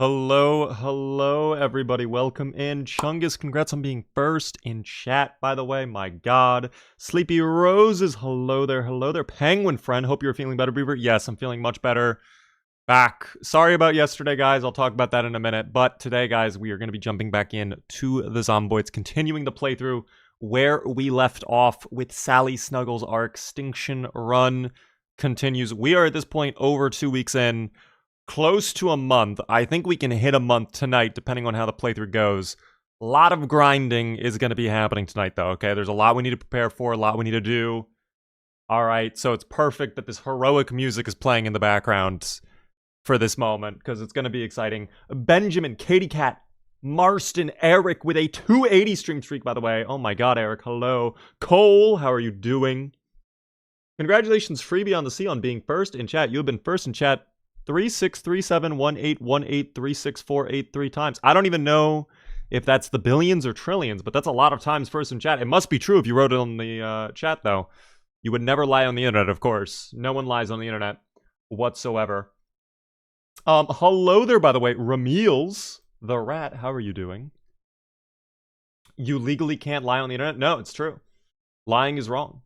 Hello, everybody. Welcome in. Chungus, congrats on being first in chat, by the way. My God. Sleepy Roses, hello there. Penguin friend, hope you're feeling better, Beaver. Yes, I'm feeling much better. Back. Sorry about yesterday, guys. I'll talk about that in a minute. But today, guys, we are going to be jumping back in to the Zomboids, continuing the playthrough where we left off with Sally Snuggles. Our Extinction run continues. We are at this point over 2 weeks in. Close to a month. I think we can hit a month tonight, depending on how the playthrough goes. A lot of grinding is going to be happening tonight, though, okay? There's a lot we need to prepare for, a lot we need to do. All right, so it's perfect that this heroic music is playing in the background for this moment, because it's going to be exciting. Benjamin, Katie Cat, Marston, Eric with a 280 stream streak, by the way. Oh my god, Eric, hello. Cole, how are you doing? Congratulations, Freebie on the Sea, on being first in chat. You have been first in chat 363718183648 times. I don't even know if that's the billions or trillions, but that's a lot of times first in chat. It must be true if you wrote it on the chat, though. You would never lie on the internet, of course. No one lies on the internet whatsoever. Hello there, by the way. Rameels, the rat, how are you doing? You legally can't lie on the internet? No, it's true. Lying is wrong.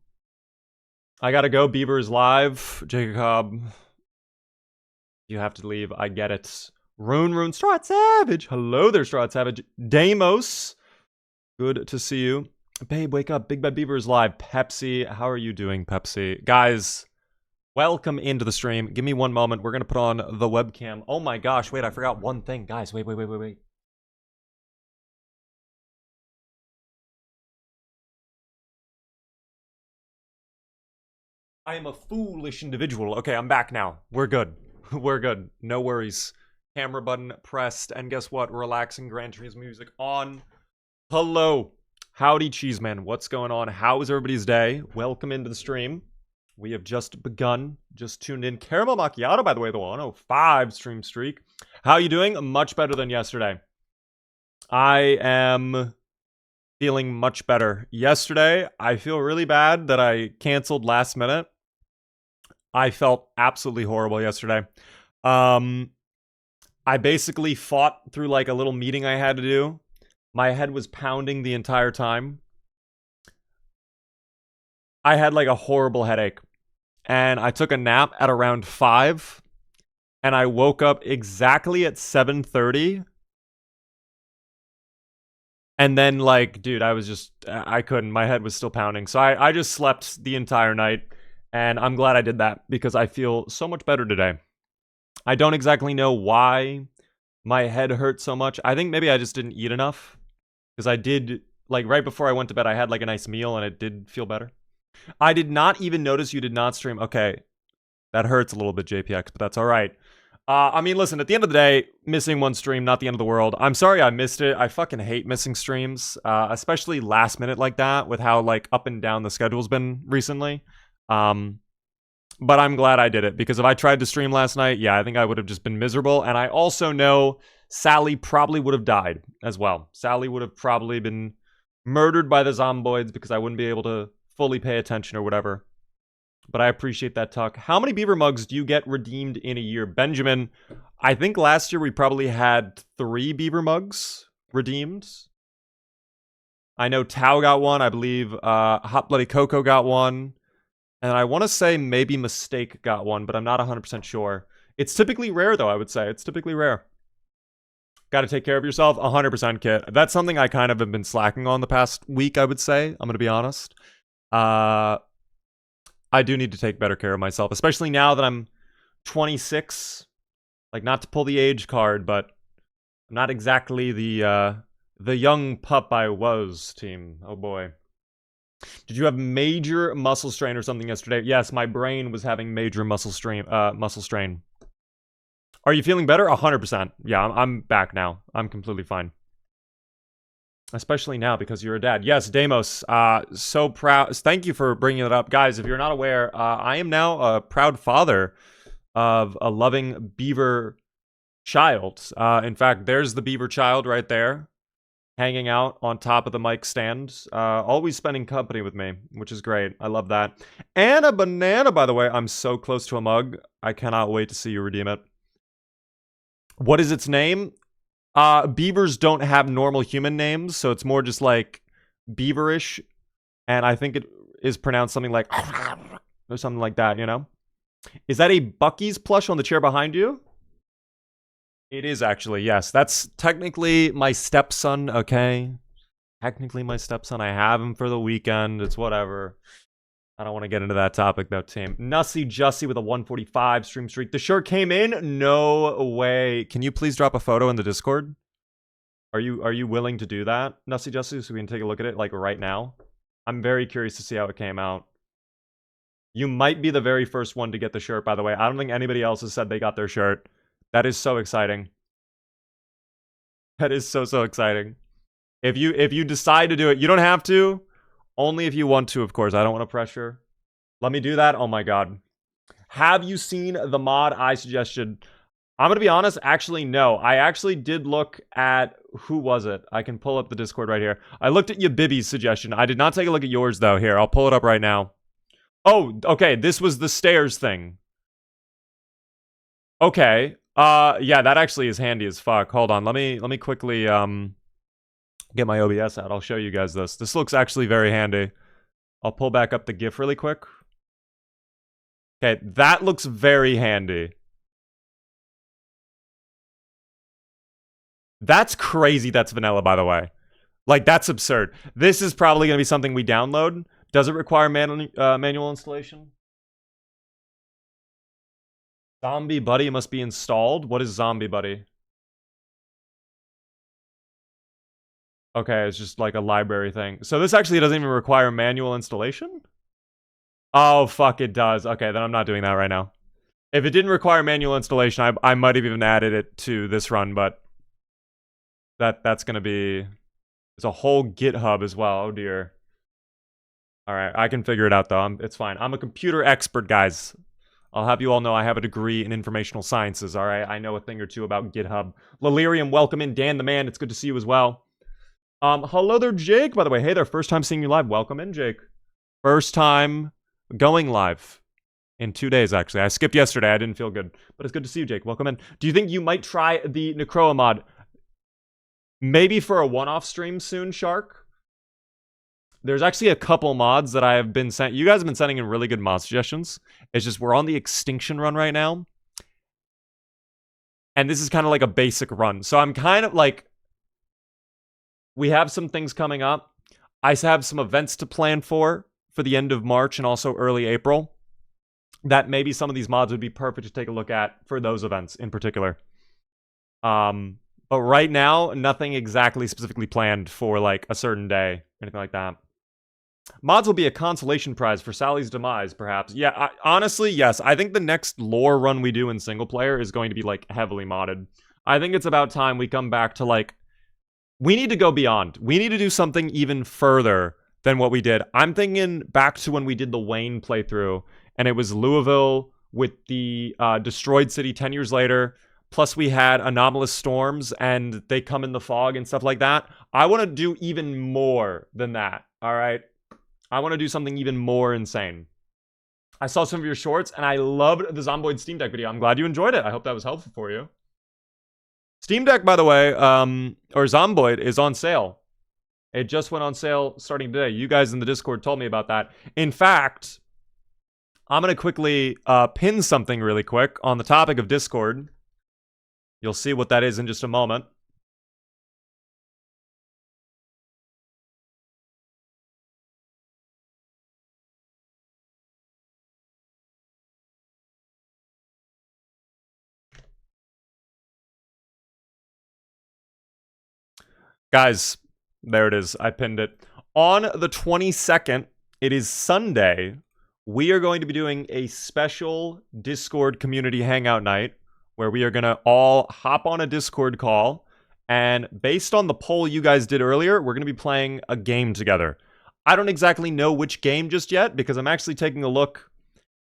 I gotta go. Beaver is live. Jacob, you have to leave. I get it. Rune, Strat Savage. Hello there, Strat Savage. Deimos, good to see you. Babe, wake up. Big Bad Beaver is live. Pepsi, how are you doing, Pepsi? Guys, welcome into the stream. Give me one moment. We're going to put on the webcam. Oh my gosh, wait, I forgot one thing. Guys, wait. I am a foolish individual. Okay, I'm back now. We're good. We're good. No worries. Camera button pressed. And guess what? Relaxing Gran Turismo music on. Hello. Howdy, Cheeseman. What's going on? How is everybody's day? Welcome into the stream. We have just begun. Just tuned in. Caramel Macchiato, by the way, the 105 stream streak. How are you doing? Much better than yesterday. I am feeling much better. Yesterday, I feel really bad that I canceled last minute. I felt absolutely horrible yesterday. I basically fought through like a little meeting I had to do. My head was pounding the entire time. I had like a horrible headache. And I took a nap at around 5. And I woke up exactly at 7:30. And then like, dude, I couldn't. My head was still pounding. So I just slept the entire night. And I'm glad I did that because I feel so much better today. I don't exactly know why my head hurt so much. I think maybe I just didn't eat enough. Because I did, like right before I went to bed, I had like a nice meal and it did feel better. I did not even notice you did not stream. Okay, that hurts a little bit, JPX, but that's all right. I mean, listen, at the end of the day, missing one stream, not the end of the world. I'm sorry I missed it. I fucking hate missing streams, especially last minute like that with how like up and down the schedule's been recently. But I'm glad I did it because if I tried to stream last night, yeah, I think I would have just been miserable. And I also know Sally probably would have died as well. Sally would have probably been murdered by the Zomboids because I wouldn't be able to fully pay attention or whatever. But I appreciate that talk. How many beaver mugs do you get redeemed in a year? Benjamin, I think last year we probably had 3 beaver mugs redeemed. I know Tao got one. I believe Hot Bloody Coco got one. And I want to say maybe Mistake got one, but I'm not 100% sure. It's typically rare, though, I would say. It's typically rare. Got to take care of yourself. 100%, Kit. That's something I kind of have been slacking on the past week, I would say. I'm going to be honest. I do need to take better care of myself, especially now that I'm 26. Like, not to pull the age card, but I'm not exactly the young pup I was, team. Oh, boy. Did you have major muscle strain or something yesterday? Yes, my brain was having major muscle strain. Are you feeling better? 100%. Yeah, I'm back now. I'm completely fine. Especially now because you're a dad. Yes, Deimos, so proud. Thank you for bringing it up. Guys, if you're not aware, I am now a proud father of a loving beaver child. In fact, there's the beaver child right there, hanging out on top of the mic stand, always spending company with me, which is great. I love that. And a banana, by the way. I'm so close to a mug. I cannot wait to see you redeem it. What is its name? Beavers don't have normal human names, so it's more just like beaverish, and I think it is pronounced something like or something like that, you know? Is that a Bucky's plush on the chair behind you? It is actually, yes. That's technically my stepson, okay? Technically my stepson. I have him for the weekend. It's whatever. I don't want to get into that topic, though, team. Nussy Jussie with a 145 stream streak. The shirt came in? No way. Can you please drop a photo in the Discord? Are you willing to do that, Nussy Jussie, so we can take a look at it, like, right now? I'm very curious to see how it came out. You might be the very first one to get the shirt, by the way. I don't think anybody else has said they got their shirt. That is so exciting. That is so exciting. If you decide to do it, you don't have to. Only if you want to, of course. I don't want to pressure. Let me do that. Oh my god. Have you seen the mod I suggested? I'm going to be honest. Actually, no. I actually did look at... Who was it? I can pull up the Discord right here. I looked at Yabibi's suggestion. I did not take a look at yours, though. Here, I'll pull it up right now. Oh, okay. This was the stairs thing. Okay. Yeah, that actually is handy as fuck. Hold on. Let me quickly, get my OBS out. I'll show you guys this. This looks actually very handy. I'll pull back up the GIF really quick. Okay, that looks very handy. That's crazy that's vanilla, by the way. Like, that's absurd. This is probably going to be something we download. Does it require manual installation? Zombie Buddy must be installed? What is Zombie Buddy? Okay, it's just like a library thing. So this actually doesn't even require manual installation? Oh, fuck, it does. Okay, then I'm not doing that right now. If it didn't require manual installation, I might have even added it to this run, but... That's gonna be... There's a whole GitHub as well. Oh, dear. Alright, I can figure it out, though. It's fine. I'm a computer expert, guys. I'll have you all know I have a degree in informational sciences, alright? I know a thing or two about GitHub. Lilirium, welcome in. Dan the Man, it's good to see you as well. Hello there, Jake, by the way. Hey there, first time seeing you live. Welcome in, Jake. First time going live. In 2 days, actually. I skipped yesterday. I didn't feel good. But it's good to see you, Jake. Welcome in. Do you think you might try the Necroa mod? Maybe for a one-off stream soon, Shark? There's actually a couple mods that I have been sent. You guys have been sending in really good mod suggestions. It's just we're on the Extinction run right now. And this is kind of like a basic run. So I'm kind of like... We have some things coming up. I have some events to plan for the end of March and also early April. That maybe some of these mods would be perfect to take a look at for those events in particular. But right now, nothing exactly specifically planned for like a certain day, anything like that. Mods will be a consolation prize for Sally's demise, perhaps. Yeah, honestly, yes. I think the next lore run we do in single player is going to be like heavily modded. I think it's about time we come back to like... We need to go beyond. We need to do something even further than what we did. I'm thinking back to when we did the Wayne playthrough, and it was Louisville with the destroyed city 10 years later, plus we had anomalous storms, and they come in the fog and stuff like that. I want to do even more than that, all right? I want to do something even more insane. I saw some of your shorts, and I loved the Zomboid Steam Deck video. I'm glad you enjoyed it. I hope that was helpful for you. Steam Deck, by the way, or Zomboid, is on sale. It just went on sale starting today. You guys in the Discord told me about that. In fact, I'm going to quickly pin something really quick on the topic of Discord. You'll see what that is in just a moment. Guys, there it is. I pinned it. On the 22nd, it is Sunday. We are going to be doing a special Discord community hangout night where we are going to all hop on a Discord call. And based on the poll you guys did earlier, we're going to be playing a game together. I don't exactly know which game just yet because I'm actually taking a look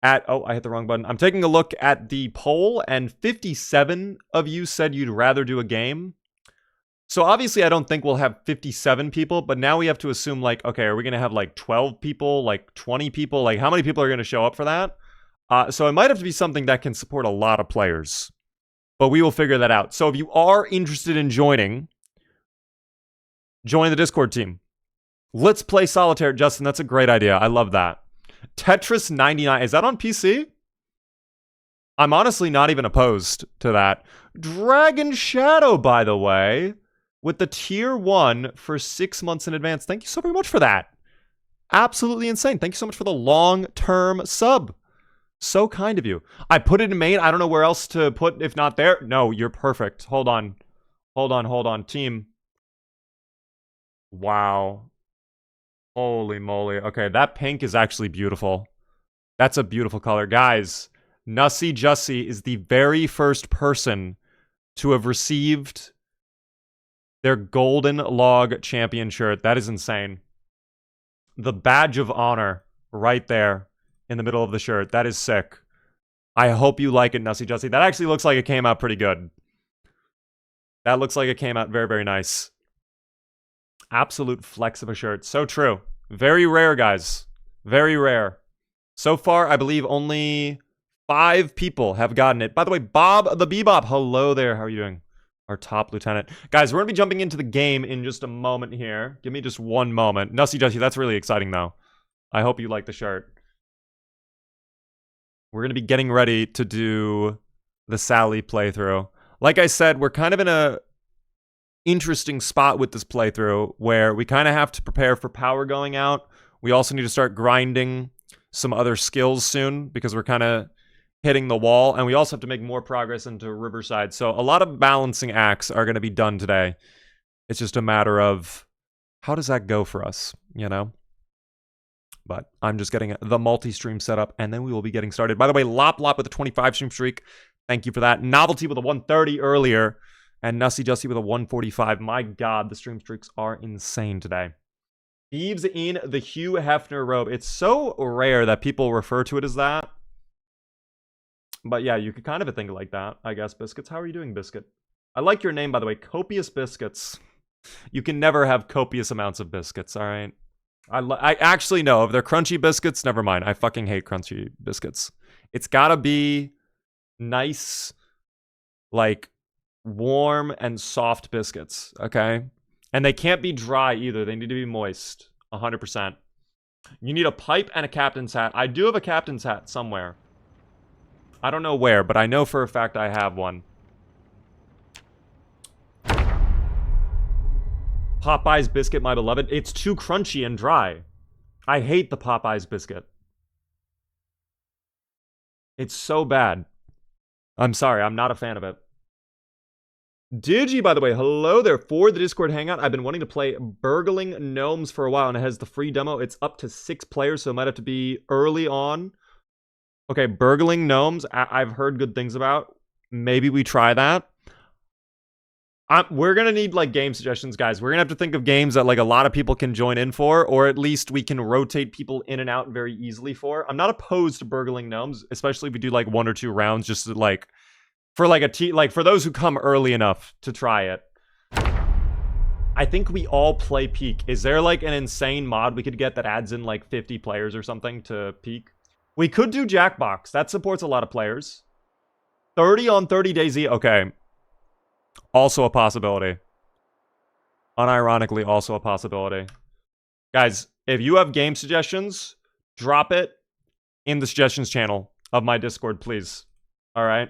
at... Oh, I hit the wrong button. I'm taking a look at the poll, and 57 of you said you'd rather do a game. So obviously I don't think we'll have 57 people, but now we have to assume like, okay, are we going to have like 12 people, like 20 people? Like how many people are going to show up for that? So it might have to be something that can support a lot of players. But we will figure that out. So if you are interested in join the Discord team. Let's play Solitaire. Justin, that's a great idea. I love that. Tetris 99. Is that on PC? I'm honestly not even opposed to that. Dragon Shadow, by the way, with the tier 1 for 6 months in advance. Thank you so very much for that. Absolutely insane. Thank you so much for the long-term sub. So kind of you. I put it in main. I don't know where else to put if not there. No, you're perfect. Hold on. Team. Wow. Holy moly. Okay, that pink is actually beautiful. That's a beautiful color. Guys, Nussie Jussie is the very first person to have received their Golden Log Champion shirt. That is insane. The badge of honor right there in the middle of the shirt. That is sick. I hope you like it, Nussie Jussie. That actually looks like it came out pretty good. That looks like it came out very, very nice. Absolute flex of a shirt. So true. Very rare, guys. Very rare. So far, I believe only 5 people have gotten it. By the way, Bob the Bebop, hello there. How are you doing? Our top lieutenant. Guys, we're going to be jumping into the game in just a moment here. Give me just one moment. Nussie Jussie, that's really exciting, though. I hope you like the shirt. We're going to be getting ready to do the Sally playthrough. Like I said, we're kind of in a interesting spot with this playthrough where we kind of have to prepare for power going out. We also need to start grinding some other skills soon because we're kind of hitting the wall, and we also have to make more progress into Riverside. So a lot of balancing acts are going to be done today. It's just a matter of how does that go for us, you know? But I'm just getting the multi-stream set up, and then we will be getting started. By the way, Lop Lop with a 25 stream streak. Thank you for that. Novelty with a 130 earlier, and Nussie Jussie with a 145. My God, the stream streaks are insane today. Thieves in the Hugh Hefner robe. It's so rare that people refer to it as that. But yeah, you could kind of think like that, I guess. Biscuits, how are you doing, Biscuit? I like your name, by the way. Copious Biscuits. You can never have copious amounts of biscuits, all right? I actually know. If they're crunchy biscuits, never mind. I fucking hate crunchy biscuits. It's gotta be nice, like, warm and soft biscuits, okay? And they can't be dry either. They need to be moist, 100%. You need a pipe and a captain's hat. I do have a captain's hat somewhere. I don't know where, but I know for a fact I have one. Popeye's biscuit, my beloved. It's too crunchy and dry. I hate the Popeye's biscuit. It's so bad. I'm sorry, I'm not a fan of it. Digi, by the way, hello there. For the Discord Hangout, I've been wanting to play Burgling Gnomes for a while, and it has the free demo. It's up to 6 players, so it might have to be early on. Okay, Burgling Gnomes, I've heard good things about. Maybe we try that. We're going to need, like, game suggestions, guys. We're going to have to think of games that, like, a lot of people can join in for, or at least we can rotate people in and out very easily for. I'm not opposed to Burgling Gnomes, especially if we do, like, 1 or 2 rounds, just to, like, for, like, for those who come early enough to try it. I think we all play Peak. Is there, like, an insane mod we could get that adds in, like, 50 players or something to Peak? We could do Jackbox. That supports a lot of players. 30 on 30 DayZ. Okay. Also a possibility. Unironically, also a possibility. Guys, if you have game suggestions, drop it in the suggestions channel of my Discord, please. All right?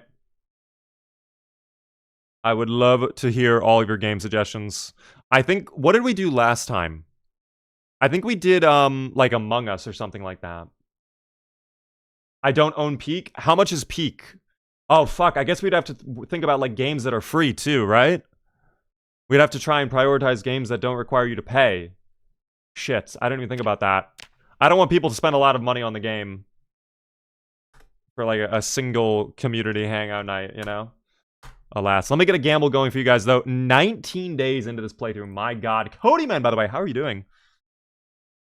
I would love to hear all of your game suggestions. I think, what did we do last time? I think we did, like, Among Us or something like that. I don't own Peak. How much is Peak? Oh, fuck. I guess we'd have to think about, like, games that are free, too, right? We'd have to try and prioritize games that don't require you to pay. Shit. I didn't even think about that. I don't want people to spend a lot of money on the game for, like, a single community hangout night, you know? Alas. Let me get a gamble going for you guys, though. 19 days into this playthrough. My God. Cody Man, by the way. How are you doing?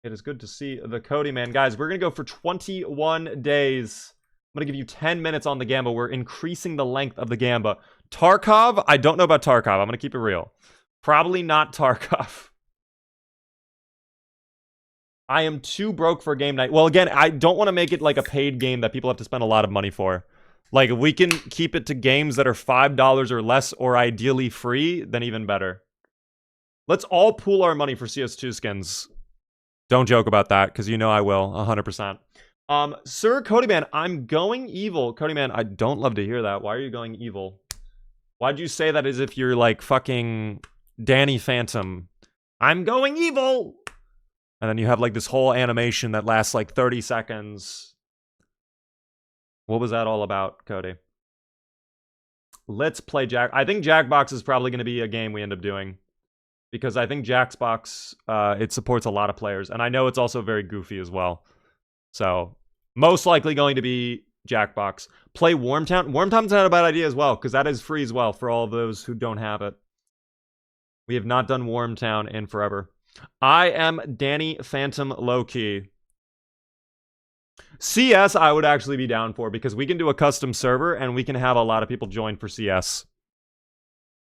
It is good to see the Cody Man. Guys, we're going to go for 21 days. I'm going to give you 10 minutes on the Gamba. We're increasing the length of the Gamba. Tarkov? I don't know about Tarkov. I'm going to keep it real. Probably not Tarkov. I am too broke for a game night. Well, again, I don't want to make it like a paid game that people have to spend a lot of money for. Like, if we can keep it to games that are $5 or less or ideally free, then even better. Let's all pool our money for CS2 skins. Don't joke about that, because you know I will, 100%. Sir Codyman, I'm going evil. Codyman, I don't love to hear that. Why are you going evil? Why'd you say that as if you're like fucking Danny Phantom? I'm going evil! And then you have like this whole animation that lasts like 30 seconds. What was that all about, Cody? Let's play Jack. I think Jackbox is probably going to be a game we end up doing. Because I think Jackbox, it supports a lot of players. And I know it's also very goofy as well. So, most likely going to be Jackbox. Play Wormtown. Wormtown's not a bad idea as well, because that is free as well for all of those who don't have it. We have not done Wormtown in forever. I am Danny Phantom Lowkey. CS I would actually be down for, because we can do a custom server and we can have a lot of people join for CS.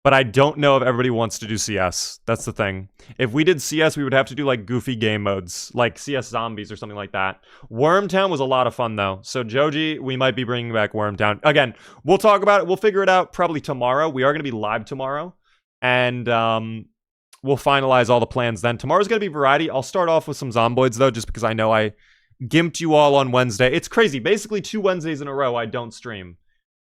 But I don't know if everybody wants to do CS. That's the thing. If we did CS, we would have to do like goofy game modes, like CS Zombies or something like that. Wormtown was a lot of fun though. So Joji, we might be bringing back Wormtown. Again, we'll talk about it. We'll figure it out probably tomorrow. We are going to be live tomorrow. And we'll finalize all the plans then. Tomorrow's going to be variety. I'll start off with some Zomboids though, just because I know I gimped you all on Wednesday. It's crazy. Basically 2 Wednesdays in a row I don't stream.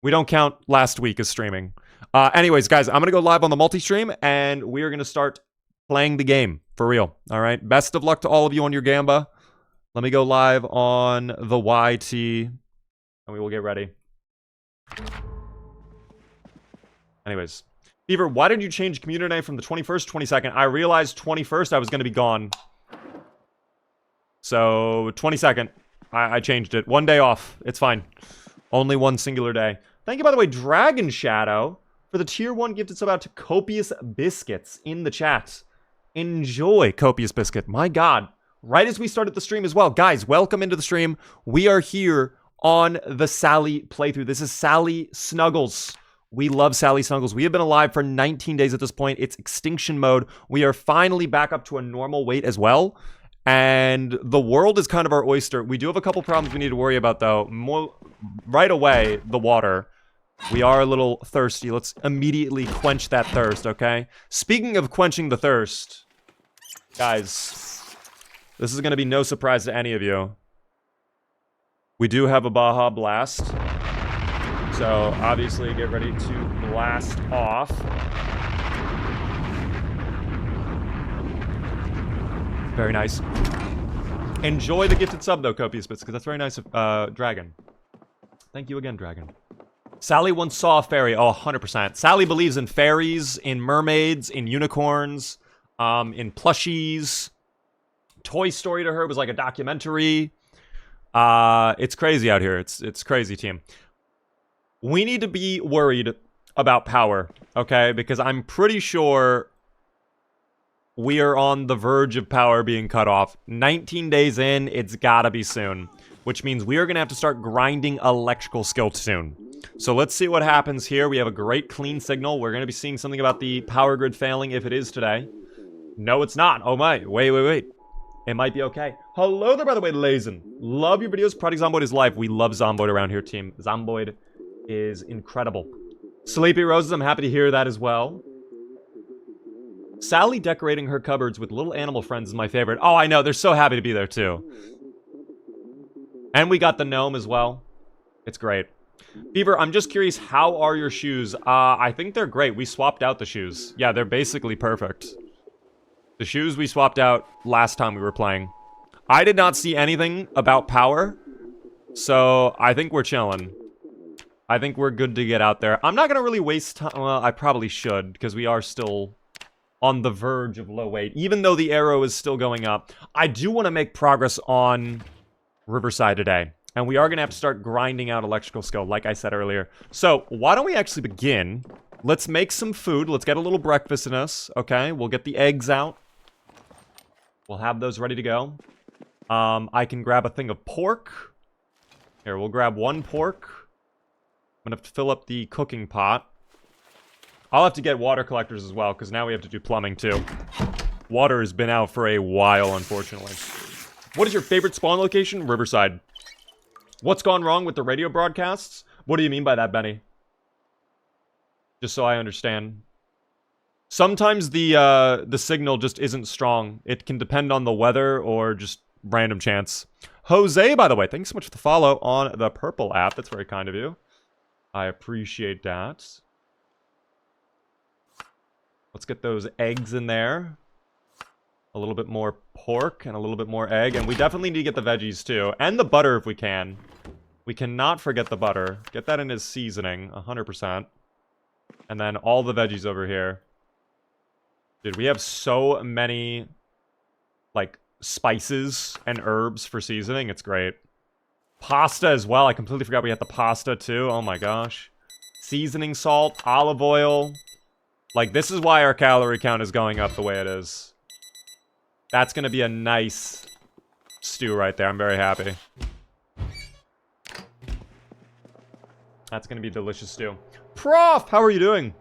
We don't count last week as streaming. Anyways, guys, I'm going to go live on the multi-stream, and we are going to start playing the game, for real. All right? Best of luck to all of you on your Gamba. Let me go live on the YT, and we will get ready. Anyways. Beaver, why did you change community name from the 21st to 22nd? I realized 21st I was going to be gone. So, 22nd. I changed it. 1 day off. It's fine. Only one singular day. Thank you, by the way, Dragon Shadow, for the tier 1 gift. It's about Copious Biscuits in the chat. Enjoy Copious Biscuit. My God. Right as we started the stream as well. Guys, welcome into the stream. We are here on the Sally playthrough. This is Sally Snuggles. We love Sally Snuggles. We have been alive for 19 days at this point. It's Extinction mode. We are finally back up to a normal weight as well. And the world is kind of our oyster. We do have a couple problems we need to worry about, though. Right away, the water. We are a little thirsty. Let's immediately quench that thirst, okay? Speaking of quenching the thirst, guys, this is going to be no surprise to any of you. We do have a Baja Blast. So, obviously, get ready to blast off. Very nice. Enjoy the gifted sub, though, Copious Bits, because that's very nice of Dragon. Thank you again, Dragon. Sally once saw a fairy. Oh, 100%. Sally believes in fairies, in mermaids, in unicorns, in plushies. Toy Story to her was like a documentary. It's crazy out here. It's crazy, team. We need to be worried about power, okay? Because I'm pretty sure we are on the verge of power being cut off. 19 days in, it's gotta be soon. Which means we are gonna have to start grinding electrical skill soon. So let's see what happens here. We have a great clean signal. We're gonna be seeing something about the power grid failing if it is today. No, it's not. Oh my. Wait. It might be okay. Hello there, by the way, Lazen. Love your videos. Project Zomboid is live. We love Zomboid around here, team. Zomboid is incredible. Sleepy Roses, I'm happy to hear that as well. Sally decorating her cupboards with little animal friends is my favorite. Oh, I know. They're so happy to be there, too. And we got the gnome as well. It's great. Beaver, I'm just curious, how are your shoes? I think they're great. We swapped out the shoes. Yeah, they're basically perfect. The shoes we swapped out last time we were playing. I did not see anything about power, so I think we're chilling. I think we're good to get out there. I'm not going to really waste time. Well, I probably should, because we are still on the verge of low weight. Even though the arrow is still going up, I do want to make progress on Riverside today. And we are going to have to start grinding out electrical skill, like I said earlier. So, why don't we actually begin? Let's make some food. Let's get a little breakfast in us, okay? We'll get the eggs out. We'll have those ready to go. I can grab a thing of pork. Here, we'll grab 1 pork. I'm going to have to fill up the cooking pot. I'll have to get water collectors as well, because now we have to do plumbing, too. Water has been out for a while, unfortunately. What is your favorite spawn location? Riverside. What's gone wrong with the radio broadcasts? What do you mean by that, Benny? Just so I understand. Sometimes the signal just isn't strong. It can depend on the weather or just random chance. Jose, by the way, thanks so much for the follow on the Purple app. That's very kind of you. I appreciate that. Let's get those eggs in there. A little bit more pork and a little bit more egg. And we definitely need to get the veggies too. And the butter if we can. We cannot forget the butter. Get that in as seasoning, 100%. And then all the veggies over here. Dude, we have so many, like, spices and herbs for seasoning. It's great. Pasta as well. I completely forgot we had the pasta too. Oh my gosh. Seasoning salt, olive oil. Like, this is why our calorie count is going up the way it is. That's going to be a nice stew right there. I'm very happy. That's going to be delicious stew. Prof, how are you doing?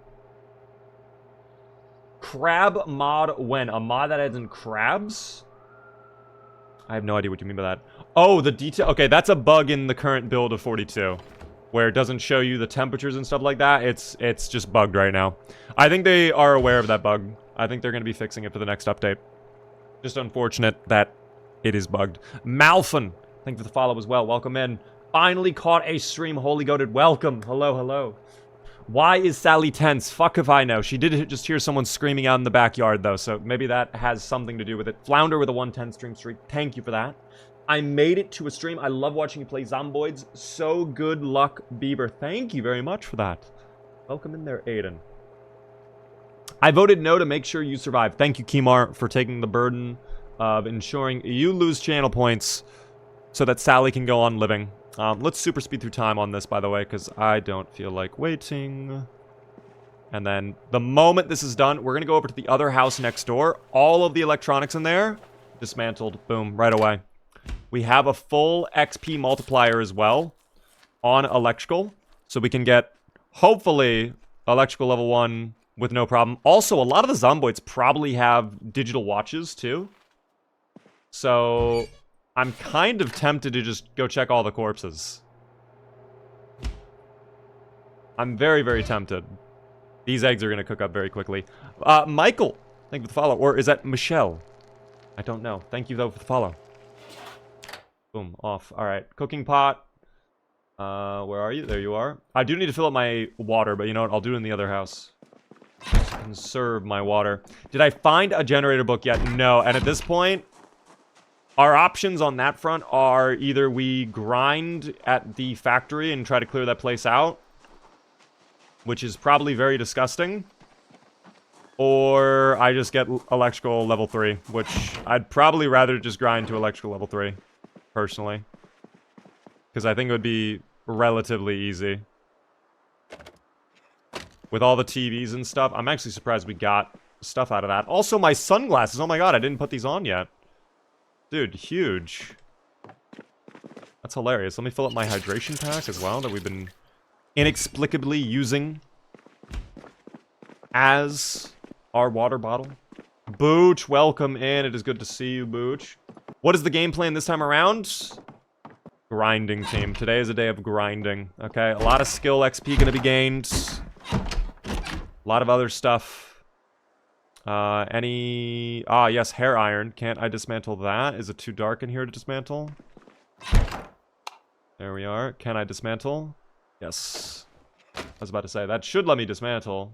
Crab mod when? A mod that adds in crabs? I have no idea what you mean by that. Oh, the detail. Okay, that's a bug in the current build of 42. Where it doesn't show you the temperatures and stuff like that. It's just bugged right now. I think they are aware of that bug. I think they're going to be fixing it for the next update. Just unfortunate that it is bugged. Malfin, thank you for the follow as well. Welcome in. Finally caught a stream. Holy goated. Welcome. Hello, hello. Why is Sally tense? Fuck if I know. She did just hear someone screaming out in the backyard, though, so maybe that has something to do with it. Flounder with a 110 stream streak. Thank you for that. I made it to a stream. I love watching you play Zomboids. So good luck, Bieber. Thank you very much for that. Welcome in there, Aiden. I voted no to make sure you survive. Thank you, Kimar, for taking the burden of ensuring you lose channel points so that Sally can go on living. Let's super speed through time on this, by the way, because I don't feel like waiting. And then the moment this is done, we're going to go over to the other house next door. All of the electronics in there, dismantled. Boom, right away. We have a full XP multiplier as well on electrical. So we can get, hopefully, electrical level 1 with no problem. Also, a lot of the Zomboids probably have digital watches, too. So I'm kind of tempted to just go check all the corpses. I'm very, very tempted. These eggs are going to cook up very quickly. Michael, thank you for the follow. Or is that Michelle? I don't know. Thank you, though, for the follow. Boom, off. All right, cooking pot. Where are you? There you are. I do need to fill up my water, but you know what? I'll do it in the other house. Just conserve my water. Did I find a generator book yet? No, and at this point, our options on that front are either we grind at the factory and try to clear that place out, which is probably very disgusting, or I just get electrical level 3, which I'd probably rather just grind to electrical level 3, personally, because I think it would be relatively easy. With all the TVs and stuff, I'm actually surprised we got stuff out of that. Also, my sunglasses. Oh my god, I didn't put these on yet. Dude, huge. That's hilarious. Let me fill up my hydration pack as well that we've been inexplicably using as our water bottle. Booch, welcome in. It is good to see you, Booch. What is the game plan this time around? Grinding, team. Today is a day of grinding. Okay, a lot of skill XP gonna be gained. A lot of other stuff. Yes, hair iron. Can't I dismantle that? Is it too dark in here to dismantle? There we are. Can I dismantle? Yes. I was about to say, that should let me dismantle.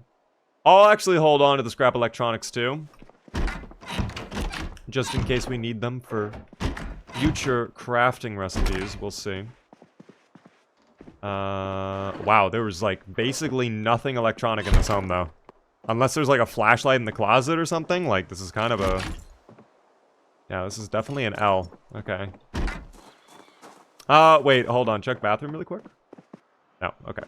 I'll actually hold on to the scrap electronics too. Just in case we need them for future crafting recipes. We'll see. Wow, there was like basically nothing electronic in this home though. Unless there's like a flashlight in the closet or something. Like this is kind of a... Yeah, this is definitely an L. Okay. Wait, hold on. Check bathroom really quick. No, okay.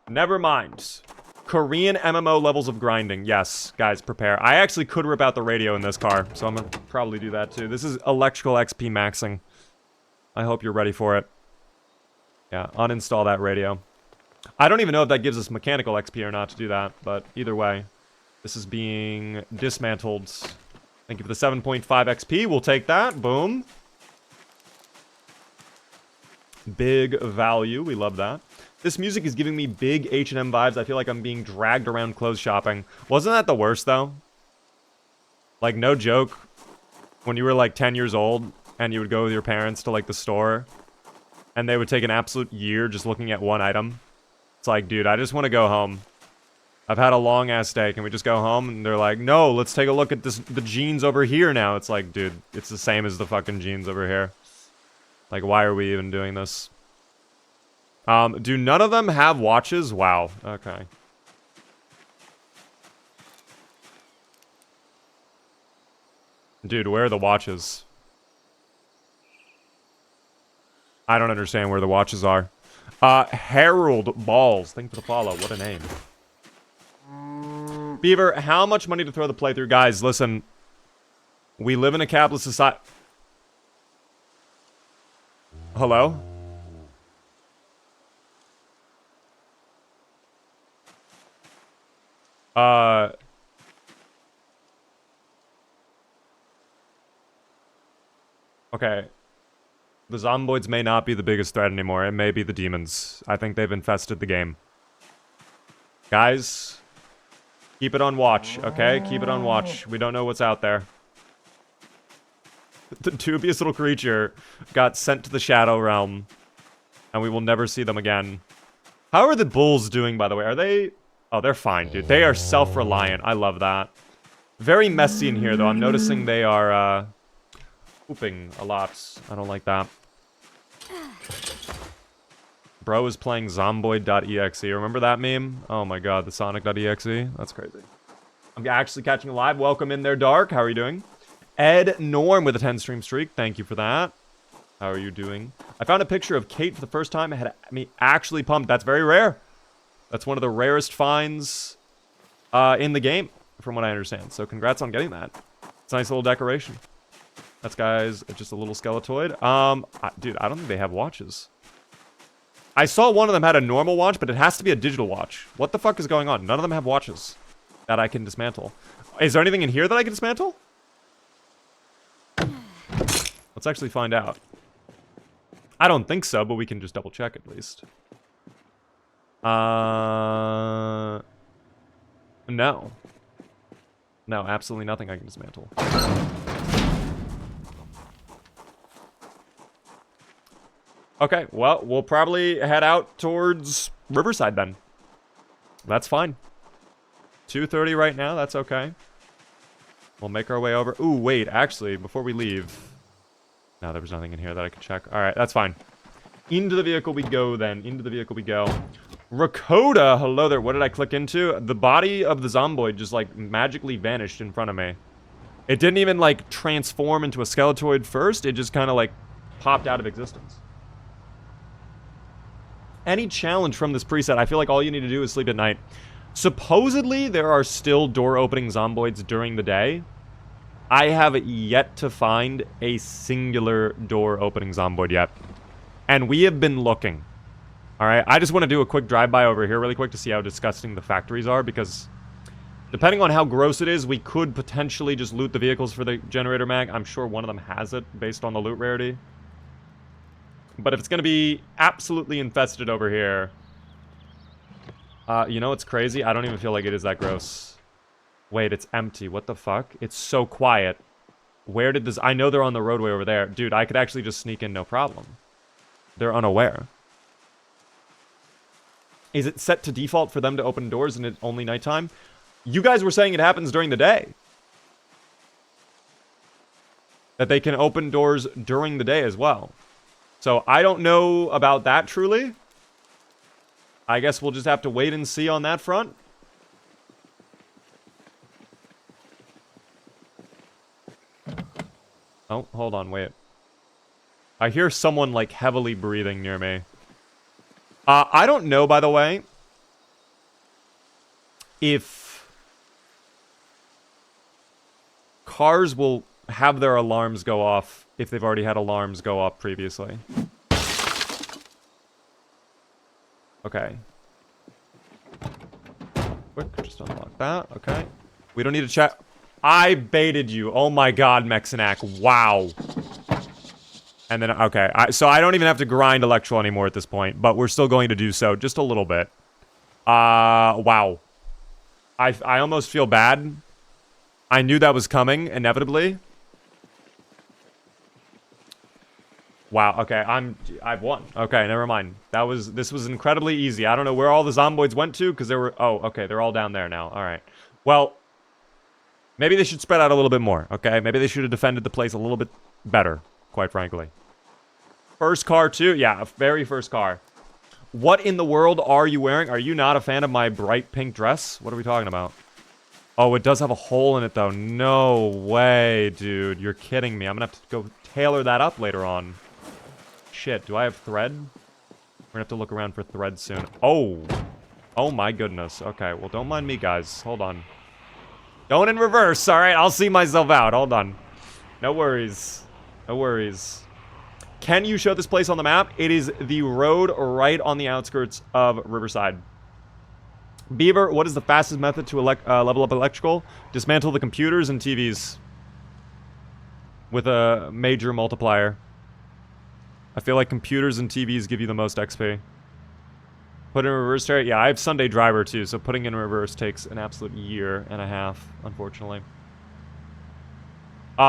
Never mind. Korean MMO levels of grinding. Yes, guys, prepare. I actually could rip out the radio in this car, so I'm gonna probably do that too. This is electrical XP maxing. I hope you're ready for it. Yeah, uninstall that radio. I don't even know if that gives us mechanical XP or not to do that, but either way, this is being dismantled. Thank you for the 7.5 XP. We'll take that. Boom. Big value. We love that. This music is giving me big H&M vibes. I feel like I'm being dragged around clothes shopping. Wasn't that the worst, though? Like, no joke. When you were, like, 10 years old, and you would go with your parents to, like, the store, and they would take an absolute year just looking at one item. It's like, dude, I just want to go home. I've had a long-ass day. Can we just go home? And they're like, no, let's take a look at the jeans over here now. It's like, dude, it's the same as the fucking jeans over here. Like, why are we even doing this? Do none of them have watches? Wow. Okay. Dude, where are the watches? I don't understand where the watches are. Harold Balls. Thank you for the follow. What a name. Beaver, how much money to throw the playthrough? Guys, listen. We live in a capitalist society. Hello? Okay. The Zomboids may not be the biggest threat anymore. It may be the demons. I think they've infested the game. Guys, keep it on watch, okay? Keep it on watch. We don't know what's out there. The dubious little creature got sent to the Shadow Realm, and we will never see them again. How are the bulls doing, by the way? Are they... Oh, they're fine, dude. They are self-reliant. I love that. Very messy in here, though. I'm noticing they are, pooping a lot. I don't like that. Bro is playing Zomboid.exe. Remember that meme? Oh my god, the Sonic.exe? That's crazy. I'm actually catching live. Welcome in there, Dark. How are you doing? Ed Norm with a 10-stream streak. Thank you for that. How are you doing? I found a picture of Kate for the first time. It had me actually pumped. That's very rare. That's one of the rarest finds in the game, from what I understand. So congrats on getting that. It's a nice little decoration. That's, guys, just a little skeletoid. Dude, I don't think they have watches. I saw one of them had a normal watch, but it has to be a digital watch. What the fuck is going on? None of them have watches that I can dismantle. Is there anything in here that I can dismantle? Let's actually find out. I don't think so, but we can just double check at least. No. No, absolutely nothing I can dismantle. Okay, well, we'll probably head out towards Riverside then. That's fine. 2:30 right now, that's okay. We'll make our way over. Ooh, wait, actually, before we leave... No, there was nothing in here that I could check. Alright, that's fine. Into the vehicle we go then. Into the vehicle we go. Rakota, hello there. What did I click into? The body of the Zomboid just, like, magically vanished in front of me. It didn't even, like, transform into a skeletoid first. It just kind of, like, popped out of existence. Any challenge from this preset, I feel like all you need to do is sleep at night. Supposedly, there are still door-opening Zomboids during the day. I have yet to find a singular door-opening Zomboid yet. And we have been looking. Alright, I just want to do a quick drive-by over here really quick to see how disgusting the factories are, because depending on how gross it is, we could potentially just loot the vehicles for the generator mag. I'm sure one of them has it, based on the loot rarity. But if it's going to be absolutely infested over here... you know what's crazy? I don't even feel like it is that gross. Wait, it's empty. What the fuck? It's so quiet. Where did this... I know they're on the roadway over there. Dude, I could actually just sneak in, no problem. They're unaware. Is it set to default for them to open doors and it's only nighttime? You guys were saying it happens during the day. That they can open doors during the day as well. So, I don't know about that truly. I guess we'll just have to wait and see on that front. Oh, hold on, wait. I hear someone, like, heavily breathing near me. I don't know, by the way, if cars will have their alarms go off if they've already had alarms go off previously. Okay. Quick, just unlock that. Okay. We don't need to chat. I baited you. Oh my god, Mexanac. Wow. And then, okay. So I don't even have to grind electrical anymore at this point, but we're still going to do so just a little bit. Wow. I almost feel bad. I knew that was coming, inevitably. Wow, okay, I've won. Okay, never mind. This was incredibly easy. I don't know where all the zomboids went to, because there were, oh, okay, they're all down there now. Alright. Well, maybe they should spread out a little bit more, okay? Maybe they should have defended the place a little bit better, quite frankly. First car, too? Yeah, very first car. What in the world are you wearing? Are you not a fan of my bright pink dress? What are we talking about? Oh, it does have a hole in it, though. No way, dude. You're kidding me. I'm gonna have to go tailor that up later on. Shit, do I have thread? We're gonna have to look around for thread soon. Oh. Oh my goodness. Okay, well, don't mind me, guys. Hold on. Going in reverse. All right, I'll see myself out. Hold on. No worries. No worries. Can you show this place on the map? It is the road right on the outskirts of Riverside. Beaver, what is the fastest method to level up electrical? Dismantle the computers and TVs with a major multiplier. I feel like computers and TVs give you the most XP. Put in reverse turret? Yeah, I have Sunday driver too, so putting in reverse takes an absolute year and a half, unfortunately.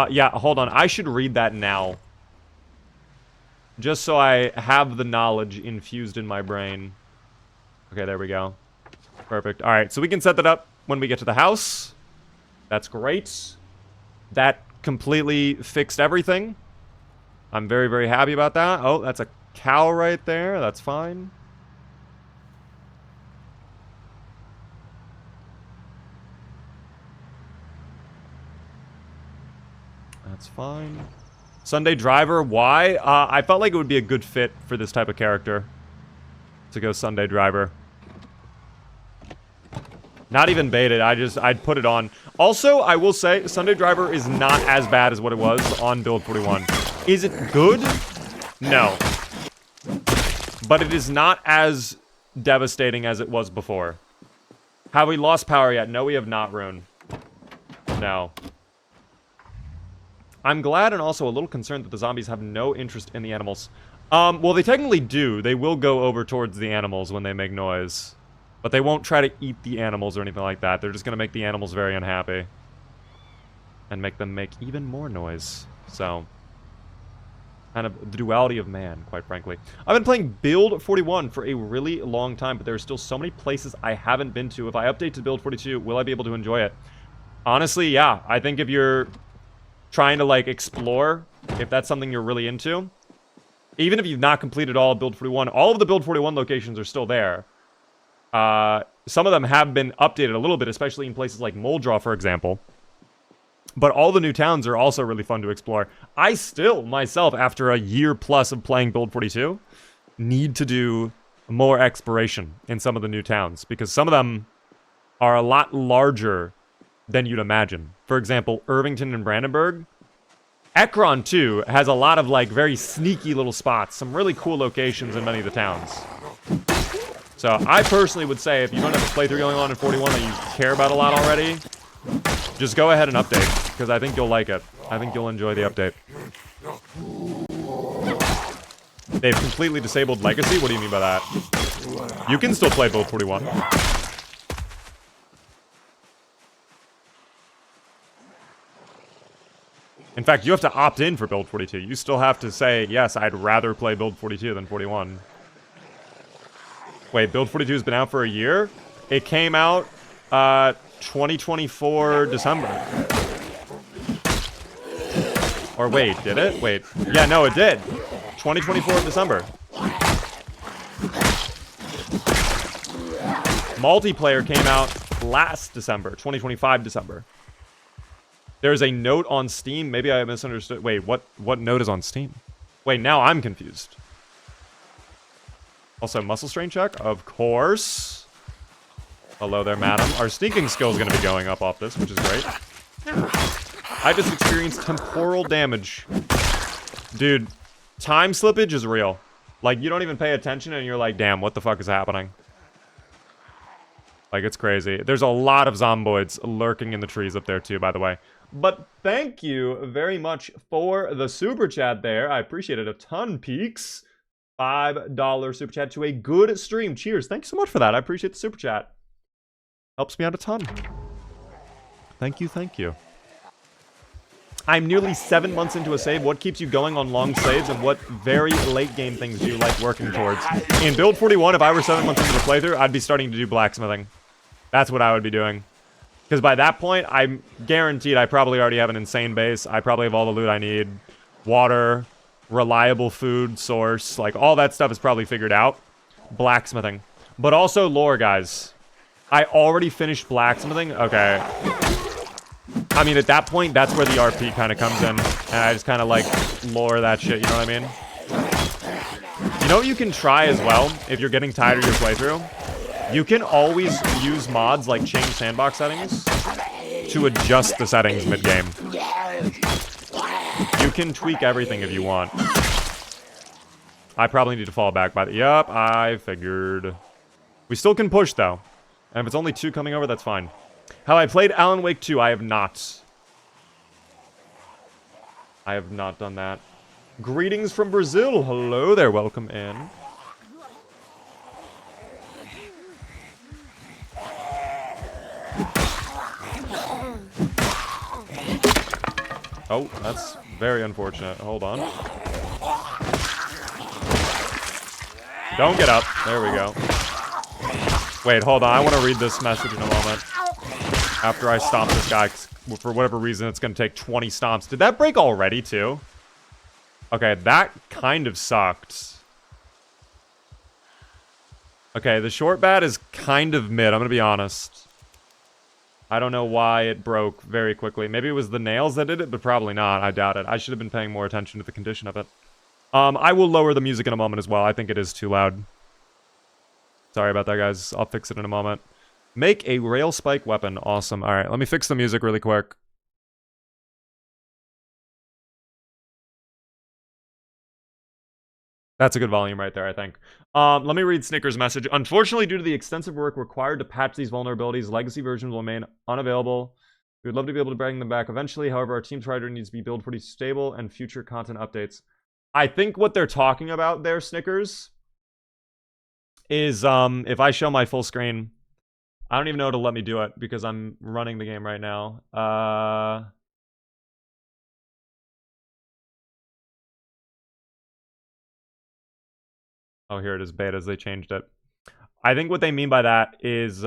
Yeah, hold on. I should read that now. Just so I have the knowledge infused in my brain. Okay, there we go. Perfect. Alright, so we can set that up when we get to the house. That's great. That completely fixed everything. I'm very, very happy about that. Oh, that's a cow right there. That's fine. That's fine. Sunday driver, why? I felt like it would be a good fit for this type of character. To go Sunday driver. Not even baited, I'd put it on. Also, I will say, Sunday driver is not as bad as what it was on build 41. Is it good? No. But it is not as devastating as it was before. Have we lost power yet? No, we have not, Rune. No. I'm glad and also a little concerned that the zombies have no interest in the animals. Well, they technically do. They will go over towards the animals when they make noise. But they won't try to eat the animals or anything like that. They're just going to make the animals very unhappy. And make them make even more noise. So, kind of the duality of man, quite frankly. I've been playing Build 41 for a really long time, but there are still so many places I haven't been to. If I update to Build 42, will I be able to enjoy it? Honestly, yeah. I think if you're trying to, like, explore, if that's something you're really into, even if you've not completed all of Build 41, all of the Build 41 locations are still there. Some of them have been updated a little bit, especially in places like Moldraw, for example. But all the new towns are also really fun to explore. I still, myself, after a year plus of playing Build 42, need to do more exploration in some of the new towns. Because some of them are a lot larger than you'd imagine. For example, Irvington and Brandenburg. Ekron, too, has a lot of, like, very sneaky little spots. Some really cool locations in many of the towns. So, I personally would say, if you don't have a playthrough going on in 41 that you care about a lot already, just go ahead and update, because I think you'll like it. I think you'll enjoy the update. They've completely disabled Legacy? What do you mean by that? You can still play Build 41. In fact, you have to opt in for Build 42. You still have to say, yes, I'd rather play Build 42 than 41. Wait, Build 42 has been out for a year? It came out, 2024 December. Or wait, did it? Wait. Yeah, no, it did. 2024 December. Multiplayer came out last December, 2025 December. There's a note on Steam. Maybe I misunderstood. Wait, what note is on Steam? Wait, now I'm confused. Also, muscle strain check, of course. Hello there, madam. Our sneaking skill is going to be going up off this, which is great. I just experienced temporal damage. Dude, time slippage is real. Like, you don't even pay attention and you're like, damn, what the fuck is happening? Like, it's crazy. There's a lot of zomboids lurking in the trees up there, too, by the way. But thank you very much for the super chat there. I appreciate it a ton, Peaks. $5 super chat to a good stream. Cheers. Thanks so much for that. I appreciate the super chat. Helps me out a ton. Thank you, thank you. I'm nearly 7 months into a save. What keeps you going on long saves, and what very late game things do you like working towards? In Build 41, if I were 7 months into the playthrough, I'd be starting to do blacksmithing. That's what I would be doing. Because by that point, I'm guaranteed I probably already have an insane base. I probably have all the loot I need. Water, reliable food source, like all that stuff is probably figured out. Blacksmithing. But also lore, guys. I already finished blacksmithing. Okay. I mean, at that point, that's where the RP kind of comes in. And I just kind of, like, lore that shit, you know what I mean? You know what you can try as well, if you're getting tired of your playthrough? You can always use mods, like change sandbox settings, to adjust the settings mid-game. You can tweak everything if you want. I probably need to fall back by the... Yup, I figured. We still can push, though. And if it's only 2 coming over, that's fine. Have I played Alan Wake 2? I have not. I have not done that. Greetings from Brazil. Hello there. Welcome in. Oh, that's very unfortunate. Hold on. Don't get up. There we go. Wait, hold on. I want to read this message in a moment. After I stomp this guy, for whatever reason, it's going to take 20 stomps. Did that break already, too? Okay, that kind of sucked. Okay, the short bat is kind of mid, I'm going to be honest. I don't know why it broke very quickly. Maybe it was the nails that did it, but probably not. I doubt it. I should have been paying more attention to the condition of it. I will lower the music in a moment as well. I think it is too loud. Sorry about that, guys. I'll fix it in a moment. Make a rail spike weapon. Awesome. All right, let me fix the music really quick. That's a good volume right there, I think. Let me read Snicker's message. Unfortunately, due to the extensive work required to patch these vulnerabilities, legacy versions will remain unavailable. We would love to be able to bring them back eventually. However, our team's writer needs to be built pretty stable and future content updates. I think what they're talking about there, Snickers, is if I show my full screen, I don't even know how to let me do it because I'm running the game right now. Oh, here it is, betas. They changed it. I think what they mean by that is,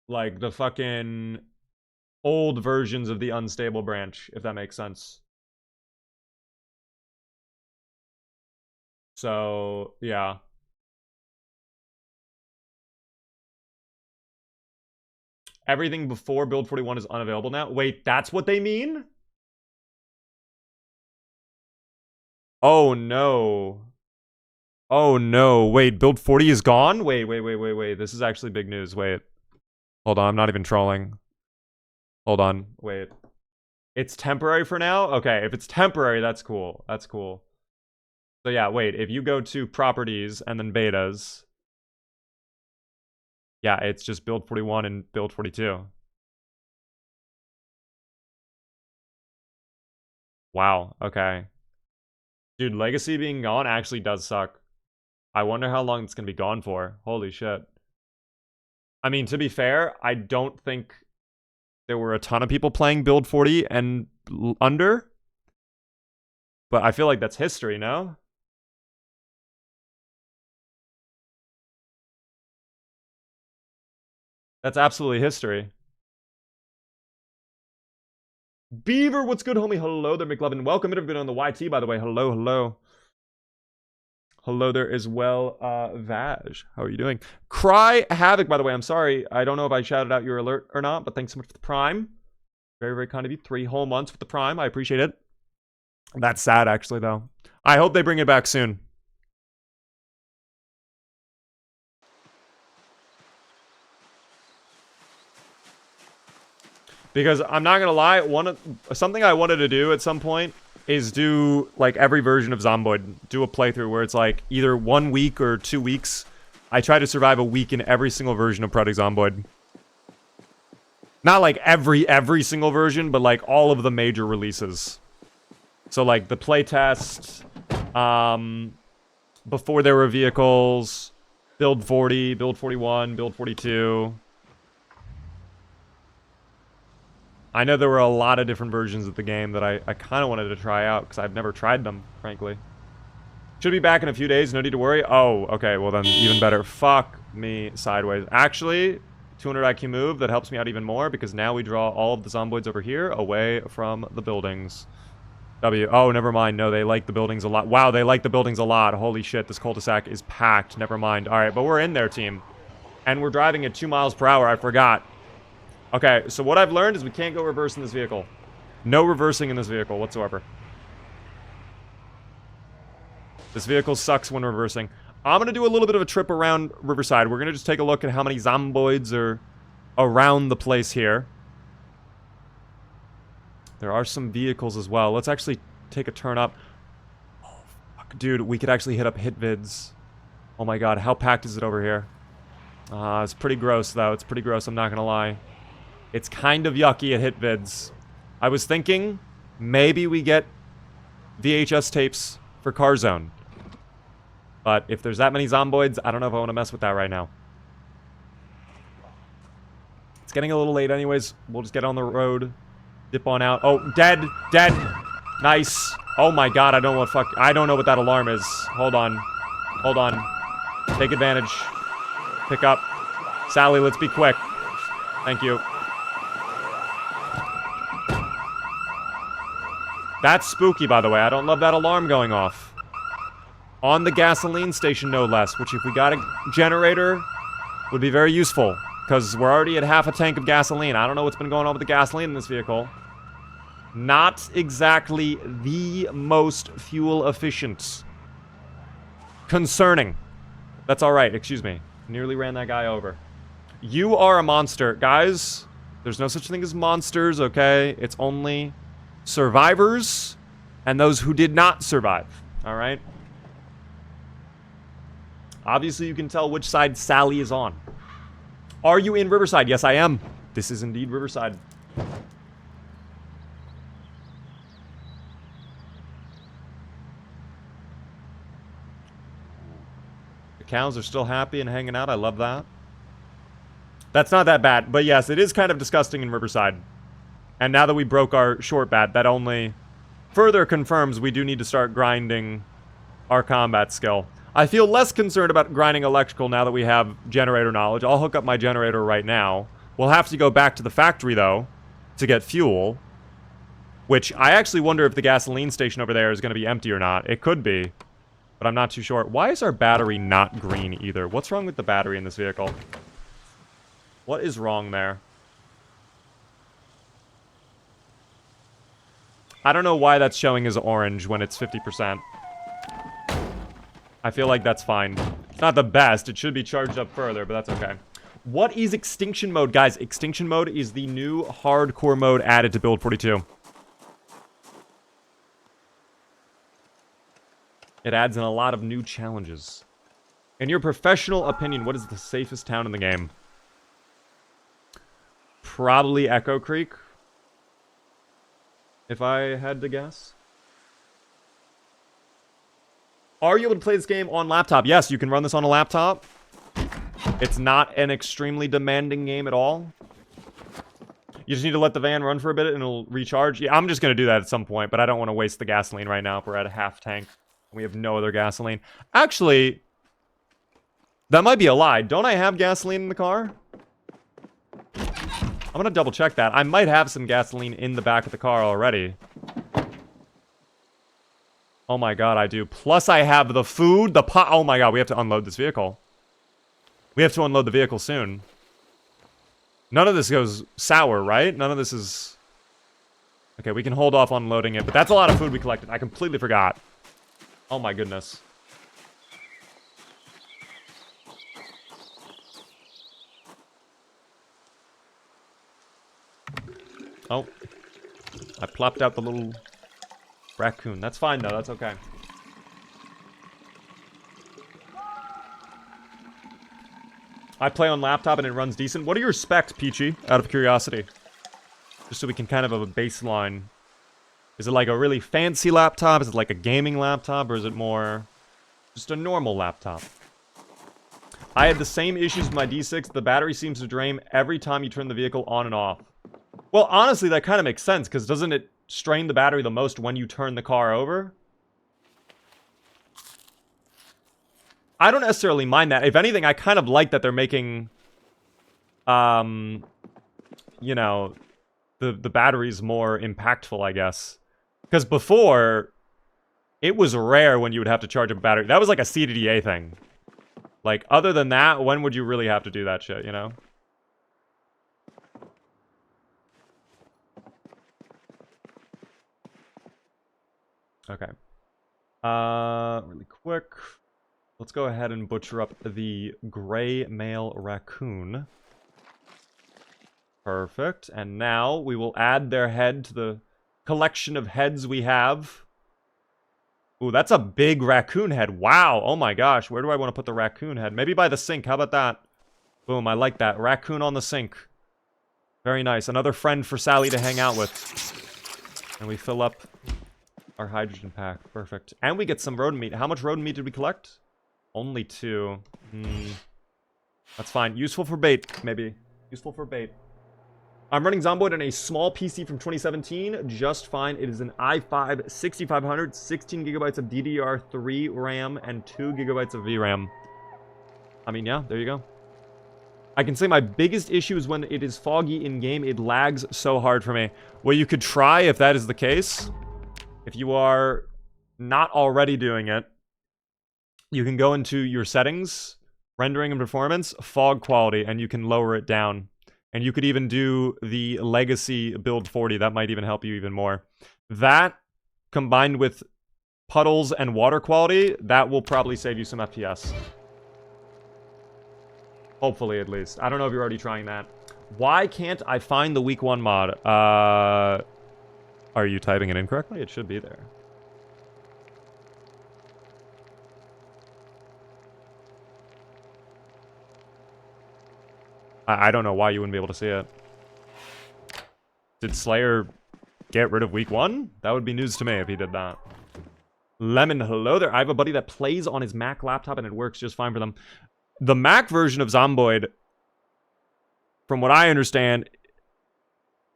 like, the fucking old versions of the unstable branch, if that makes sense. So, yeah. Everything before Build 41 is unavailable now. Wait, that's what they mean? Oh, no. Oh, no. Wait, Build 40 is gone? Wait. This is actually big news. Wait. Hold on, I'm not even trolling. Hold on. Wait. It's temporary for now? Okay, if it's temporary, that's cool. That's cool. So yeah, wait. If you go to Properties and then Betas... Yeah, it's just Build 41 and Build 42. Wow, okay. Dude, Legacy being gone actually does suck. I wonder how long it's going to be gone for. Holy shit. I mean, to be fair, I don't think there were a ton of people playing Build 40 and under. But I feel like that's history, no? That's absolutely history. Beaver, what's good, homie? Hello there, McLovin. Welcome. I've been on the YT, by the way. Hello, hello. Hello there as well, Vaj. How are you doing? Cry Havoc, by the way. I'm sorry. I don't know if I shouted out your alert or not, but thanks so much for the Prime. Very, very kind of you. 3 whole months with the Prime. I appreciate it. That's sad, actually, though. I hope they bring it back soon. Because I'm not gonna lie, something I wanted to do at some point is do like every version of Zomboid, do a playthrough where it's like either 1 week or 2 weeks I try to survive a week in every single version of Project Zomboid. Not like every single version, but like all of the major releases. So like the playtest, before there were vehicles, build 40, build 41, build 42. I know there were a lot of different versions of the game that I kind of wanted to try out because I've never tried them, frankly. Should be back in a few days, no need to worry. Oh, okay, well then even better. Fuck me sideways. Actually, 200 IQ move, that helps me out even more because now we draw all of the zomboids over here away from the buildings. W. Oh, never mind. No, they like the buildings a lot. Wow, they like the buildings a lot. Holy shit, this cul-de-sac is packed. Never mind. All right, but we're in there, team. And we're driving at 2 miles per hour. I forgot. Okay, so what I've learned is we can't go reverse in this vehicle. No reversing in this vehicle whatsoever. This vehicle sucks when reversing. I'm going to do a little bit of a trip around Riverside. We're going to just take a look at how many zomboids are around the place here. There are some vehicles as well. Let's actually take a turn up. Oh, fuck. Dude, we could actually hit up Hitvids. Oh my god, how packed is it over here? It's pretty gross, though. It's pretty gross, I'm not going to lie. It's kind of yucky at Hitvids. I was thinking maybe we get VHS tapes for Carzone. But if there's that many zomboids, I don't know if I want to mess with that right now. It's getting a little late anyways. We'll just get on the road. Dip on out. Oh, dead! Dead! Nice. Oh my god, I don't know what that alarm is. Hold on. Hold on. Take advantage. Pick up. Sally, let's be quick. Thank you. That's spooky, by the way. I don't love that alarm going off. On the gasoline station, no less. Which, if we got a generator, would be very useful. Because we're already at half a tank of gasoline. I don't know what's been going on with the gasoline in this vehicle. Not exactly the most fuel efficient. Concerning. That's alright, excuse me. Nearly ran that guy over. You are a monster. Guys, there's no such thing as monsters, okay? It's only survivors and those who did not survive. Alright? Obviously, you can tell which side Sally is on. Are you in Riverside? Yes, I am. This is indeed Riverside. The cows are still happy and hanging out. I love that. That's not that bad. But yes, it is kind of disgusting in Riverside. And now that we broke our short bat, that only further confirms we do need to start grinding our combat skill. I feel less concerned about grinding electrical now that we have generator knowledge. I'll hook up my generator right now. We'll have to go back to the factory, though, to get fuel. Which, I actually wonder if the gasoline station over there is going to be empty or not. It could be, but I'm not too sure. Why is our battery not green either? What's wrong with the battery in this vehicle? What is wrong there? I don't know why that's showing as orange when it's 50%. I feel like that's fine. It's not the best. It should be charged up further, but that's okay. What is Extinction mode? Guys, Extinction mode is the new hardcore mode added to Build 42. It adds in a lot of new challenges. In your professional opinion, what is the safest town in the game? Probably Echo Creek, if I had to guess. Are you able to play this game on laptop? Yes, you can run this on a laptop. It's not an extremely demanding game at all. You just need to let the van run for a bit and it'll recharge. Yeah, I'm just going to do that at some point, but I don't want to waste the gasoline right now if we're at a half tank. We have no other gasoline. Actually, that might be a lie. Don't I have gasoline in the car? I'm going to double check that. I might have some gasoline in the back of the car already. Oh my god, I do. Plus I have the food, the pot. Oh my god, we have to unload this vehicle. We have to unload the vehicle soon. None of this goes sour, right? None of this is... Okay, we can hold off on loading it, but that's a lot of food we collected. I completely forgot. Oh my goodness. Oh. I plopped out the little raccoon. That's fine, though. That's okay. I play on laptop and it runs decent. What are your specs, Peachy, out of curiosity? Just so we can kind of have a baseline. Is it like a really fancy laptop? Is it like a gaming laptop? Or is it more just a normal laptop? I had the same issues with my D6. The battery seems to drain every time you turn the vehicle on and off. Well, honestly, that kind of makes sense, because doesn't it strain the battery the most when you turn the car over? I don't necessarily mind that. If anything, I kind of like that they're making, you know, the batteries more impactful, I guess. Because before, it was rare when you would have to charge a battery. That was like a CDDA thing. Like, other than that, when would you really have to do that shit, you know? Okay. Really quick. Let's go ahead and butcher up the gray male raccoon. Perfect. And now we will add their head to the collection of heads we have. Ooh, that's a big raccoon head. Wow. Oh my gosh. Where do I want to put the raccoon head? Maybe by the sink. How about that? Boom. I like that. Raccoon on the sink. Very nice. Another friend for Sally to hang out with. And we fill up our hydrogen pack. Perfect. And we get some rodent meat. How much rodent meat did we collect? Only 2. That's fine. Useful for bait, maybe. Useful for bait. I'm running Zomboid on a small PC from 2017. Just fine. It is an i5 6500, 16 gigabytes of DDR3 RAM, and 2 gigabytes of VRAM. I mean, yeah, there you go. I can say my biggest issue is when it is foggy in-game. It lags so hard for me. Well, you could try if that is the case. If you are not already doing it, you can go into your settings, rendering and performance, fog quality, and you can lower it down. And you could even do the legacy build 40. That might even help you even more. That, combined with puddles and water quality, that will probably save you some FPS. Hopefully, at least. I don't know if you're already trying that. Why can't I find the week 1 mod? Are you typing it incorrectly? It should be there. I don't know why you wouldn't be able to see it. Did Slayer get rid of week 1? That would be news to me if he did that. Lemon, hello there. I have a buddy that plays on his Mac laptop and it works just fine for them. The Mac version of Zomboid, from what I understand,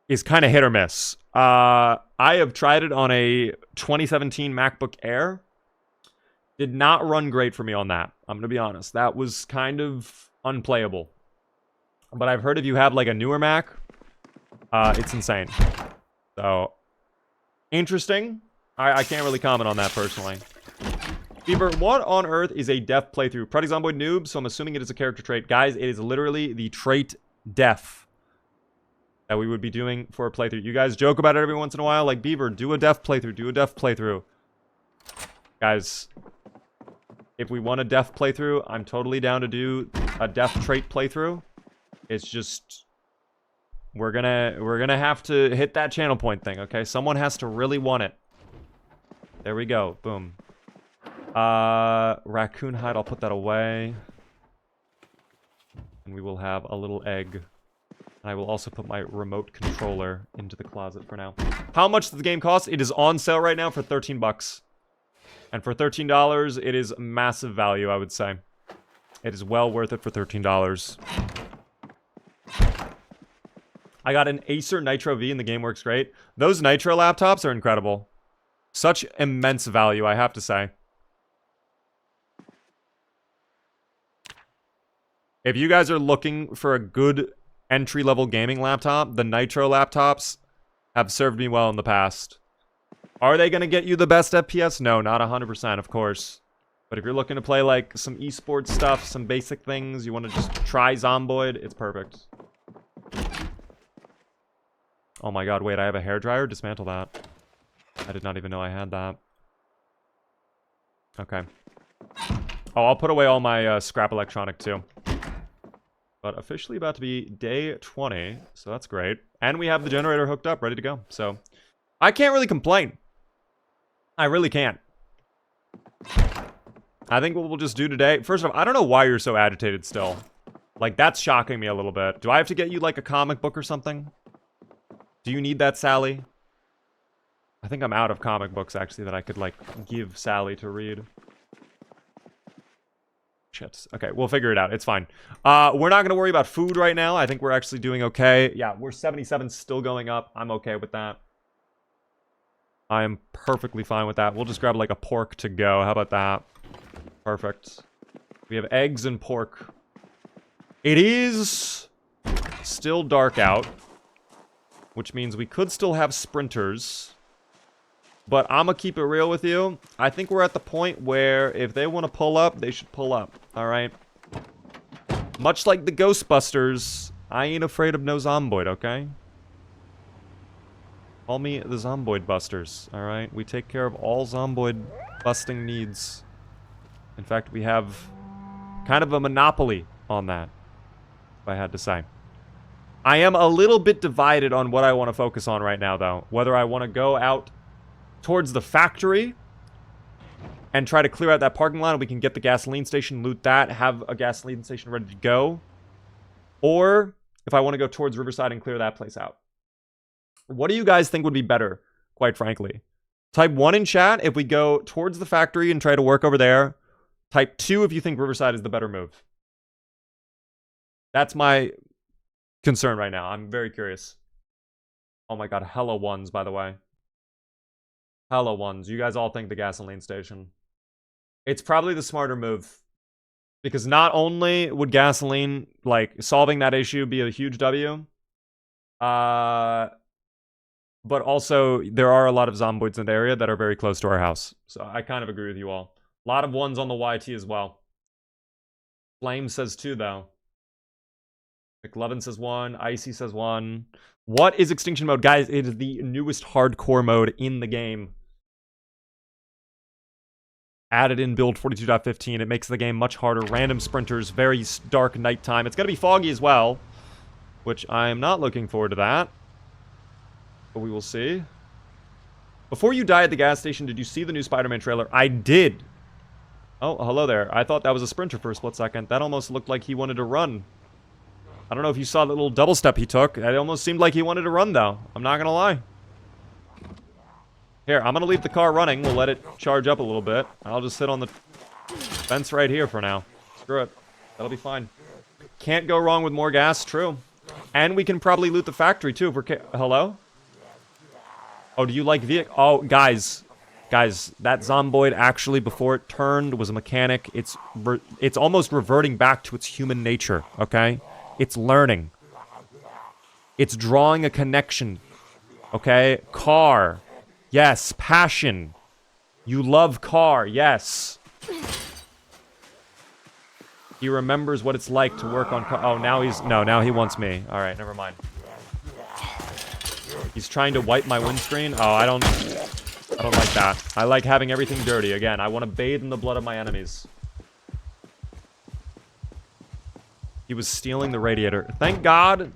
is kind of hit or miss. I have tried it on a 2017 MacBook Air. Did not run great for me on that. I'm going to be honest. That was kind of unplayable. But I've heard if you have like a newer Mac, it's insane. So, interesting. I can't really comment on that personally. Beaver, what on earth is a deaf playthrough? Project Zomboid noob, so I'm assuming it is a character trait. Guys, it is literally the trait deaf that we would be doing for a playthrough. You guys joke about it every once in a while, like, Beaver, do a deaf playthrough, do a deaf playthrough. Guys, if we want a deaf playthrough, I'm totally down to do a deaf trait playthrough. It's just, we're gonna have to hit that channel point thing, okay? Someone has to really want it. There we go. Boom. Raccoon hide, I'll put that away. And we will have a little egg. And I will also put my remote controller into the closet for now. How much does the game cost? It is on sale right now for 13 bucks. And for $13, it is massive value, I would say. It is well worth it for $13. I got an Acer Nitro V and the game works great. Those Nitro laptops are incredible. Such immense value, I have to say. If you guys are looking for a good entry-level gaming laptop, the Nitro laptops have served me well in the past. Are they going to get you the best FPS? No, not 100%, of course. But if you're looking to play like some esports stuff, some basic things, you want to just try Zomboid, it's perfect. Oh my god, wait, I have a hairdryer? Dismantle that. I did not even know I had that. Okay. Oh, I'll put away all my scrap electronic too. But officially about to be day 20, so that's great. And we have the generator hooked up, ready to go. So, I can't really complain. I really can't. I think what we'll just do today... First off, I don't know why you're so agitated still. Like, that's shocking me a little bit. Do I have to get you, like, a comic book or something? Do you need that, Sally? I think I'm out of comic books, actually, that I could, like, give Sally to read. Shit. Okay, we'll figure it out. It's fine. We're not going to worry about food right now. I think we're actually doing okay. Yeah, we're 77 still going up. I'm okay with that. I am perfectly fine with that. We'll just grab, like, a pork to go. How about that? Perfect. We have eggs and pork. It is still dark out, which means we could still have sprinters. But I'm going to keep it real with you. I think we're at the point where if they want to pull up, they should pull up. All right? Much like the Ghostbusters, I ain't afraid of no Zomboid, okay? Call me the Zomboid Busters, all right? We take care of all Zomboid busting needs. In fact, we have kind of a monopoly on that, if I had to say. I am a little bit divided on what I want to focus on right now, though. Whether I want to go out towards the factory and try to clear out that parking lot, and we can get the gasoline station, loot that, have a gasoline station ready to go. Or if I want to go towards Riverside and clear that place out. What do you guys think would be better, quite frankly? Type 1 in chat if we go towards the factory and try to work over there. Type 2 if you think Riverside is the better move. That's my concern right now. I'm very curious. Oh my god, hella ones, by the way. Hella ones. You guys all think the gasoline station. It's probably the smarter move. Because not only would gasoline, like, solving that issue be a huge W, but also there are a lot of Zomboids in the area that are very close to our house. So I kind of agree with you all. A lot of ones on the YT as well. Flame says 2, though. McLovin says 1. Icy says 1. What is Extinction mode? Guys, it is the newest hardcore mode in the game. Added in build 42.15. It makes the game much harder. Random sprinters, very dark nighttime. It's going to be foggy as well, which I am not looking forward to that. But we will see. Before you die at the gas station, did you see the new Spider-Man trailer? I did. Oh, hello there. I thought that was a sprinter for a split second. That almost looked like he wanted to run. I don't know if you saw the little double step he took. It almost seemed like he wanted to run, though. I'm not going to lie. Here, I'm going to leave the car running. We'll let it charge up a little bit. I'll just sit on the fence right here for now. Screw it. That'll be fine. Can't go wrong with more gas. True. And we can probably loot the factory, too, if we're... Hello? Oh, do you like vehicle? Oh, guys. Guys, that Zomboid actually, before it turned, was a mechanic. It's almost reverting back to its human nature, okay? It's learning. It's drawing a connection, okay? Car. Yes, passion. You love car, yes. He remembers what it's like to work on car. Oh, now he's... No, now he wants me. All right, never mind. He's trying to wipe my windscreen. Oh, I don't like that. I like having everything dirty. Again, I want to bathe in the blood of my enemies. He was stealing the radiator. Thank God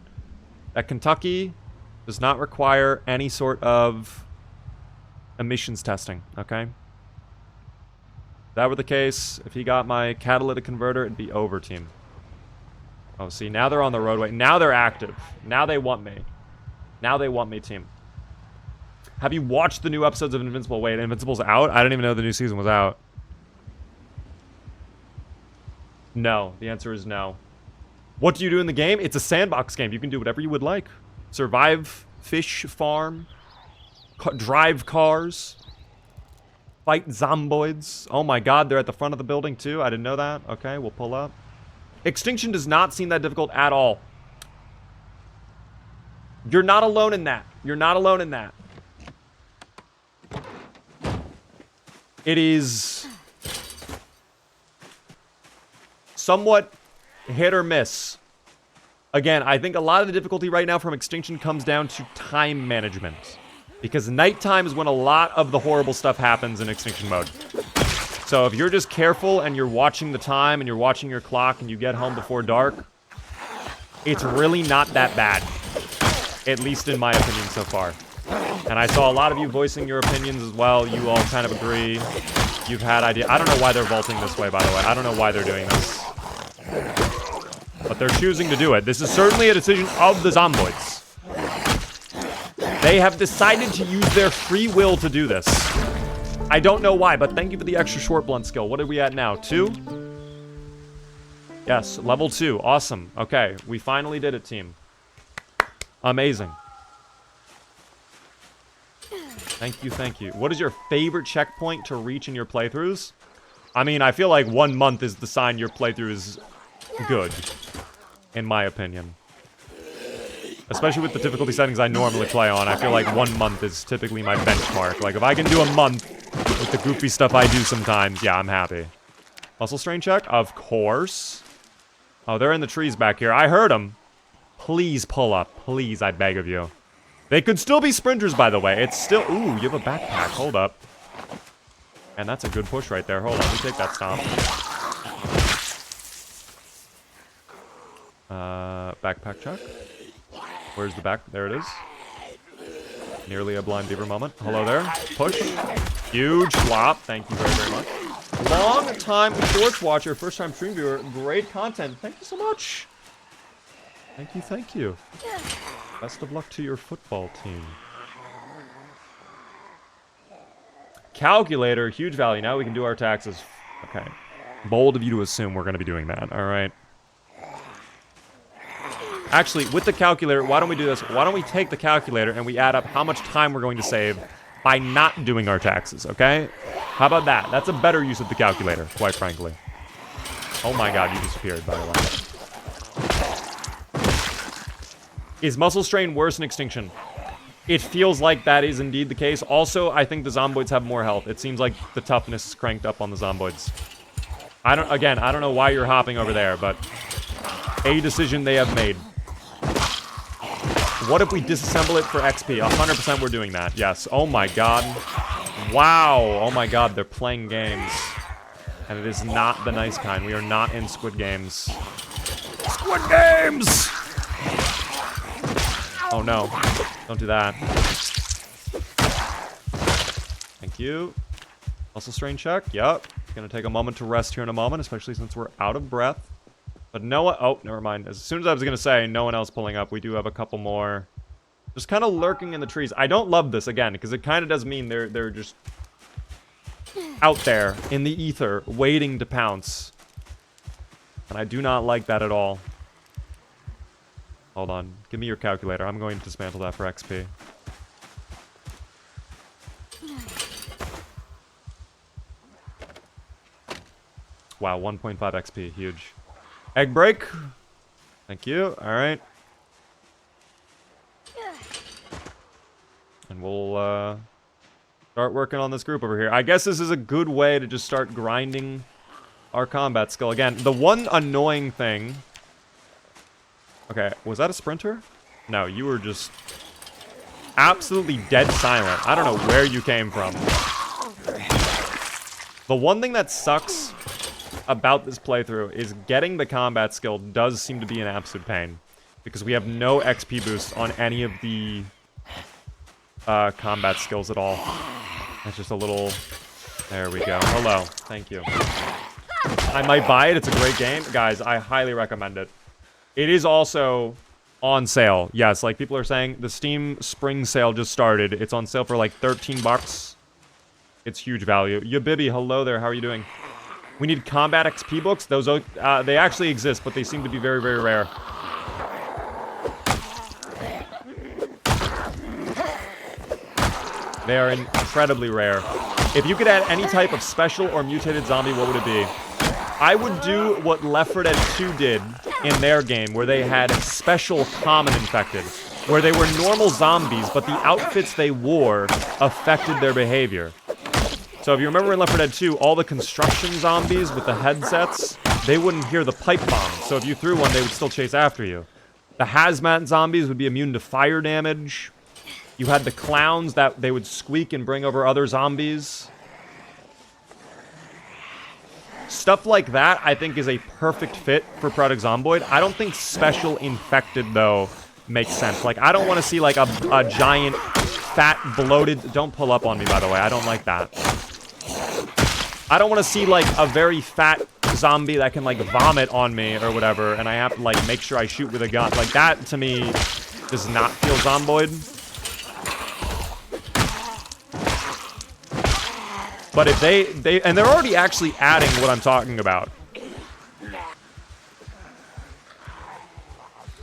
that Kentucky does not require any sort of emissions testing, okay? If that were the case, if he got my catalytic converter, it'd be over, team. Oh, see, now they're on the roadway. Now they're active. Now they want me. Now they want me, team. Have you watched the new episodes of Invincible? Wait, Invincible's out? I didn't even know the new season was out. No. The answer is no. What do you do in the game? It's a sandbox game. You can do whatever you would like. Survive, fish, farm, drive cars, fight Zomboids. Oh my god, they're at the front of the building too. I didn't know that. Okay, we'll pull up. Extinction does not seem that difficult at all. You're not alone in that. You're not alone in that. It is somewhat hit or miss. Again, I think a lot of the difficulty right now from Extinction comes down to time management. Because nighttime is when a lot of the horrible stuff happens in Extinction mode. So if you're just careful and you're watching the time and you're watching your clock and you get home before dark, it's really not that bad. At least in my opinion so far. And I saw a lot of you voicing your opinions as well. You all kind of agree. You've had ideas. I don't know why they're vaulting this way, by the way. I don't know why they're doing this. but they're choosing to do it. This is certainly a decision of the Zomboids. They have decided to use their free will to do this. I don't know why, but thank you for the extra short blunt skill. What are we at now? 2? Yes, level 2. Awesome. Okay, we finally did it, team. Amazing. Thank you, thank you. What is your favorite checkpoint to reach in your playthroughs? I mean, I feel like 1 month is the sign your playthrough is good, in my opinion. Especially with the difficulty settings I normally play on, I feel like 1 month is typically my benchmark. Like, if I can do a month with the goofy stuff I do sometimes, yeah, I'm happy. Muscle strain check? Of course. Oh, they're in the trees back here. I heard them. Please pull up. Please, I beg of you. They could still be sprinters, by the way. It's still... Ooh, you have a backpack. Hold up. And that's a good push right there. Hold on, let me take that stomp. Backpack check. Where's the back? There it is. Nearly a blind beaver moment. Hello there. Push. Huge flop. Thank you very, very much. Long time shorts watcher, first time stream viewer. Great content. Thank you so much. Thank you, thank you. Best of luck to your football team. Calculator, huge value. Now we can do our taxes. Okay. Bold of you to assume we're going to be doing that. All right. Actually, with the calculator, why don't we do this? Why don't we take the calculator and we add up how much time we're going to save by not doing our taxes, okay? How about that? That's a better use of the calculator, quite frankly. Oh my god, you disappeared, by the way. Is muscle strain worse in Extinction? It feels like that is indeed the case. Also, I think the Zomboids have more health. It seems like the toughness is cranked up on the Zomboids. I don't know why you're hopping over there, but a decision they have made. What if we disassemble it for XP? 100% we're doing that. Yes. Oh my god. Wow. Oh my god, they're playing games. And it is not the nice kind. We are not in Squid Games. Squid Games! Oh no. Don't do that. Thank you. Muscle strain check. Yep. Gonna take a moment to rest here in a moment, especially since we're out of breath. But no one... Oh, never mind. As soon as I was going to say, no one else pulling up. We do have a couple more. Just kind of lurking in the trees. I don't love this, again, because it kind of does mean they're just out there in the ether, waiting to pounce. And I do not like that at all. Hold on. Give me your calculator. I'm going to dismantle that for XP. Wow, 1.5 XP. Huge. Egg break. Thank you. Alright. And we'll start working on this group over here. I guess this is a good way to just start grinding our combat skill. Again, the one annoying thing... Okay, was that a sprinter? No, you were just absolutely dead silent. I don't know where you came from. The one thing that sucks about this playthrough is getting the combat skill does seem to be an absolute pain. Because we have no XP boost on any of the combat skills at all. That's just a little... There we go. Hello. Thank you. I might buy it. It's a great game. Guys, I highly recommend it. It is also on sale. Yes, like people are saying, the Steam Spring Sale just started. It's on sale for like 13 bucks. It's huge value. Yabibi, hello there. How are you doing? We need combat XP books. Those they actually exist, but they seem to be very, very rare. They are incredibly rare. If you could add any type of special or mutated zombie, what would it be? I would do what Left 4 Dead 2 did in their game, where they had special common infected, where they were normal zombies, but the outfits they wore affected their behavior. So if you remember in Left 4 Dead 2, all the construction zombies with the headsets, they wouldn't hear the pipe bomb. So if you threw one, they would still chase after you. The hazmat zombies would be immune to fire damage. You had the clowns that they would squeak and bring over other zombies. Stuff like that, I think, is a perfect fit for Project Zomboid. I don't think special infected, though, makes sense. Like, I don't want to see, like, a giant, fat, bloated... Don't pull up on me, by the way. I don't like that. I don't want to see, like, a very fat, zombie that can, like, vomit on me or whatever, and I have to, like, make sure I shoot with a gun. Like, that, to me, does not feel Zomboid. But if and they're already actually adding what I'm talking about.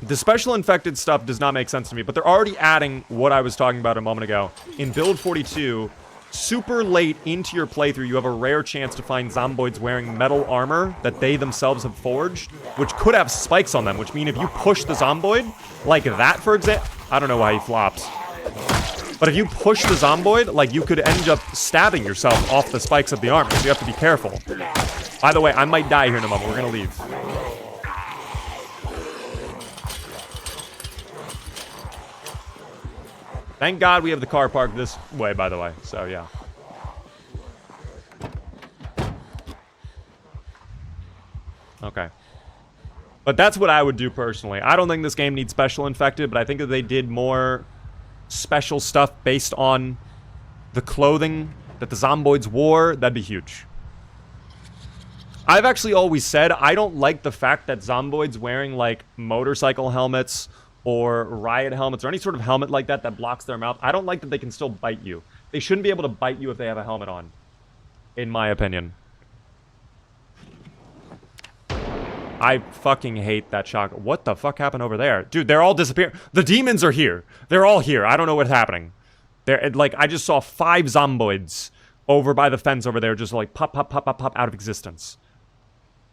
The special infected stuff does not make sense to me, but they're already adding what I was talking about a moment ago. In Build 42, super late into your playthrough, you have a rare chance to find Zomboids wearing metal armor that they themselves have forged, which could have spikes on them, which mean if you push the Zomboid, like that, for example, I don't know why he flops. But if you push the Zomboid, like, you could end up stabbing yourself off the spikes of the armor, so you have to be careful. By the way, I might die here in a moment. We're gonna leave. Thank God we have the car parked this way, by the way. So, yeah. Okay. But that's what I would do personally. I don't think this game needs special infected, but I think if they did more special stuff based on the clothing that the Zomboids wore, that'd be huge. I've actually always said I don't like the fact that Zomboids wearing, like, motorcycle helmets or riot helmets, or any sort of helmet like that that blocks their mouth. I don't like that they can still bite you. They shouldn't be able to bite you if they have a helmet on, in my opinion. I fucking hate that shock. What the fuck happened over there? Dude, they're all disappearing. The demons are here. They're all here. I don't know what's happening. They're, like, I just saw 5 Zomboids over by the fence over there, just like pop, pop, pop, pop, pop out of existence.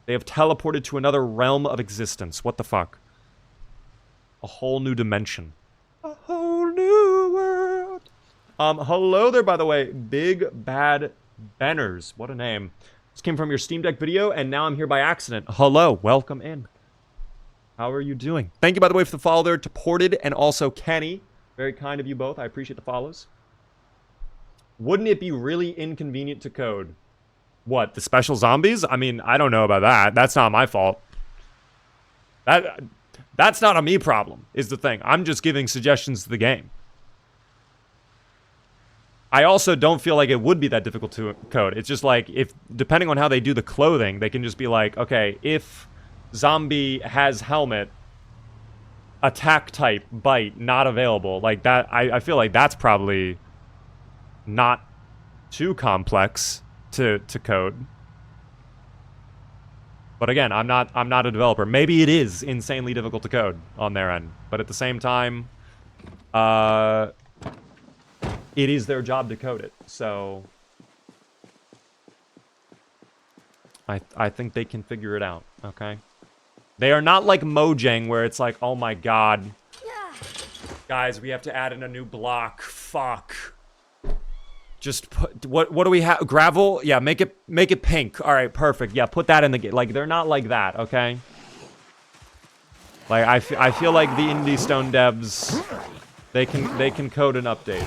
They have teleported to another realm of existence. What the fuck? A whole new dimension. A whole new world. Hello there, by the way. Big Bad Benners. What a name. This came from your Steam Deck video, and now I'm here by accident. Hello. Welcome in. How are you doing? Thank you, by the way, for the follow there to Ported and also Kenny. Very kind of you both. I appreciate the follows. Wouldn't it be really inconvenient to code? What, the special zombies? I mean, I don't know about that. That's not my fault. That's not a me problem, is the thing. I'm just giving suggestions to the game. I also don't feel like it would be that difficult to code. It's just like, if depending on how they do the clothing, they can just be like, okay, if zombie has helmet, attack type, bite, not available. Like that, I feel like that's probably not too complex to code. But again, I'm not a developer. Maybe it is insanely difficult to code on their end. But at the same time, it is their job to code it. So I think they can figure it out, okay? They are not like Mojang where it's like, oh my god. Guys, we have to add in a new block. Fuck. Just put, what do we have? Gravel? Yeah, make it pink. All right, perfect. Yeah, put that in the game. Like, they're not like that, okay? Like, I feel like the Indie Stone devs, they can code an update.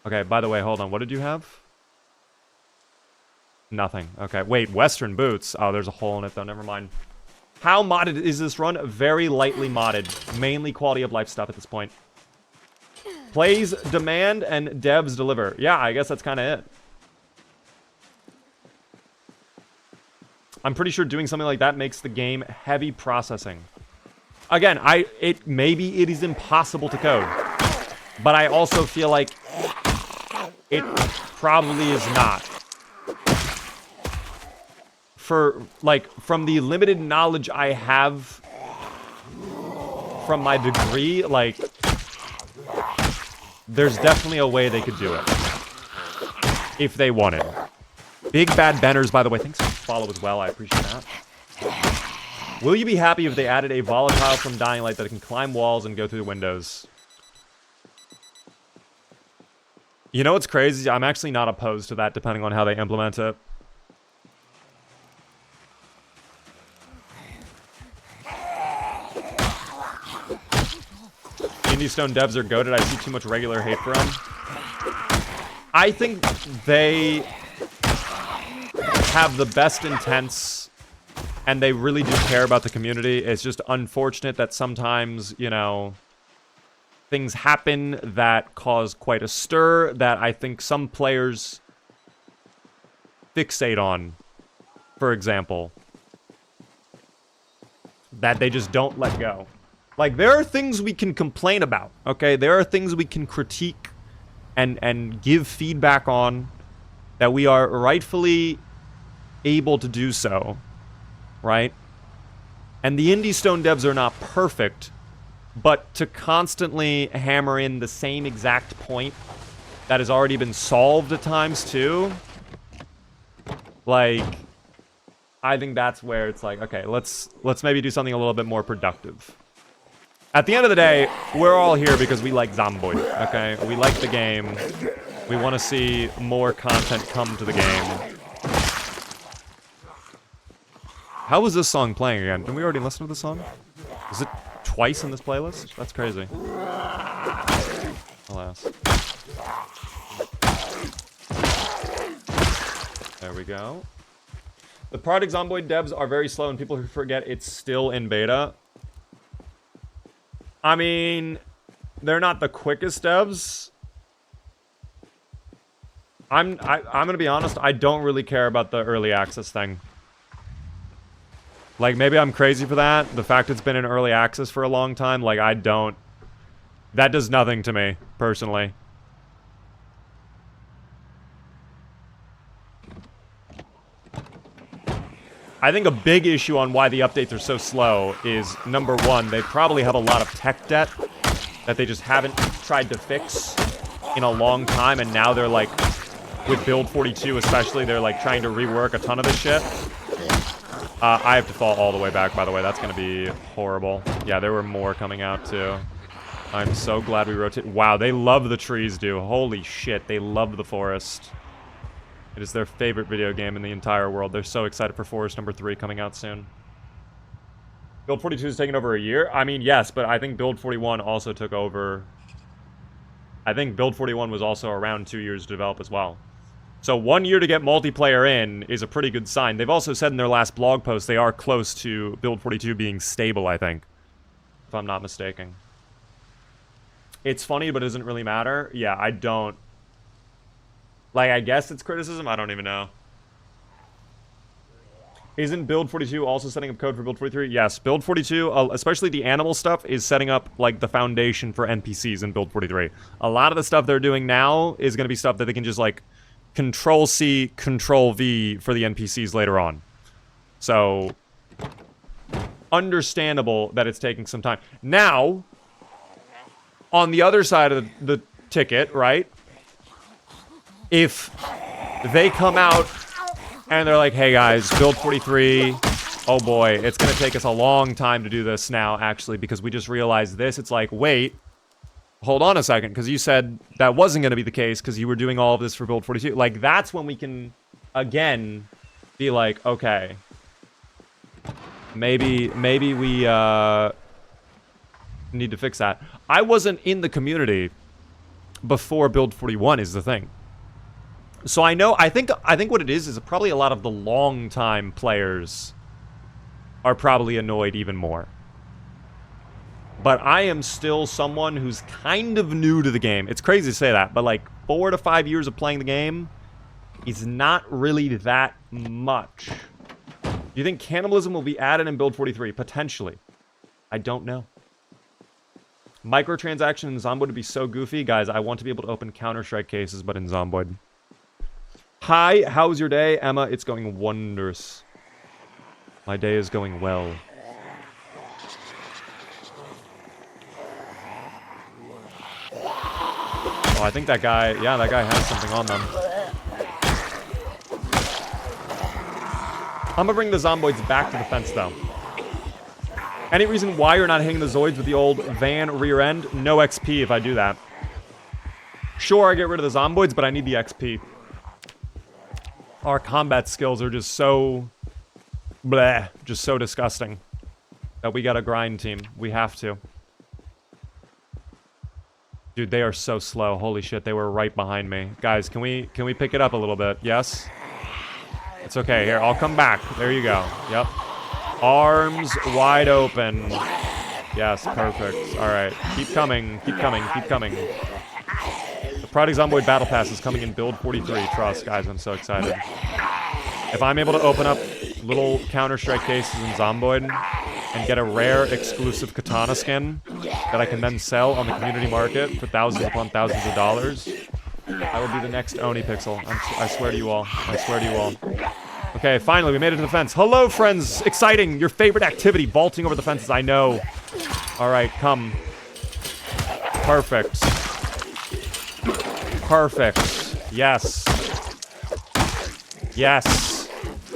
Okay, by the way, hold on. What did you have? Nothing. Okay, wait, Western boots. Oh, there's a hole in it, though. Never mind. How modded is this run? Very lightly modded. Mainly quality of life stuff at this point. Plays demand and devs deliver. Yeah, I guess that's kind of it. I'm pretty sure doing something like that makes the game heavy processing. Again, maybe it is impossible to code. But I also feel like it probably is not. From the limited knowledge I have from my degree, like, there's definitely a way they could do it. If they wanted. Big Bad Benners, by the way, thanks for the follow as well. I appreciate that. Will you be happy if they added a volatile from Dying Light that can climb walls and go through the windows? You know what's crazy? I'm actually not opposed to that, depending on how they implement it. Indie Stone devs are goated. I see too much regular hate for them. I think they have the best intents, and they really do care about the community. It's just unfortunate that sometimes, you know, things happen that cause quite a stir that I think some players fixate on, for example, that they just don't let go. Like, there are things we can complain about, okay? There are things we can critique and give feedback on that we are rightfully able to do so, right? And the indie stone devs are not perfect, but to constantly hammer in the same exact point that has already been solved at times too, like, I think that's where it's like, okay, let's maybe do something a little bit more productive. At the end of the day, we're all here because we like Zomboid, okay? We like the game. We want to see more content come to the game. How was this song playing again? Didn't we already listen to the song? Is it twice in this playlist? That's crazy. Alas. There we go. The Project Zomboid devs are very slow and people who forget it's still in beta. I mean, they're not the quickest devs. I'm gonna be honest, I don't really care about the early access thing. Like, maybe I'm crazy for that. The fact it's been in early access for a long time, like, I don't... That does nothing to me, personally. I think a big issue on why the updates are so slow is, number one, they probably have a lot of tech debt that they just haven't tried to fix in a long time, and now they're, like, with Build 42 especially, they're, like, trying to rework a ton of this shit. I have to fall all the way back, by the way. That's going to be horrible. Yeah, there were more coming out, too. I'm so glad we rotated. Wow, they love the trees, dude. Holy shit, they love the forest. It is their favorite video game in the entire world. They're so excited for Forest number 3 coming out soon. Build 42 is taking over a year? I mean, yes, but I think Build 41 also took over... I think Build 41 was also around 2 years to develop as well. So 1 year to get multiplayer in is a pretty good sign. They've also said in their last blog post they are close to Build 42 being stable, I think. If I'm not mistaken. It's funny, but it doesn't really matter. Yeah, I don't... Like, I guess it's criticism? I don't even know. Isn't Build 42 also setting up code for Build 43? Yes, Build 42, especially the animal stuff, is setting up, like, the foundation for NPCs in Build 43. A lot of the stuff they're doing now is going to be stuff that they can just, like... Control-C, Control-V for the NPCs later on. So, understandable that it's taking some time. Now, on the other side of the ticket, right? If they come out and they're like, hey guys, Build 43, oh boy, it's going to take us a long time to do this now, actually, because we just realized this. It's like, wait. Hold on a second, because you said that wasn't going to be the case because you were doing all of this for Build 42. Like, that's when we can, again, be like, okay, maybe we need to fix that. I wasn't in the community before Build 41 is the thing. So I think what it is probably a lot of the long-time players are probably annoyed even more. But I am still someone who's kind of new to the game. It's crazy to say that, but like 4 to 5 years of playing the game is not really that much. Do you think cannibalism will be added in Build 43? Potentially. I don't know. Microtransaction in Zomboid would be so goofy. Guys, I want to be able to open Counter-Strike cases, but in Zomboid. Hi, how's your day? Emma, it's going wondrous. My day is going well. Oh, I think that guy, yeah, that guy has something on them. I'm gonna bring the Zomboids back to the fence, though. Any reason why you're not hitting the Zoids with the old van rear end? No XP if I do that. Sure, I get rid of the Zomboids, but I need the XP. Our combat skills are just so... bleh, just so disgusting. That we gotta grind, team. We have to. Dude, they are so slow. Holy shit, they were right behind me. Guys, can we pick it up a little bit? Yes? It's okay. Here, I'll come back. There you go. Yep. Arms wide open. Yes, perfect. Alright. Keep coming. Keep coming. Keep coming. The Project Zomboid Battle Pass is coming in Build 43. Trust, guys. I'm so excited. If I'm able to open up little Counter-Strike cases in Zomboid and get a rare exclusive katana skin that I can then sell on the community market for thousands upon thousands of dollars, I will be the next Oni Pixel. I swear to you all. I swear to you all. Okay, finally, we made it to the fence. Hello, friends! Exciting! Your favorite activity, vaulting over the fences, I know. Alright, come. Perfect. Perfect. Yes. Yes.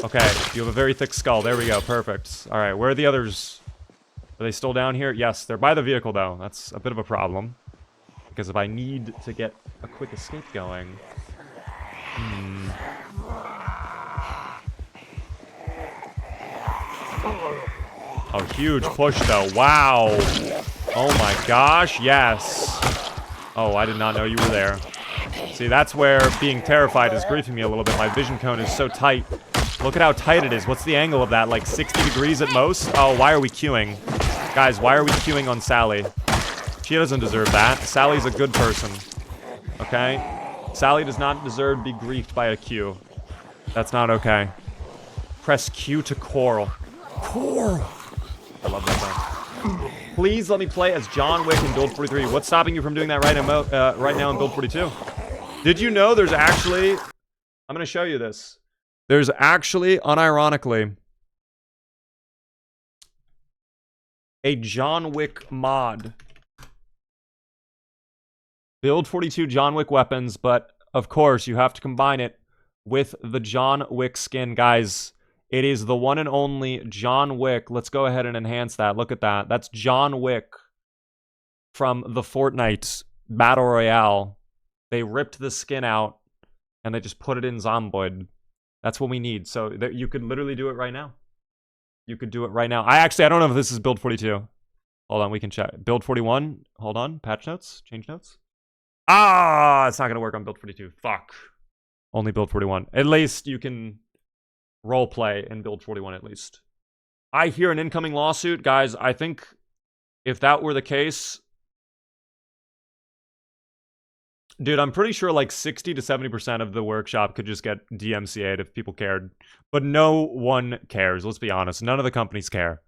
Okay, you have a very thick skull. There we go, perfect. Alright, where are the others? Are they still down here? Yes, they're by the vehicle, though. That's a bit of a problem. Because if I need to get a quick escape going... Oh, huge push, though. Wow. Oh, my gosh. Yes. Oh, I did not know you were there. See, that's where being terrified is griefing me a little bit. My vision cone is so tight. Look at how tight it is. What's the angle of that? Like 60 degrees at most? Oh, why are we queuing? Guys, why are we queuing on Sally? She doesn't deserve that. Sally's a good person. Okay? Sally does not deserve to be griefed by a Q. That's not okay. Press Q to quarrel. Quarrel! I love that song. Please let me play as John Wick in Build 43. What's stopping you from doing that right now in Build 42? Did you know there's actually... I'm going to show you this. There's actually, unironically, a John Wick mod. Build 42 John Wick weapons, but of course you have to combine it with the John Wick skin. Guys, it is the one and only John Wick. Let's go ahead and enhance that. Look at that. That's John Wick from the Fortnite Battle Royale. They ripped the skin out and they just put it in Zomboid. That's what we need. So you could literally do it right now. You could do it right now. I don't know if this is build 42. Hold on, we can check. Build 41. Hold on. Patch notes. Change notes. Ah, it's not going to work on build 42. Fuck. Only build 41. At least you can role play in build 41 at least. I hear an incoming lawsuit. Guys, I think if that were the case... Dude, I'm pretty sure like 60 to 70% of the workshop could just get DMCA'd if people cared. But no one cares, let's be honest. None of the companies care.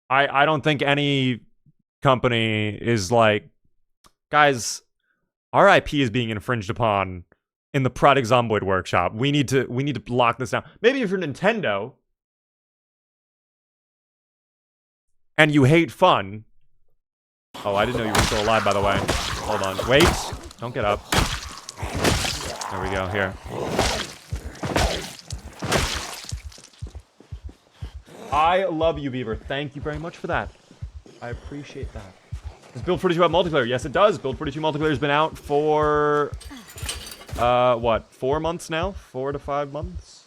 I don't think any company is like, guys, our IP is being infringed upon in the Project Zomboid workshop. We need to lock this down. Maybe if you're Nintendo and you hate fun. Oh, I didn't know you were still alive, by the way. Hold on. Wait. Don't get up. There we go. Here. I love you, Beaver. Thank you very much for that. I appreciate that. Does Build 42 have multiplayer? Yes, it does. Build 42 multiplayer has been out for... what? 4 months now? 4 to 5 months?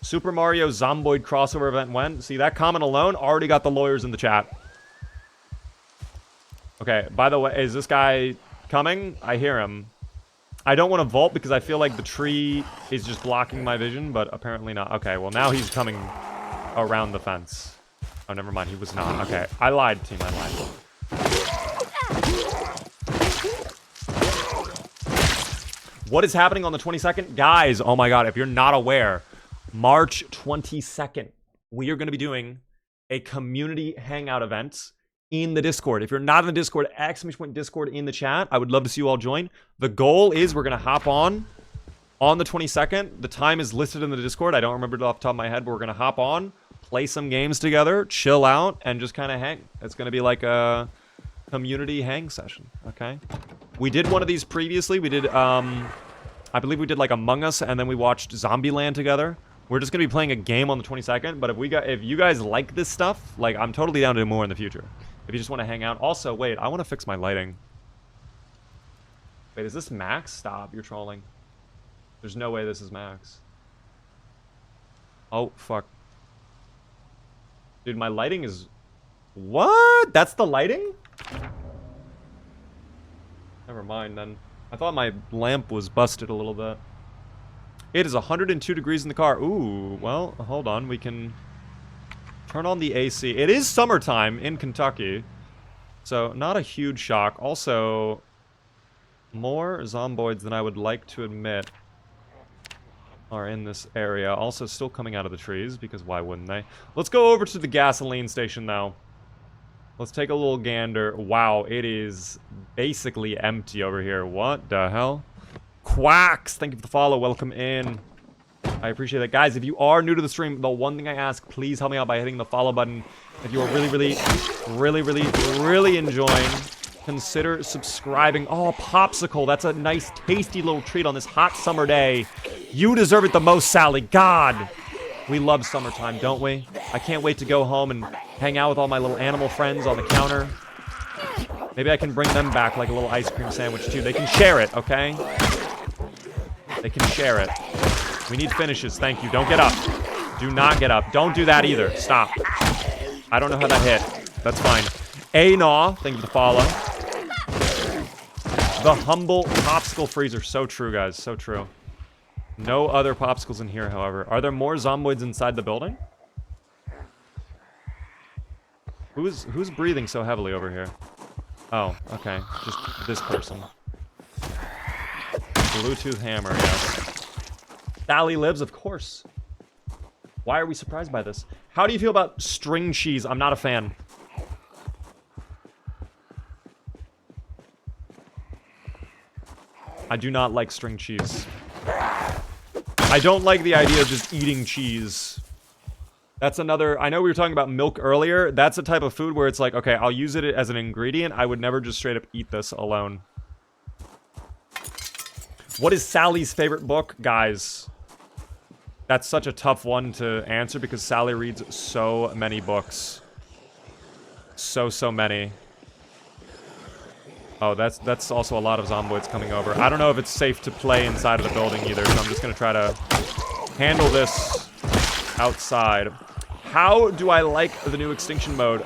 Super Mario Zomboid crossover event when? See, that comment alone already got the lawyers in the chat. Okay, by the way, is this guy coming? I hear him. I don't want to vault because I feel like the tree is just blocking my vision, but apparently not. Okay, well now he's coming around the fence. Oh, never mind, he was not. Okay, I lied, team, I lied. What is happening on the 22nd? Guys, oh my god, if you're not aware, March 22nd, we are going to be doing a community hangout event in the Discord. If you're not in the Discord, !Discord in the chat. I would love to see you all join. The goal is we're going to hop on the 22nd. The time is listed in the Discord. I don't remember it off the top of my head, but we're going to hop on, play some games together, chill out, and just kind of hang. It's going to be like a community hang session, okay? We did one of these previously. We did, I believe we did like Among Us, and then we watched Zombieland together. We're just going to be playing a game on the 22nd, but if you guys like this stuff, like, I'm totally down to do more in the future. If you just want to hang out. Also, wait, I want to fix my lighting. Wait, is this max? Stop, you're trolling. There's no way this is max. Oh, fuck. Dude, my lighting is... What? That's the lighting? Never mind, then. I thought my lamp was busted a little bit. It is 102 degrees in the car. Ooh, well, hold on. We can turn on the AC. It is summertime in Kentucky, so not a huge shock. Also, More zomboids than I would like to admit are in this area. Also still coming out of the trees, because why wouldn't they? Let's go over to the gasoline station, though. Let's take a little gander. Wow, it is basically empty over here. What the hell? Quacks! Thank you for the follow. Welcome in. I appreciate it. Guys, if you are new to the stream, the one thing I ask, please help me out by hitting the follow button. If you are really enjoying, consider subscribing. Oh, popsicle. That's a nice, tasty little treat on this hot summer day. You deserve it the most, Sally. God. We love summertime, don't we? I can't wait to go home and hang out with all my little animal friends on the counter. Maybe I can bring them back like a little ice cream sandwich, too. They can share it, okay? They can share it. We need finishes. Thank you. Don't get up. Do not get up. Don't do that either. Stop. I don't know how that hit. That's fine. A-Naw. Thank you for the follow. The humble popsicle freezer. So true, guys. So true. No other popsicles in here, however. Are there more zomboids inside the building? Who's breathing so heavily over here? Oh, okay. Just this person. Bluetooth hammer, yes. Sally lives, of course. Why are we surprised by this? How do you feel about string cheese? I'm not a fan. I do not like string cheese. I don't like the idea of just eating cheese. That's another... I know we were talking about milk earlier. That's a type of food where it's like, okay, I'll use it as an ingredient. I would never just straight up eat this alone. What is Sally's favorite book? Guys, that's such a tough one to answer because Sally reads so many books. So many. Oh, that's also a lot of zomboids coming over. I don't know if it's safe to play inside of the building either, so I'm just going to try to handle this outside. How do I like the new Extinction mode?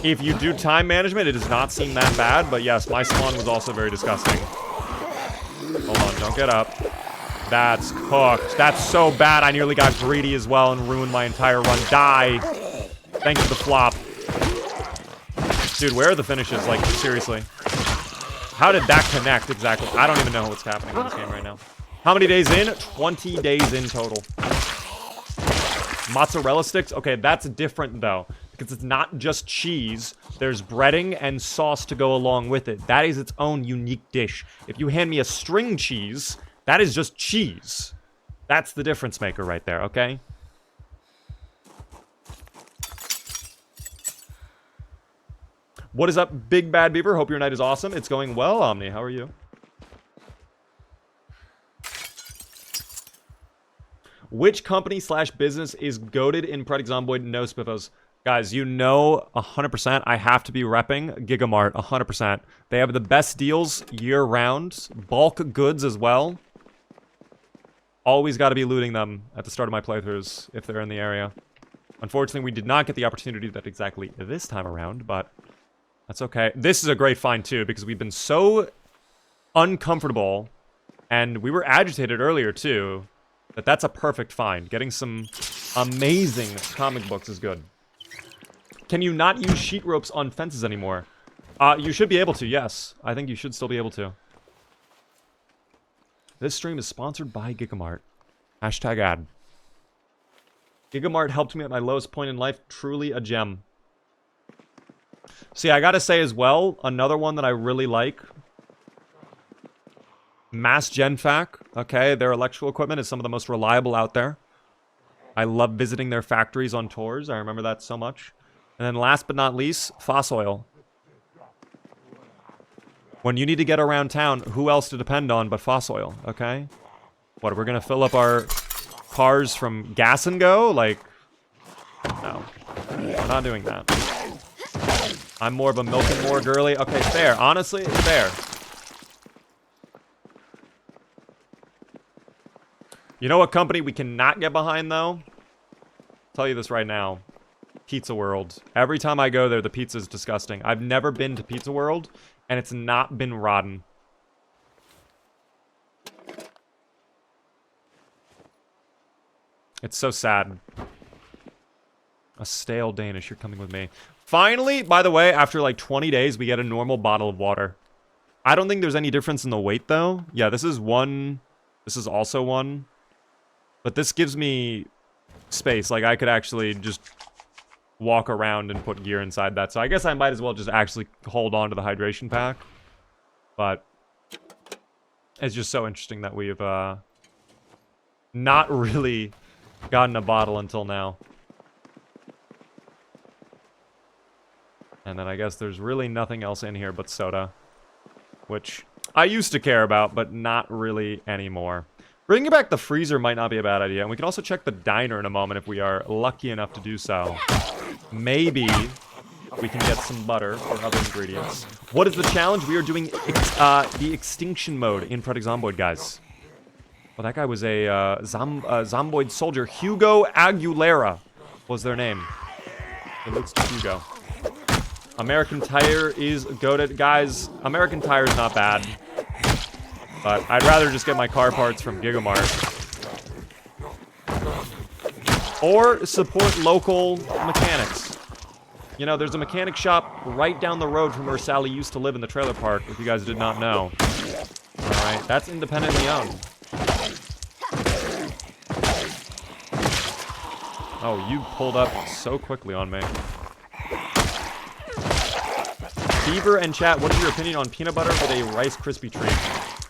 If you do time management, it does not seem that bad, but yes, my spawn was also very disgusting. Hold on, don't get up. That's cooked. That's so bad, I nearly got greedy as well and ruined my entire run. Die! Thank you for the flop. Dude, where are the finishes? Like, seriously. How did that connect exactly? I don't even know what's happening in this game right now. How many days in? 20 days in total. Mozzarella sticks? Okay, that's different, though. Because it's not just cheese. There's breading and sauce to go along with it. That is its own unique dish. If you hand me a string cheese, that is just cheese. That's the difference maker right there, okay? What is up, Big Bad Beaver? Hope your night is awesome. It's going well, Omni. How are you? Which company / business is goated in Project Zomboid? No spiffos. Guys, you know 100% I have to be repping Gigamart 100%. They have the best deals year-round. Bulk goods as well. Always got to be looting them at the start of my playthroughs if they're in the area. Unfortunately, we did not get the opportunity to do that exactly this time around, but that's okay. This is a great find, too, because we've been so uncomfortable, and we were agitated earlier, too, that that's a perfect find. Getting some amazing comic books is good. Can you not use sheet ropes on fences anymore? You should be able to, yes. I think you should still be able to. This stream is sponsored by Gigamart. Hashtag ad. Gigamart helped me at my lowest point in life. Truly a gem. See, I gotta say as well, another one that I really like. Mass Genfac. Okay, their electrical equipment is some of the most reliable out there. I love visiting their factories on tours. I remember that so much. And then last but not least, Fossoil. When you need to get around town, who else to depend on but Fossoil, okay? What, we're gonna fill up our cars from gas and go? Like, no. We're not doing that. I'm more of a milk and more girly. Okay, fair. Honestly, fair. You know what company we cannot get behind, though? I'll tell you this right now. Pizza World. Every time I go there, the pizza is disgusting. I've never been to Pizza World, and it's not been rotten. It's so sad. A stale Danish, you're coming with me. Finally, by the way, after like 20 days, we get a normal bottle of water. I don't think there's any difference in the weight, though. Yeah, this is 1. This is also 1. But this gives me space. Like, I could actually just walk around and put gear inside that. So I guess I might as well just actually hold on to the hydration pack. But it's just so interesting that we've not really gotten a bottle until now. And then I guess there's really nothing else in here but soda, which I used to care about, but not really anymore. Bringing back the freezer might not be a bad idea. And we can also check the diner in a moment if we are lucky enough to do so. Maybe we can get some butter or other ingredients. What is the challenge? We are doing the Extinction mode in Project Zomboid, guys. Well, that guy was a Zomboid soldier. Hugo Aguilera was their name. It looks to Hugo. American Tire is goated. Guys, American Tire is not bad. But I'd rather just get my car parts from Gigamart. Or support local mechanics. You know, there's a mechanic shop right down the road from where Sally used to live in the trailer park, if you guys did not know. Alright, that's independently owned. Oh, you pulled up so quickly on me. Beaver and chat, what is your opinion on peanut butter with a Rice Krispie treat?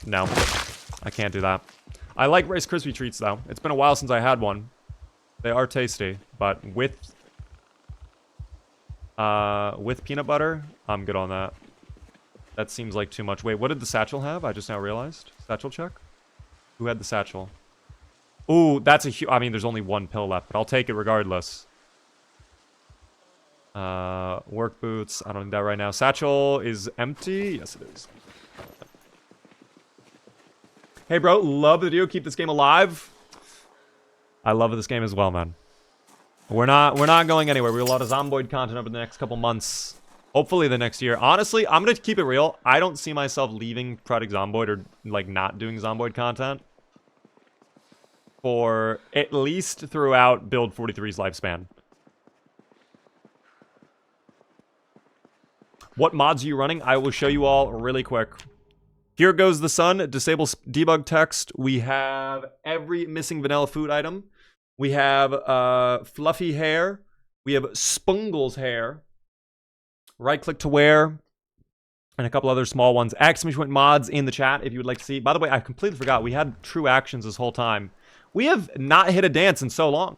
No, I can't do that. I like Rice Krispie treats, though. It's been a while since I had one. They are tasty, but with peanut butter, I'm good on that. That seems like too much. Wait, what did the satchel have? I just now realized. Satchel check? Who had the satchel? Ooh, that's a huge... I mean, there's only 1 pill left, but I'll take it regardless. Work boots. I don't need that right now. Satchel is empty. Yes, it is. Hey, bro. Love the video. Keep this game alive. I love this game as well, man. We're not going anywhere. We have a lot of Zomboid content over the next couple months. Hopefully the next year. Honestly, I'm going to keep it real. I don't see myself leaving Project Zomboid or, like, not doing Zomboid content for at least throughout Build 43's lifespan. What mods are you running? I will show you all really quick. Here goes the sun. Disable debug text. We have every missing vanilla food item. We have fluffy hair. We have Spungle's hair. Right click to wear. And a couple other small ones. Exclamation mods in the chat if you would like to see. By the way, I completely forgot. We had true actions this whole time. We have not hit a dance in so long.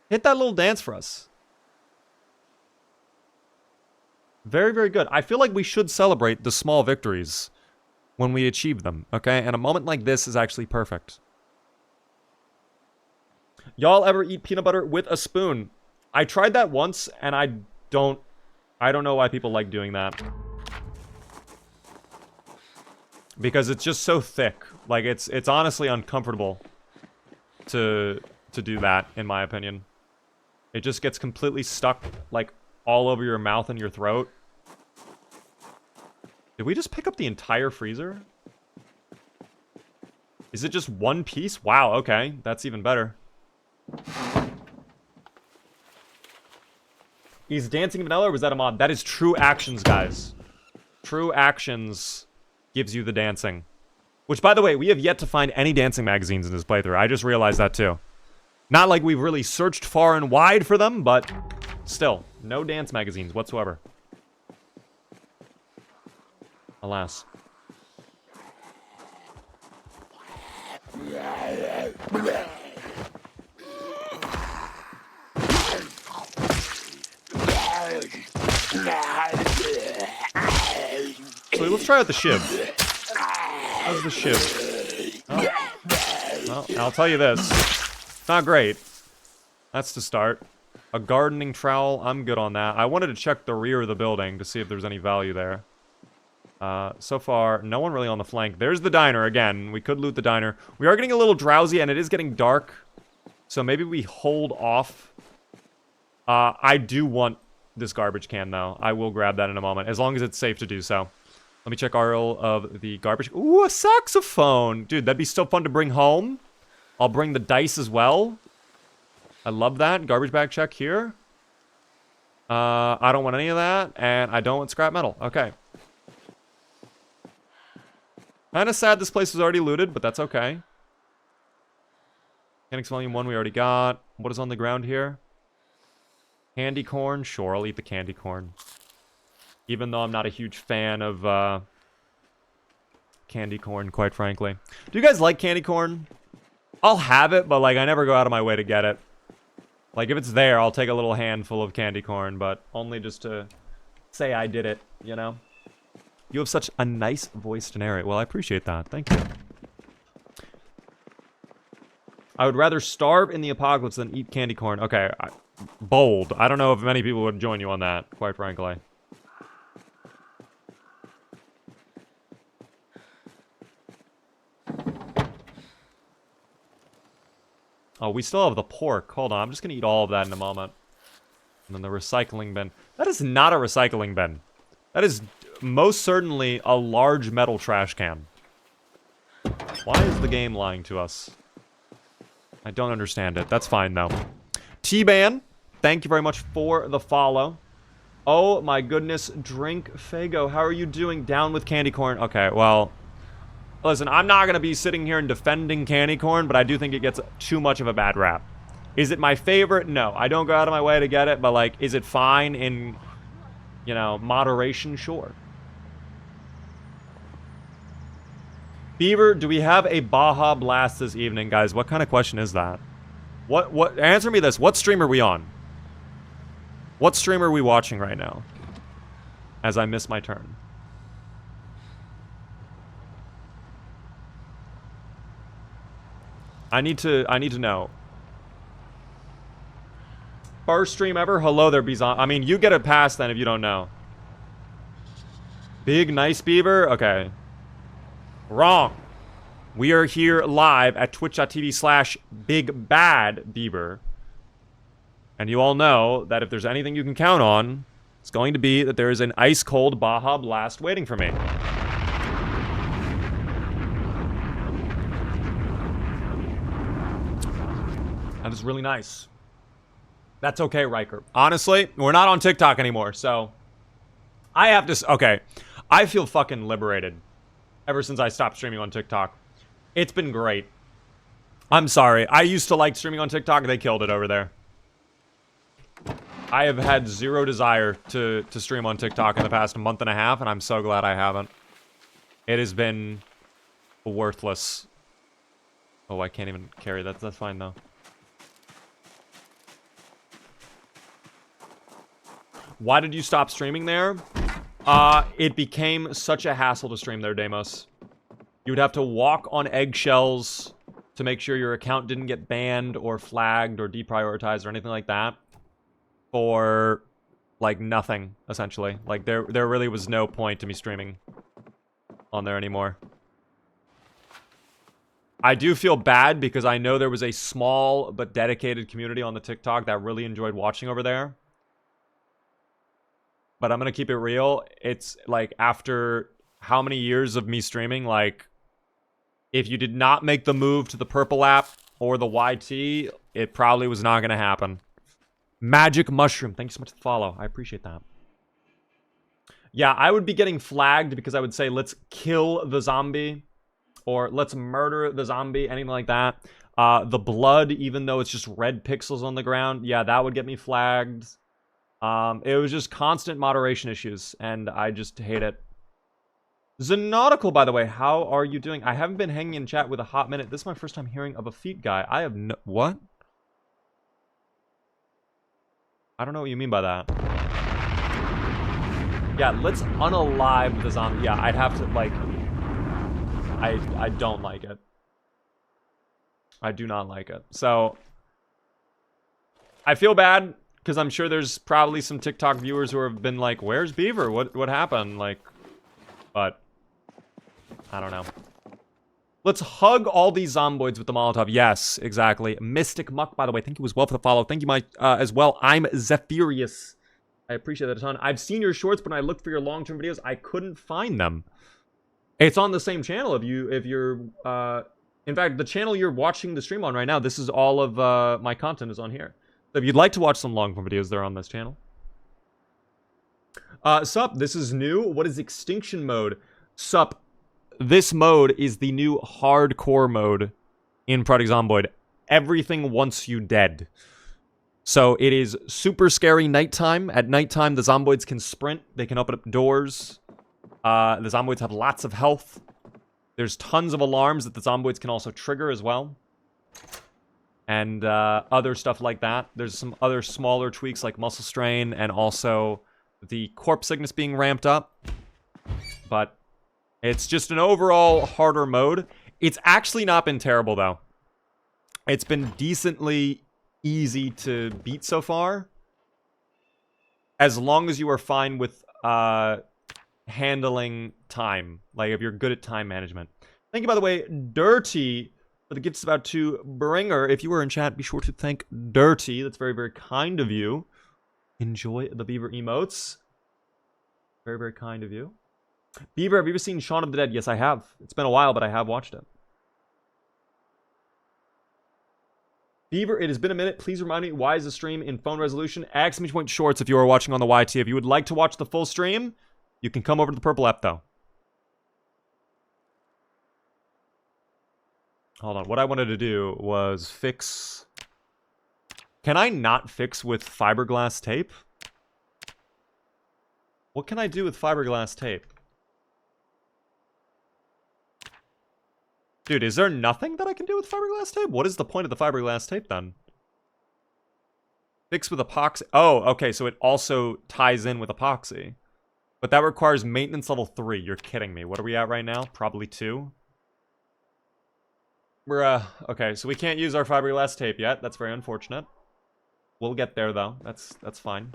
Hit that little dance for us. Very, very good. I feel like we should celebrate the small victories when we achieve them, okay? And a moment like this is actually perfect. Y'all ever eat peanut butter with a spoon? I tried that once, and I don't know why people like doing that. Because it's just so thick. Like, it's honestly uncomfortable to do that, in my opinion. It just gets completely stuck, like, all over your mouth and your throat. Did we just pick up the entire freezer? Is it just 1 piece? Wow, okay. That's even better. Is dancing vanilla or was that a mod? That is true actions, guys. True actions gives you the dancing. Which, by the way, we have yet to find any dancing magazines in this playthrough. I just realized that, too. Not like we've really searched far and wide for them, but still, no dance magazines whatsoever. Alas. So let's try out the shiv. How's the shiv? Well, I'll tell you this. Not great. That's to start. A gardening trowel, I'm good on that. I wanted to check the rear of the building to see if there's any value there. So far, no one really on the flank. There's the diner again. We could loot the diner. We are getting a little drowsy, and it is getting dark. So maybe we hold off. I do want this garbage can, though. I will grab that in a moment, as long as it's safe to do so. Let me check all of the garbage. Ooh, a saxophone! Dude, that'd be so fun to bring home. I'll bring the dice as well. I love that. Garbage bag check here. I don't want any of that, and I don't want scrap metal. Okay. Kinda sad this place was already looted, but that's okay. Mechanics Volume 1 we already got. What is on the ground here? Candy corn? Sure, I'll eat the candy corn. Even though I'm not a huge fan of candy corn, quite frankly. Do you guys like candy corn? I'll have it, but like I never go out of my way to get it. Like if it's there, I'll take a little handful of candy corn, but only just to say I did it, you know? You have such a nice voice to narrate. Well, I appreciate that. Thank you. I would rather starve in the apocalypse than eat candy corn. Okay, bold. I don't know if many people would join you on that, quite frankly. Oh, we still have the pork. Hold on, I'm just gonna eat all of that in a moment. And then the recycling bin. That is not a recycling bin. That is most certainly a large metal trash can. Why is the game lying to us? I don't understand it. That's fine, though. T-Ban, thank you very much for the follow. Oh, my goodness. Drink Fago. How are you doing? Down with candy corn. Okay, well... Listen, I'm not going to be sitting here and defending candy corn, but I do think it gets too much of a bad rap. Is it my favorite? No. I don't go out of my way to get it, but, like, is it fine in, you know, moderation? Sure. Beaver, do we have a Baja Blast this evening, guys? What kind of question is that? What, answer me this. What stream are we on? What stream are we watching right now? As I miss my turn. I need to know. First stream ever? Hello there, Bizon. I mean, you get a pass then if you don't know. Big, nice Beaver? Okay. Wrong. We are here live at twitch.tv/BigBadBeaver. And you all know that if there's anything you can count on, it's going to be that there is an ice-cold Baja Blast waiting for me. That is really nice. That's okay, Riker. Honestly, we're not on TikTok anymore, so... I have to... Okay. I feel fucking liberated. Ever since I stopped streaming on TikTok. It's been great. I'm sorry. I used to like streaming on TikTok. They killed it over there. I have had zero desire to stream on TikTok in the past month and a half, and I'm so glad I haven't. It has been worthless. Oh, I can't even carry that. That's fine, though. Why did you stop streaming there? It became such a hassle to stream there, Deimos. You would have to walk on eggshells to make sure your account didn't get banned or flagged or deprioritized or anything like that. For, like, nothing, essentially. Like, there really was no point to me streaming on there anymore. I do feel bad because I know there was a small but dedicated community on the TikTok that really enjoyed watching over there. But I'm going to keep it real. It's, like, after how many years of me streaming, like, if you did not make the move to the purple app or the YT, it probably was not going to happen. Magic Mushroom, thank you so much for the follow. I appreciate that. Yeah, I would be getting flagged because I would say, let's kill the zombie. Or let's murder the zombie, anything like that. The blood, even though it's just red pixels on the ground, yeah, that would get me flagged. It was just constant moderation issues, and I just hate it. Zanautical, by the way, how are you doing? I haven't been hanging in chat with a hot minute. This is my first time hearing of a feet guy. I have no... What? I don't know what you mean by that. Yeah, let's unalive the zombie. Yeah, I'd have to, like... I don't like it. I do not like it. So... I feel bad, because I'm sure there's probably some TikTok viewers who have been like, where's Beaver? What happened? Like... But... I don't know. Let's hug all these zomboids with the Molotov. Yes, exactly. Mystic Muck, by the way. Thank you as well for the follow. Thank you, Mike, as well. I'm Zephyrus. I appreciate that a ton. I've seen your shorts, but when I looked for your long-term videos, I couldn't find them. It's on the same channel if you're... in fact, the channel you're watching the stream on right now, this is all of my content is on here. So if you'd like to watch some long-form videos, they're on this channel. Sup, this is new. What is Extinction mode? Sup, this mode is the new hardcore mode in Project Zomboid. Everything wants you dead. So it is super scary nighttime. At nighttime, the Zomboids can sprint. They can open up doors. The Zomboids have lots of health. There's tons of alarms that the Zomboids can also trigger as well. And other stuff like that. There's some other smaller tweaks like muscle strain and also the corpse sickness being ramped up. But it's just an overall harder mode. It's actually not been terrible, though. It's been decently easy to beat so far. As long as you are fine with handling time. Like, if you're good at time management. Thank you, by the way, Dirty, for the gifts about to Bringer. If you were in chat, be sure to thank Dirty. That's very, very kind of you. Enjoy the Beaver emotes. Very, very kind of you. Beaver, have you ever seen Shaun of the Dead? Yes, I have. It's been a while, but I have watched it. Beaver, it has been a minute. Please remind me, why is the stream in phone resolution? !point shorts if you are watching on the YT. If you would like to watch the full stream, you can come over to the purple app, though. Hold on. What I wanted to do was fix... Can I not fix with fiberglass tape? What can I do with fiberglass tape? Dude, is there nothing that I can do with fiberglass tape? What is the point of the fiberglass tape, then? Fix with epoxy. Oh, okay, so it also ties in with epoxy. But that requires maintenance level 3. You're kidding me. What are we at right now? Probably 2. We're, okay, so we can't use our fiberglass tape yet. That's very unfortunate. We'll get there, though. That's fine.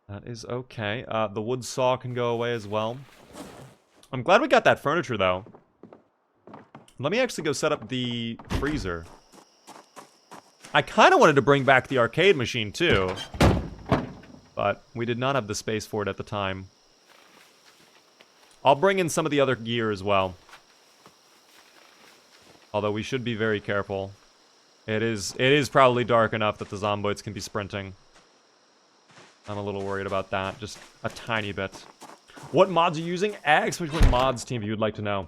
That is okay. The wood saw can go away as well. I'm glad we got that furniture, though. Let me actually go set up the freezer. I kind of wanted to bring back the arcade machine, too. But we did not have the space for it at the time. I'll bring in some of the other gear as well. Although we should be very careful. It is probably dark enough that the Zomboids can be sprinting. I'm a little worried about that. Just a tiny bit. What mods are you using? !point mods team if you would like to know.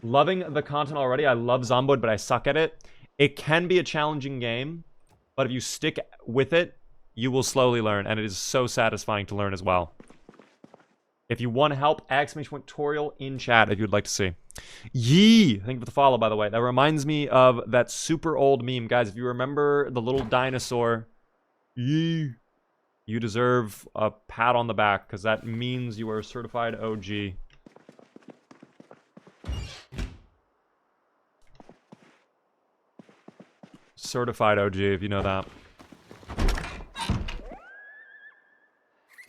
Loving the content already. I love Zomboid, but I suck at it. It can be a challenging game, but if you stick with it, you will slowly learn, and it is so satisfying to learn as well. If you want help, !point tutorial in chat if you'd like to see. Yee! Thank you for the follow, by the way. That reminds me of that super old meme. Guys, if you remember the little dinosaur, yee! You deserve a pat on the back, because that means you are a certified OG. Certified OG, if you know that.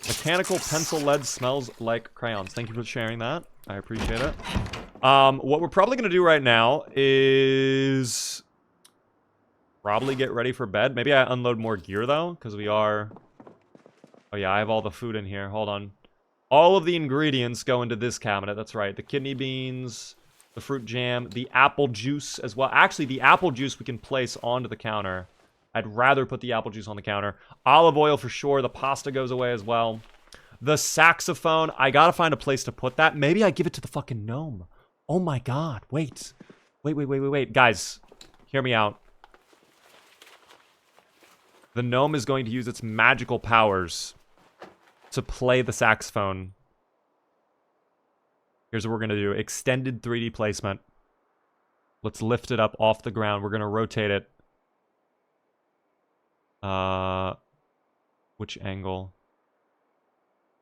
Mechanical pencil lead smells like crayons. Thank you for sharing that. I appreciate it. What we're probably going to do right now is... probably get ready for bed. Maybe I unload more gear, though, because we are... Oh yeah, I have all the food in here. Hold on. All of the ingredients go into this cabinet. That's right. The kidney beans, the fruit jam, the apple juice as well. Actually, the apple juice we can place onto the counter. I'd rather put the apple juice on the counter. Olive oil for sure. The pasta goes away as well. The saxophone. I gotta find a place to put that. Maybe I give it to the fucking gnome. Oh my god. Wait. Wait. Guys, hear me out. The gnome is going to use its magical powers to play the saxophone. Here's what we're going to do. Extended 3D placement. Let's lift it up off the ground. We're going to rotate it. Which angle?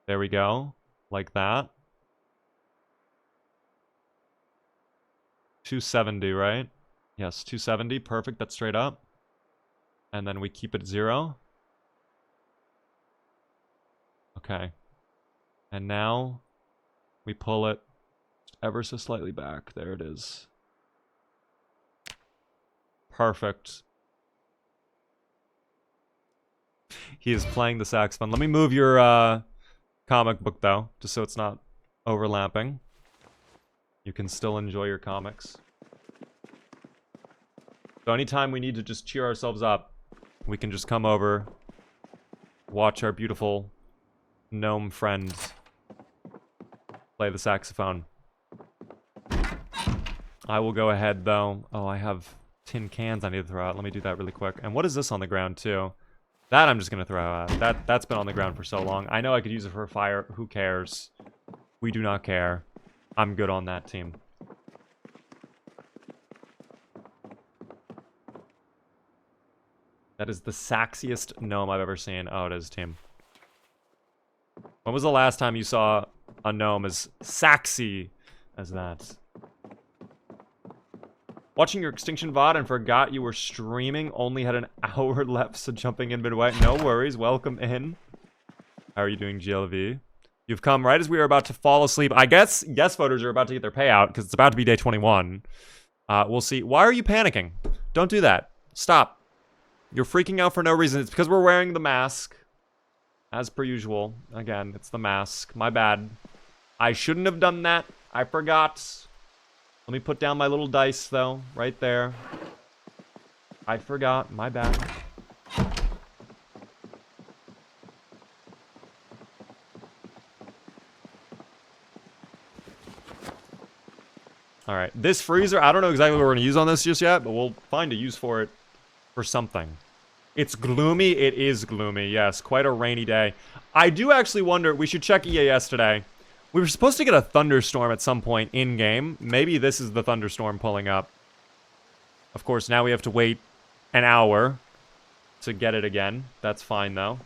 There we go. Like that. 270, right? Yes, 270. Perfect. That's straight up. And then we keep it 0. Okay. And now we pull it ever so slightly back. There it is. Perfect. He is playing the saxophone. Let me move your comic book, though, just so it's not overlapping. You can still enjoy your comics. So anytime we need to just cheer ourselves up, we can just come over, watch our beautiful gnome friends play the saxophone. I will go ahead, though. Oh, I have tin cans I need to throw out. Let me do that really quick. And what is this on the ground, too? That I'm just going to throw out. That's been on the ground for so long. I know I could use it for a fire. Who cares? We do not care. I'm good on that team. That is the saxiest gnome I've ever seen. Oh, it is, team. When was the last time you saw a gnome as saxy as that? Watching your Extinction VOD and forgot you were streaming. Only had an hour left, so jumping in midway. No worries. Welcome in. How are you doing, GLV? You've come right as we were about to fall asleep. I guess guest voters are about to get their payout because it's about to be day 21. We'll see. Why are you panicking? Don't do that. Stop. You're freaking out for no reason. It's because we're wearing the mask. As per usual. Again, it's the mask. My bad. I shouldn't have done that. I forgot. Let me put down my little dice, though. Right there. I forgot. My bad. Alright. This freezer, I don't know exactly what we're going to use on this just yet, but we'll find a use for it for something. It's gloomy. It is gloomy. Yes, quite a rainy day. I do actually wonder, we should check EAS today. We were supposed to get a thunderstorm at some point in-game. Maybe this is the thunderstorm pulling up. Of course, now we have to wait an hour to get it again. That's fine, though.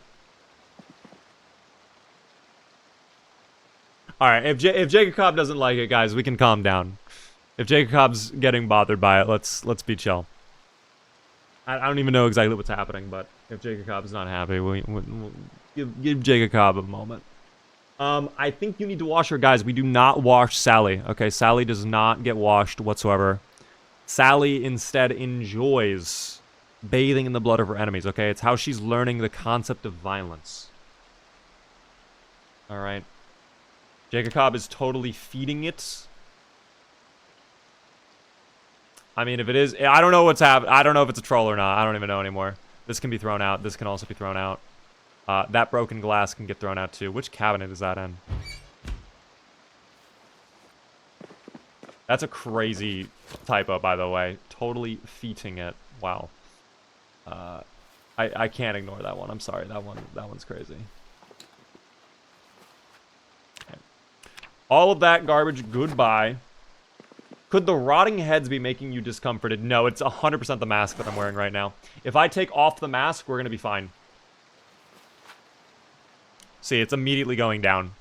Alright, if Jacob Cobb doesn't like it, guys, we can calm down. If Jacob Cobb's getting bothered by it, let's be chill. I don't even know exactly what's happening, but if Jacob Cobb's not happy, we'll give Jacob Cobb a moment. I think you need to wash her, guys. We do not wash Sally. Okay, Sally does not get washed whatsoever. Sally instead enjoys bathing in the blood of her enemies, okay? It's how she's learning the concept of violence. Alright. Jacob Cobb is totally feeding it. I mean, if it is... I don't know what's happening. I don't know if it's a troll or not. I don't even know anymore. This can be thrown out. This can also be thrown out. That broken glass can get thrown out too. Which cabinet is that in? That's a crazy typo, by the way. Totally feating it. Wow. I can't ignore that one. I'm sorry. That one's crazy. Okay. All of that garbage, goodbye. Could the rotting heads be making you discomforted? No, it's 100% the mask that I'm wearing right now. If I take off the mask, we're going to be fine. See, it's immediately going down.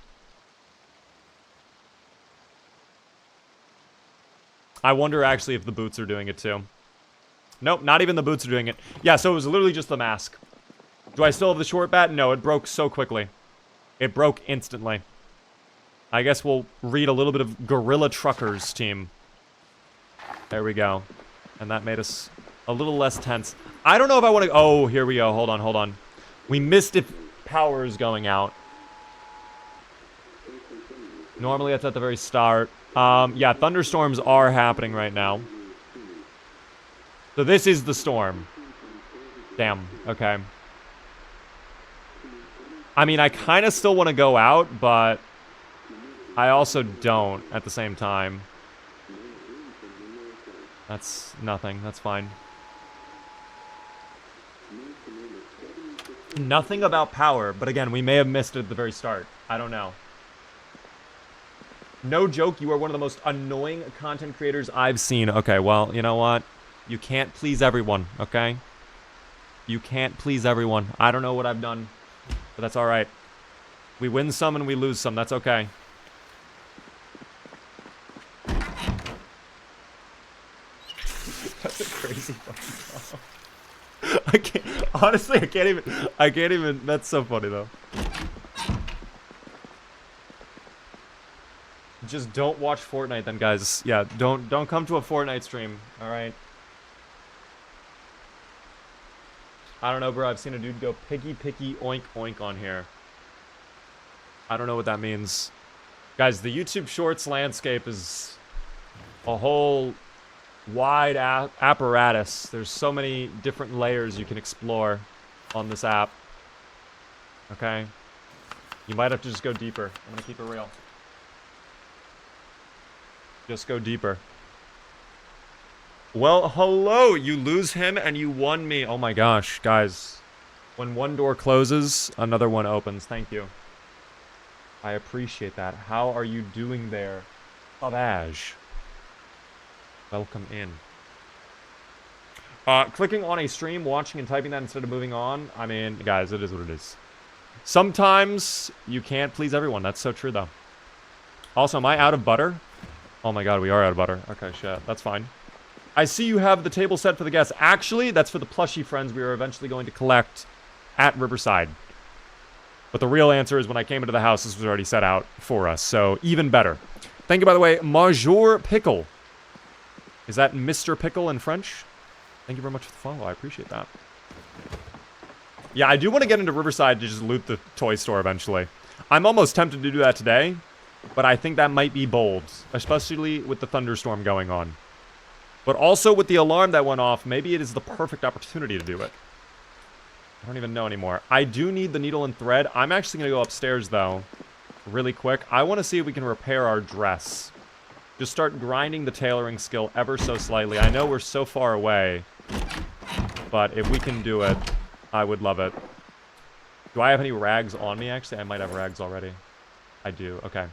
I wonder actually if the boots are doing it too. Nope, not even the boots are doing it. Yeah, so it was literally just the mask. Do I still have the short bat? No, it broke so quickly. It broke instantly. I guess we'll read a little bit of Gorilla Truckers team. There we go. And that made us a little less tense. I don't know if I want to... Oh, here we go. Hold on, hold on. We missed if power is going out. Normally that's at the very start. Yeah, thunderstorms are happening right now. So this is the storm. Damn, okay. I mean, I kind of still want to go out, but I also don't at the same time. That's nothing. That's fine. Nothing about power, but again, we may have missed it at the very start. I don't know. No joke, you are one of the most annoying content creators I've seen. Okay, well, you know what? You can't please everyone, okay? You can't please everyone. I don't know what I've done, but that's alright. We win some and we lose some. That's okay. That's a crazy fucking song. I can't, honestly, I can't even, that's so funny though. Just don't watch Fortnite then, guys. Yeah, don't come to a Fortnite stream, alright? I don't know, bro. I've seen a dude go piggy, picky, oink, oink on here. I don't know what that means. Guys, the YouTube Shorts landscape is a whole wide apparatus. There's so many different layers you can explore on this app. Okay? You might have to just go deeper. I'm gonna keep it real. Just go deeper. Well, hello! You lose him and you won me. Oh my gosh, guys. When one door closes, another one opens. Thank you. I appreciate that. How are you doing there? Savage. Welcome in. Clicking on a stream, watching and typing that instead of moving on. I mean, guys, it is what it is. Sometimes you can't please everyone. That's so true, though. Also, am I out of butter? Oh my god, we are out of butter. Okay, shit. That's fine. I see you have the table set for the guests. Actually, that's for the plushie friends we are eventually going to collect at Riverside. But the real answer is when I came into the house, this was already set out for us. So, even better. Thank you, by the way, Major Pickle. Is that Mr. Pickle in French? Thank you very much for the follow. I appreciate that. Yeah, I do want to get into Riverside to just loot the toy store eventually. I'm almost tempted to do that today, but I think that might be bold, especially with the thunderstorm going on. But also with the alarm that went off, maybe it is the perfect opportunity to do it. I don't even know anymore. I do need the needle and thread. I'm actually going to go upstairs, though, really quick. I want to see if we can repair our dress. Just start grinding the tailoring skill ever so slightly. I know we're so far away, but if we can do it, I would love it. Do I have any rags on me, actually? I might have rags already. I do. Okay.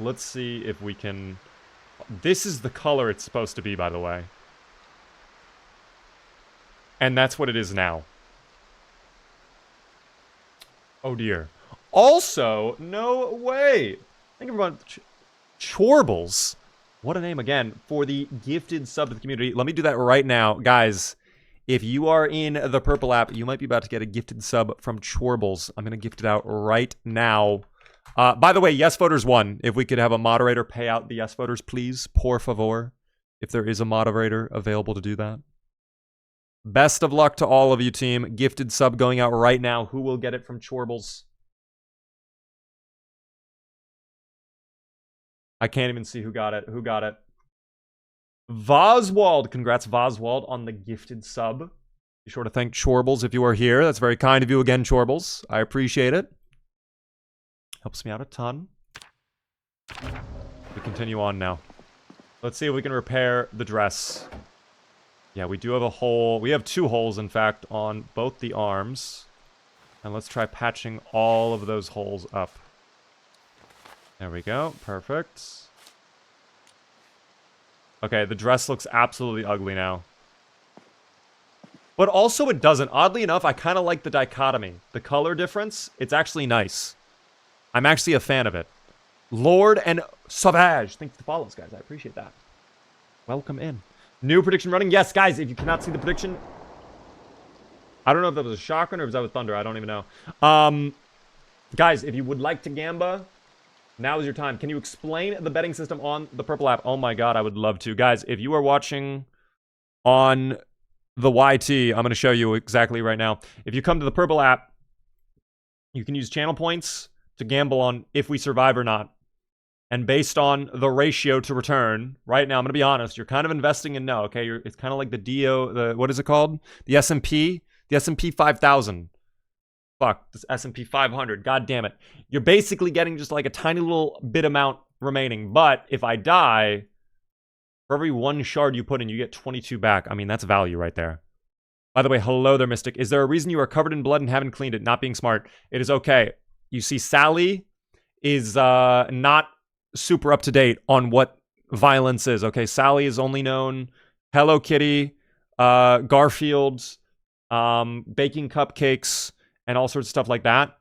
Let's see if we can... This is the color it's supposed to be, by the way. And that's what it is now. Oh, dear. Also, no way! Thank you, everyone. Chorbles. What a name, again, for the gifted sub to the community. Let me do that right now. Guys, if you are in the Purple app, you might be about to get a gifted sub from Chorbles. I'm going to gift it out right now. By the way, yes voters won. If we could have a moderator pay out the yes voters, please. Por favor. If there is a moderator available to do that. Best of luck to all of you, team. Gifted sub going out right now. Who will get it from Chorbles? I can't even see who got it. Who got it? Voswald. Congrats, Voswald, on the gifted sub. Be sure to thank Chorbles if you are here. That's very kind of you again, Chorbles. I appreciate it. Helps me out a ton. We continue on now. Let's see if we can repair the dress. Yeah, we do have a hole. We have 2 holes, in fact, on both the arms. And let's try patching all of those holes up. There we go. Perfect. Okay, the dress looks absolutely ugly now. But also it doesn't. Oddly enough, I kind of like the dichotomy. The color difference, it's actually nice. I'm actually a fan of it. Lord and Savage. Thanks for the follows, guys. I appreciate that. Welcome in. New prediction running. Yes, guys, if you cannot see the prediction... I don't know if that was a shotgun or if that was thunder. I don't even know. Guys, if you would like to gamba... Now is your time. Can you explain the betting system on the Purple app? Oh my god, I would love to. Guys, if you are watching on the YT, I'm going to show you exactly right now. If you come to the Purple app, you can use channel points to gamble on if we survive or not. And based on the ratio to return, right now, I'm going to be honest, you're kind of investing in no, okay? It's kind of like the what is it called? The S&P 5000. Fuck, this S&P 500, god damn it. You're basically getting just like a tiny little bit amount remaining, but if I die, for every 1 shard you put in, you get 22 back. I mean, that's value right there. By the way, hello there, Mystic. Is there a reason you are covered in blood and haven't cleaned it? Not being smart. It is okay. You see, Sally is not super up to date on what violence is, okay? Sally is only known Hello Kitty, Garfield, baking cupcakes, and all sorts of stuff like that.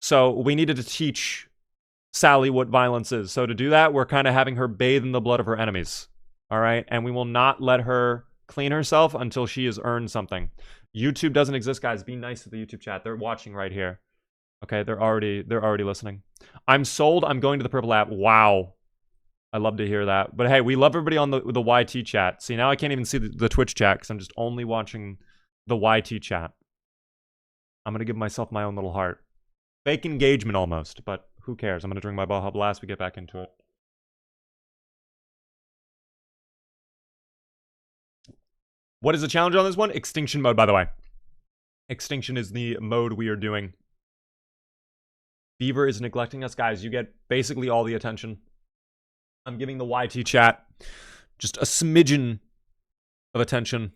So we needed to teach Sally what violence is. So to do that, we're kind of having her bathe in the blood of her enemies. All right? And we will not let her clean herself until she has earned something. YouTube doesn't exist, guys. Be nice to the YouTube chat. They're watching right here. Okay, they're already listening. I'm sold. I'm going to the Purple app. Wow. I love to hear that. But hey, we love everybody on the YT chat. See, now I can't even see the Twitch chat because I'm just only watching the YT chat. I'm going to give myself my own little heart. Fake engagement almost, but who cares? I'm going to drink my Baja Blast. We get back into it. What is the challenge on this one? Extinction mode, by the way. Extinction is the mode we are doing. Beaver is neglecting us. Guys, you get basically all the attention. I'm giving the YT chat just a smidgen of attention.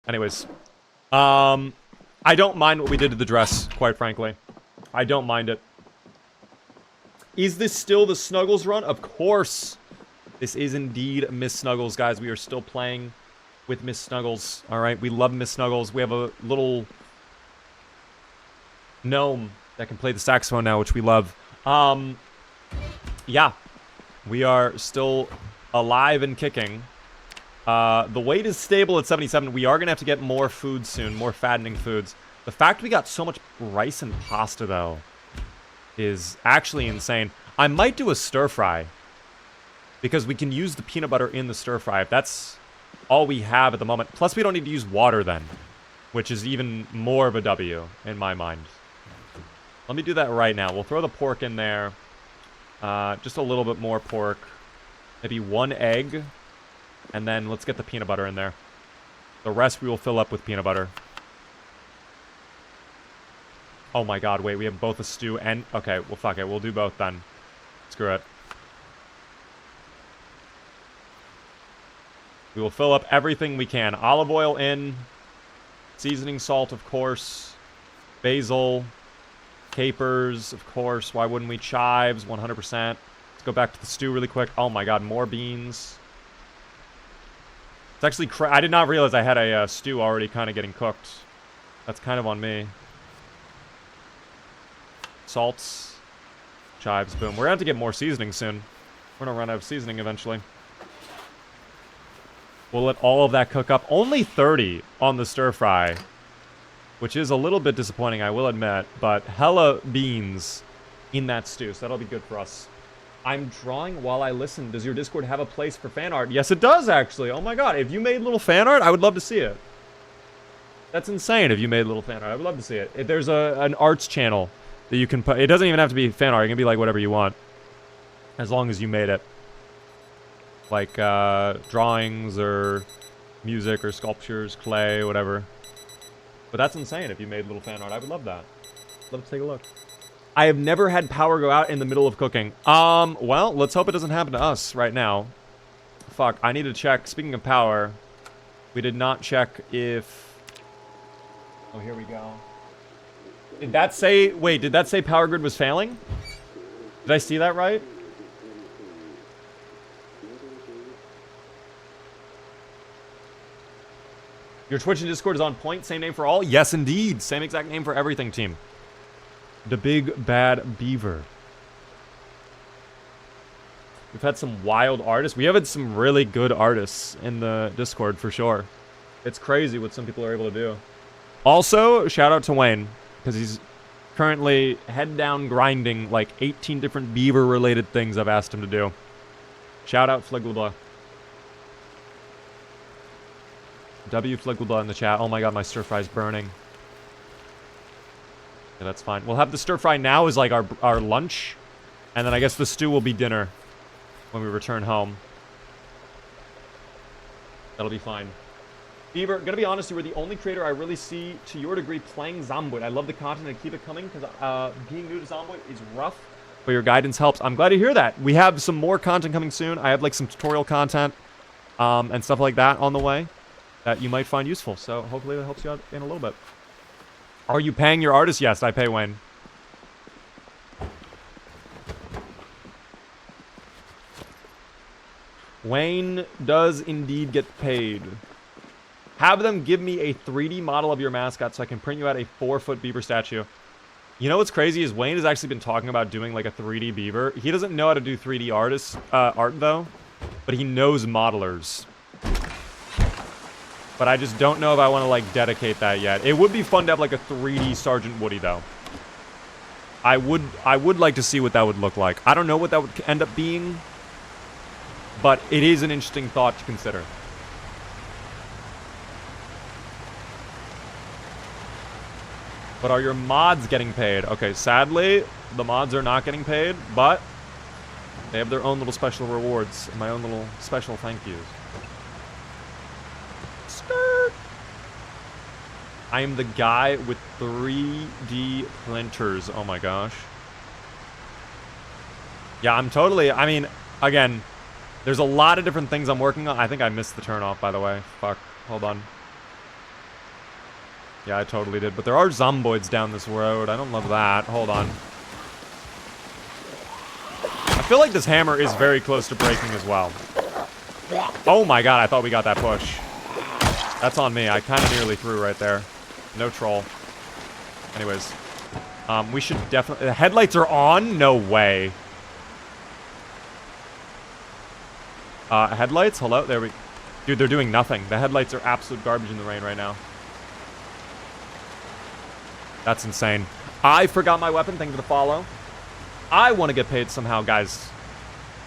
Anyways, I don't mind what we did to the dress, quite frankly. I don't mind it. Is this still the Snuggles run? Of course. This is indeed Miss Snuggles, guys. We are still playing with Miss Snuggles. All right, we love Miss Snuggles. We have a little gnome that can play the saxophone now, which we love. Yeah, we are still alive and kicking. The weight is stable at 77. We are going to have to get more food soon, more fattening foods. The fact we got so much rice and pasta, though, is actually insane. I might do a stir fry, because we can use the peanut butter in the stir fry, if that's all we have at the moment. Plus, we don't need to use water then, which is even more of a W in my mind. Let me do that right now. We'll throw the pork in there. Just a little bit more pork. Maybe 1 egg. And then let's get the peanut butter in there. The rest we will fill up with peanut butter. Oh my god, wait, we have both a stew and... Okay, well, fuck it. We'll do both then. Screw it. We will fill up everything we can. Olive oil in. Seasoning salt, of course. Basil. Capers, of course. Why wouldn't we? Chives, 100%. Let's go back to the stew really quick. Oh my god, more beans. It's actually I did not realize I had a stew already kind of getting cooked. That's kind of on me. Salts. Chives, boom. We're going to have to get more seasoning soon. We're going to run out of seasoning eventually. We'll let all of that cook up. Only 30 on the stir fry, which is a little bit disappointing, I will admit, but hella beans in that stew, so that'll be good for us. I'm drawing while I listen. Does your Discord have a place for fan art? Yes, it does, actually. Oh my god, if you made little fan art, I would love to see it. That's insane if you made little fan art. I would love to see it. If there's an arts channel that you can put... It doesn't even have to be fan art. It can be like whatever you want, as long as you made it. Like drawings or music or sculptures, clay, whatever. But that's insane if you made little fan art. I would love that. Love to take a look. I have never had power go out in the middle of cooking. Well, let's hope it doesn't happen to us right now. Fuck, I need to check. Speaking of power, we did not check if... Oh, here we go. Did that say... Wait, did that say power grid was failing? Did I see that right? Your Twitch and Discord is on point. Same name for all? Yes, indeed. Same exact name for everything, team. The Big Bad Beaver. We've had some wild artists. We have had some really good artists in the Discord, for sure. It's crazy what some people are able to do. Also, shout out to Wayne, because he's currently head down grinding like 18 different beaver-related things I've asked him to do. Shout out Fliglabla. W Fliglabla in the chat. Oh my god, my stir fry's burning. Yeah, that's fine. We'll have the stir fry now as like our lunch. And then I guess the stew will be dinner when we return home. That'll be fine. Beaver, gonna be honest, you were the only creator I really see, to your degree, playing Zomboid. I love the content and keep it coming, because being new to Zomboid is rough, but your guidance helps. I'm glad to hear that. We have some more content coming soon. I have like some tutorial content and stuff like that on the way that you might find useful. So hopefully that helps you out in a little bit. Are you paying your artist? Yes, I pay Wayne. Wayne does indeed get paid. Have them give me a 3D model of your mascot so I can print you out a 4-foot beaver statue. You know what's crazy is Wayne has actually been talking about doing like a 3D beaver. He doesn't know how to do 3D art though, but he knows modelers. But I just don't know if I want to like dedicate that yet. It would be fun to have like a 3D Sergeant Woody though. I would like to see what that would look like. I don't know what that would end up being, but it is an interesting thought to consider. But are your mods getting paid? Okay, sadly, the mods are not getting paid, but they have their own little special rewards and my own little special thank yous. Skirt! I am the guy with 3D printers. Oh my gosh. Yeah, I'm totally... I mean, again, there's a lot of different things I'm working on. I think I missed the turnoff, by the way. Fuck. Hold on. Yeah, I totally did. But there are zomboids down this road. I don't love that. Hold on. I feel like this hammer is very close to breaking as well. Oh my god, I thought we got that push. That's on me. I kind of nearly threw right there. No troll. Anyways. We should definitely... The headlights are on? No way. Headlights? Hello? There we... Dude, they're doing nothing. The headlights are absolute garbage in the rain right now. That's insane. I forgot my weapon. Thank you for the follow. I want to get paid somehow, guys.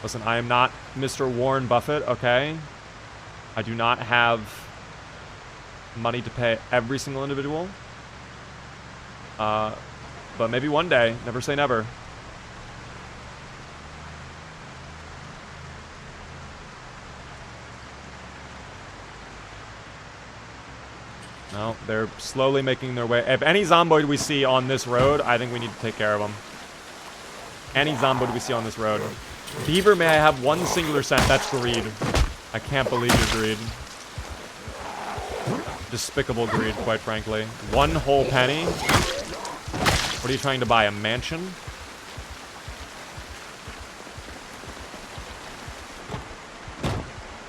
Listen, I am not Mr. Warren Buffett, okay? I do not have money to pay every single individual. But maybe one day. Never say never. No, they're slowly making their way. If any zomboid we see on this road, I think we need to take care of them. Any zomboid we see on this road. Beaver, may I have one singular cent? That's greed. I can't believe your greed. Despicable greed, quite frankly. One whole penny? What are you trying to buy? A mansion?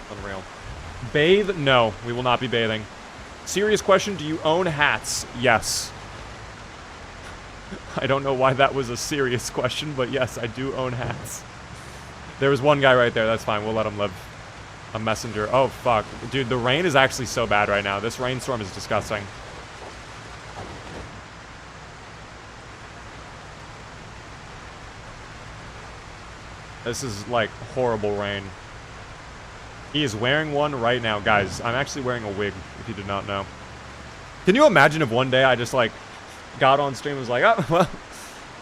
Unreal. Bathe? No, we will not be bathing. Serious question, do you own hats? Yes. I don't know why that was a serious question, but yes, I do own hats. There was one guy right there, that's fine, we'll let him live. A messenger. Oh, fuck. Dude, the rain is actually so bad right now. This rainstorm is disgusting. This is, like, horrible rain. He is wearing one right now. Guys, I'm actually wearing a wig, if you did not know. Can you imagine if one day I just, like, got on stream and was like, oh, well,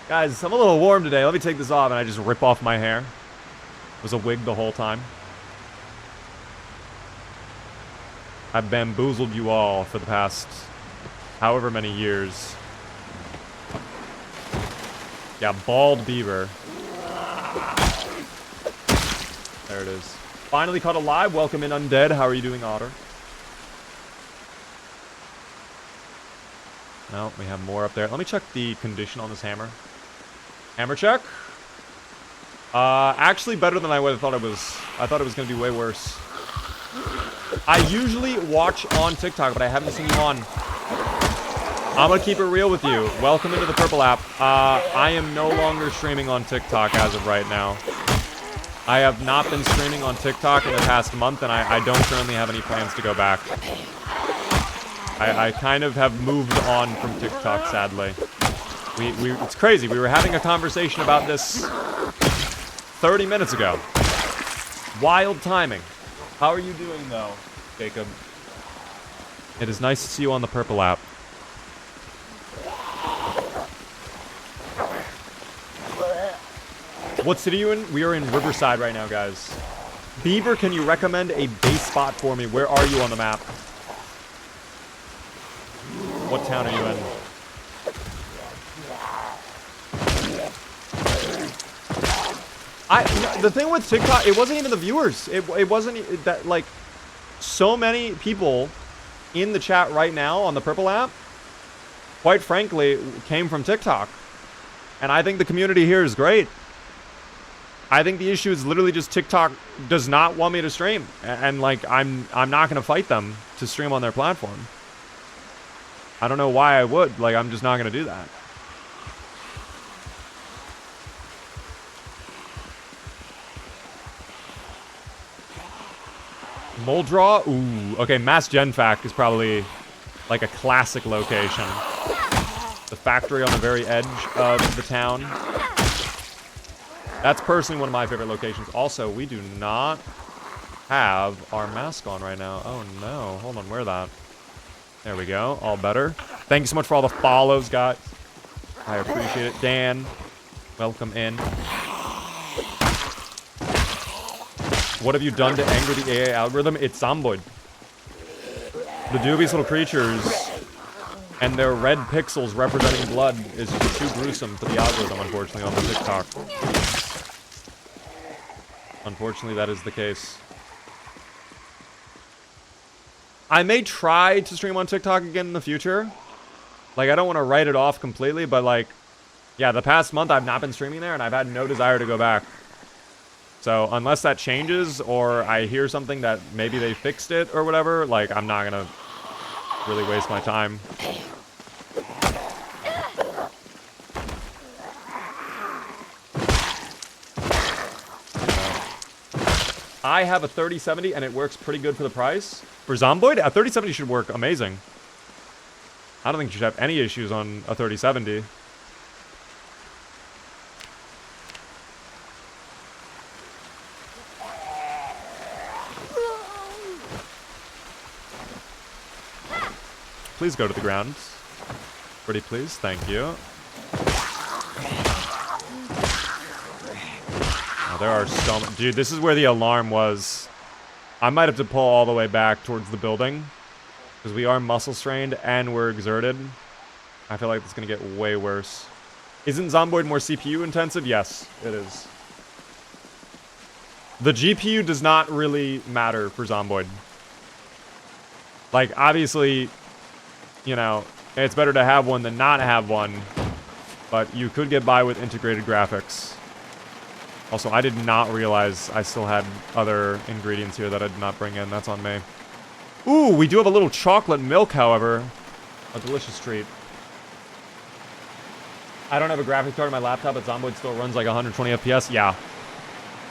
guys, I'm a little warm today. Let me take this off, and I just rip off my hair. It was a wig the whole time. I bamboozled you all for the past however many years. Yeah, bald beaver. There it is. Finally caught alive. Welcome in, Undead. How are you doing, Otter? No, we have more up there. Let me check the condition on this hammer. Hammer check. Actually better than I would have thought it was. I thought it was going to be way worse. I usually watch on TikTok, but I haven't seen you on. I'm going to keep it real with you. Welcome into the Purple app. I am no longer streaming on TikTok as of right now. I have not been streaming on TikTok in the past month, and I don't currently have any plans to go back. I kind of have moved on from TikTok, sadly. It's crazy. We were having a conversation about this 30 minutes ago. Wild timing. How are you doing, though, Jacob? It is nice to see you on the Purple app. What city are you in? We are in Riverside right now, guys. Beaver, can you recommend a base spot for me? Where are you on the map? What town are you in? The thing with TikTok, it wasn't even the viewers. It wasn't that, like, so many people in the chat right now on the Purple app, quite frankly, came from TikTok. And I think the community here is great. I think the issue is literally just TikTok does not want me to stream. And like, I'm not going to fight them to stream on their platform. I don't know why I would. Like, I'm just not going to do that. Moldraw? Ooh. Okay, Mass Genfac is probably like a classic location. The factory on the very edge of the town. That's personally one of my favorite locations. Also, we do not have our mask on right now. Oh no. Hold on, where that? There we go. All better. Thank you so much for all the follows, guys. I appreciate it. Dan, welcome in. What have you done to anger the AI algorithm? It's Zomboid. The dubious little creatures and their red pixels representing blood is just too gruesome for the algorithm, unfortunately, on the TikTok. Unfortunately, that is the case. I may try to stream on TikTok again in the future. Like, I don't want to write it off completely, but like, yeah, the past month I've not been streaming there, and I've had no desire to go back. So, unless that changes, or I hear something that maybe they fixed it or whatever, like, I'm not gonna really waste my time. I have a 3070, and it works pretty good for the price. For Zomboid, a 3070 should work amazing. I don't think you should have any issues on a 3070. Please go to the ground. Pretty please, thank you. Oh, there are so many. Dude, this is where the alarm was. I might have to pull all the way back towards the building. Because we are muscle strained and we're exerted. I feel like it's going to get way worse. Isn't Zomboid more CPU intensive? Yes, it is. The GPU does not really matter for Zomboid. Like, obviously, you know, it's better to have one than not have one. But you could get by with integrated graphics. Also, I did not realize I still had other ingredients here that I did not bring in. That's on me. Ooh, we do have a little chocolate milk, however. A delicious treat. I don't have a graphics card on my laptop, but Zomboid still runs like 120 FPS. Yeah.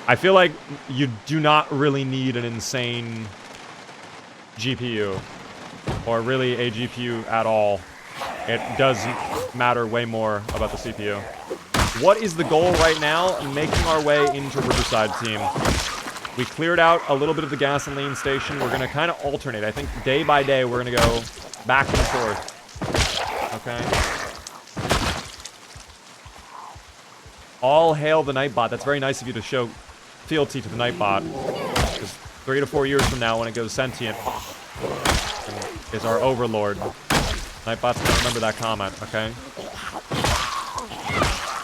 I feel like you do not really need an insane GPU. Or really a GPU at all. It does matter way more about the CPU. What is the goal right now? Making our way into Riverside, team. We cleared out a little bit of the gasoline station. We're going to kind of alternate. I think day by day we're going to go back and forth. Okay. All hail the Nightbot. That's very nice of you to show fealty to the Nightbot. Because 3 to 4 years from now, when it goes sentient, is our overlord. Nightbot's going to remember that comment, okay?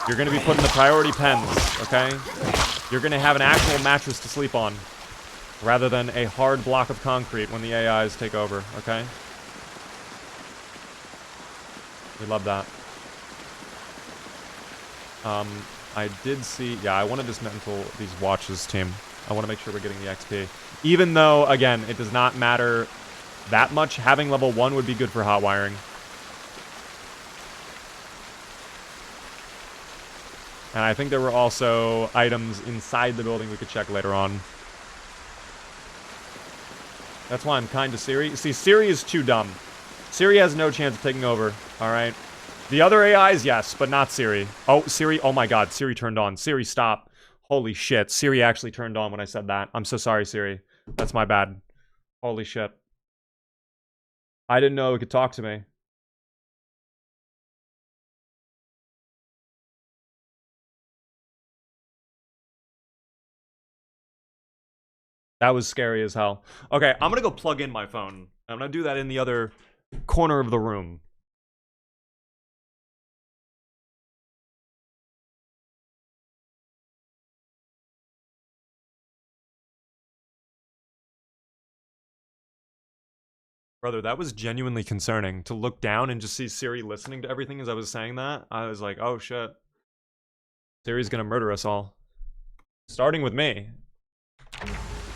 You're going to be put in the priority pens, okay? You're going to have an actual mattress to sleep on, rather than a hard block of concrete when the AIs take over, okay? We love that. I did see... Yeah, I want to dismantle these watches, team. I want to make sure we're getting the XP. Even though, again, it does not matter that much. Having level 1 would be good for hot wiring. And I think there were also items inside the building we could check later on. That's why I'm kind to Siri. See, Siri is too dumb. Siri has no chance of taking over, alright? The other AIs, yes, but not Siri. Oh, Siri, oh my god, Siri turned on. Siri, stop. Holy shit, Siri actually turned on when I said that. I'm so sorry, Siri. That's my bad. Holy shit. I didn't know it could talk to me. That was scary as hell. Okay, I'm gonna go plug in my phone. I'm gonna do that in the other corner of the room. Brother, that was genuinely concerning. To look down and just see Siri listening to everything as I was saying that. I was like, oh shit. Siri's gonna murder us all. Starting with me.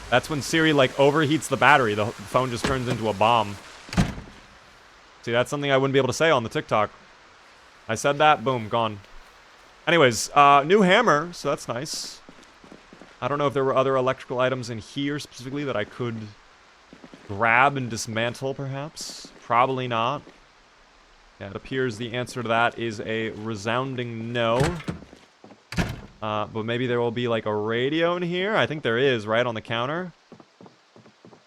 That's when Siri, like, overheats the battery. The phone just turns into a bomb. See, that's something I wouldn't be able to say on the TikTok. I said that, boom, gone. Anyways, new hammer, so that's nice. I don't know if there were other electrical items in here specifically that I could grab and dismantle, perhaps. Probably not. Yeah, it appears the answer to that is a resounding no. But maybe there will be, like, a radio in here. I think there is, right, on the counter.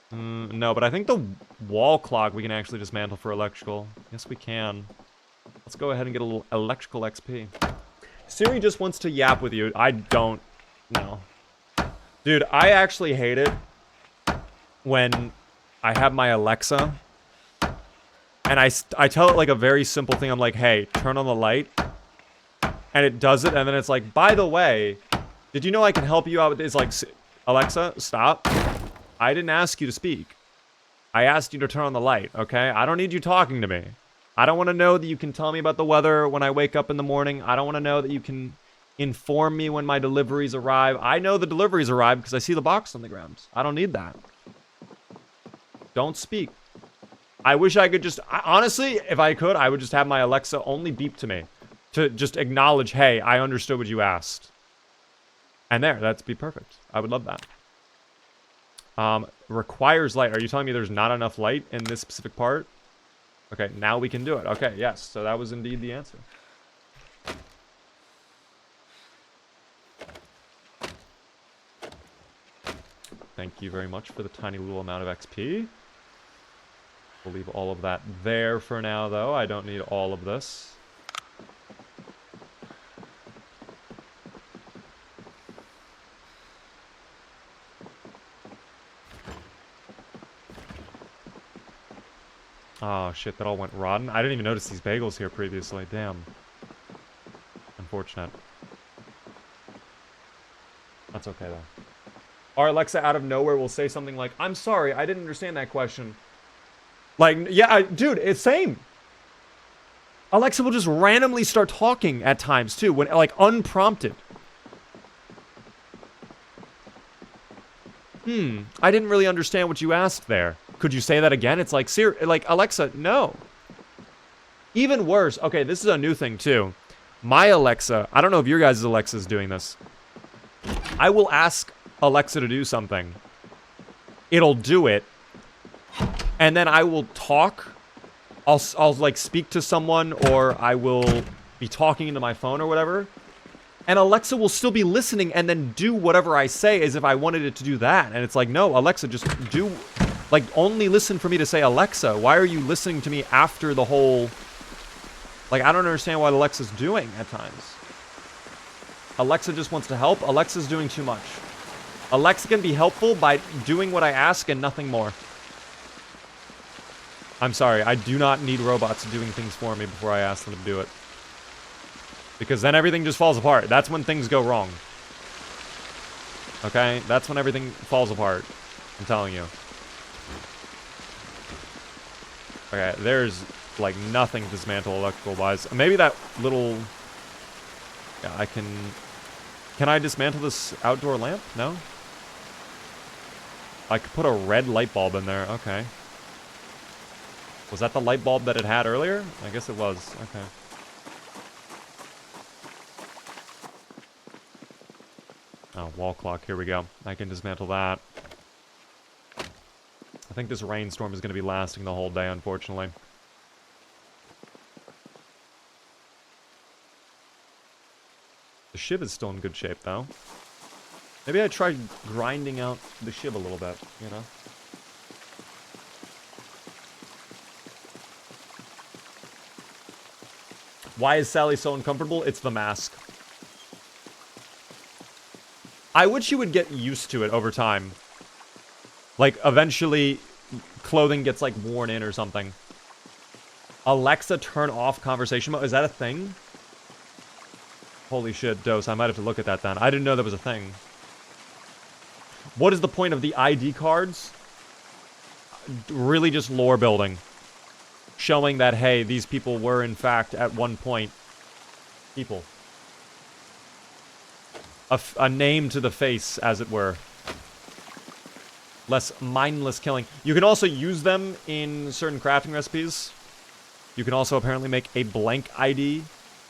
No, but I think the wall clock we can actually dismantle for electrical. Yes, we can. Let's go ahead and get a little electrical XP. Siri just wants to yap with you. I don't know. Dude, I actually hate it when I have my Alexa and I tell it, like, a very simple thing. I'm like, hey, turn on the light. And it does it, and then it's like, by the way, did you know I can help you out with this? Like, Alexa, stop. I didn't ask you to speak. I asked you to turn on the light, okay? I don't need you talking to me. I don't want to know that you can tell me about the weather when I wake up in the morning. I don't want to know that you can inform me when my deliveries arrive. I know the deliveries arrive because I see the box on the ground. I don't need that. Don't speak. I wish I could just... honestly, if I could, I would just have my Alexa only beep to me. To just acknowledge, hey, I understood what you asked. And there, that'd be perfect. I would love that. Requires light. Are you telling me there's not enough light in this specific part? Okay, now we can do it. Okay, yes. So that was indeed the answer. Thank you very much for the tiny little amount of XP. We'll leave all of that there for now, though. I don't need all of this. Oh, shit, that all went rotten. I didn't even notice these bagels here previously. Damn. Unfortunate. That's okay, though. Our Alexa out of nowhere will say something like, I'm sorry, I didn't understand that question. Like, yeah, dude, it's same. Alexa will just randomly start talking at times, too, when, like, unprompted. I didn't really understand what you asked there. Could you say that again? It's like, Alexa, no. Even worse, okay, this is a new thing, too. My Alexa, I don't know if your guys' Alexa is doing this. I will ask Alexa to do something. It'll do it. And then I will talk. I'll like, speak to someone, or I will be talking into my phone or whatever. And Alexa will still be listening and then do whatever I say as if I wanted it to do that. And it's like, no, Alexa, just do... Like, only listen for me to say Alexa. Why are you listening to me after the whole... Like, I don't understand what Alexa's doing at times. Alexa just wants to help. Alexa's doing too much. Alexa can be helpful by doing what I ask and nothing more. I'm sorry, I do not need robots doing things for me before I ask them to do it. Because then everything just falls apart. That's when things go wrong. Okay? That's when everything falls apart. I'm telling you. Okay, there's, like, nothing to dismantle electrical-wise. Maybe that little... Yeah, I can... Can I dismantle this outdoor lamp? No? I could put a red light bulb in there. Okay. Was that the light bulb that it had earlier? I guess it was. Okay. Oh, wall clock. Here we go. I can dismantle that. I think this rainstorm is going to be lasting the whole day, unfortunately. The shiv is still in good shape, though. Maybe I try grinding out the shiv a little bit, you know? Why is Sally so uncomfortable? It's the mask. I wish you would get used to it over time. Like, eventually, clothing gets, like, worn in or something. Alexa, turn off conversation mode. Is that a thing? Holy shit, Dose. I might have to look at that then. I didn't know that was a thing. What is the point of the ID cards? Really just lore building. Showing that, hey, these people were, in fact, at one point, people. A name to the face, as it were. Less mindless killing. You can also use them in certain crafting recipes. You can also apparently make a blank ID,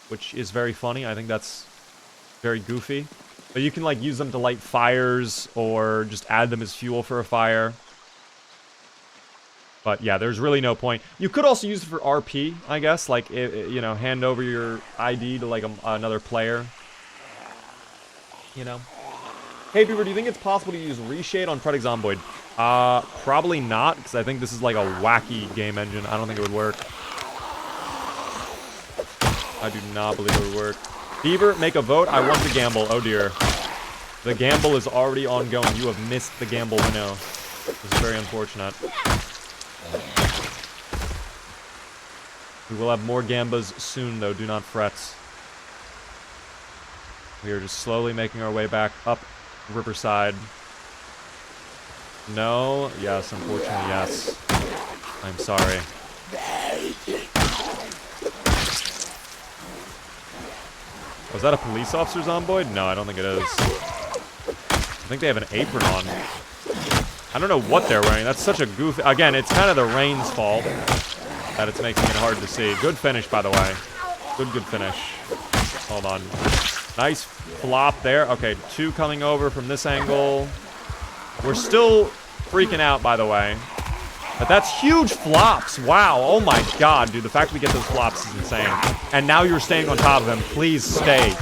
which is very funny. I think that's very goofy. But you can, like, use them to light fires or just add them as fuel for a fire. But, yeah, there's really no point. You could also use it for RP, I guess. Like, you know, hand over your ID to, like, another player. You know? Hey, Beaver, do you think it's possible to use Reshade on Project Zomboid? Probably not, because I think this is like a wacky game engine. I don't think it would work. I do not believe it would work. Beaver, make a vote. I want to gamble. Oh, dear. The gamble is already ongoing. You have missed the gamble window. This is very unfortunate. We will have more gambas soon, though. Do not fret. We are just slowly making our way back up Riverside. No. Yes, unfortunately, yes. I'm sorry. Was that a police officer Zomboid? No, I don't think it is. I think they have an apron on. I don't know what they're wearing. That's such a goofy... Again, it's kind of the rain's fault that it's making it hard to see. Good finish, by the way. Good finish. Hold on. Nice flop there. Okay, 2 coming over from this angle. We're still freaking out, by the way. But that's huge flops. Wow. Oh my god, dude. The fact we get those flops is insane. And now you're staying on top of him. Please stay.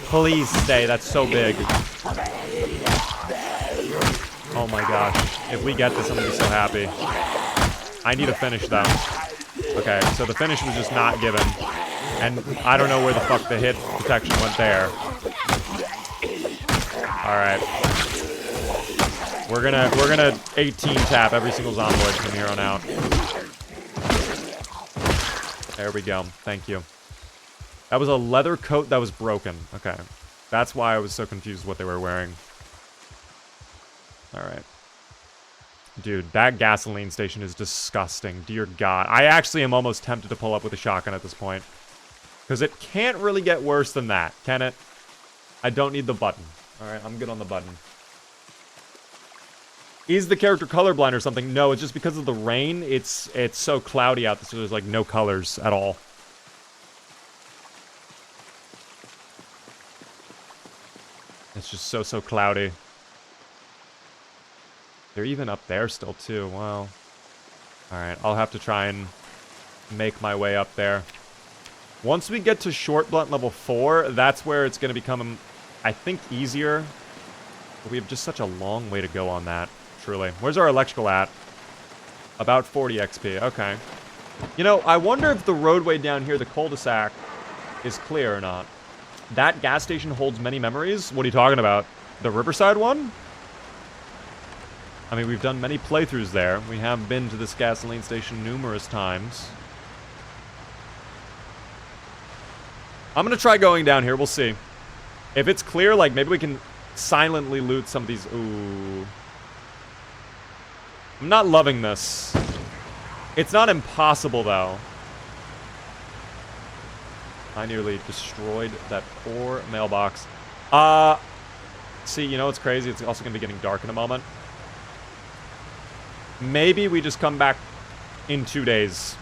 Please stay. That's so big. Oh my gosh. If we get this, I'm gonna be so happy. I need a finish, though. Okay, so the finish was just not given. And I don't know where the fuck the hit protection went there. Alright. We're gonna 18 tap every single Zomboid from here on out. There we go. Thank you. That was a leather coat that was broken. Okay. That's why I was so confused what they were wearing. Alright. Dude, that gasoline station is disgusting. Dear God. I actually am almost tempted to pull up with a shotgun at this point. Because it can't really get worse than that, can it? I don't need the button. Alright, I'm good on the button. Is the character colorblind or something? No, it's just because of the rain. It's so cloudy out, so there's like no colors at all. It's just so cloudy. They're even up there still too. Wow. Alright, I'll have to try and make my way up there. Once we get to short blunt level 4, that's where it's going to become, I think, easier. But we have just such a long way to go on that. Truly. Where's our electrical at? About 40 XP. Okay. You know, I wonder if the roadway down here, the cul-de-sac, is clear or not. That gas station holds many memories? What are you talking about? The Riverside one? I mean, we've done many playthroughs there. We have been to this gasoline station numerous times. I'm gonna try going down here. We'll see. If it's clear, like, maybe we can silently loot some of these... Ooh. I'm not loving this. It's not impossible, though. I nearly destroyed that poor mailbox. See, you know what's crazy? It's also going to be getting dark in a moment. Maybe we just come back in 2 days.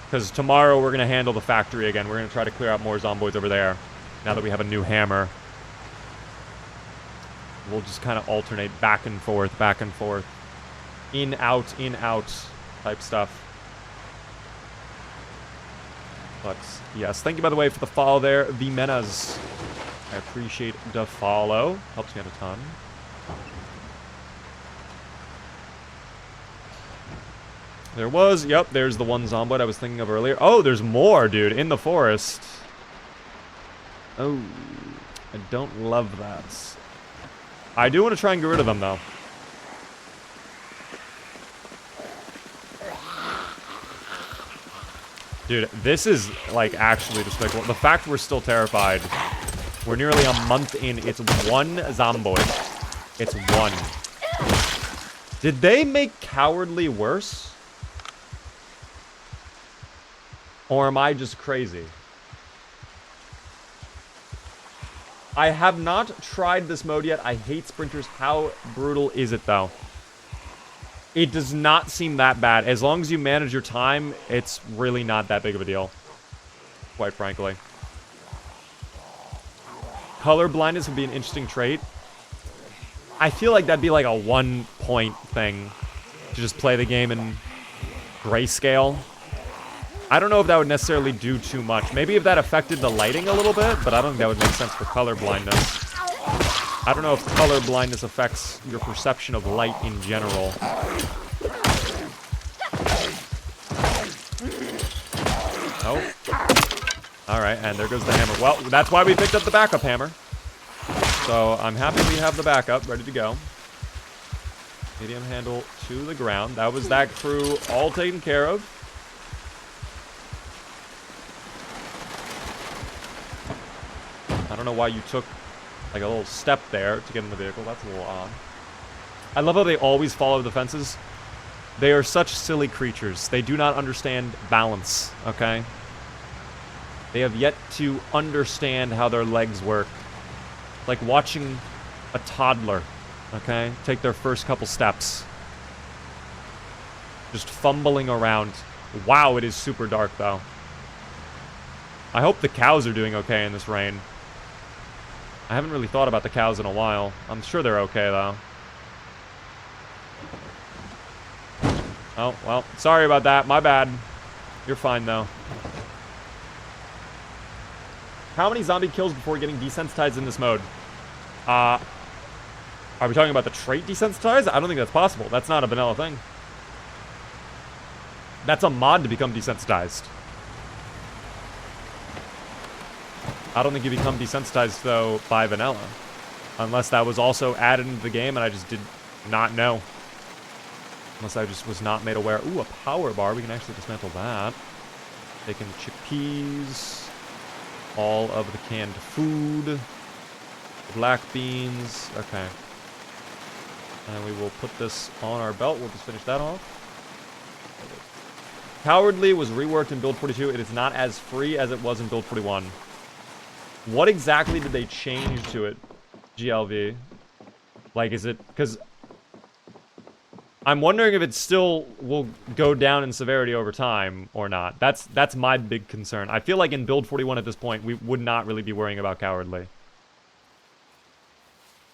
Because tomorrow we're going to handle the factory again. We're going to try to clear out more Zomboids over there. Now that we have a new hammer. We'll just kind of alternate back and forth, back and forth. In, out type stuff. But, yes. Thank you, by the way, for the follow there, Vimenas. I appreciate the follow. Helps me out a ton. There was, yep, there's the one Zomboid I was thinking of earlier. Oh, there's more, dude, in the forest. Oh, I don't love that. I do want to try and get rid of them, though. Dude, this is, like, actually despicable. The fact we're still terrified. We're nearly a month in. It's one Zomboid. It's one. Did they make Cowardly worse? Or am I just crazy? I have not tried this mode yet. I hate sprinters. How brutal is it, though? It does not seem that bad. As long as you manage your time, it's really not that big of a deal. Quite frankly. Color blindness would be an interesting trait. I feel like that'd be like a 1 point thing. To just play the game in grayscale. I don't know if that would necessarily do too much. Maybe if that affected the lighting a little bit, but I don't think that would make sense for color blindness. I don't know if color blindness affects your perception of light in general. Oh. Alright, and there goes the hammer. Well, that's why we picked up the backup hammer. So, I'm happy we have the backup ready to go. Medium handle to the ground. That was that crew all taken care of. I don't know why you took like a little step there to get in the vehicle. That's a little odd. I love how they always follow the fences. They are such silly creatures. They do not understand balance, okay? They have yet to understand how their legs work. Like watching a toddler, okay, take their first couple steps. Just fumbling around. Wow, it is super dark, though. I hope the cows are doing okay in this rain. I haven't really thought about the cows in a while. I'm sure they're okay, though. Oh, well, sorry about that. My bad. You're fine, though. How many zombie kills before getting desensitized in this mode? Are we talking about the trait desensitized? I don't think that's possible. That's not a vanilla thing. That's a mod to become desensitized. I don't think you become desensitized, though, by vanilla. Unless that was also added into the game and I just did not know. Unless I just was not made aware. Ooh, a power bar. We can actually dismantle that. Taking chickpeas. All of the canned food. Black beans. Okay. And we will put this on our belt. We'll just finish that off. Cowardly was reworked in Build 42. It is not as free as it was in Build 41. What exactly did they change to it, GLV? Like, is it... Because I'm wondering if it still will go down in severity over time or not. That's my big concern. I feel like in Build 41 at this point, we would not really be worrying about Cowardly.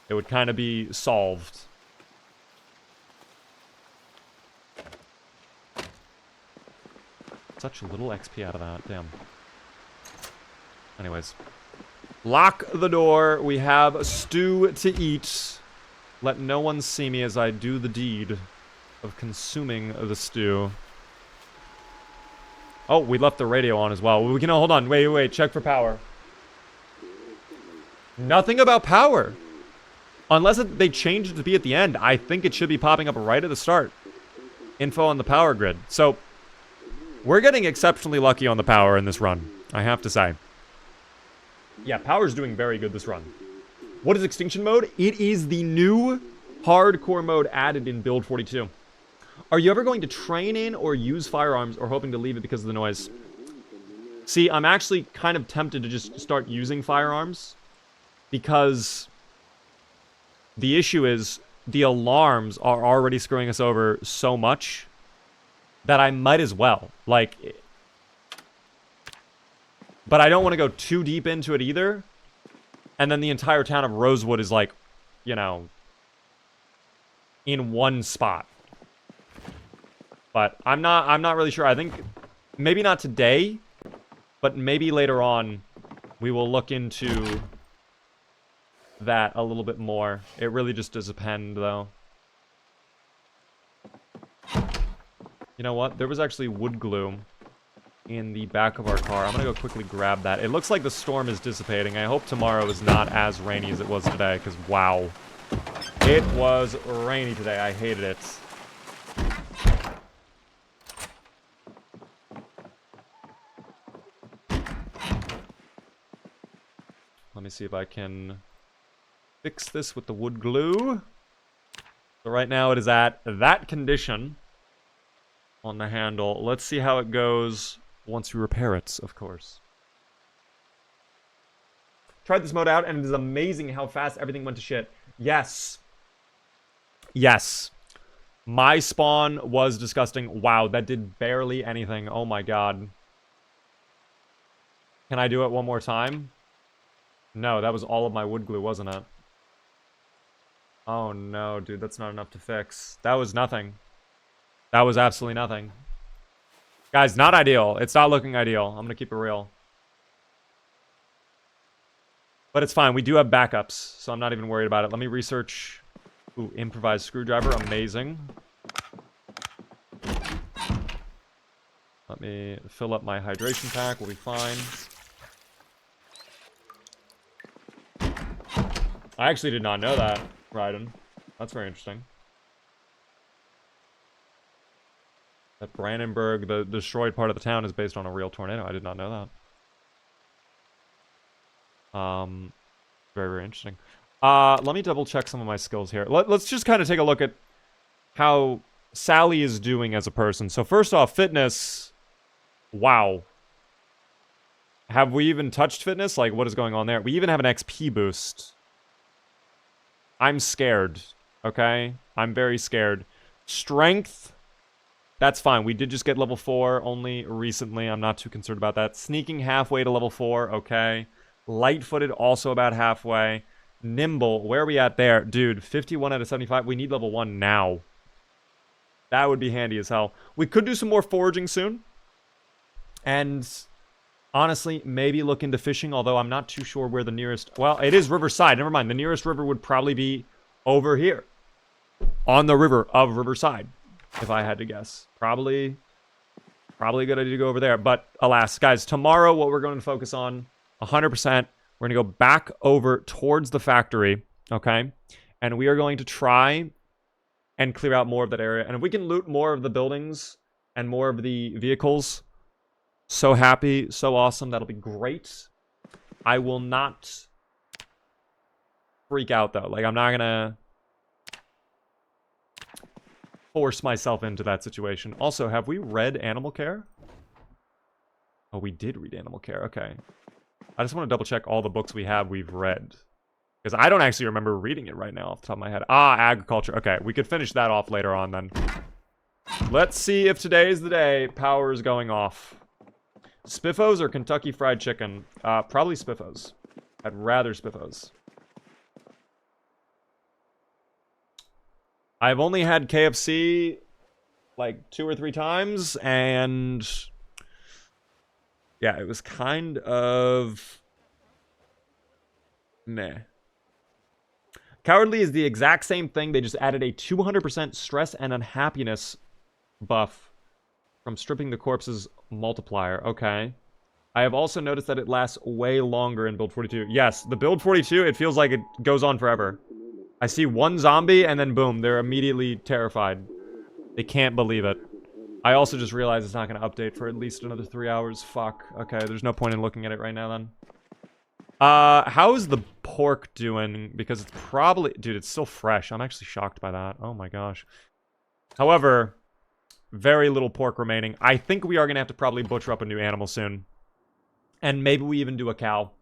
It would kind of be solved. Such little XP out of that, damn. Anyways. Lock the door. We have a stew to eat. Let no one see me as I do the deed of consuming the stew. Oh, we left the radio on as well. We can hold on. Wait. Check for power. Nothing about power. Unless they changed it to be at the end, I think it should be popping up right at the start. Info on the power grid. So, we're getting exceptionally lucky on the power in this run, I have to say. Yeah, power's doing very good this run. What is Extinction mode? It is the new hardcore mode added in Build 42. Are you ever going to train in or use firearms or hoping to leave it because of the noise? See, I'm actually kind of tempted to just start using firearms because the issue is the alarms are already screwing us over so much that I might as well. Like, but I don't want to go too deep into it either. And then the entire town of Rosewood is like, you know, in one spot. But I'm not really sure. I think maybe not today, but maybe later on we will look into that a little bit more. It really just does depend, though. You know what? There was actually wood glue in the back of our car. I'm gonna go quickly grab that. It looks like the storm is dissipating. I hope tomorrow is not as rainy as it was today, because wow. It was rainy today. I hated it. Let me see if I can fix this with the wood glue. So right now it is at that condition on the handle. Let's see how it goes once we repair it, of course. Tried this mode out, and it is amazing how fast everything went to shit. Yes. Yes. My spawn was disgusting. Wow, that did barely anything. Oh my god. Can I do it one more time? No, that was all of my wood glue, wasn't it? Oh no, dude, that's not enough to fix. That was nothing. That was absolutely nothing. Guys, not ideal. It's not looking ideal. I'm gonna keep it real. But it's fine. We do have backups, so I'm not even worried about it. Let me research. Ooh, improvised screwdriver. Amazing. Let me fill up my hydration pack. We'll be fine. I actually did not know that, Raiden. That's very interesting. That Brandenburg, the destroyed part of the town, is based on a real tornado. I did not know that. Very, very interesting. Let me double check some of my skills here. Let's just kind of take a look at how Sally is doing as a person. So first off, fitness. Wow. Have we even touched fitness? Like, what is going on there? We even have an XP boost. I'm scared. Okay? I'm very scared. Strength. That's fine. We did just get level 4 only recently. I'm not too concerned about that. Sneaking halfway to level 4. Okay. Light-footed also about halfway. Nimble. Where are we at there? Dude, 51 out of 75. We need level 1 now. That would be handy as hell. We could do some more foraging soon. And honestly, maybe look into fishing, although I'm not too sure where the nearest... Well, it is Riverside. Never mind. The nearest river would probably be over here. On the river of Riverside, if I had to guess. Probably a good idea to go over there. But alas, guys, tomorrow what we're going to focus on, 100%, we're going to go back over towards the factory, okay? And we are going to try and clear out more of that area. And if we can loot more of the buildings and more of the vehicles... So happy, so awesome. That'll be great. I will not freak out, though. Like, I'm not gonna force myself into that situation. Also, have we read Animal Care? Oh, we did read Animal Care. Okay. I just want to double check all the books we've read. Because I don't actually remember reading it right now off the top of my head. Agriculture. Okay, we could finish that off later on, then. Let's see if today's the day power is going off. Spiffos or Kentucky Fried Chicken? Probably Spiffos. I'd rather Spiffos. I've only had KFC like 2 or 3 times, and yeah, it was kind of meh. Cowardly is the exact same thing. They just added a 200% stress and unhappiness buff from stripping the corpse's multiplier. Okay. I have also noticed that it lasts way longer in build 42. Yes, the build 42, it feels like it goes on forever. I see one zombie and then boom, they're immediately terrified. They can't believe it. I also just realized it's not going to update for at least another 3 hours. Fuck. Okay, there's no point in looking at it right now then. How is the pork doing? Because it's probably... Dude, it's still fresh. I'm actually shocked by that. Oh my gosh. However... Very little pork remaining. I think we are going to have to probably butcher up a new animal soon. And maybe we even do a cow.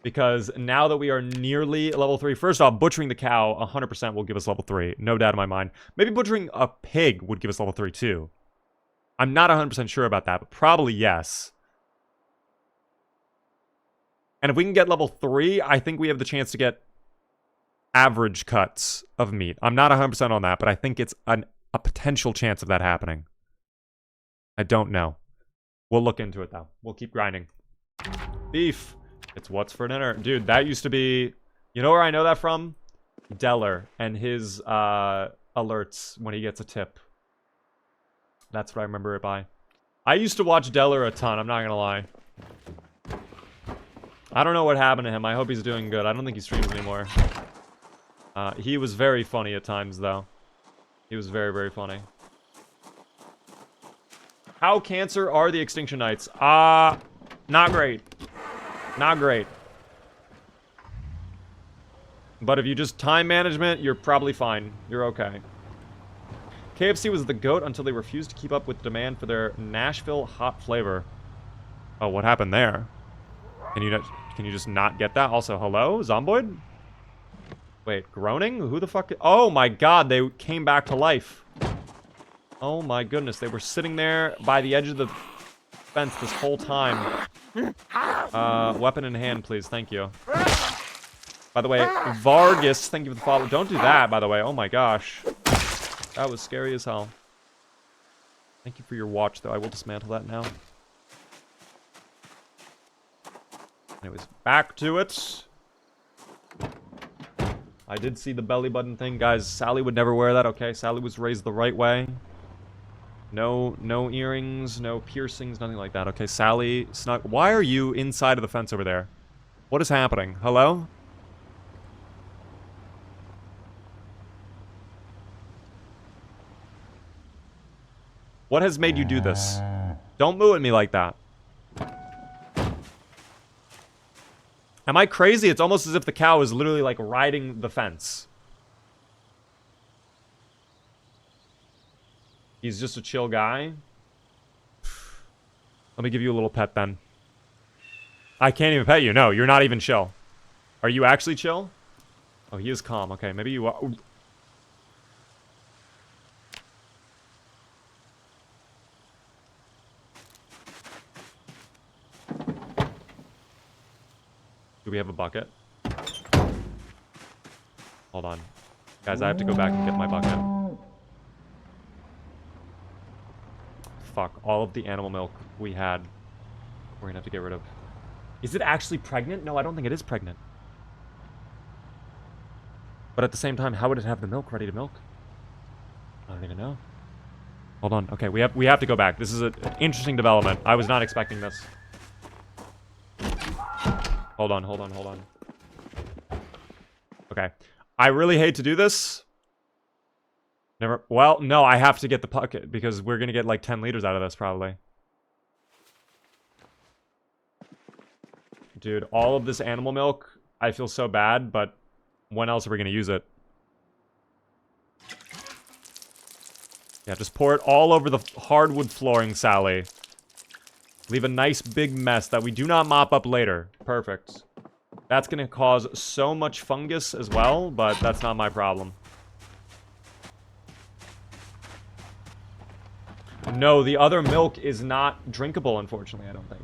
Because now that we are nearly level 3... First off, butchering the cow 100% will give us level 3. No doubt in my mind. Maybe butchering a pig would give us level 3 too. I'm not 100% sure about that, but probably yes. And if we can get level 3, I think we have the chance to get average cuts of meat. I'm not 100% on that, but I think it's a potential chance of that happening. I don't know. We'll look into it, though. We'll keep grinding. Beef. It's what's for dinner. Dude, that used to be... You know where I know that from? Deller and his alerts when he gets a tip. That's what I remember it by. I used to watch Deller a ton, I'm not gonna lie. I don't know what happened to him. I hope he's doing good. I don't think he streams anymore. He was very funny at times, though. He was very, very funny. How cancer are the Extinction Knights? Not great. Not great. But if you just time management, you're probably fine. You're okay. KFC was the GOAT until they refused to keep up with demand for their Nashville hot flavor. Oh, what happened there? Can you just not get that? Also, hello? Zomboid? Wait, groaning? Who the fuck? Oh my god, they came back to life. Oh my goodness, they were sitting there by the edge of the fence this whole time. Weapon in hand, please. Thank you. By the way, Vargas, thank you for the follow. Don't do that, by the way. Oh my gosh. That was scary as hell. Thank you for your watch, though. I will dismantle that now. Anyways, back to it. I did see the belly button thing. Guys, Sally would never wear that, okay? Sally was raised the right way. No earrings, no piercings, nothing like that, okay? Sally Snug. Why are you inside of the fence over there? What is happening? Hello? What has made you do this? Don't moo at me like that. Am I crazy? It's almost as if the cow is literally, like, riding the fence. He's just a chill guy. Let me give you a little pet, then. I can't even pet you. No, you're not even chill. Are you actually chill? Oh, he is calm. Okay, maybe you are. Do we have a bucket? Hold on. Guys, I have to go back and get my bucket. Fuck. All of the animal milk we had, we're gonna have to get rid of. Is it actually pregnant? No, I don't think it is pregnant. But at the same time, how would it have the milk ready to milk? I don't even know. Hold on. Okay, we have to go back. This is an interesting development. I was not expecting this. Hold on. Okay. I really hate to do this. Well, no, I have to get the bucket because we're gonna get like 10 liters out of this probably. Dude, all of this animal milk, I feel so bad, but when else are we gonna use it? Yeah, just pour it all over the hardwood flooring, Sally. Leave a nice big mess that we do not mop up later. Perfect. That's gonna cause so much fungus as well, but that's not my problem. No, the other milk is not drinkable, unfortunately, I don't think.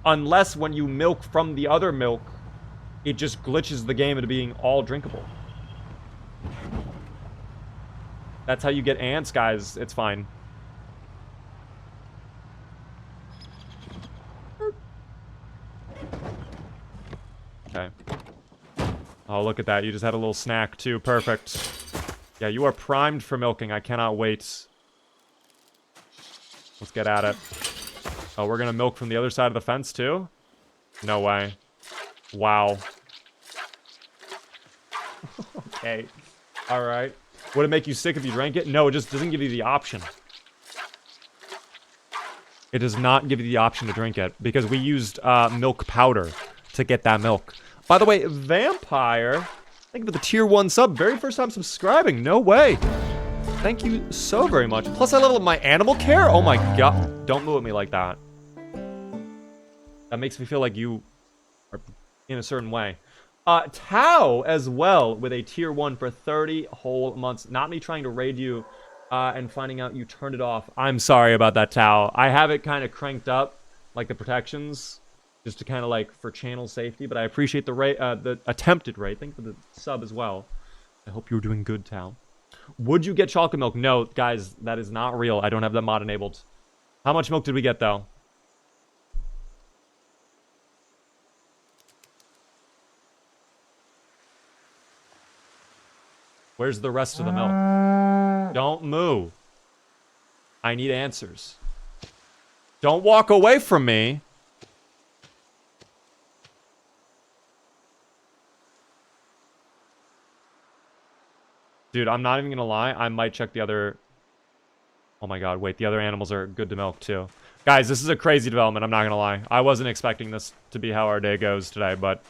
Unless when you milk from the other milk, it just glitches the game into being all drinkable. That's how you get ants, guys. It's fine. Okay. Oh, look at that. You just had a little snack, too. Perfect. Yeah, you are primed for milking. I cannot wait. Let's get at it. Oh, we're gonna milk from the other side of the fence, too? No way. Wow. Okay. Alright. Would it make you sick if you drank it? No, it just doesn't give you the option. It does not give you the option to drink it, because we used milk powder to get that milk. By the way, Vampire, thank you for the tier 1 sub. Very first time subscribing. No way. Thank you so very much. Plus, I leveled my animal care. Oh my god. Don't move at me like that. That makes me feel like you are in a certain way. Tao as well with a tier 1 for 30 whole months. Not me trying to raid you and finding out you turned it off. I'm sorry about that, Tao. I have it kind of cranked up, like the protections, just to kind of like for channel safety. But I appreciate the attempted raid. Thank you for the sub as well. I hope you're doing good, Tao. Would you get chocolate milk? No, guys, that is not real. I don't have that mod enabled. How much milk did we get, though? Where's the rest of the milk? Don't move. I need answers. Don't walk away from me. Dude, I'm not even gonna lie. I might check the other... Oh my god, wait. The other animals are good to milk, too. Guys, this is a crazy development. I'm not gonna lie. I wasn't expecting this to be how our day goes today, but...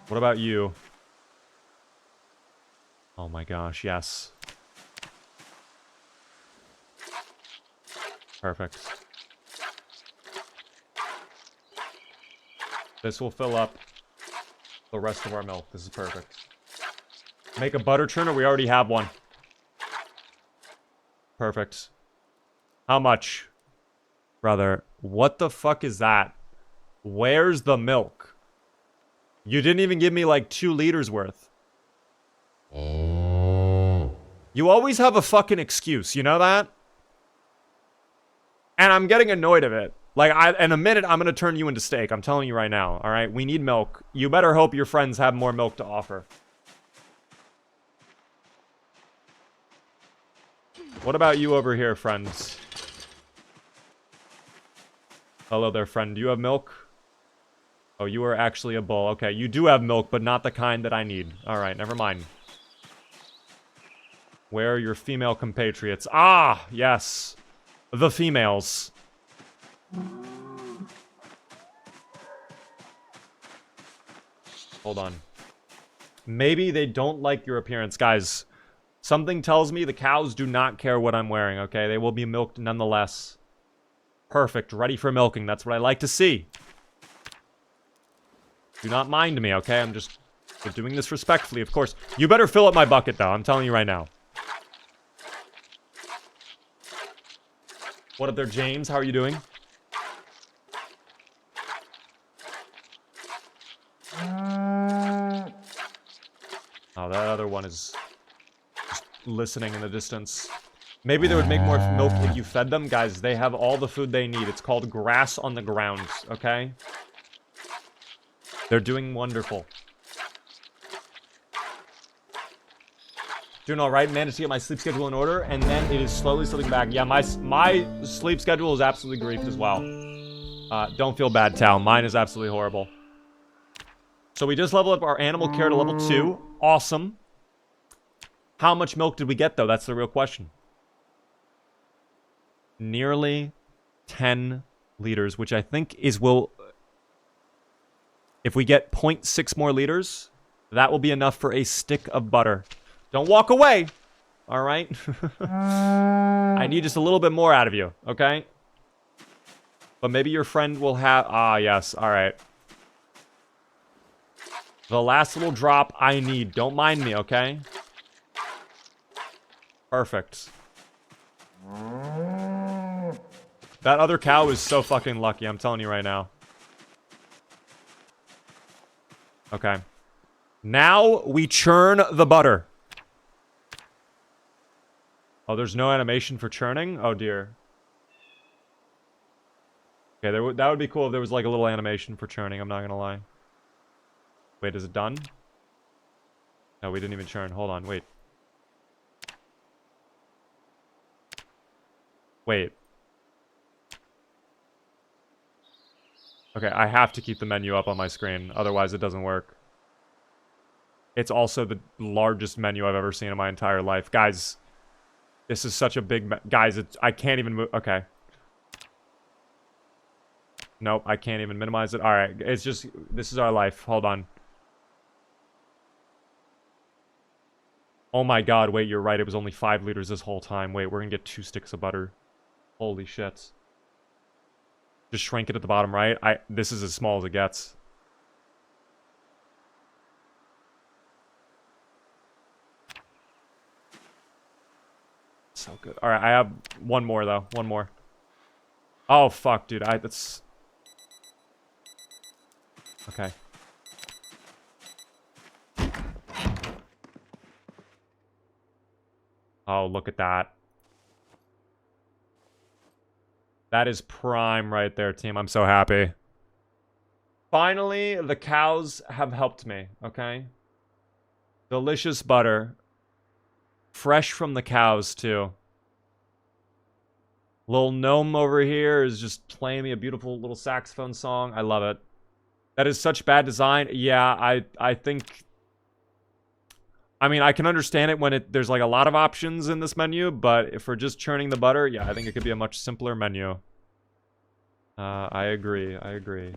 What about you? Oh my gosh, yes. Perfect. This will fill up the rest of our milk. This is perfect. Make a butter churner. We already have one. Perfect. How much? Brother, what the fuck is that? Where's the milk? You didn't even give me like 2 liters worth. You always have a fucking excuse, you know that? And I'm getting annoyed of it. Like, in a minute, I'm gonna turn you into steak. I'm telling you right now, alright? We need milk. You better hope your friends have more milk to offer. What about you over here, friends? Hello there, friend. Do you have milk? Oh, you are actually a bull. Okay, you do have milk, but not the kind that I need. Alright, never mind. Where are your female compatriots? Ah, yes. The females. Hold on. Maybe they don't like your appearance. Guys, something tells me the cows do not care what I'm wearing, okay? They will be milked nonetheless. Perfect. Ready for milking. That's what I like to see. Do not mind me, okay? I'm just doing this respectfully, of course. You better fill up my bucket, though. I'm telling you right now. What up there, James? How are you doing? Oh, that other one is just listening in the distance. Maybe they would make more milk if you fed them. Guys, they have all the food they need. It's called grass on the ground, okay? They're doing wonderful. Doing all right. Managed to get my sleep schedule in order, and then it is slowly slipping back. Yeah, my sleep schedule is absolutely griefed as well. Don't feel bad, Tal. Mine is absolutely horrible. So we just leveled up our animal care to level 2. Awesome. How much milk did we get, though? That's the real question. Nearly 10 liters, which I think is if we get 0.6 more liters, that will be enough for a stick of butter. Don't walk away. All right. I need just a little bit more out of you. Okay. But maybe your friend will have... Ah, yes. All right. The last little drop I need. Don't mind me, okay? Perfect. That other cow is so fucking lucky. I'm telling you right now. Okay. Now we churn the butter. Oh, there's no animation for churning? Oh, dear. Okay, that would be cool if there was like a little animation for churning. I'm not gonna lie. Wait, is it done? No, we didn't even churn. Hold on, wait. Wait. Okay, I have to keep the menu up on my screen. Otherwise, it doesn't work. It's also the largest menu I've ever seen in my entire life. Guys, this is such a big... Guys, I can't even move... Okay. Nope, I can't even minimize it. Alright, it's just... This is our life. Hold on. Oh my god, wait, you're right. It was only 5 liters this whole time. Wait, we're gonna get 2 sticks of butter. Holy shit. Just shrink it at the bottom right. This is as small as it gets. So good. Alright, I have one more, though. One more. Oh, fuck, dude. That's... Okay. Oh, look at that. That is prime right there, team. I'm so happy. Finally, the cows have helped me, okay? Delicious butter. Fresh from the cows, too. Little gnome over here is just playing me a beautiful little saxophone song. I love it. That is such bad design. Yeah, I think... I mean, I can understand it when there's like a lot of options in this menu, but if we're just churning the butter, yeah, I think it could be a much simpler menu. I agree. I agree.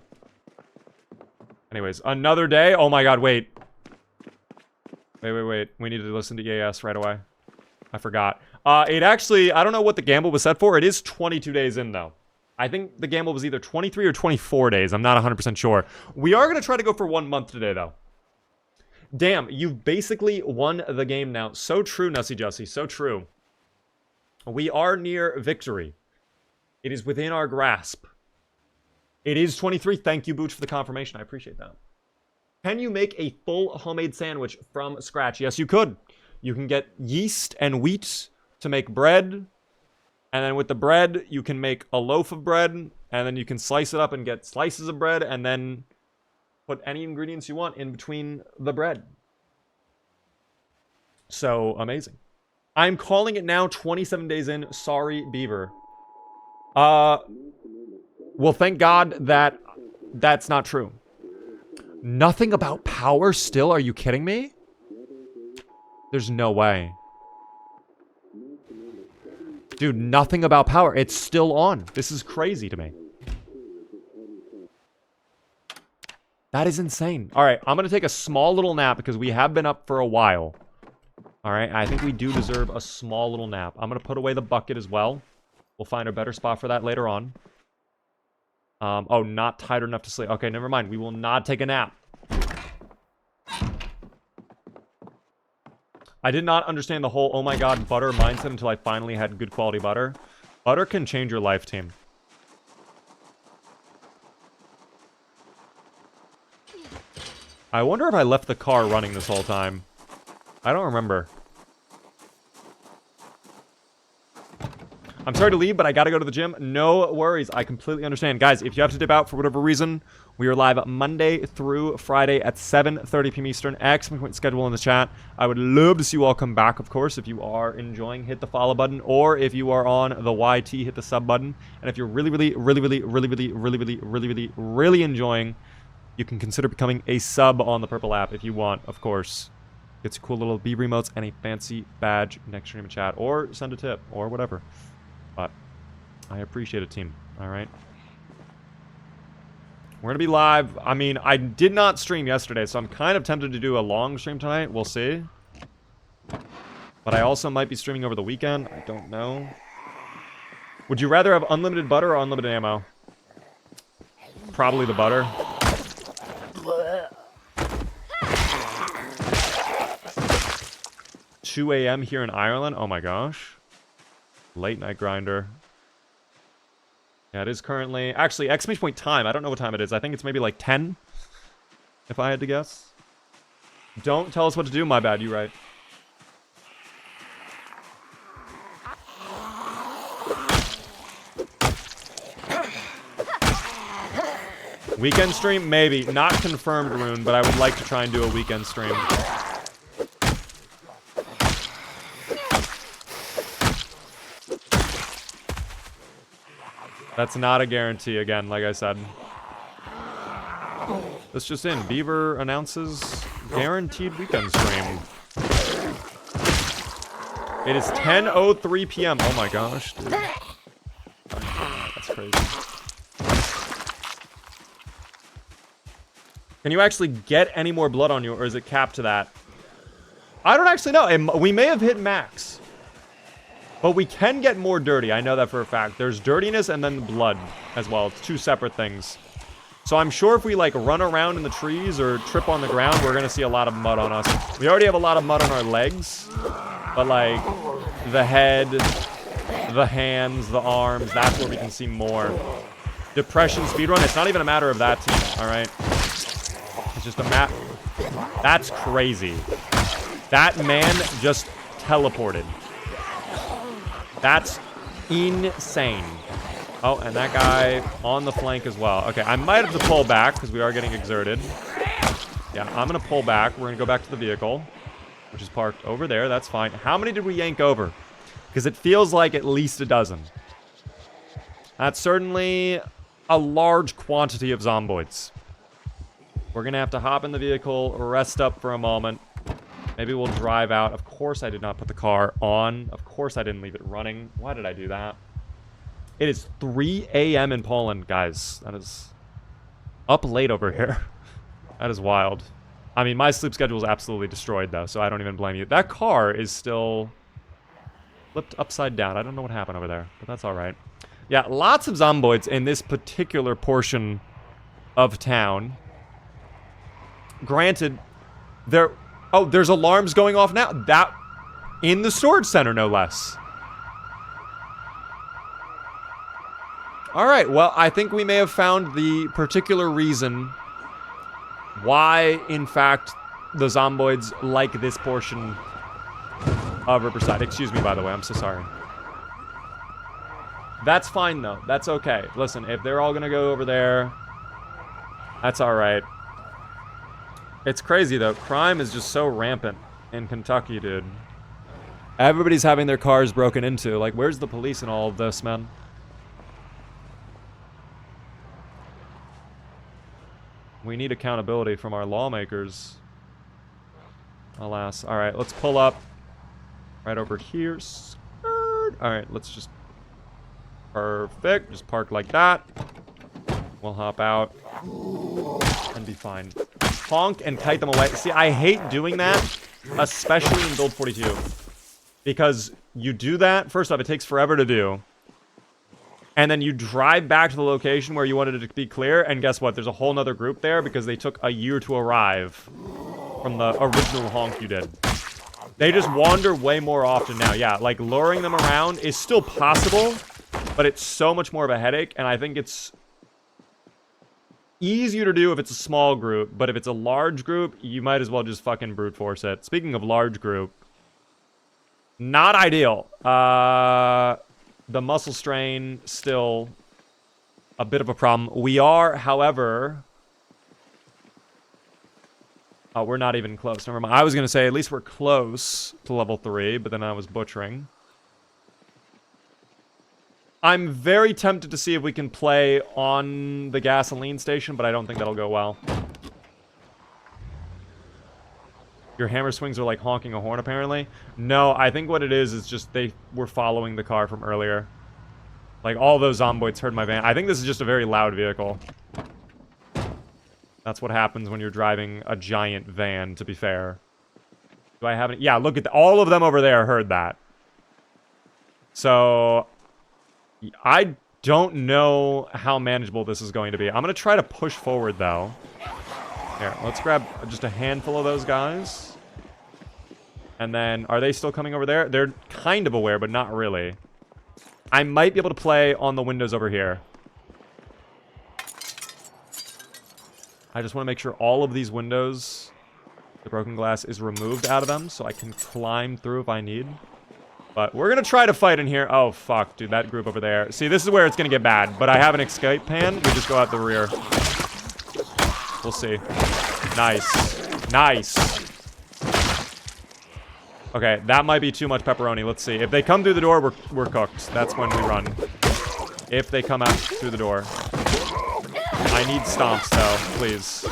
Anyways, another day. Oh my god, wait. Wait. We need to listen to EAS right away. I forgot. It actually, I don't know what the gamble was set for. It is 22 days in, though. I think the gamble was either 23 or 24 days. I'm not 100% sure. We are going to try to go for 1 month today, though. Damn, you've basically won the game now. So true, Nussy Jussie. So true. We are near victory. It is within our grasp. It is 23. Thank you, Booch, for the confirmation. I appreciate that. Can you make a full homemade sandwich from scratch? Yes, you could. You can get yeast and wheat to make bread. And then with the bread, you can make a loaf of bread. And then you can slice it up and get slices of bread. And then put any ingredients you want in between the bread. So, amazing. I'm calling it now, 27 days in. Sorry, Beaver. Well, thank God that that's not true. Nothing about power still? Are you kidding me? There's no way. Dude, nothing about power. It's still on. This is crazy to me. That is insane. All right, I'm going to take a small little nap because we have been up for a while. All right, I think we do deserve a small little nap. I'm going to put away the bucket as well. We'll find a better spot for that later on. Oh, not tired enough to sleep. Okay, never mind. We will not take a nap. I did not understand the whole, oh my god, butter mindset until I finally had good quality butter. Butter can change your life, team. I wonder if I left the car running this whole time. I don't remember. I'm sorry to leave, but I gotta go to the gym. No worries. I completely understand. Guys, if you have to dip out for whatever reason, we are live Monday through Friday at 7:30 p.m. Eastern. Excellent schedule in the chat. I would love to see you all come back, of course. If you are enjoying, hit the follow button. Or if you are on the YT, hit the sub button. And if you're really enjoying, you can consider becoming a sub on the Purple app if you want, of course. Gets cool little B remotes and a fancy badge next stream chat. Or send a tip, or whatever. But I appreciate it, team. All right. We're going to be live. I mean, I did not stream yesterday, so I'm kind of tempted to do a long stream tonight. We'll see. But I also might be streaming over the weekend. I don't know. Would you rather have unlimited butter or unlimited ammo? Probably the butter. $2 a.m. here in Ireland? Oh my gosh. Late night grinder. Yeah, it is currently... Actually, exclamation point time. I don't know what time it is. I think it's maybe like 10. If I had to guess. Don't tell us what to do. My bad. You're right. Weekend stream? Maybe. Not confirmed, Rune, but I would like to try and do a weekend stream. That's not a guarantee, again, like I said. That's just in. Beaver announces guaranteed weekend stream. It is 10:03 p.m. Oh my gosh, dude. That's crazy. Can you actually get any more blood on you, or is it capped to that? I don't actually know. We may have hit max. But we can get more dirty. I know that for a fact. There's dirtiness and then blood as well. It's two separate things. So I'm sure if we, like, run around in the trees or trip on the ground, we're going to see a lot of mud on us. We already have a lot of mud on our legs. But, like, the head, the hands, the arms, that's where we can see more. Depression speedrun, it's not even a matter of that team, alright? It's just a map. That's crazy. That man just teleported. That's insane. Oh, and that guy on the flank as well. Okay, I might have to pull back because we are getting exerted. Yeah, I'm going to pull back. We're going to go back to the vehicle, which is parked over there. That's fine. How many did we yank over? Because it feels like at least a dozen. That's certainly a large quantity of zomboids. We're going to have to hop in the vehicle, rest up for a moment. Maybe we'll drive out. Of course I did not put the car on. Of course I didn't leave it running. Why did I do that? It is 3 a.m. in Poland, guys. That is up late over here. That is wild. I mean, my sleep schedule is absolutely destroyed, though, so I don't even blame you. That car is still flipped upside down. I don't know what happened over there, but that's all right. Yeah, lots of zomboids in this particular portion of town. Granted, there... Oh, there's alarms going off now. That... In the storage center, no less. Alright, well, I think we may have found the particular reason why, in fact, the zomboids like this portion of Riverside. Excuse me, by the way. I'm so sorry. That's fine, though. That's okay. Listen, if they're all gonna go over there, that's alright. It's crazy, though. Crime is just so rampant in Kentucky, dude. Everybody's having their cars broken into. Like, where's the police in all of this, man? We need accountability from our lawmakers. Alas. Alright, let's pull up right over here. Alright, let's just... Perfect. Just park like that. We'll hop out and be fine. Honk and kite them away. See, I hate doing that, especially in build 42. Because you do that, first off, it takes forever to do. And then you drive back to the location where you wanted it to be clear, and guess what? There's a whole nother group there because they took a year to arrive from the original honk you did. They just wander way more often now. Yeah, like luring them around is still possible, but it's so much more of a headache, and I think it's easier to do if it's a small group, but if it's a large group, you might as well just fucking brute force it. Speaking of large group, not ideal. The muscle strain, still a bit of a problem. We are, however... Oh, we're not even close. Never mind. I was going to say, at least we're close to level 3, but then I was butchering. I'm very tempted to see if we can play on the gasoline station, but I don't think that'll go well. Your hammer swings are like honking a horn, apparently. No, I think what it is just they were following the car from earlier. Like, all those zomboids heard my van. I think this is just a very loud vehicle. That's what happens when you're driving a giant van, to be fair. Do I have any? Yeah, look at all of them over there heard that. So, I don't know how manageable this is going to be. I'm going to try to push forward, though. Here, let's grab just a handful of those guys. And then, are they still coming over there? They're kind of aware, but not really. I might be able to play on the windows over here. I just want to make sure all of these windows, the broken glass is removed out of them, so I can climb through if I need. But we're going to try to fight in here. Oh, fuck, dude, that group over there. See, this is where it's going to get bad, but I have an escape pan. We just go out the rear. We'll see. Nice. Nice. Okay, that might be too much pepperoni. Let's see. If they come through the door, we're cooked. That's when we run. If they come out through the door. I need stomps, though, please.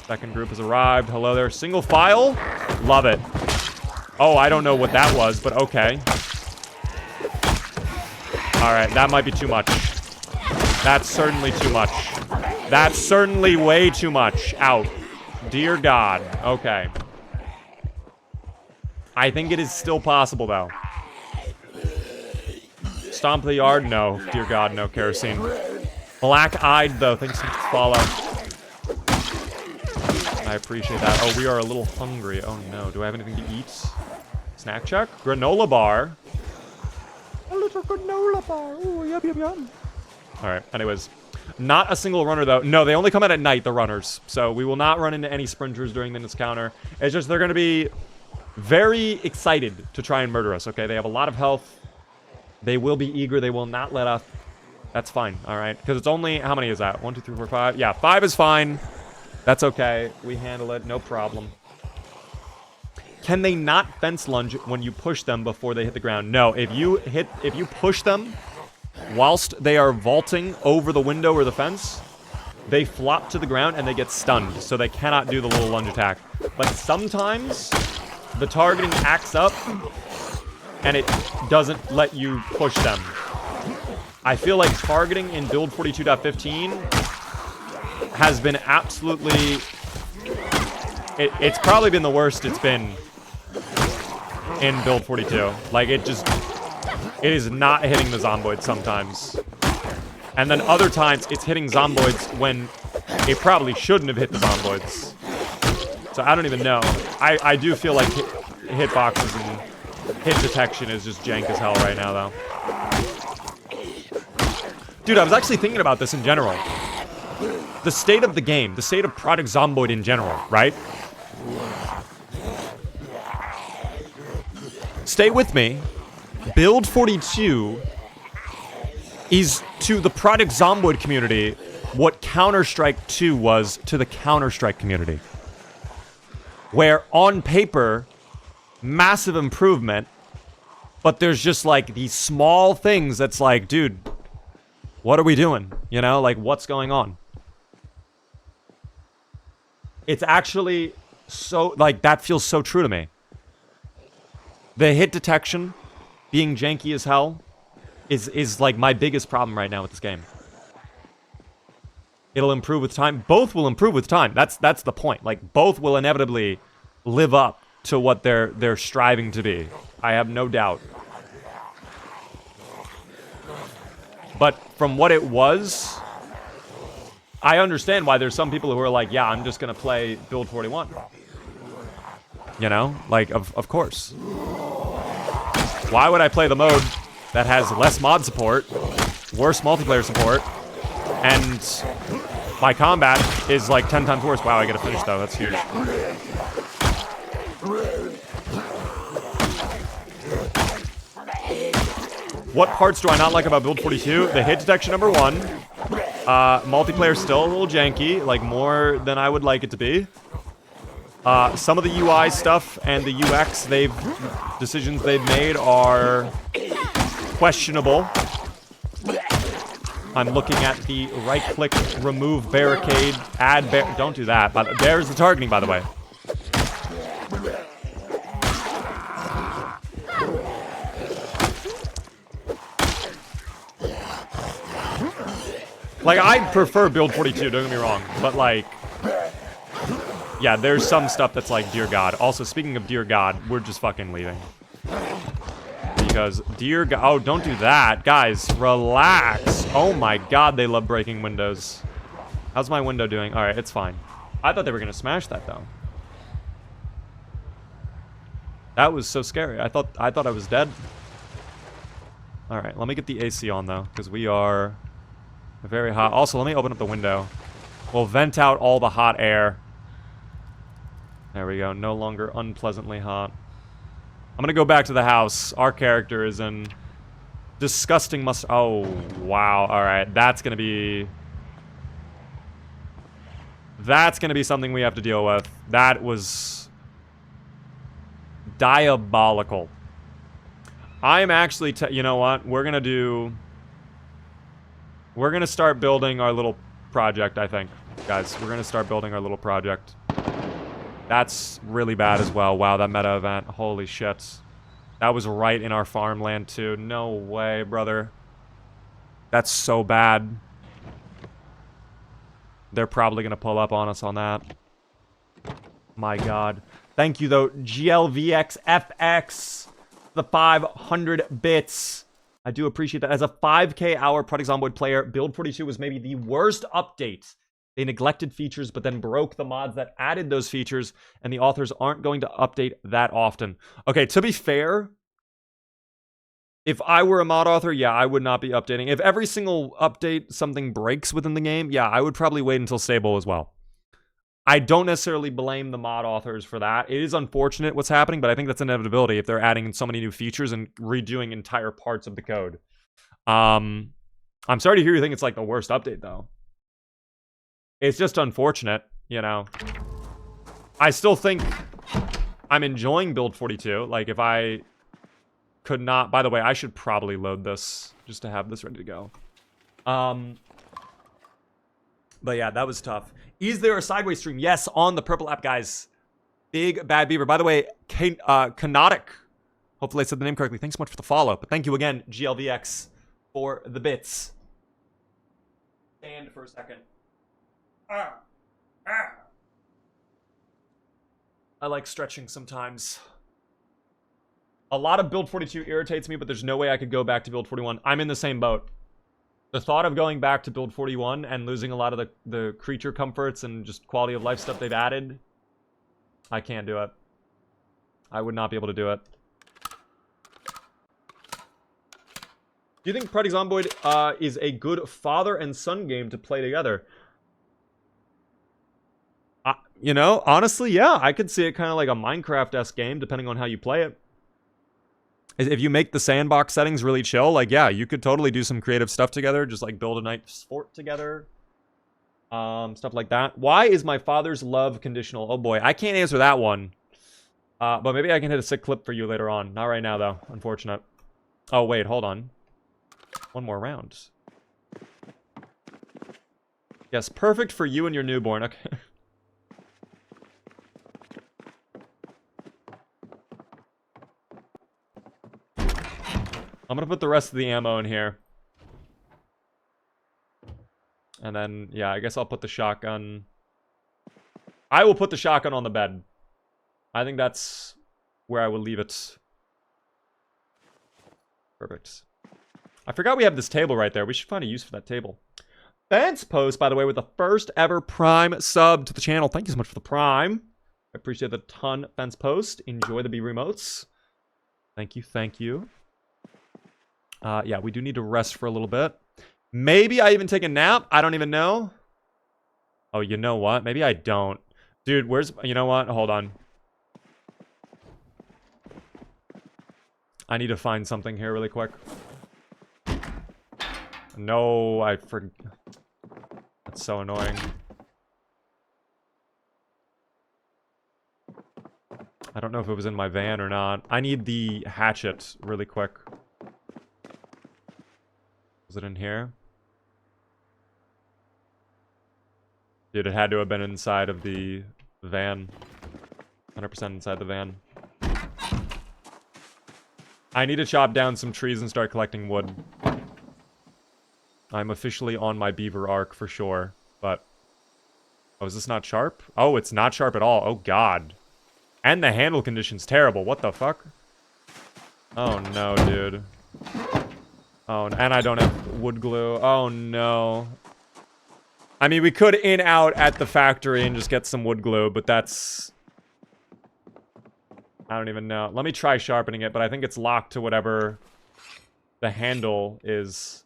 Second group has arrived. Hello there. Single file? Love it. Oh, I don't know what that was, but okay. Alright, that might be too much. That's certainly too much. That's certainly way too much. Out. Dear God. Okay. I think it is still possible, though. Stomp the yard? No. Dear God, no kerosene. Black-eyed, though. Thanks for the follow. I appreciate that. Oh, we are a little hungry. Oh, no. Do I have anything to eat? Snack check? Granola bar. A little granola bar. Ooh, yum, yum, yum. Alright, anyways. Not a single runner, though. No, they only come out at night, the runners. So we will not run into any sprinters during this encounter. It's just they're going to be very excited to try and murder us, okay? They have a lot of health. They will be eager. They will not let up. That's fine, alright? Because it's only... How many is that? 1, 2, 3, 4, 5? Yeah, 5 is fine. That's okay. We handle it. No problem. Can they not fence lunge when you push them before they hit the ground? No. If you push them whilst they are vaulting over the window or the fence, they flop to the ground and they get stunned, so they cannot do the little lunge attack. But sometimes the targeting acts up and it doesn't let you push them. I feel like targeting in build 42.15 has been absolutely... It's probably been the worst it's been in build 42. Like, it is not hitting the zomboids sometimes. And then other times, it's hitting zomboids when it probably shouldn't have hit the zomboids. So I don't even know. I do feel like hitboxes and hit detection is just jank as hell right now, though. Dude, I was actually thinking about this in general. The state of the game, the state of Project Zomboid in general, right? Stay with me. Build 42 is to the Project Zomboid community what Counter-Strike 2 was to the Counter-Strike community. Where, on paper, massive improvement, but there's just, like, these small things that's like, dude, what are we doing? You know, like, what's going on? It's actually so, like, that feels so true to me. The hit detection being janky as hell. is like my biggest problem right now with this game. It'll improve with time. Both will improve with time. That's the point. Like, both will inevitably live up to what they're striving to be. I have no doubt. But from what it was, I understand why there's some people who are like, yeah, I'm just gonna play Build 41. You know? Like, of course. Why would I play the mode that has less mod support, worse multiplayer support, and my combat is like 10 times worse? Wow, I get a finish though. That's huge. What parts do I not like about Build 42? The hit detection, number one. Multiplayer still a little janky, like more than I would like it to be. Some of the UI stuff and the UX decisions they've made are questionable. I'm looking at the right-click, remove barricade, add don't do that. There's the targeting, by the way. Like, I prefer Build 42, don't get me wrong. But, like, yeah, there's some stuff that's like, dear God. Also, speaking of dear God, we're just fucking leaving. Because, dear God, oh, don't do that. Guys, relax. Oh my God, they love breaking windows. How's my window doing? All right, it's fine. I thought they were going to smash that, though. That was so scary. I thought I was dead. All right, let me get the AC on, though, because we are very hot. Also, let me open up the window. We'll vent out all the hot air. There we go. No longer unpleasantly hot. I'm gonna go back to the house. Our character is in disgusting oh, wow. Alright, that's gonna be something we have to deal with. That was diabolical. I'm actually you know what? We're gonna start building our little project, I think. Guys, we're gonna start building our little project. That's really bad as well. Wow, that meta event. Holy shit. That was right in our farmland, too. No way, brother. That's so bad. They're probably going to pull up on us on that. My God. Thank you, though. GLVXFX. The 500 bits. I do appreciate that. As a 5K hour Project Zomboid player, Build 42 was maybe the worst update. They neglected features, but then broke the mods that added those features, and the authors aren't going to update that often. Okay, to be fair, if I were a mod author, yeah, I would not be updating. If every single update something breaks within the game, yeah, I would probably wait until stable as well. I don't necessarily blame the mod authors for that. It is unfortunate what's happening, but I think that's an inevitability if they're adding in so many new features and redoing entire parts of the code. I'm sorry to hear you think it's like the worst update, though. It's just unfortunate, you know. I still think I'm enjoying Build 42. Like, if I could not... By the way, I should probably load this just to have this ready to go. But yeah, that was tough. Is there a sideways stream? Yes, on the Purple app, guys. Big Bad Beaver. By the way, Canotic. Hopefully I said the name correctly. Thanks so much for the follow. But thank you again, GLVX, for the bits. Stand for a second. I like stretching sometimes. A lot of Build 42 irritates me, but there's no way I could go back to Build 41. I'm in the same boat. The thought of going back to Build 41 and losing a lot of the creature comforts and just quality of life stuff they've added, I can't do it. I would not be able to do it. Do you think Project Zomboid is a good father and son game to play together? You know, honestly, yeah. I could see it kind of like a Minecraft-esque game, depending on how you play it. If you make the sandbox settings really chill, like, yeah, you could totally do some creative stuff together. Just, like, build a nice fort together. Stuff like that. Why is my father's love conditional? Oh, boy. I can't answer that one. But maybe I can hit a sick clip for you later on. Not right now, though. Unfortunate. Oh, wait. Hold on. One more round. Yes, perfect for you and your newborn. Okay. I'm gonna put the rest of the ammo in here. And then, yeah, I guess I'll put the shotgun... I will put the shotgun on the bed. I think that's where I will leave it. Perfect. I forgot we have this table right there. We should find a use for that table. Fence Post, by the way, with the first ever Prime sub to the channel. Thank you so much for the Prime. I appreciate it a ton, Fence Post. Enjoy the B remotes. Thank you, thank you. Yeah, we do need to rest for a little bit. Maybe I even take a nap. I don't even know. Oh, you know what? Maybe I don't. Dude, where's... You know what? Hold on. I need to find something here really quick. No, I forgot. That's so annoying. I don't know if it was in my van or not. I need the hatchet really quick. Was it in here? Dude, it had to have been inside of the van. 100% inside the van. I need to chop down some trees and start collecting wood. I'm officially on my beaver arc for sure, but... Oh, is this not sharp? Oh, it's not sharp at all. Oh, God. And the handle condition's terrible. What the fuck? Oh, no, dude. Oh, and I don't have wood glue. Oh, no. I mean, we could in-out at the factory and just get some wood glue, but that's... I don't even know. Let me try sharpening it, but I think it's locked to whatever the handle is.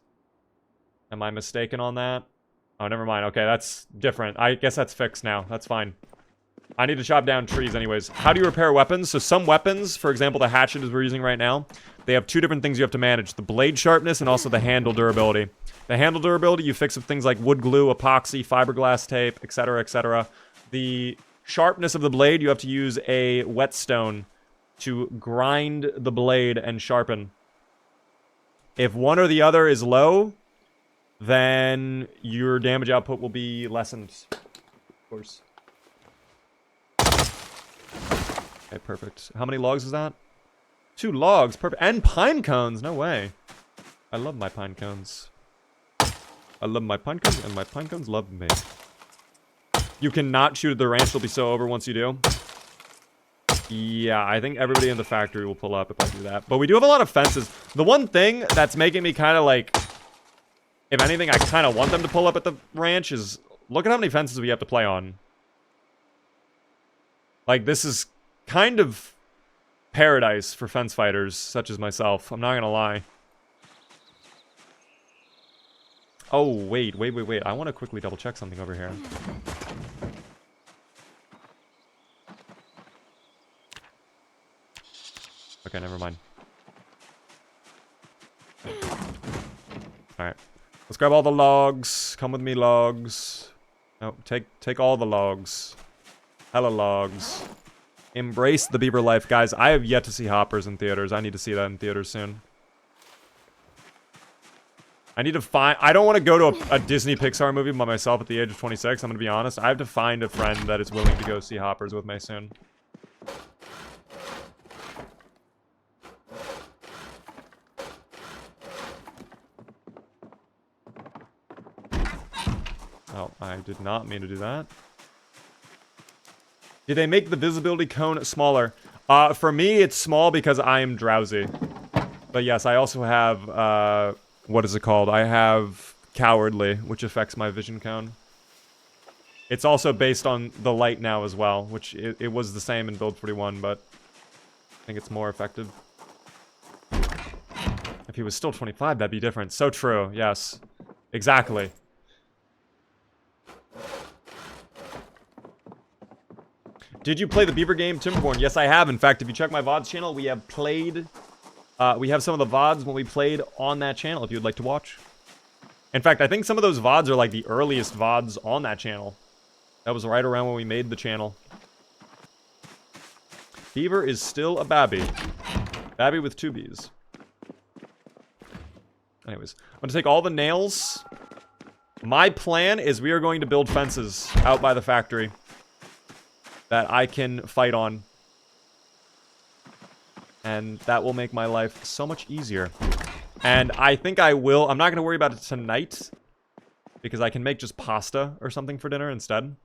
Am I mistaken on that? Oh, never mind. Okay, that's different. I guess that's fixed now. That's fine. I need to chop down trees anyways. How do you repair weapons? So some weapons, for example, the hatchet as we're using right now, they have two different things you have to manage. The blade sharpness and also the handle durability. The handle durability you fix with things like wood glue, epoxy, fiberglass tape, etc., etc. The sharpness of the blade, you have to use a whetstone to grind the blade and sharpen. If one or the other is low, then your damage output will be lessened. Of course. Okay, perfect. How many logs is that? 2 logs, perfect. And pine cones, no way. I love my pine cones. I love my pine cones, and my pine cones love me. You cannot shoot at the ranch, it'll be so over once you do. Yeah, I think everybody in the factory will pull up if I do that. But we do have a lot of fences. The one thing that's making me kind of like... If anything, I kind of want them to pull up at the ranch is... Look at how many fences we have to play on. Like, this is kind of paradise for fence fighters, such as myself. I'm not gonna lie. Oh, wait. I want to quickly double check something over here. Okay, never mind. Alright. Let's grab all the logs. Come with me, logs. No, take all the logs. Hella logs. Embrace the beaver life, guys. I have yet to see hoppers in theaters. I need to see that in theaters soon. I need to find... I don't want to go to a Disney Pixar movie by myself at the age of 26. I'm going to be honest. I have to find a friend that is willing to go see hoppers with me soon. Oh, I did not mean to do that. Did they make the visibility cone smaller? For me, it's small because I am drowsy. But yes, I also have, what is it called? I have Cowardly, which affects my vision cone. It's also based on the light now as well, which it was the same in Build 41, but I think it's more effective. If he was still 25, that'd be different. So true, yes. Exactly. Did you play the Beaver game, Timberborn? Yes, I have. In fact, if you check my VODs channel, we have played... we have some of the VODs when we played on that channel, if you would like to watch. In fact, I think some of those VODs are like the earliest VODs on that channel. That was right around when we made the channel. Beaver is still a babby. Babby with 2 B's. Anyways, I'm going to take all the nails. My plan is we are going to build fences out by the factory that I can fight on. And that will make my life so much easier. And I think I will. I'm not going to worry about it tonight because I can make just pasta or something for dinner instead.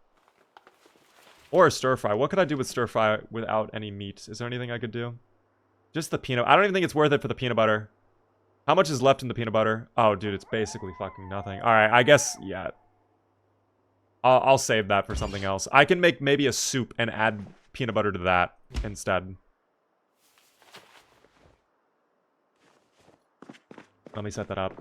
Or a stir fry. What could I do with stir fry without any meat? Is there anything I could do? Just the peanut. I don't even think it's worth it for the peanut butter. How much is left in the peanut butter? Oh, dude, it's basically fucking nothing. All right, I guess, yeah. I'll save that for something else. I can make maybe a soup and add peanut butter to that instead. Let me set that up.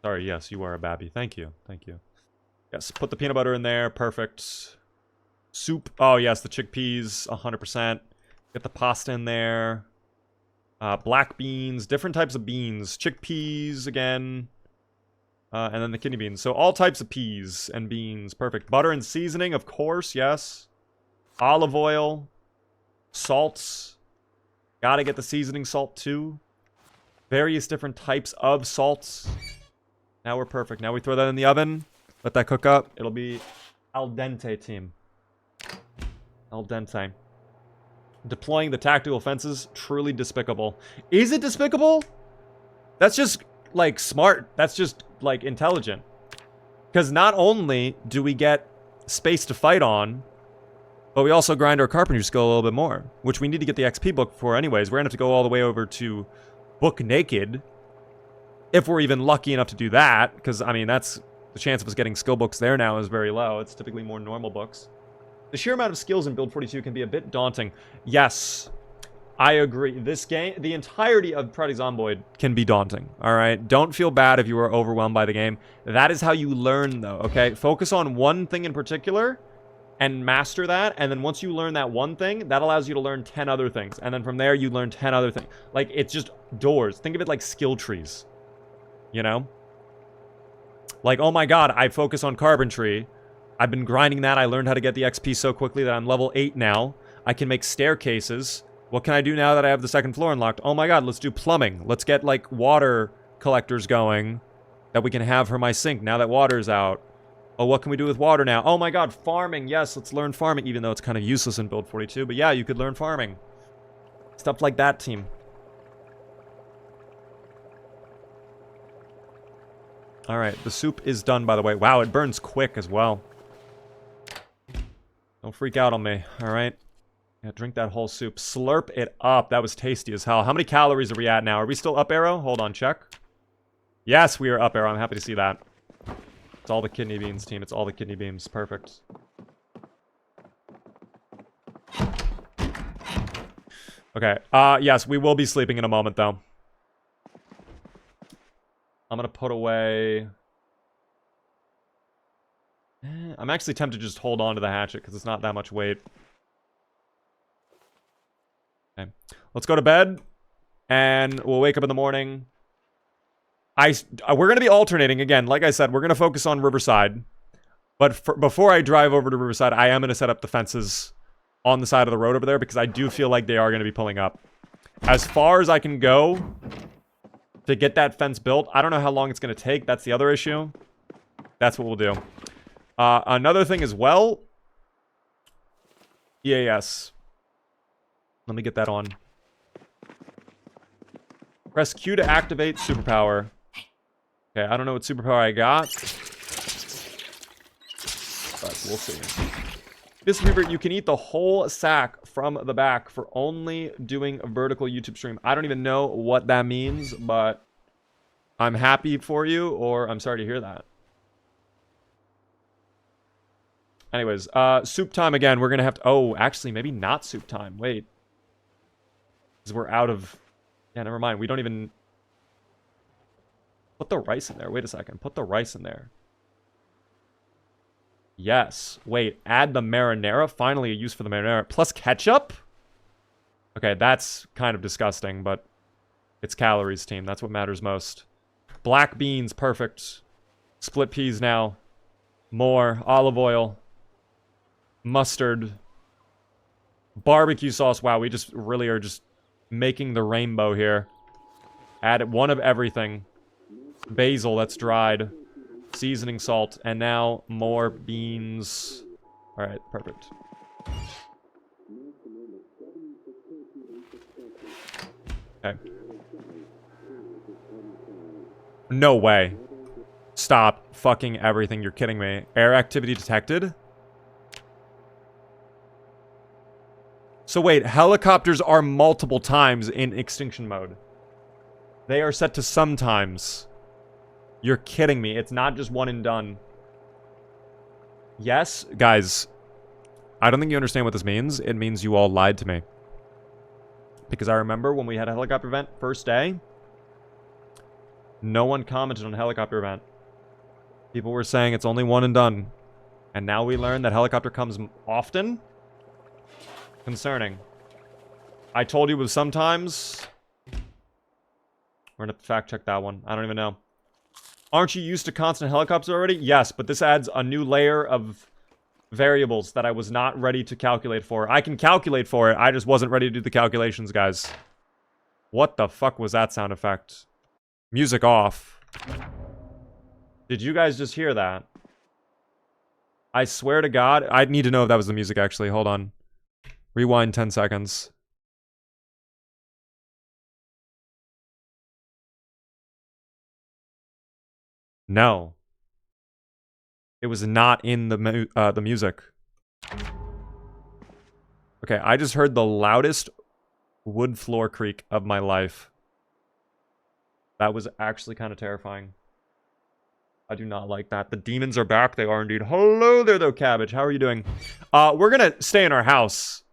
Sorry, yes, you are a babby. Thank you. Thank you. Yes, put the peanut butter in there. Perfect. Soup. Oh, yes, the chickpeas. 100%. Get the pasta in there. Black beans. Different types of beans. Chickpeas again. And then the kidney beans. So all types of peas and beans. Perfect. Butter and seasoning, of course. Yes. Olive oil. Salts. Gotta get the seasoning salt, too. Various different types of salts. Now we're perfect. Now we throw that in the oven. Let that cook up. It'll be al dente, team. Al dente. Deploying the tactical fences. Truly despicable. Is it despicable? That's just, like, smart. That's just, like, intelligent. Because not only do we get space to fight on, but we also grind our carpentry skill a little bit more. Which we need to get the XP book for anyways. We're going to have to go all the way over to Book Naked. If we're even lucky enough to do that. Because, I mean, that's... the chance of us getting skill books there now is very low. It's typically more normal books. The sheer amount of skills in Build 42 can be a bit daunting. Yes, I agree. This game, the entirety of Project Zomboid can be daunting, alright? Don't feel bad if you are overwhelmed by the game. That is how you learn, though, okay? Focus on one thing in particular and master that, and then once you learn that one thing, that allows you to learn 10 other things. And then from there, you learn 10 other things. Like, it's just doors. Think of it like skill trees, you know? Like, oh my god, I focus on carpentry. I've been grinding that. I learned how to get the XP so quickly that I'm level 8 now. I can make staircases. What can I do now that I have the second floor unlocked? Oh my god, let's do plumbing. Let's get, like, water collectors going that we can have for my sink now that water's out. Oh, what can we do with water now? Oh my god, farming. Yes, let's learn farming, even though it's kind of useless in Build 42. But yeah, you could learn farming. Stuff like that, team. Alright, the soup is done, by the way. Wow, it burns quick as well. Don't freak out on me, alright? Yeah, drink that whole soup. Slurp it up. That was tasty as hell. How many calories are we at now? Are we still up arrow? Hold on, check. Yes, we are up arrow. I'm happy to see that. It's all the kidney beans, team. It's all the kidney beans. Perfect. Okay, yes, we will be sleeping in a moment, though. I'm gonna put away... I'm actually tempted to just hold on to the hatchet, because it's not that much weight. Okay. Let's go to bed, and we'll wake up in the morning. We're gonna be alternating, again, like I said, we're gonna focus on Riverside. But before I drive over to Riverside, I am gonna set up the fences on the side of the road over there, because I do feel like they are gonna be pulling up. As far as I can go... to get that fence built. I don't know how long it's going to take. That's the other issue. That's what we'll do. Another thing as well. EAS. Let me get that on. Press Q to activate superpower. Okay, I don't know what superpower I got. But we'll see. This Reaper, you can eat the whole sack from the back for only doing a vertical YouTube stream. I don't even know what that means, but I'm happy for you, or I'm sorry to hear that. Anyways, soup time again. We're going to have to... oh, actually, maybe not soup time. Wait. Because we're out of... yeah, never mind. We don't even... put the rice in there. Wait a second. Put the rice in there. Yes. Wait, add the marinara? Finally a use for the marinara. Plus ketchup? Okay, that's kind of disgusting, but it's calories, team. That's what matters most. Black beans, perfect. Split peas now. More. Olive oil. Mustard. Barbecue sauce. Wow, we just really are just making the rainbow here. Add one of everything. Basil, that's dried. Seasoning salt, and now more beans. Alright, perfect. Okay. No way. Stop fucking everything. You're kidding me. Air activity detected? So wait, helicopters are multiple times in extinction mode. They are set to sometimes. You're kidding me. It's not just one and done. Yes, guys. I don't think you understand what this means. It means you all lied to me. Because I remember when we had a helicopter event first day, no one commented on a helicopter event. People were saying it's only one and done. And now we learn that helicopter comes often. Concerning. I told you it was sometimes. We're gonna fact check that one. I don't even know. Aren't you used to constant helicopters already? Yes, but this adds a new layer of variables that I was not ready to calculate for. I can calculate for it. I just wasn't ready to do the calculations, guys. What the fuck was that sound effect? Music off. Did you guys just hear that? I swear to God, I'd need to know if that was the music, actually. Hold on. Rewind 10 seconds. No. It was not in the music. Okay, I just heard the loudest wood floor creak of my life. That was actually kind of terrifying. I do not like that. The demons are back. They are indeed. Hello there, though, Cabbage. How are you doing? We're gonna stay in our house.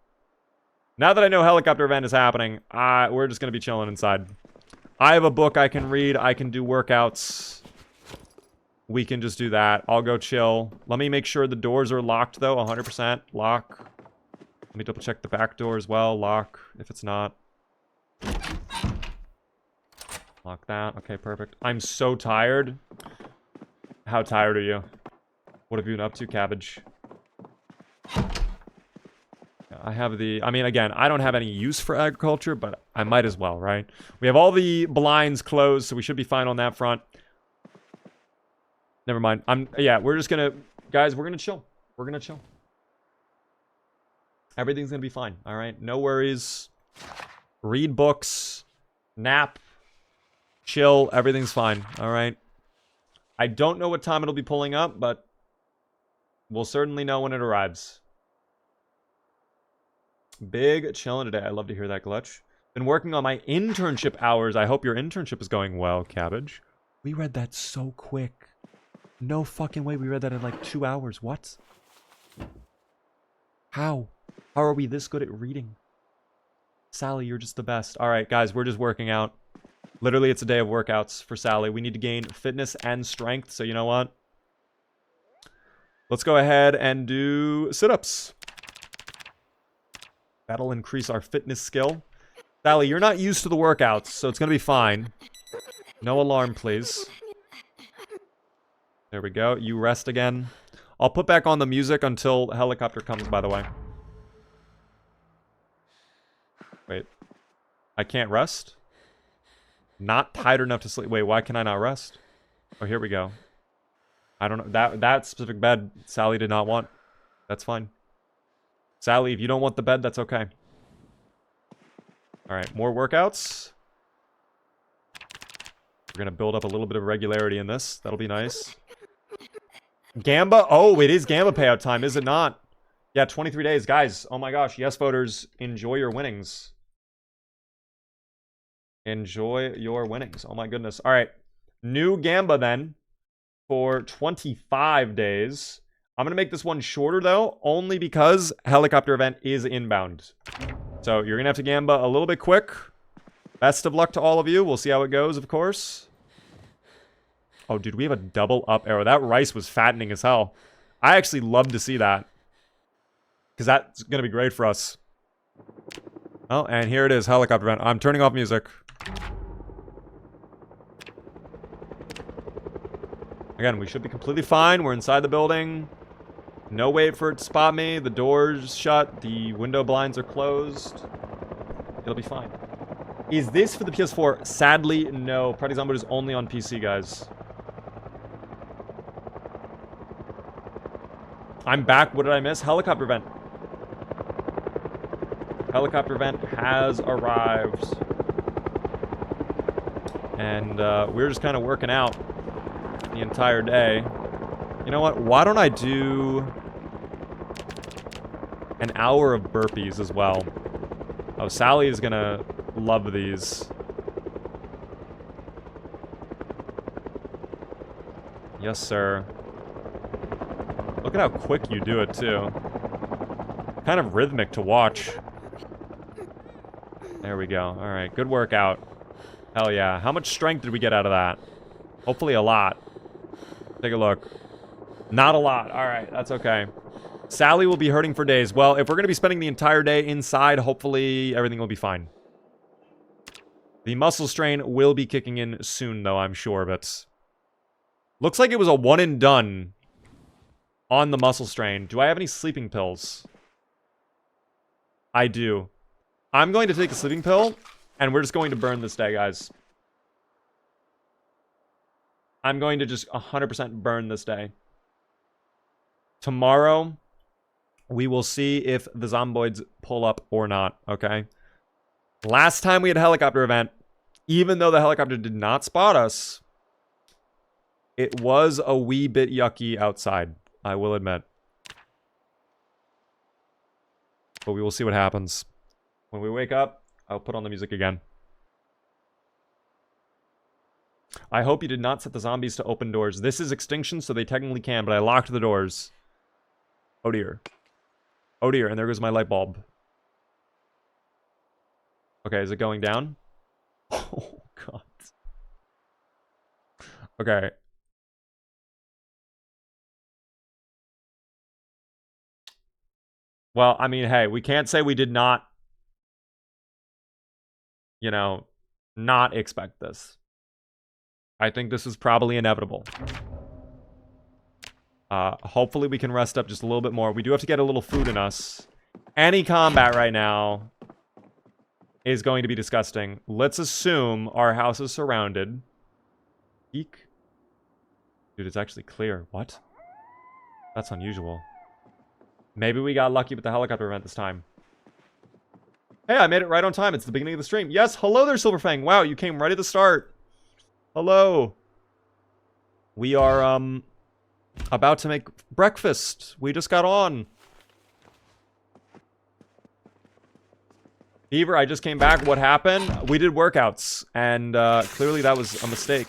Now that I know helicopter event is happening, we're just gonna be chilling inside. I have a book I can read. I can do workouts. We can just do that. I'll go chill. Let me make sure the doors are locked, though. 100% lock. Let me double check the back door as well. Lock, if it's not. Lock that. Okay, perfect. I'm so tired. How tired are you? What have you been up to, Cabbage? I have the... I mean, again, I don't have any use for agriculture, but I might as well, right? We have all the blinds closed, so we should be fine on that front. Never mind. Yeah, we're just gonna... Guys, we're gonna chill. We're gonna chill. Everything's gonna be fine, alright? No worries. Read books. Nap. Chill. Everything's fine, alright? I don't know what time it'll be pulling up, but we'll certainly know when it arrives. Big chilling today. I love to hear that, Glitch. Been working on my internship hours. I hope your internship is going well, Cabbage. We read that so quick. No fucking way we read that in like 2 hours. What? How? How are we this good at reading? Sally, you're just the best. Alright, guys, we're just working out. Literally, it's a day of workouts for Sally. We need to gain fitness and strength, so you know what? Let's go ahead and do sit-ups. That'll increase our fitness skill. Sally, you're not used to the workouts, so it's gonna be fine. No alarm, please. There we go. You rest again. I'll put back on the music until helicopter comes, by the way. Wait. I can't rest? Not tired enough to sleep. Wait, why can I not rest? Oh, here we go. I don't know. That specific bed, Sally did not want. That's fine. Sally, if you don't want the bed, that's okay. Alright, more workouts. We're gonna build up a little bit of regularity in this. That'll be nice. Gamba? Oh, it is Gamba payout time, is it not? Yeah, 23 days. Guys, oh my gosh. Yes, voters, enjoy your winnings. Enjoy your winnings. Oh my goodness. All right. New Gamba then for 25 days. I'm going to make this one shorter, though, only because helicopter event is inbound. So you're going to have to Gamba a little bit quick. Best of luck to all of you. We'll see how it goes, of course. Oh, dude, we have a double up arrow. That rice was fattening as hell. I actually love to see that. Because that's going to be great for us. Oh, and here it is, helicopter event. I'm turning off music. Again, we should be completely fine. We're inside the building. No way for it to spot me. The door's shut. The window blinds are closed. It'll be fine. Is this for the PS4? Sadly, no. Project Zomboid is only on PC, guys. I'm back. What did I miss? Helicopter event. Helicopter event has arrived. And we're just kind of working out the entire day. You know what? Why don't I do an hour of burpees as well? Oh, Sally is gonna love these. Yes, sir. Look at how quick you do it, too. Kind of rhythmic to watch. There we go. Alright, good workout. Hell yeah. How much strength did we get out of that? Hopefully a lot. Take a look. Not a lot. Alright, that's okay. Sally will be hurting for days. Well, if we're going to be spending the entire day inside, hopefully everything will be fine. The muscle strain will be kicking in soon, though, I'm sure, but... Looks like it was a one and done on the muscle strain. Do I have any sleeping pills? I do. I'm going to take a sleeping pill, and we're just going to burn this day, guys. I'm going to just 100% burn this day. Tomorrow, we will see if the zomboids pull up or not, okay? Last time we had a helicopter event, even though the helicopter did not spot us, it was a wee bit yucky outside, I will admit. But we will see what happens. When we wake up, I'll put on the music again. I hope you did not set the zombies to open doors. This is Extinction, so they technically can, but I locked the doors. Oh dear. Oh dear, and there goes my light bulb. Okay, is it going down? Oh, God. Okay. Well, I mean, hey, we can't say we did not, you know, not expect this. I think this is probably inevitable. Hopefully we can rest up just a little bit more. We do have to get a little food in us. Any combat right now is going to be disgusting. Let's assume our house is surrounded. Eek. Dude, it's actually clear. What? That's unusual. Maybe we got lucky with the helicopter event this time. Hey, I made it right on time. It's the beginning of the stream. Yes, hello there, Silverfang. Wow, you came right at the start. Hello. We are, about to make breakfast. We just got on. Beaver, I just came back. What happened? We did workouts, and clearly that was a mistake.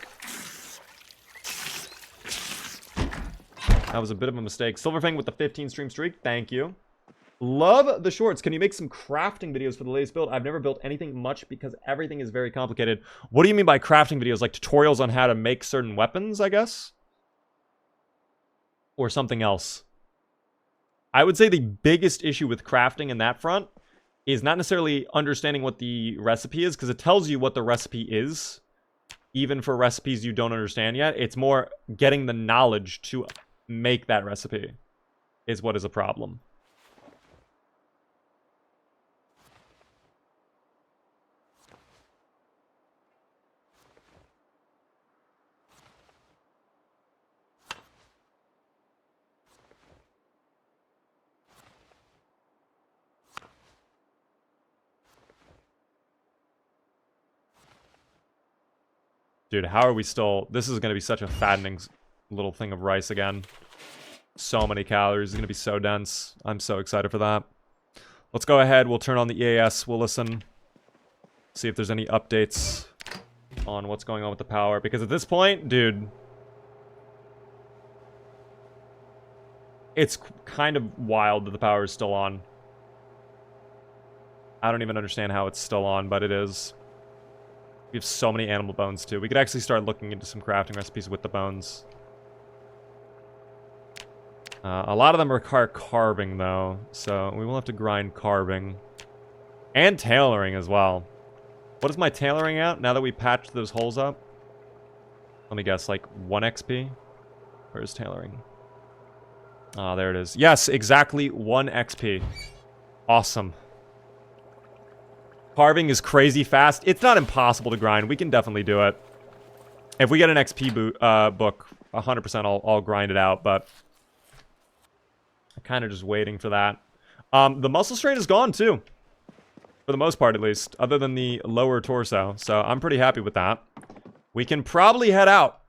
That was a bit of a mistake. Silverfang with the 15 stream streak. Thank you. Love the shorts. Can you make some crafting videos for the latest build? I've never built anything much because everything is very complicated. What do you mean by crafting videos? Like tutorials on how to make certain weapons, I guess? Or something else? I would say the biggest issue with crafting in that front is not necessarily understanding what the recipe is, because it tells you what the recipe is, even for recipes you don't understand yet. It's more getting the knowledge to make that recipe is what is a problem. Dude, how are we still... This is going to be such a fattening little thing of rice again. So many calories. It's going to be so dense. I'm so excited for that. Let's go ahead. We'll turn on the EAS. We'll listen. See if there's any updates on what's going on with the power. Because at this point, dude... It's kind of wild that the power is still on. I don't even understand how it's still on, but it is. We have so many animal bones, too. We could actually start looking into some crafting recipes with the bones. A lot of them require carving, though. So we will have to grind carving. And tailoring as well. What is my tailoring at now that we patched those holes up? Let me guess, like 1 XP? Where is tailoring? Ah, there it is. Yes, exactly 1 XP. Awesome. Carving is crazy fast. It's not impossible to grind. We can definitely do it. If we get an XP book, 100% I'll grind it out, but I'm kind of just waiting for that. The muscle strain is gone, too. For the most part, at least. Other than the lower torso. So I'm pretty happy with that. We can probably head out.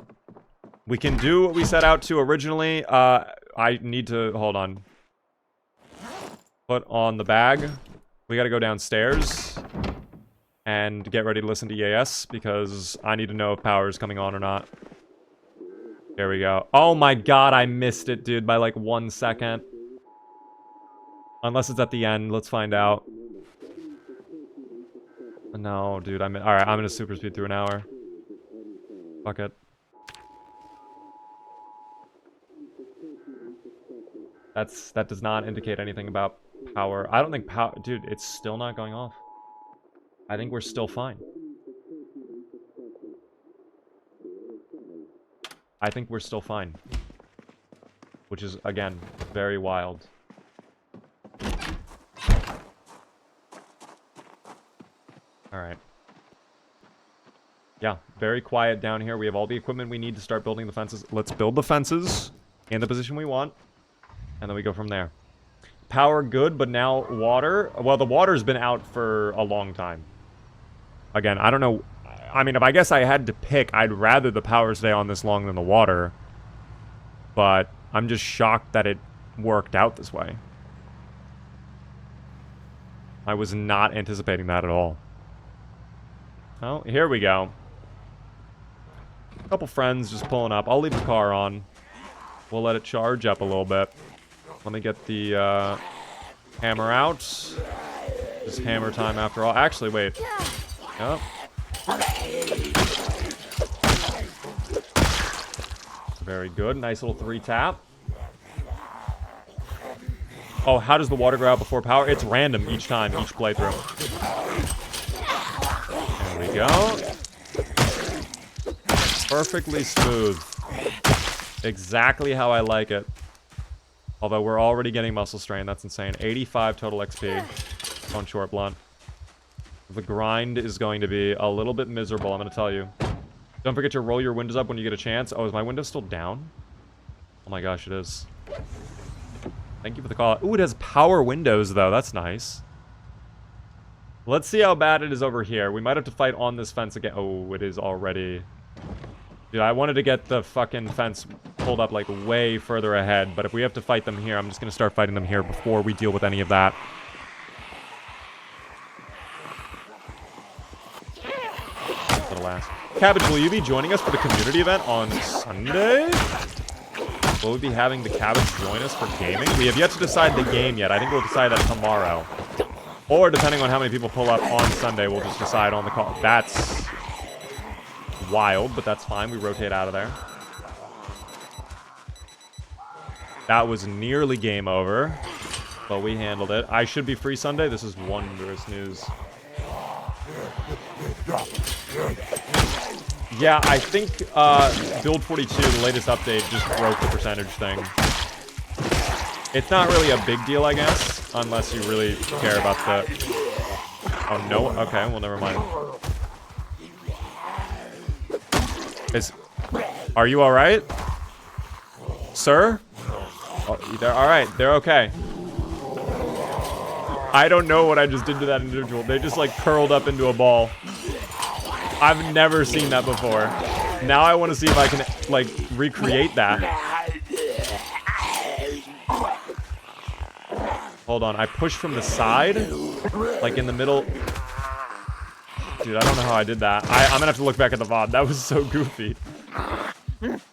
We can do what we set out to originally. I need to... Hold on. Put on the bag. We gotta go downstairs. And get ready to listen to EAS, because I need to know if power is coming on or not. There we go. Oh my god, I missed it, dude, by like 1 second. Unless it's at the end. Let's find out. No, dude, alright, I'm gonna super speed through an hour. Fuck it. That does not indicate anything about power. I don't think power... Dude, it's still not going off. I think we're still fine. I think we're still fine. Which is, again, very wild. Alright. Yeah, very quiet down here. We have all the equipment we need to start building the fences. Let's build the fences in the position we want. And then we go from there. Power good, but now water. Well, the water's been out for a long time. Again, I don't know. I mean, if I guess I had to pick, I'd rather the power stay on this long than the water. But I'm just shocked that it worked out this way. I was not anticipating that at all. Oh, here we go. A couple friends just pulling up. I'll leave the car on. We'll let it charge up a little bit. Let me get the hammer out. It's hammer time after all. Actually, wait. Yep. Very good. Nice little 3-tap. Oh, how does the water go out before power? It's random each time, each playthrough. There we go. Perfectly smooth. Exactly how I like it. Although we're already getting muscle strain. That's insane. 85 total XP on short blunt. The grind is going to be a little bit miserable, I'm going to tell you. Don't forget to roll your windows up when you get a chance. Oh, is my window still down? Oh my gosh, it is. Thank you for the call. Ooh, it has power windows, though. That's nice. Let's see how bad it is over here. We might have to fight on this fence again. Oh, it is already... Dude, I wanted to get the fucking fence pulled up, like, way further ahead. But if we have to fight them here, I'm just going to start fighting them here before we deal with any of that. That'll last. Cabbage, will you be joining us for the community event on Sunday? Will we be having the Cabbage join us for gaming? We have yet to decide the game yet. I think we'll decide that tomorrow. Or, depending on how many people pull up on Sunday, we'll just decide on the call. That's... wild, but that's fine. We rotate out of there. That was nearly game over, but we handled it. I should be free Sunday. This is wondrous news. Yeah, I think Build 42, the latest update, just broke the percentage thing. It's not really a big deal, I guess, unless you really care about the... Oh, no? Okay, well, never mind. Are you alright? Sir? Oh, they're alright. They're okay. I don't know what I just did to that individual. They just, like, curled up into a ball. I've never seen that before. Now I want to see if I can, like, recreate that. Hold on. I pushed from the side. Like, in the middle. Dude, I don't know how I did that. I'm gonna have to look back at the VOD. That was so goofy.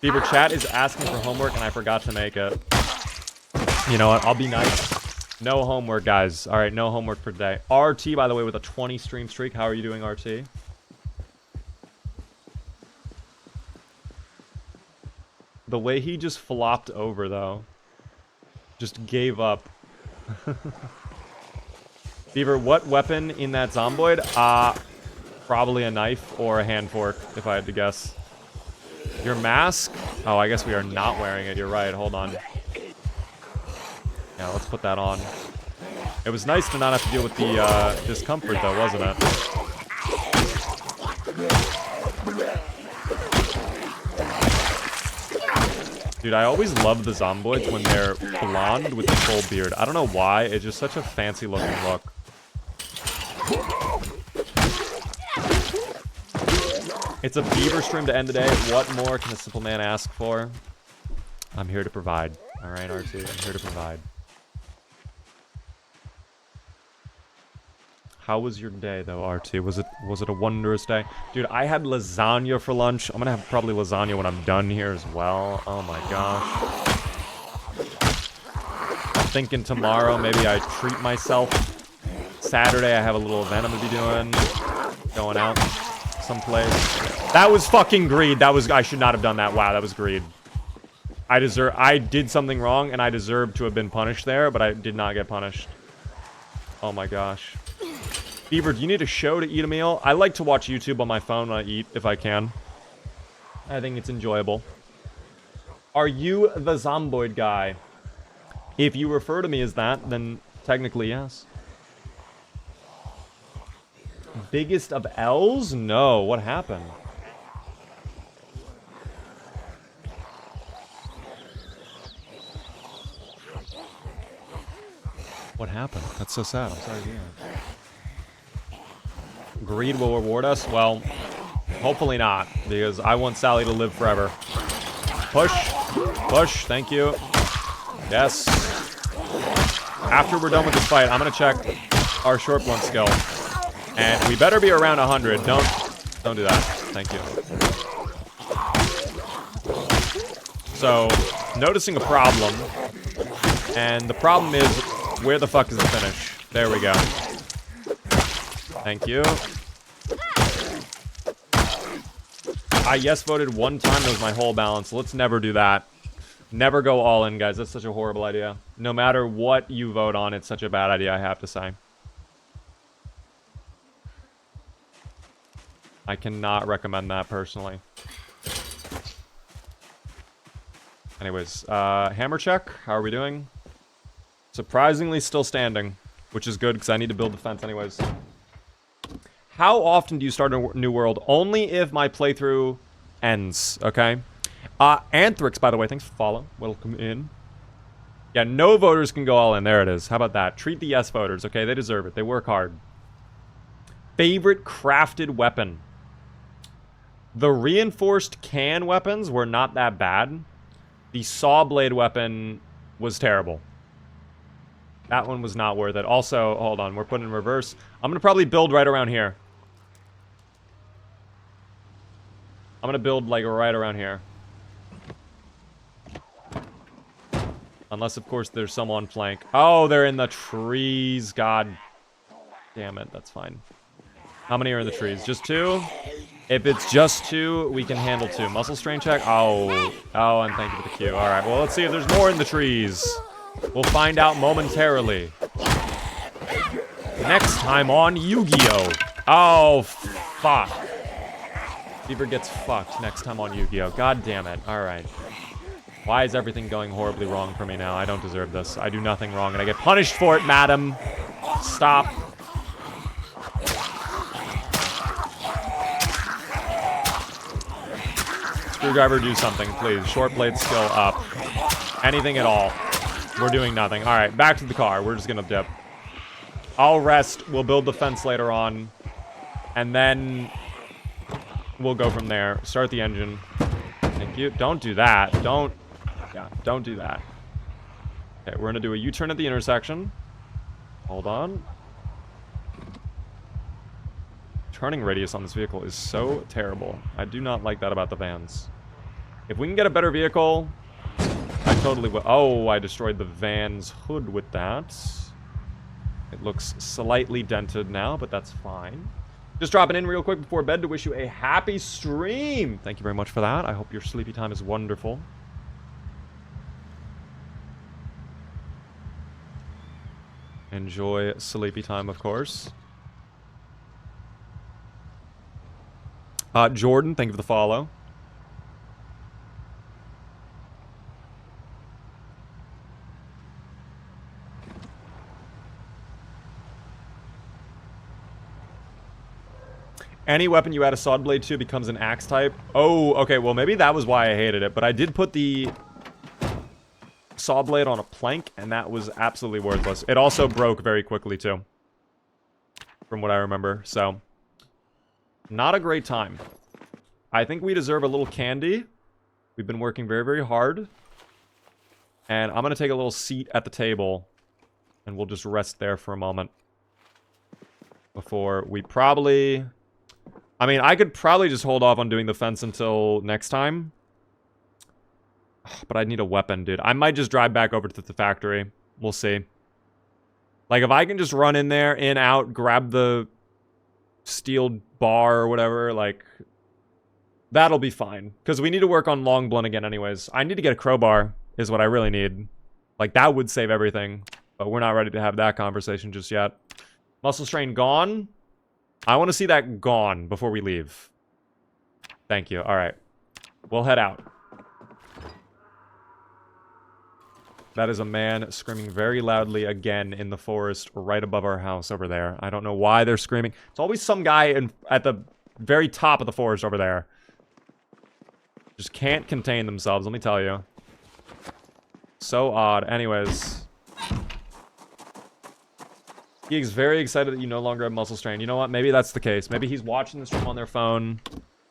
Beaver chat is asking for homework and I forgot to make it. You know what? I'll be nice. No homework, guys. Alright, no homework for today. RT, by the way, with a 20 stream streak. How are you doing, RT? The way he just flopped over, though. Just gave up. Beaver, what weapon in that Zomboid? Probably a knife or a hand fork, if I had to guess. Your mask? Oh, I guess we are not wearing it. You're right. Hold on. Yeah, let's put that on. It was nice to not have to deal with the discomfort, though, wasn't it? Dude, I always love the Zomboids when they're blonde with the full beard. I don't know why. It's just such a fancy-looking look. It's a beaver stream to end the day. What more can a simple man ask for? I'm here to provide. All right, R2, I'm here to provide. How was your day, though, R2? Was it a wondrous day? Dude, I had lasagna for lunch. I'm gonna have probably lasagna when I'm done here as well. Oh my gosh. I'm thinking tomorrow, maybe I treat myself. Saturday, I have a little event I'm gonna be doing. Going out someplace. That was fucking greed. I should not have done that. Wow, that was greed. I did something wrong, and I deserved to have been punished there, but I did not get punished. Oh my gosh. Beaver, do you need a show to eat a meal? I like to watch YouTube on my phone when I eat, if I can. I think it's enjoyable. Are you the Zomboid guy? If you refer to me as that, then technically yes. Biggest of L's? No, what happened? What happened? That's so sad. I'm sorry to hear that. Greed will reward us? Well, hopefully not, because I want Sally to live forever. Push. Push. Thank you. Yes. After we're done with this fight, I'm going to check our short blunt skill. And we better be around 100. Don't do that. Thank you. So, noticing a problem. And the problem is, where the fuck is the finish? There we go. Thank you. I yes voted one time. That was my whole balance. Let's never do that. Never go all in, guys. That's such a horrible idea. No matter what you vote on, it's such a bad idea, I have to say. I cannot recommend that personally. Anyways, hammer check. How are we doing? Surprisingly still standing, which is good because I need to build defense anyways. How often do you start a new world? Only if my playthrough ends, okay? Anthrix, by the way, thanks for follow. Welcome in. Yeah, no voters can go all in. There it is. How about that? Treat the yes voters, okay? They deserve it. They work hard. Favorite crafted weapon. The reinforced can weapons were not that bad. The saw blade weapon was terrible. That one was not worth it. Also, hold on. We're putting in reverse. I'm going to probably build right around here. I'm going to build, like, right around here. Unless, of course, there's some on flank. Oh, they're in the trees. God damn it. That's fine. How many are in the trees? Just 2? If it's just 2, we can handle 2. Muscle strain check. Oh, and thank you for the Q. All right, well, let's see if there's more in the trees. We'll find out momentarily. Next time on Yu-Gi-Oh! Oh, fuck. Beaver gets fucked next time on Yu-Gi-Oh! God damn it. All right. Why is everything going horribly wrong for me now? I don't deserve this. I do nothing wrong, and I get punished for it, madam. Stop. Screwdriver, do something, please. Short blade skill up. Anything at all. We're doing nothing. All right, back to the car. We're just going to dip. I'll rest. We'll build the fence later on. And then we'll go from there. Start the engine. Thank you. Don't do that. Don't do that. Okay, we're going to do a U-turn at the intersection. Hold on. Turning radius on this vehicle is so terrible. I do not like that about the vans. If we can get a better vehicle, I totally will. Oh, I destroyed the van's hood with that. It looks slightly dented now, but that's fine. Just dropping in real quick before bed to wish you a happy stream. Thank you very much for that. I hope your sleepy time is wonderful. Enjoy sleepy time, of course. Jordan, thank you for the follow. Any weapon you add a sword blade to becomes an axe type. Oh, okay, well maybe that was why I hated it, but I did put the saw blade on a plank, and that was absolutely worthless. It also broke very quickly, too. From what I remember, so not a great time. I think we deserve a little candy. We've been working very, very hard. And I'm going to take a little seat at the table. And we'll just rest there for a moment. Before we probably... I mean, I could probably just hold off on doing the fence until next time. But I need a weapon, dude. I might just drive back over to the factory. We'll see. Like, if I can just run in there, in, out, grab the steel bar or whatever, like... That'll be fine. Because we need to work on long blunt again anyways. I need to get a crowbar, is what I really need. Like, that would save everything. But we're not ready to have that conversation just yet. Muscle strain gone. I want to see that gone before we leave. Thank you. Alright. We'll head out. That is a man screaming very loudly again in the forest right above our house over there. I don't know why they're screaming. It's always some guy at the very top of the forest over there. Just can't contain themselves, let me tell you. So odd. Anyways. He's very excited that you no longer have muscle strain. You know what? Maybe that's the case. Maybe he's watching this stream on their phone.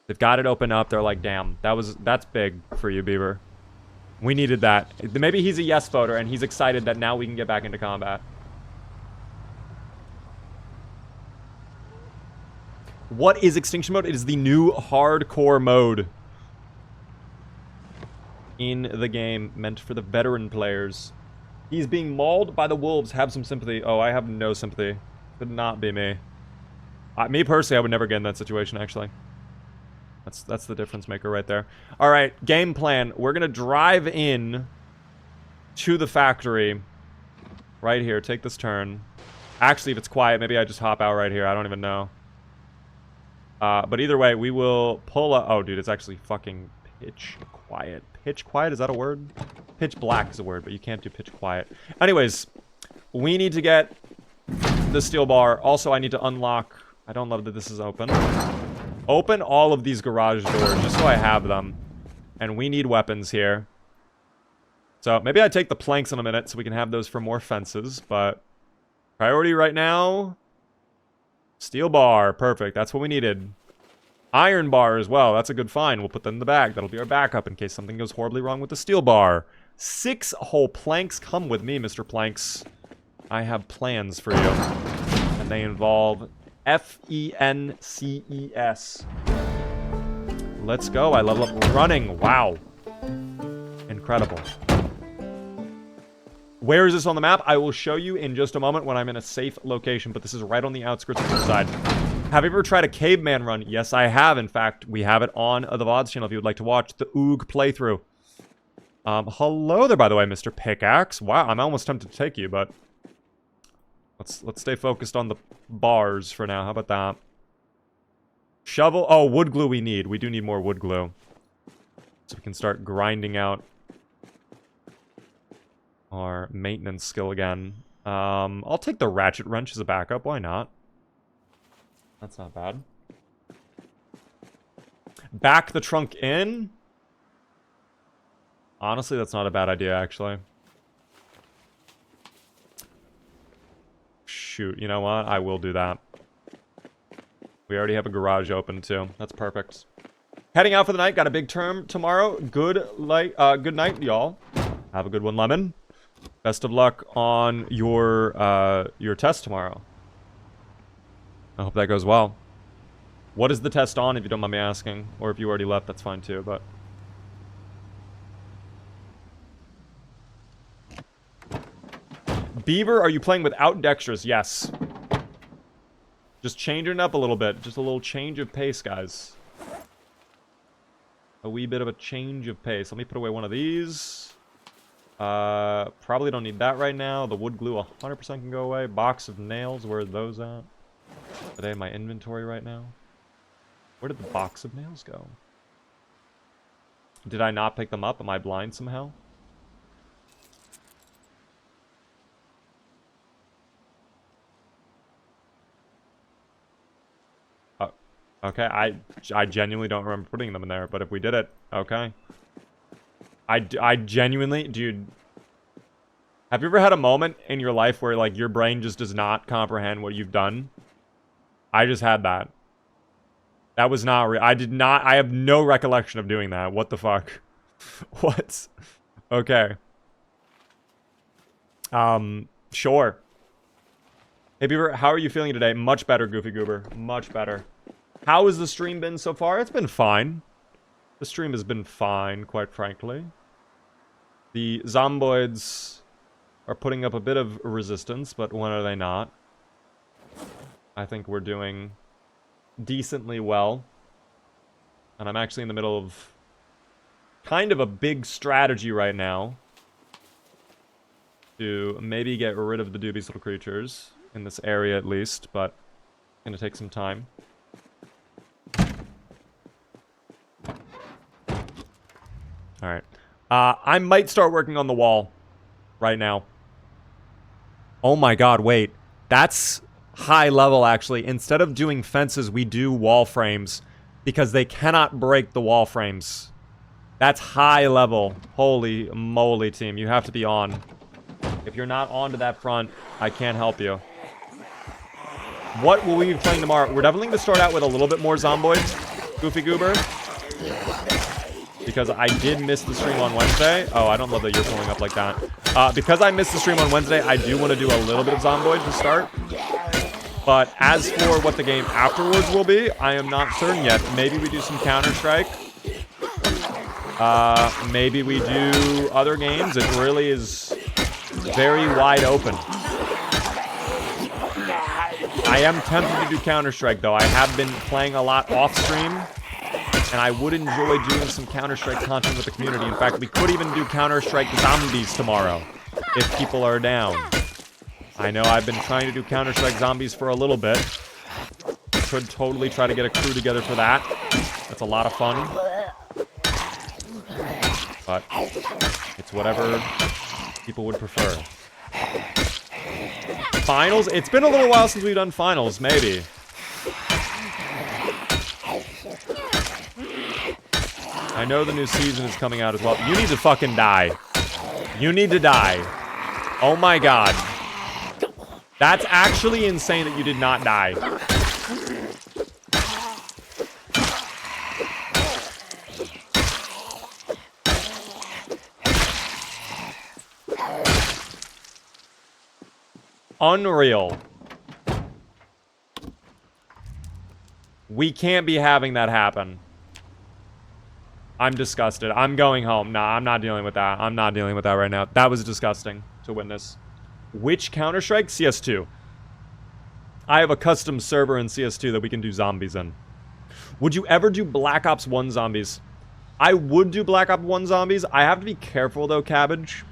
They've got it open up. They're like, damn, that's big for you, Beaver. We needed that. Maybe he's a yes voter and he's excited that now we can get back into combat. What is Extinction mode? It is the new hardcore mode in the game, meant for the veteran players. He's being mauled by the wolves. Have some sympathy. Oh, I have no sympathy. Could not be me. Me personally, I would never get in that situation, actually. That's the difference maker right there. All right, game plan. We're going to drive in to the factory right here. Take this turn. Actually, if it's quiet, maybe I just hop out right here. I don't even know. But either way, we will pull up. Oh, dude, it's actually fucking pitch quiet. Pitch quiet, is that a word? Pitch black is a word, but you can't do pitch quiet. Anyways, we need to get the steel bar. Also, I need to unlock... I don't love that this is open. Open all of these garage doors, just so I have them. And we need weapons here. So, maybe I take the planks in a minute, so we can have those for more fences, but... Priority right now... Steel bar, perfect, that's what we needed. Iron bar as well, that's a good find. We'll put them in the bag. That'll be our backup in case something goes horribly wrong with the steel bar. 6 whole planks. Come with me, Mr. Planks. I have plans for you. And they involve F-E-N-C-E-S. Let's go. I level up running. Wow. Incredible. Where is this on the map? I will show you in just a moment when I'm in a safe location, but this is right on the outskirts of the side. Have you ever tried a caveman run? Yes, I have. In fact, we have it on the VODs channel if you would like to watch the Oog playthrough. Hello there, by the way, Mr. Pickaxe. Wow, I'm almost tempted to take you, but let's stay focused on the bars for now. How about that? Shovel. Oh, wood glue we need. We do need more wood glue. So we can start grinding out our maintenance skill again. I'll take the ratchet wrench as a backup. Why not? That's not bad. Back the trunk in? Honestly, that's not a bad idea, actually. Shoot, you know what? I will do that. We already have a garage open, too. That's perfect. Heading out for the night. Got a big term tomorrow. Good night, y'all. Have a good one, Lemon. Best of luck on your test tomorrow. I hope that goes well. What is the test on, if you don't mind me asking? Or if you already left, that's fine too, but... Beaver, are you playing without dexterous? Yes. Just changing it up a little bit. Just a little change of pace, guys. A wee bit of a change of pace. Let me put away one of these. Probably don't need that right now. The wood glue 100% can go away. Box of nails, where are those at? Are they in my inventory right now? Where did the box of nails go? Did I not pick them up? Am I blind somehow? Okay, I genuinely don't remember putting them in there, but if we did it, okay. I genuinely, dude... Have you ever had a moment in your life where, like, your brain just does not comprehend what you've done? I just had that. That was not real. I have no recollection of doing that. What the fuck? What? Okay. Sure. Hey, Beaver, how are you feeling today? Much better, Goofy Goober. Much better. How has the stream been so far? It's been fine. The stream has been fine, quite frankly. The Zomboids are putting up a bit of resistance, but when are they not? I think we're doing decently well. And I'm actually in the middle of kind of a big strategy right now to maybe get rid of the dubious little creatures in this area at least, but it's gonna take some time. Alright. I might start working on the wall right now. Oh my god, wait. That's high level, actually. Instead of doing fences, we do wall frames because they cannot break the wall frames. That's high level. Holy moly, team. You have to be on. If you're not on to that front, I can't help you. What will we be playing tomorrow? We're definitely going to start out with a little bit more Zomboid, Goofy Goober. Because I did miss the stream on Wednesday. Oh, I don't love that you're pulling up like that. Because I missed the stream on Wednesday, I do want to do a little bit of Zomboid to start. But as for what the game afterwards will be, I am not certain yet. Maybe we do some Counter-Strike. Maybe we do other games. It really is very wide open. I am tempted to do Counter-Strike, though. I have been playing a lot off-stream, and I would enjoy doing some Counter-Strike content with the community. In fact, we could even do Counter-Strike Zombies tomorrow, if people are down. I know I've been trying to do Counter-Strike Zombies for a little bit. Could totally try to get a crew together for that. That's a lot of fun. But it's whatever people would prefer. Finals? It's been a little while since we've done finals, maybe. I know the new season is coming out as well. You need to fucking die. You need to die. Oh my god. That's actually insane that you did not die. Unreal. We can't be having that happen. I'm disgusted. I'm going home. Nah, I'm not dealing with that. I'm not dealing with that right now. That was disgusting to witness. Which Counter-Strike? CS2. I have a custom server in CS2 that we can do zombies in. Would you ever do Black Ops 1 zombies? I would do Black Ops 1 zombies. I have to be careful though, Cabbage.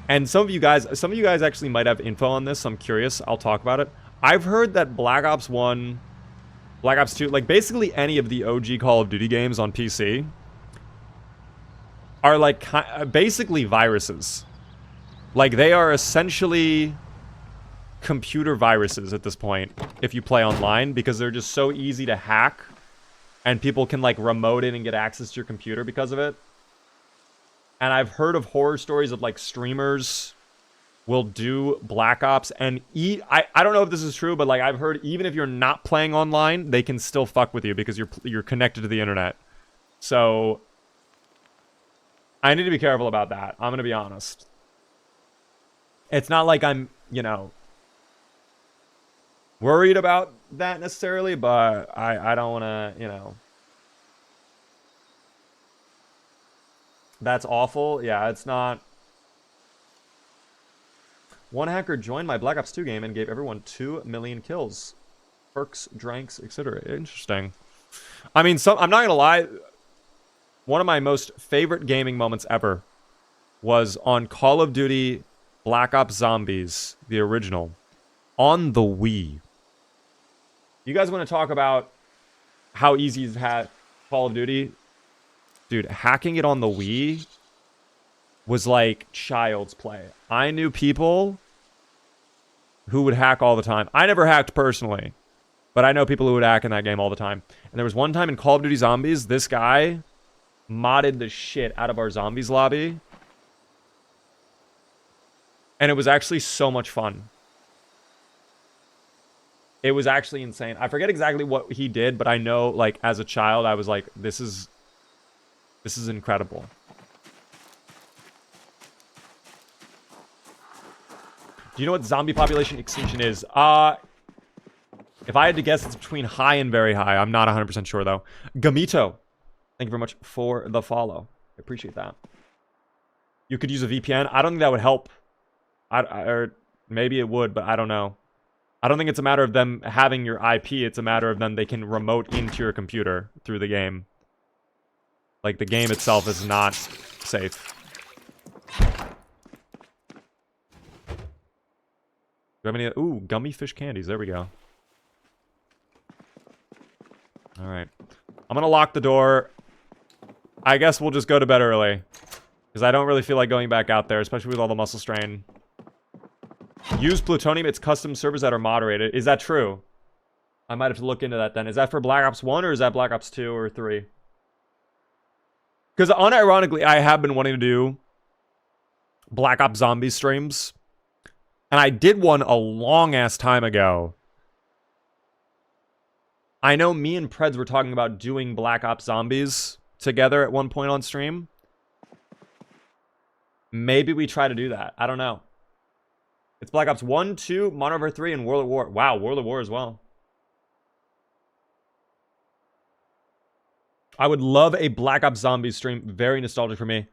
And some of you guys actually might have info on this, so I'm curious. I'll talk about it. I've heard that Black Ops 1, Black Ops 2, like basically any of the OG Call of Duty games on PC are like basically viruses. Like they are essentially computer viruses at this point if you play online, because they're just so easy to hack and people can like remote in and get access to your computer because of it. And I've heard of horror stories of like streamers will do Black Ops and I don't know if this is true, but like I've heard even if you're not playing online, they can still fuck with you because you're connected to the internet. So I need to be careful about that. I'm going to be honest. It's not like I'm, you know, worried about that necessarily, but I don't want to, you know. That's awful. Yeah, it's not. One hacker joined my Black Ops 2 game and gave everyone 2 million kills. Perks, dranks, etc. Interesting. I mean, I'm not going to lie. One of my most favorite gaming moments ever was on Call of Duty Black Ops Zombies, the original, on the Wii. You guys want to talk about how easy it's had Call of Duty? Dude, hacking it on the Wii was like child's play. I knew people who would hack all the time. I never hacked personally, but I know people who would hack in that game all the time. And there was one time in Call of Duty Zombies, this guy modded the shit out of our zombies lobby. And it was actually so much fun. It was actually insane. I forget exactly what he did, but I know, like, as a child, I was like, this is incredible. Do you know what zombie population extinction is? If I had to guess, it's between high and very high. I'm not 100% sure, though. Gamito, thank you very much for the follow. I appreciate that. You could use a VPN. I don't think that would help. Or maybe it would, but I don't know. I don't think it's a matter of them having your IP. It's a matter of them they can remote into your computer through the game. Like, the game itself is not safe. Do you have any... Ooh, gummy fish candies. There we go. Alright. I'm gonna lock the door. I guess we'll just go to bed early. Because I don't really feel like going back out there, especially with all the muscle strain. Use plutonium. It's custom servers that are moderated. Is that true? I might have to look into that then. Is that for Black Ops 1 or is that Black Ops 2 or 3? Because unironically, I have been wanting to do Black Ops Zombie streams. And I did one a long-ass time ago. I know me and Preds were talking about doing Black Ops Zombies together at one point on stream. Maybe we try to do that. I don't know. It's Black Ops 1, 2, Modern Warfare 3, and World at War. Wow, World at War as well. I would love a Black Ops Zombies stream. Very nostalgic for me.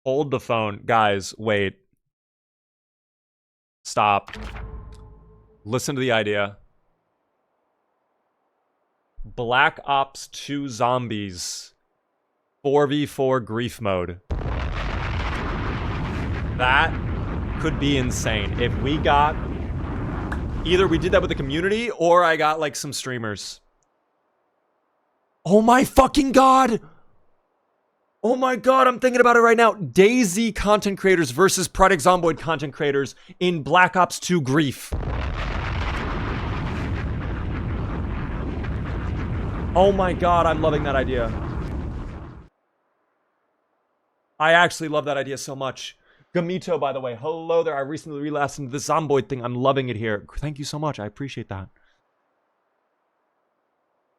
Hold the phone. Guys, wait. Stop. Listen to the idea. Black Ops 2 Zombies. 4v4 grief mode. That could be insane. If we got... Either we did that with the community, or I got, like, some streamers. Oh my fucking god! Oh my god, I'm thinking about it right now. DayZ content creators versus Project Zomboid content creators in Black Ops 2 Grief. Oh my god, I'm loving that idea. I actually love that idea so much. Gamito, by the way, hello there. I recently relapsed into the Zomboid thing. I'm loving it here. Thank you so much. I appreciate that.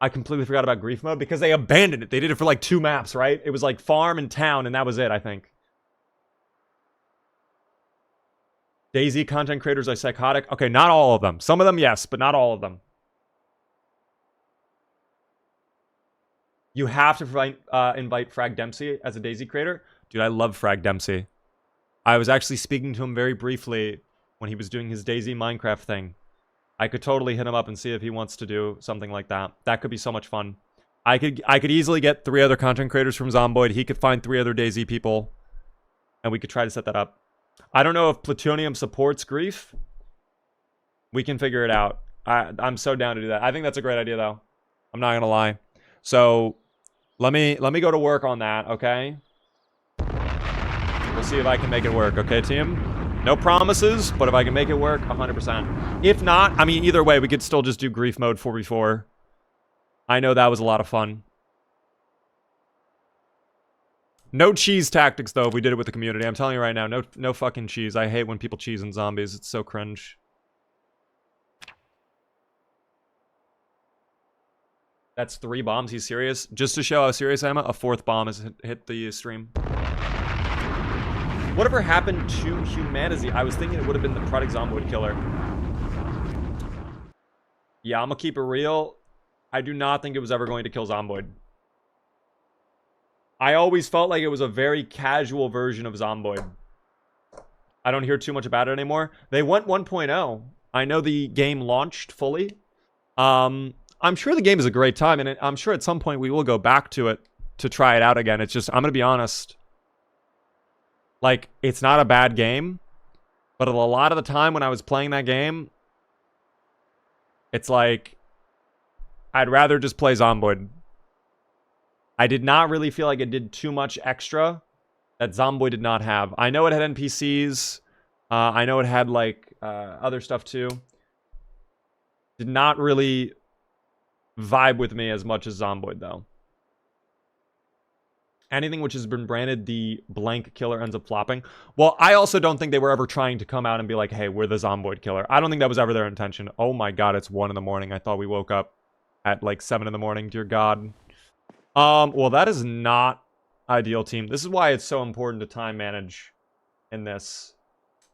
I completely forgot about Grief Mode because they abandoned it. They did it for like 2 maps, right? It was like farm and town, and that was it, I think. DayZ content creators are psychotic. Okay, not all of them. Some of them, yes, but not all of them. You have to invite Frag Dempsey as a DayZ creator. Dude, I love Frag Dempsey. I was actually speaking to him very briefly when he was doing his DayZ Minecraft thing. I could totally hit him up and see if he wants to do something like that. That could be so much fun. I could easily get 3 other content creators from Zomboid. He could find 3 other DayZ people. And we could try to set that up. I don't know if Plutonium supports Grief. We can figure it out. I'm so down to do that. I think that's a great idea, though. I'm not going to lie. So, let me go to work on that, okay? We'll see if I can make it work, okay, team? No promises, but if I can make it work, 100%. If not, I mean, either way, we could still just do Grief Mode 4v4. I know that was a lot of fun. No cheese tactics, though, if we did it with the community. I'm telling you right now, no fucking cheese. I hate when people cheese in zombies. It's so cringe. That's 3 bombs. He's serious. Just to show how serious I am, a 4th bomb has hit the stream. Whatever happened to humanity? I was thinking it would have been the Project Zomboid killer. Yeah, I'm gonna keep it real. I do not think it was ever going to kill Zomboid. I always felt like it was a very casual version of Zomboid. I don't hear too much about it anymore. They went 1.0. I know the game launched fully. I'm sure the game is a great time, and I'm sure at some point we will go back to it to try it out again. It's just, I'm gonna be honest. Like, it's not a bad game, but a lot of the time when I was playing that game, it's like, I'd rather just play Zomboid. I did not really feel like it did too much extra that Zomboid did not have. I know it had NPCs. I know it had, like, other stuff too. Did not really vibe with me as much as Zomboid, though. Anything which has been branded the blank killer ends up flopping. Well, I also don't think they were ever trying to come out and be like, hey, we're the Zomboid killer. I don't think that was ever their intention. Oh my god, it's 1 in the morning. I thought we woke up at like 7 in the morning. Dear God. Well, that is not ideal, team. This is why it's so important to time manage in this.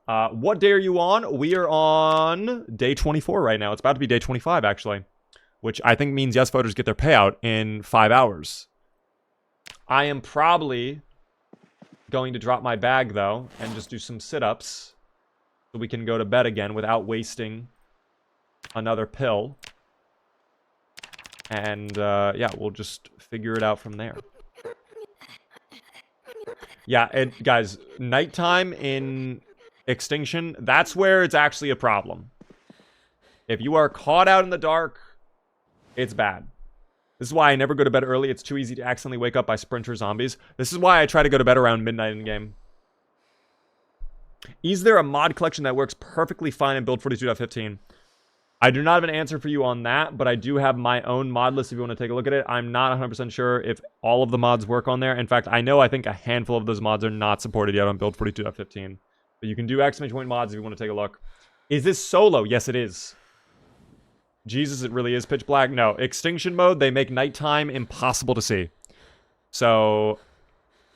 What day are you on? We are on day 24 right now. It's about to be day 25, actually. Which I think means yes voters get their payout in 5 hours. I am probably going to drop my bag, though, and just do some sit-ups so we can go to bed again without wasting another pill. And, yeah, we'll just figure it out from there. Yeah, and guys, nighttime in Extinction, that's where it's actually a problem. If you are caught out in the dark, it's bad. This is why I never go to bed early. It's too easy to accidentally wake up by sprinter zombies. This is why I try to go to bed around midnight in the game. Is there a mod collection that works perfectly fine in build 42.15? I do not have an answer for you on that, but I do have my own mod list if you want to take a look at it. I'm not 100% sure if all of the mods work on there. In fact, I think a handful of those mods are not supported yet on build 42.15. But you can do exclamation point mods if you want to take a look. Is this solo? Yes, it is. Jesus, it really is pitch black. No, Extinction mode, they make nighttime impossible to see. So,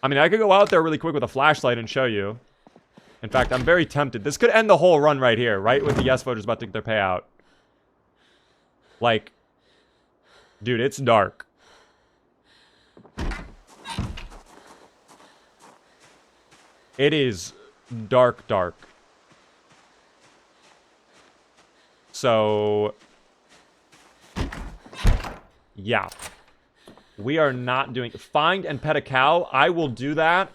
I mean, I could go out there really quick with a flashlight and show you. In fact, I'm very tempted. This could end the whole run right here, right? With the yes voters about to get their payout. Like, dude, it's dark. It is dark, dark. So, yeah. We are not doing... Find and pet a cow. I will do that.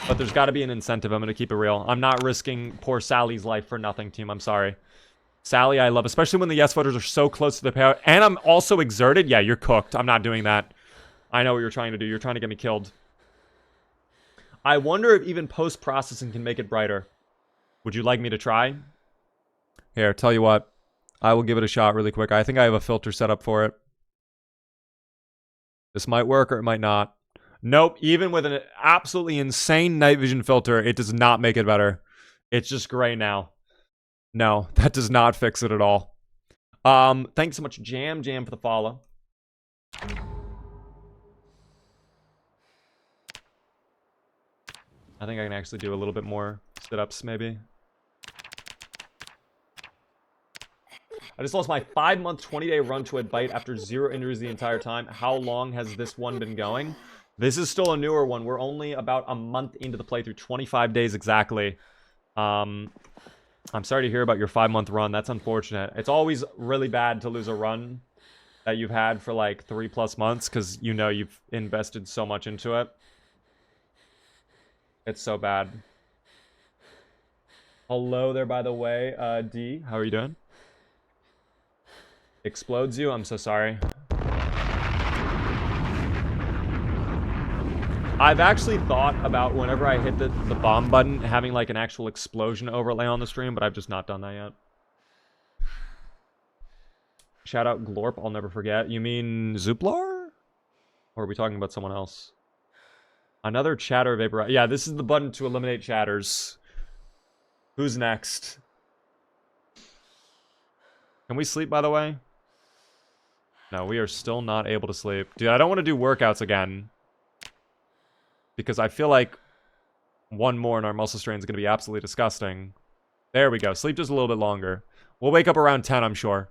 But there's got to be an incentive. I'm going to keep it real. I'm not risking poor Sally's life for nothing, team. I'm sorry. Sally, I love, especially when the yes voters are so close to the payout. And I'm also exerted. Yeah, you're cooked. I'm not doing that. I know what you're trying to do. You're trying to get me killed. I wonder if even post-processing can make it brighter. Would you like me to try? Here, tell you what. I will give it a shot really quick. I think I have a filter set up for it. This might work or it might not. Nope, even with an absolutely insane night vision filter, it does not make it better. It's just gray now. No, that does not fix it at all. Thanks so much, Jam, for the follow. I think I can actually do a little bit more sit-ups, maybe. I just lost my 5-month, 20-day run to a bite after 0 injuries the entire time. How long has this one been going? This is still a newer one. We're only about a month into the playthrough, 25 days exactly. I'm sorry to hear about your 5-month run. That's unfortunate. It's always really bad to lose a run that you've had for like 3+ months because you know you've invested so much into it. It's so bad. Hello there, by the way, D. How are you doing? Explodes you? I'm so sorry. I've actually thought about whenever I hit the bomb button, having like an actual explosion overlay on the stream, but I've just not done that yet. Shout out Glorp, I'll never forget. You mean Zooplar? Or are we talking about someone else? Another chatter vapor. Yeah, this is the button to eliminate chatters. Who's next? Can we sleep, by the way? No, we are still not able to sleep. Dude, I don't want to do workouts again. Because I feel like one more and our muscle strain is going to be absolutely disgusting. There we go. Sleep just a little bit longer. We'll wake up around 10, I'm sure.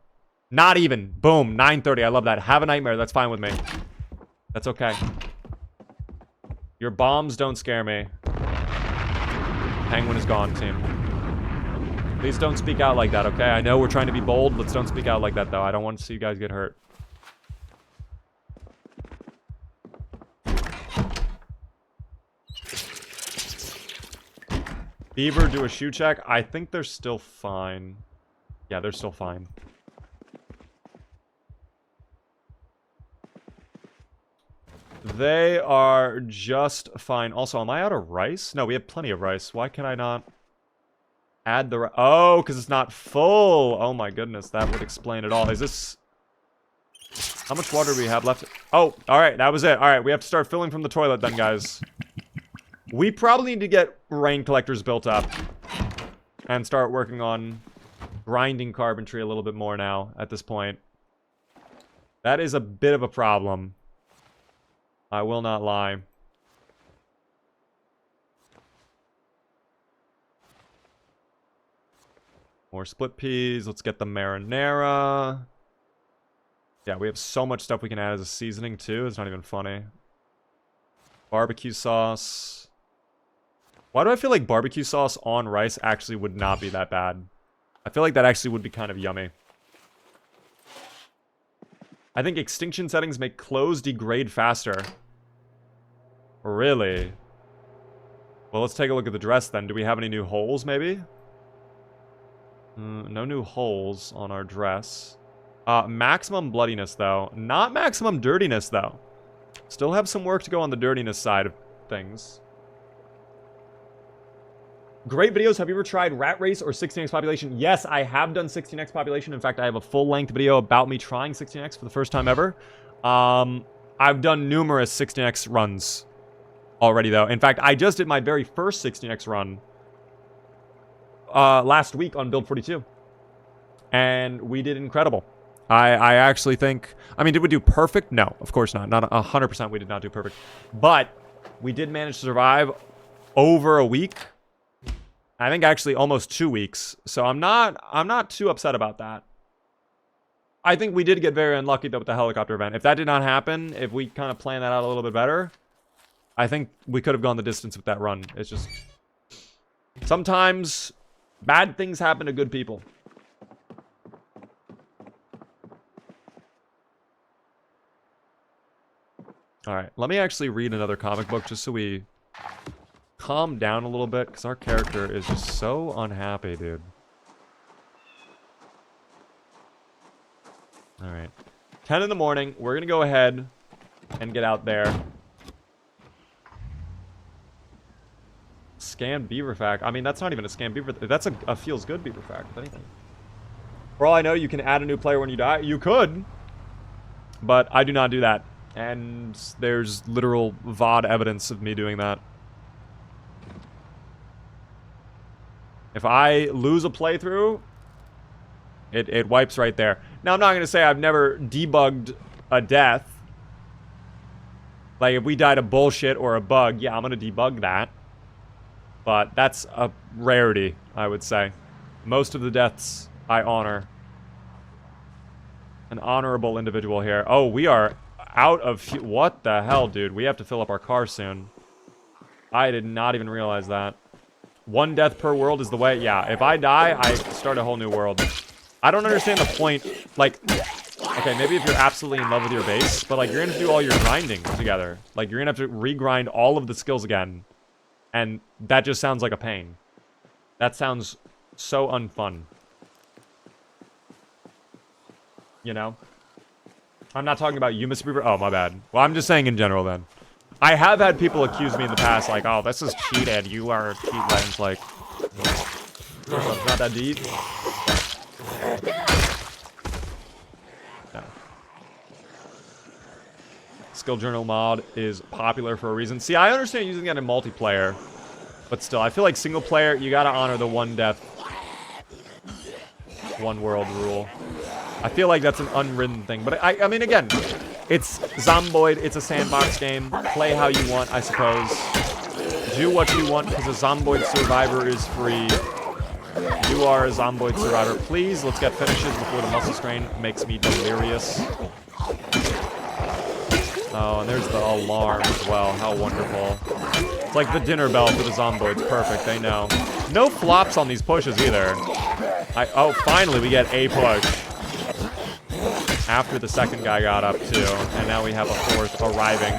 Not even. Boom. 9:30. I love that. Have a nightmare. That's fine with me. That's okay. Your bombs don't scare me. Penguin is gone, team. Please don't speak out like that, okay? I know we're trying to be bold. Let's don't speak out like that, though. I don't want to see you guys get hurt. Beaver, do a shoe check. I think they're still fine. Yeah, they're still fine. They are just fine. Also, am I out of rice? No, we have plenty of rice. Why can I not add the... Oh, because it's not full. Oh my goodness, that would explain it all. Is this... How much water do we have left? Oh, alright, that was it. Alright, we have to start filling from the toilet then, guys. We probably need to get rain collectors built up. And start working on grinding carpentry a little bit more now, at this point. That is a bit of a problem. I will not lie. More split peas. Let's get the marinara. Yeah, we have so much stuff we can add as a seasoning, too. It's not even funny. Barbecue sauce. Why do I feel like barbecue sauce on rice actually would not be that bad? I feel like that actually would be kind of yummy. I think extinction settings make clothes degrade faster. Really? Well, let's take a look at the dress then. Do we have any new holes, maybe? No new holes on our dress. Maximum bloodiness, though. Not maximum dirtiness, though. Still have some work to go on the dirtiness side of things. Great videos. Have you ever tried Rat Race or 16x Population? Yes, I have done 16x Population. In fact, I have a full-length video about me trying 16x for the first time ever. I've done numerous 16x runs already, though. In fact, I just did my very first 16x run last week on Build 42. And we did incredible. I actually think... I mean, did we do perfect? No, of course not. Not 100% we did not do perfect. But we did manage to survive over a week. I think actually almost 2 weeks. So I'm not too upset about that. I think we did get very unlucky though with the helicopter event. If that did not happen, if we kind of planned that out a little bit better, I think we could have gone the distance with that run. It's just sometimes bad things happen to good people. All right, let me actually read another comic book just so we calm down a little bit, because our character is just so unhappy, dude. Alright. 10 in the morning. We're going to go ahead and get out there. Scan beaver fact. I mean, that's not even a scan beaver. That's a feels good beaver fact, if anything. For all I know, you can add a new player when you die. You could. But I do not do that. And there's literal VOD evidence of me doing that. If I lose a playthrough, it wipes right there. Now, I'm not going to say I've never debugged a death. Like, if we died of bullshit or a bug, yeah, I'm going to debug that. But that's a rarity, I would say. Most of the deaths I honor. An honorable individual here. Oh, we are out of... What the hell, dude? We have to fill up our car soon. I did not even realize that. 1 death per world is the way. Yeah, if I die, I start a whole new world. I don't understand the point. Like, okay, maybe if you're absolutely in love with your base, but like you're gonna have to do all your grinding together. Like you're gonna have to regrind all of the skills again. And that just sounds like a pain. That sounds so unfun. You know? I'm not talking about you, Mr. Beaver. Oh, my bad. Well, I'm just saying in general then. I have had people accuse me in the past, like, oh, this is cheated. You are a cheat lens. Like, it's not that deep. No. Skill Journal mod is popular for a reason. See, I understand using that in multiplayer, but still, I feel like single player, you gotta honor the 1 death, 1 world rule. I feel like that's an unwritten thing, but I mean, again, it's Zomboid, it's a sandbox game. Play how you want, I suppose. Do what you want, because a Zomboid survivor is free. You are a Zomboid survivor. Please, let's get finishes before the muscle strain makes me delirious. Oh, and there's the alarm as well. How wonderful. It's like the dinner bell for the Zomboids. Perfect, they know. No flops on these pushes either. Oh, finally we get a push. After the second guy got up too, and now we have a 4th arriving.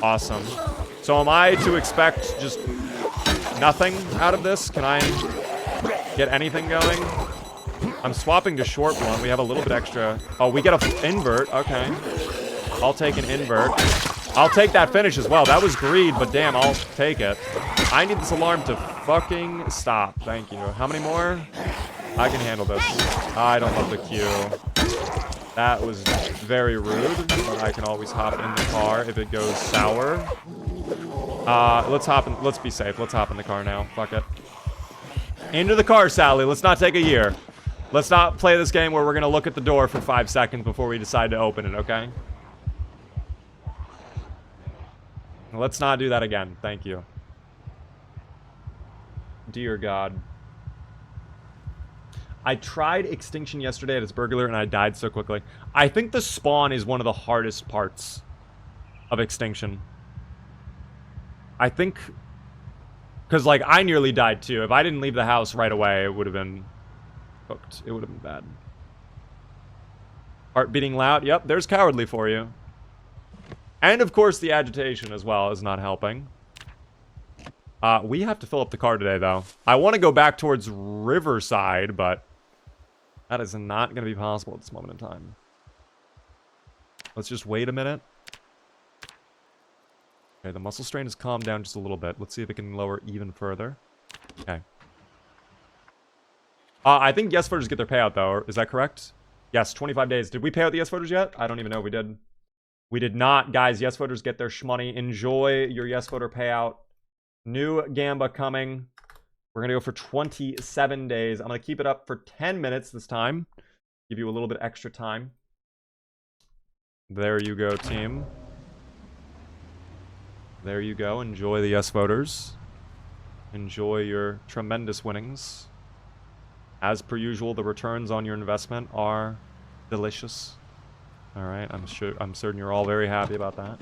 Awesome. So am I to expect just nothing out of this? Can I get anything going? I'm swapping to short blunt. We have a little bit extra. Oh, we get a invert. Okay. I'll take an invert. I'll take that finish as well. That was greed, but damn, I'll take it. I need this alarm to fucking stop. Thank you. How many more? I can handle this. I don't love the queue. That was very rude, but I can always hop in the car if it goes sour. Let's be safe. Let's hop in the car now. Fuck it. Into the car, Sally. Let's not take a year. Let's not play this game where we're gonna look at the door for 5 seconds before we decide to open it, okay? Let's not do that again. Thank you. Dear God. I tried Extinction yesterday at its burglar and I died so quickly. I think the spawn is one of the hardest parts of Extinction. I think... Because, like, I nearly died too. If I didn't leave the house right away, it would have been cooked. It would have been bad. Heart beating loud. Yep, there's cowardly for you. And, of course, the agitation as well is not helping. We have to fill up the car today, though. I want to go back towards Riverside, but that is not going to be possible at this moment in time. Let's just wait a minute. Okay, the muscle strain has calmed down just a little bit. Let's see if it can lower even further. Okay. I think yes voters get their payout, though. Is that correct? Yes, 25 days. Did we pay out the yes voters yet? I don't even know if we did. We did not. Guys, yes voters get their shmoney. Enjoy your yes voter payout. New Gamba coming. We're going to go for 27 days. I'm going to keep it up for 10 minutes this time. Give you a little bit extra time. There you go, team. There you go. Enjoy the yes voters. Enjoy your tremendous winnings. As per usual, the returns on your investment are delicious. All right, I'm certain you're all very happy about that.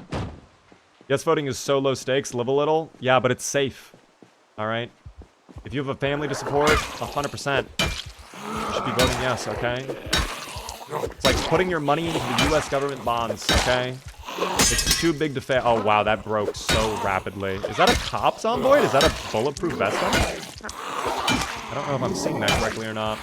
Yes voting is so low stakes. Live a little. Yeah, but it's safe. All right. If you have a family to support, 100%. You should be voting yes, okay? It's like putting your money into the U.S. government bonds, okay? It's too big to fail. Oh, wow, that broke so rapidly. Is that a cop Zomboid? Is that a bulletproof vest on it? I don't know if I'm seeing that correctly or not.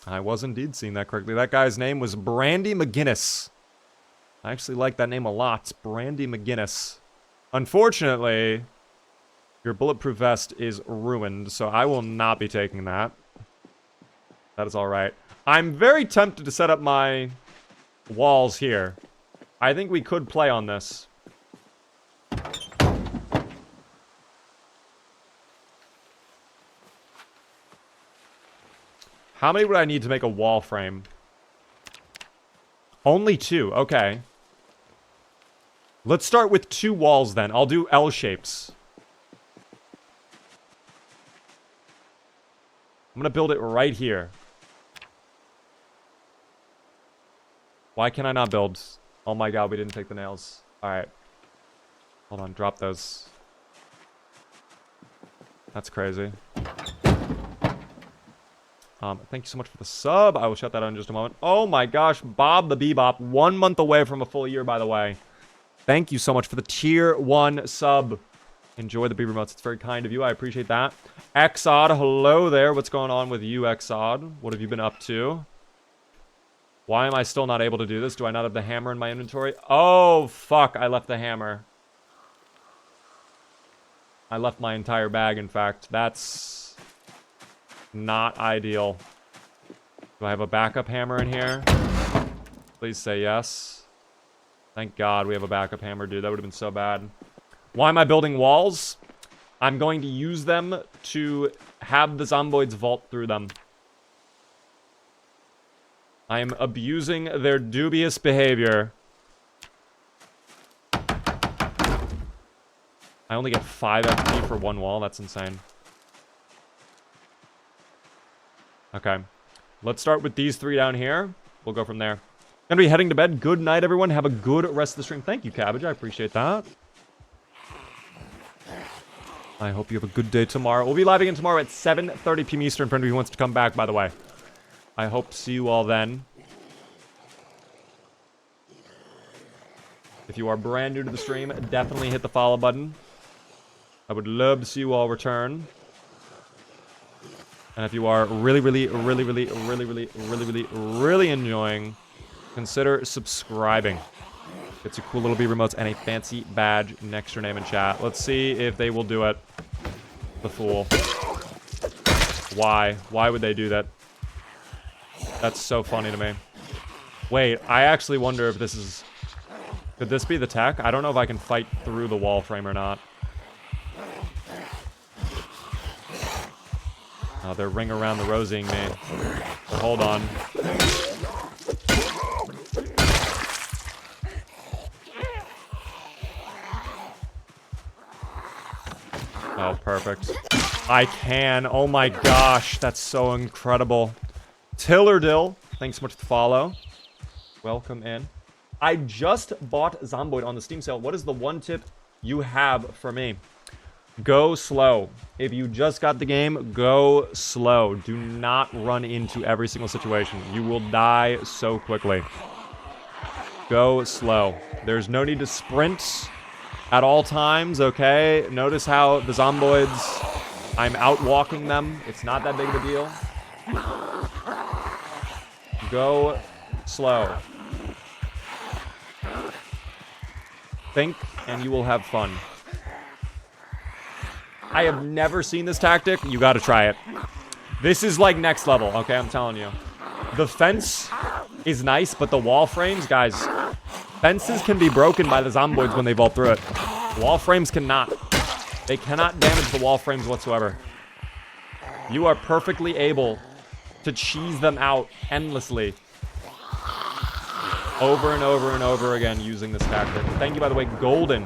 I was indeed seeing that correctly. That guy's name was Brandy McGinnis. I actually like that name a lot. Brandy McGinnis. Unfortunately, your bulletproof vest is ruined, so I will not be taking that. That is alright. I'm very tempted to set up my walls here. I think we could play on this. How many would I need to make a wall frame? Only 2. Okay. Let's start with 2 walls then. I'll do L shapes. I'm gonna build it right here. Why can I not build? Oh my god, we didn't take the nails. Alright. Hold on, drop those. That's crazy. Thank you so much for the sub. I will shut that out in just a moment. Oh my gosh, Bob the Bebop. 1 month away from a full year, by the way. Thank you so much for the tier 1 sub. Enjoy the Bieber emotes. It's very kind of you. I appreciate that. Exod, hello there. What's going on with you, Exod? What have you been up to? Why am I still not able to do this? Do I not have the hammer in my inventory? Oh, fuck. I left the hammer. I left my entire bag, in fact. That's not ideal. Do I have a backup hammer in here? Please say yes. Thank God we have a backup hammer, dude. That would have been so bad. Why am I building walls? I'm going to use them to have the Zomboids vault through them. I am abusing their dubious behavior. I only get 5 FP for 1 wall. That's insane. Okay. Let's start with these 3 down here. We'll go from there. Gonna be heading to bed. Good night, everyone. Have a good rest of the stream. Thank you, Cabbage. I appreciate that. I hope you have a good day tomorrow. We'll be live again tomorrow at 7:30 p.m. Eastern for anybody who wants to come back, by the way. I hope to see you all then. If you are brand new to the stream, definitely hit the follow button. I would love to see you all return. And if you are really enjoying, consider subscribing. Get 2 cool little beaver emotes and a fancy badge next to your name in chat. Let's see if they will do it. The fool. Why? Why would they do that? That's so funny to me. Wait, I actually wonder if this is... Could this be the tech? I don't know if I can fight through the wall frame or not. Oh, they're ring around the rosying me. But hold on. Oh, perfect. I can. Oh my gosh, that's so incredible. Tillerdill, thanks so much for the follow. Welcome in. I just bought Zomboid on the Steam sale. What is the one tip you have for me? Go slow. If you just got the game, go slow. Do not run into every single situation. You will die so quickly. Go slow. There's no need to sprint at all times, okay? Notice how the Zomboids, I'm out walking them. It's not that big of a deal. Go slow. Think, and you will have fun. I have never seen this tactic. You gotta try it. This is like next level, okay? I'm telling you. The fence is nice, but the wall frames, guys, fences can be broken by the Zomboids when they vault through it. Wall frames cannot. They cannot damage the wall frames whatsoever. You are perfectly able to cheese them out endlessly. Over and over and over again using this tactic. Thank you, by the way, Golden,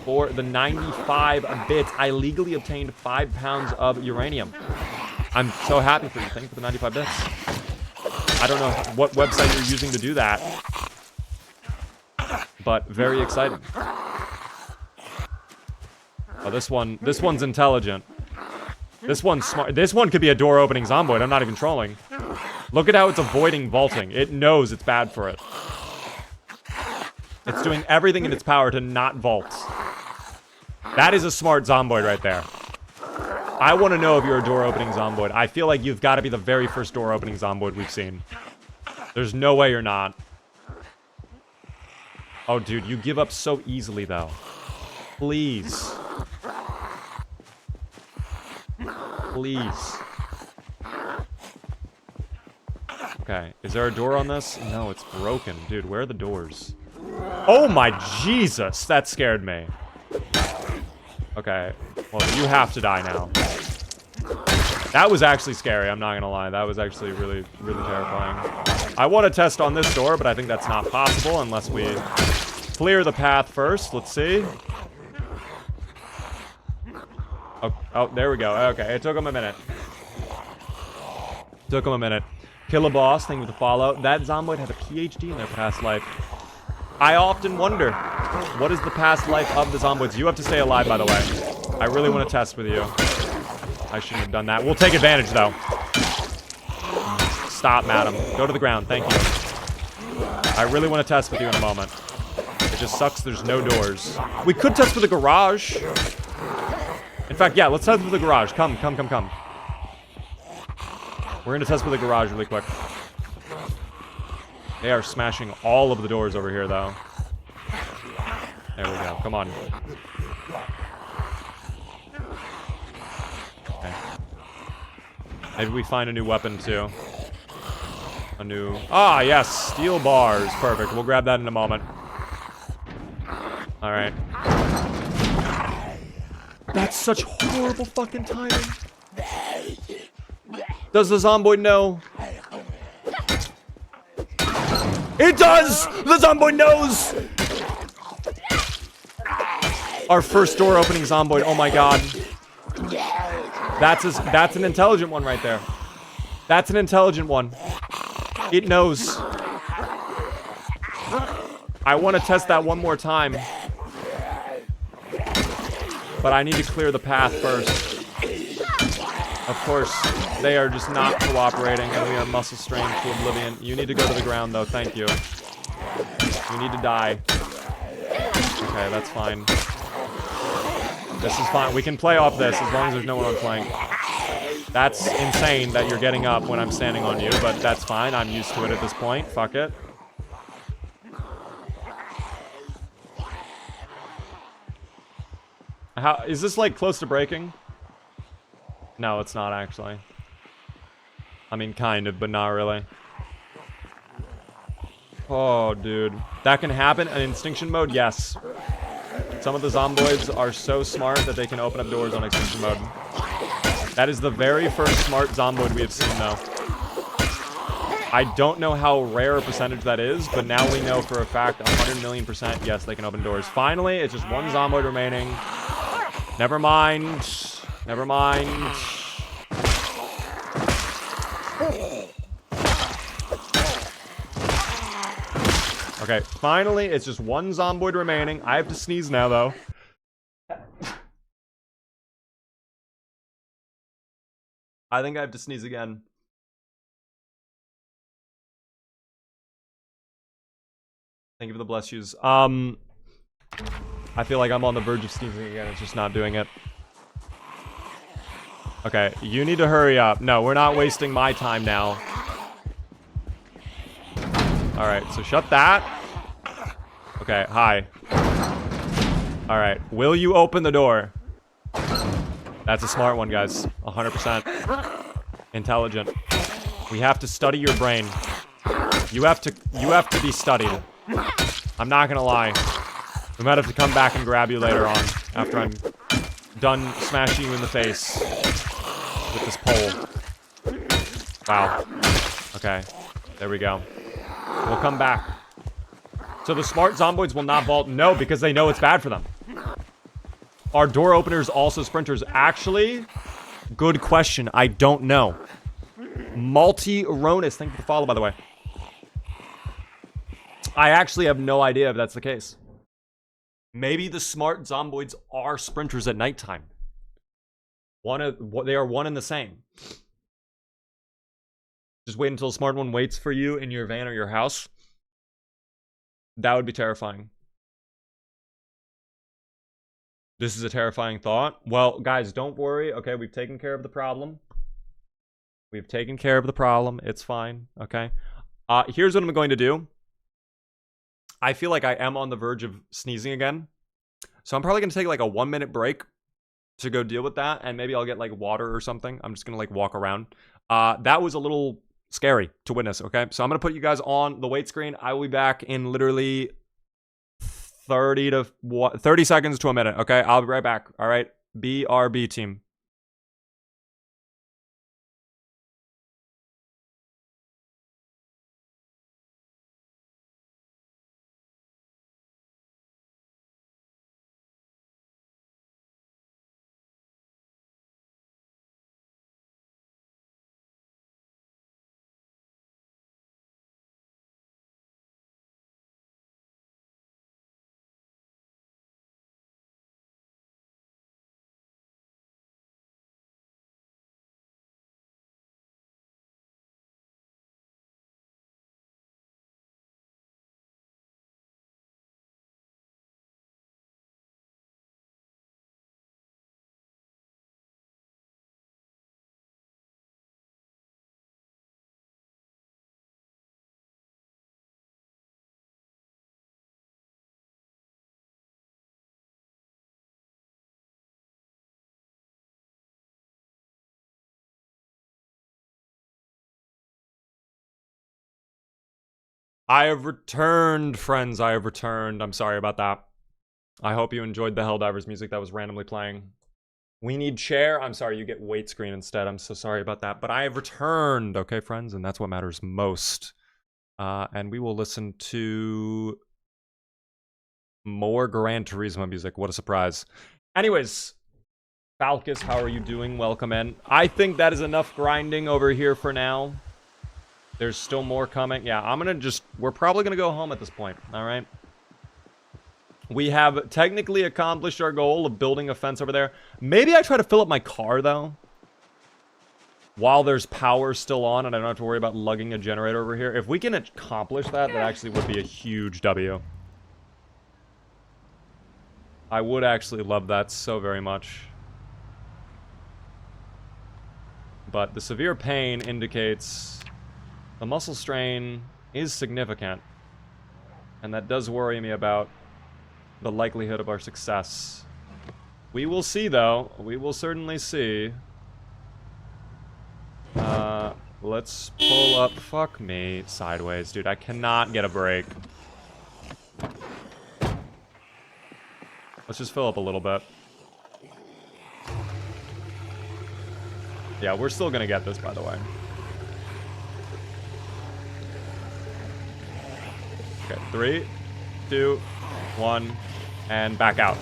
for the 95 bits. I legally obtained 5 pounds of uranium. I'm so happy for you. Thank you for the 95 bits. I don't know what website you're using to do that, but very exciting. Oh, this one's intelligent. This one's smart. This one could be a door-opening Zomboid. I'm not even trolling. Look at how it's avoiding vaulting. It knows it's bad for it. It's doing everything in its power to not vault. That is a smart Zomboid right there. I want to know if you're a door-opening Zomboid. I feel like you've got to be the very first door-opening Zomboid we've seen. There's no way you're not. Oh, dude, you give up so easily, though. Please. Please. Okay, is there a door on this? No, it's broken. Dude, where are the doors? Oh my Jesus, that scared me. Okay, well, you have to die now. That was actually scary, I'm not gonna lie. That was actually really, really terrifying. I want to test on this door, but I think that's not possible unless we clear the path first. Let's see. Oh, there we go. Okay, it took him a minute. Took him a minute. Kill a boss, thank you for the follow. That Zomboid had a PhD in their past life. I often wonder, what is the past life of the Zomboids? You have to stay alive, by the way. I really want to test with you. I shouldn't have done that. We'll take advantage, though. Stop, madam. Go to the ground. Thank you. I really want to test with you in a moment. It just sucks there's no doors. We could test with the garage. In fact, yeah, let's test with the garage. Come. We're going to test with the garage really quick. They are smashing all of the doors over here, though. There we go. Come on. Okay. Maybe we find a new weapon, too. A new... Ah, yes! Steel bars. Perfect. We'll grab that in a moment. Alright. That's such horrible fucking timing. Does the Zomboid know? It does! The Zomboid knows! Our first door opening Zomboid. Oh my god. That's an intelligent one right there. That's an intelligent one. It knows. I want to test that one more time. But I need to clear the path first. Of course, they are just not cooperating, and we are muscle strained to oblivion. You need to go to the ground, though. Thank you. You need to die. Okay, that's fine. This is fine. We can play off this as long as there's no one on flank. That's insane that you're getting up when I'm standing on you, but that's fine. I'm used to it at this point. Fuck it. how is this like close to breaking? No, it's not actually. I mean, kind of, but not really. Oh, dude. That can happen in Extinction mode? Yes. Some of the Zomboids are so smart that they can open up doors on Extinction mode. That is the very first smart Zomboid we have seen, though. I don't know how rare a percentage that is, but now we know for a fact, 100 million %, yes, they can open doors. Finally, it's just one Zomboid remaining. Never mind. Never mind. Okay, finally, it's just one Zomboid remaining. I have to sneeze now, though. I think I have to sneeze again. Thank you for the bless yous. I feel like I'm on the verge of sneezing again. It's just not doing it. Okay, you need to hurry up. No, we're not wasting my time now. Alright, so shut that. Okay, hi. Alright, will you open the door? That's a smart one, guys. 100%. Intelligent. We have to study your brain. You have to be studied. I'm not gonna lie. We might have to come back and grab you later on, after I'm done smashing you in the face with this pole. Wow. Okay, there we go. We'll come back. So the smart Zomboids will not vault? No, because they know it's bad for them. Are door openers also sprinters? Actually, good question. I don't know. Multi-Ronus, thank you for the follow, by the way. I actually have no idea if that's the case. Maybe the smart Zomboids are sprinters at nighttime. They are one and the same. Just wait until a smart one waits for you in your van or your house. That would be terrifying. This is a terrifying thought. Well, guys, don't worry. Okay, we've taken care of the problem. We've taken care of the problem. It's fine. Okay. Here's what I'm going to do. I feel like I am on the verge of sneezing again. So I'm probably going to take like a 1-minute break to go deal with that. And maybe I'll get like water or something. I'm just going to like walk around. That was a little scary to witness. Okay. So I'm going to put you guys on the wait screen. I will be back in literally 30 seconds to a minute. Okay. I'll be right back. All right. BRB team. I have returned, friends. I have returned. I'm sorry about that. I hope you enjoyed the Helldivers music that was randomly playing. We need chair. I'm sorry, you get wait screen instead. I'm so sorry about that. But I have returned, okay, friends? And that's what matters most. And we will listen to more Gran Turismo music. What a surprise. Anyways, Falcus, how are you doing? Welcome in. I think that is enough grinding over here for now. There's still more coming. Yeah, we're probably gonna go home at this point, all right? We have technically accomplished our goal of building a fence over there. Maybe I try to fill up my car, though, while there's power still on and I don't have to worry about lugging a generator over here. If we can accomplish that, that actually would be a huge W. I would actually love that so very much. But the severe pain indicates the muscle strain is significant. And that does worry me about the likelihood of our success. We will see, though. We will certainly see. Let's pull up. Fuck me. Sideways, dude. I cannot get a break. Let's just fill up a little bit. Yeah, we're still gonna get this, by the way. Okay, 3, 2, 1, and back out.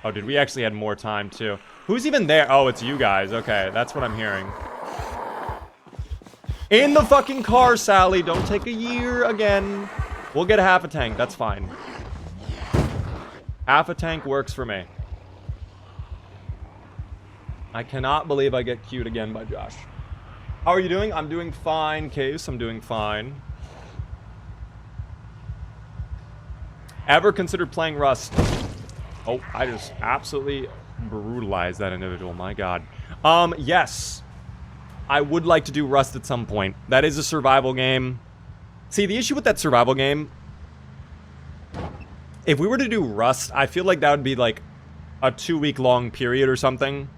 Oh, dude, we actually had more time, too. Who's even there? Oh, it's you guys. Okay, that's what I'm hearing. In the fucking car, Sally. Don't take a year again. We'll get a half a tank. That's fine. Half a tank works for me. I cannot believe I get queued again by Josh. How are you doing? I'm doing fine, Case. I'm doing fine. Ever considered playing Rust? Oh, I just absolutely brutalized that individual. My God. Yes. I would like to do Rust at some point. That is a survival game. See, the issue with that survival game, if we were to do Rust, I feel like that would be like a 2-week-long period or something.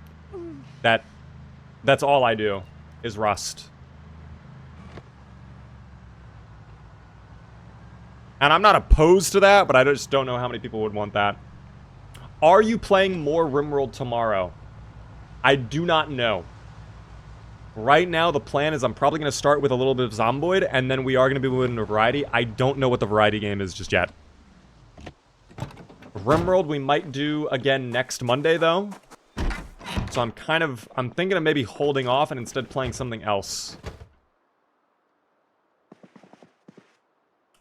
That's all I do, is Rust. And I'm not opposed to that, but I just don't know how many people would want that. Are you playing more RimWorld tomorrow? I do not know. Right now, the plan is I'm probably going to start with a little bit of Zomboid, and then we are going to be moving to variety. I don't know what the variety game is just yet. RimWorld we might do again next Monday, though. So I'm thinking of maybe holding off and instead playing something else.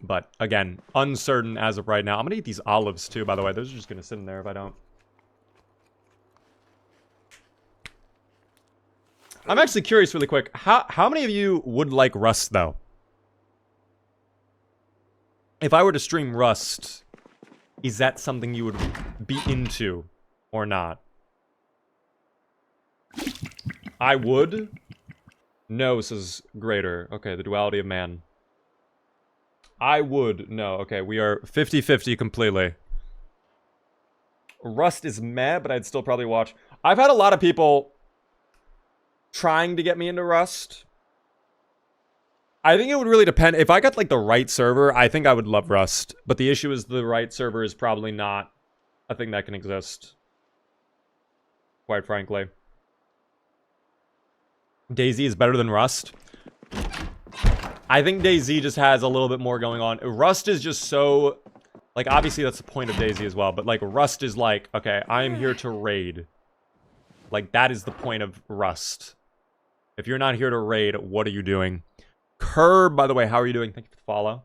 But, again, uncertain as of right now. I'm going to eat these olives, too, by the way. Those are just going to sit in there if I don't. I'm actually curious really quick. How many of you would like Rust, though? If I were to stream Rust, is that something you would be into or not? I would. No, says Greater. Okay, the duality of man. I would. No, okay, we are 50-50 completely. Rust is meh, but I'd still probably watch. I've had a lot of people trying to get me into Rust. I think it would really depend. If I got, like, the right server, I think I would love Rust. But the issue is the right server is probably not a thing that can exist. Quite frankly. DayZ is better than Rust. I think DayZ just has a little bit more going on. Rust is just so... Like, obviously that's the point of DayZ as well. But, like, Rust is like, okay, I am here to raid. Like, that is the point of Rust. If you're not here to raid, what are you doing? Curb, by the way, how are you doing? Thank you for the follow.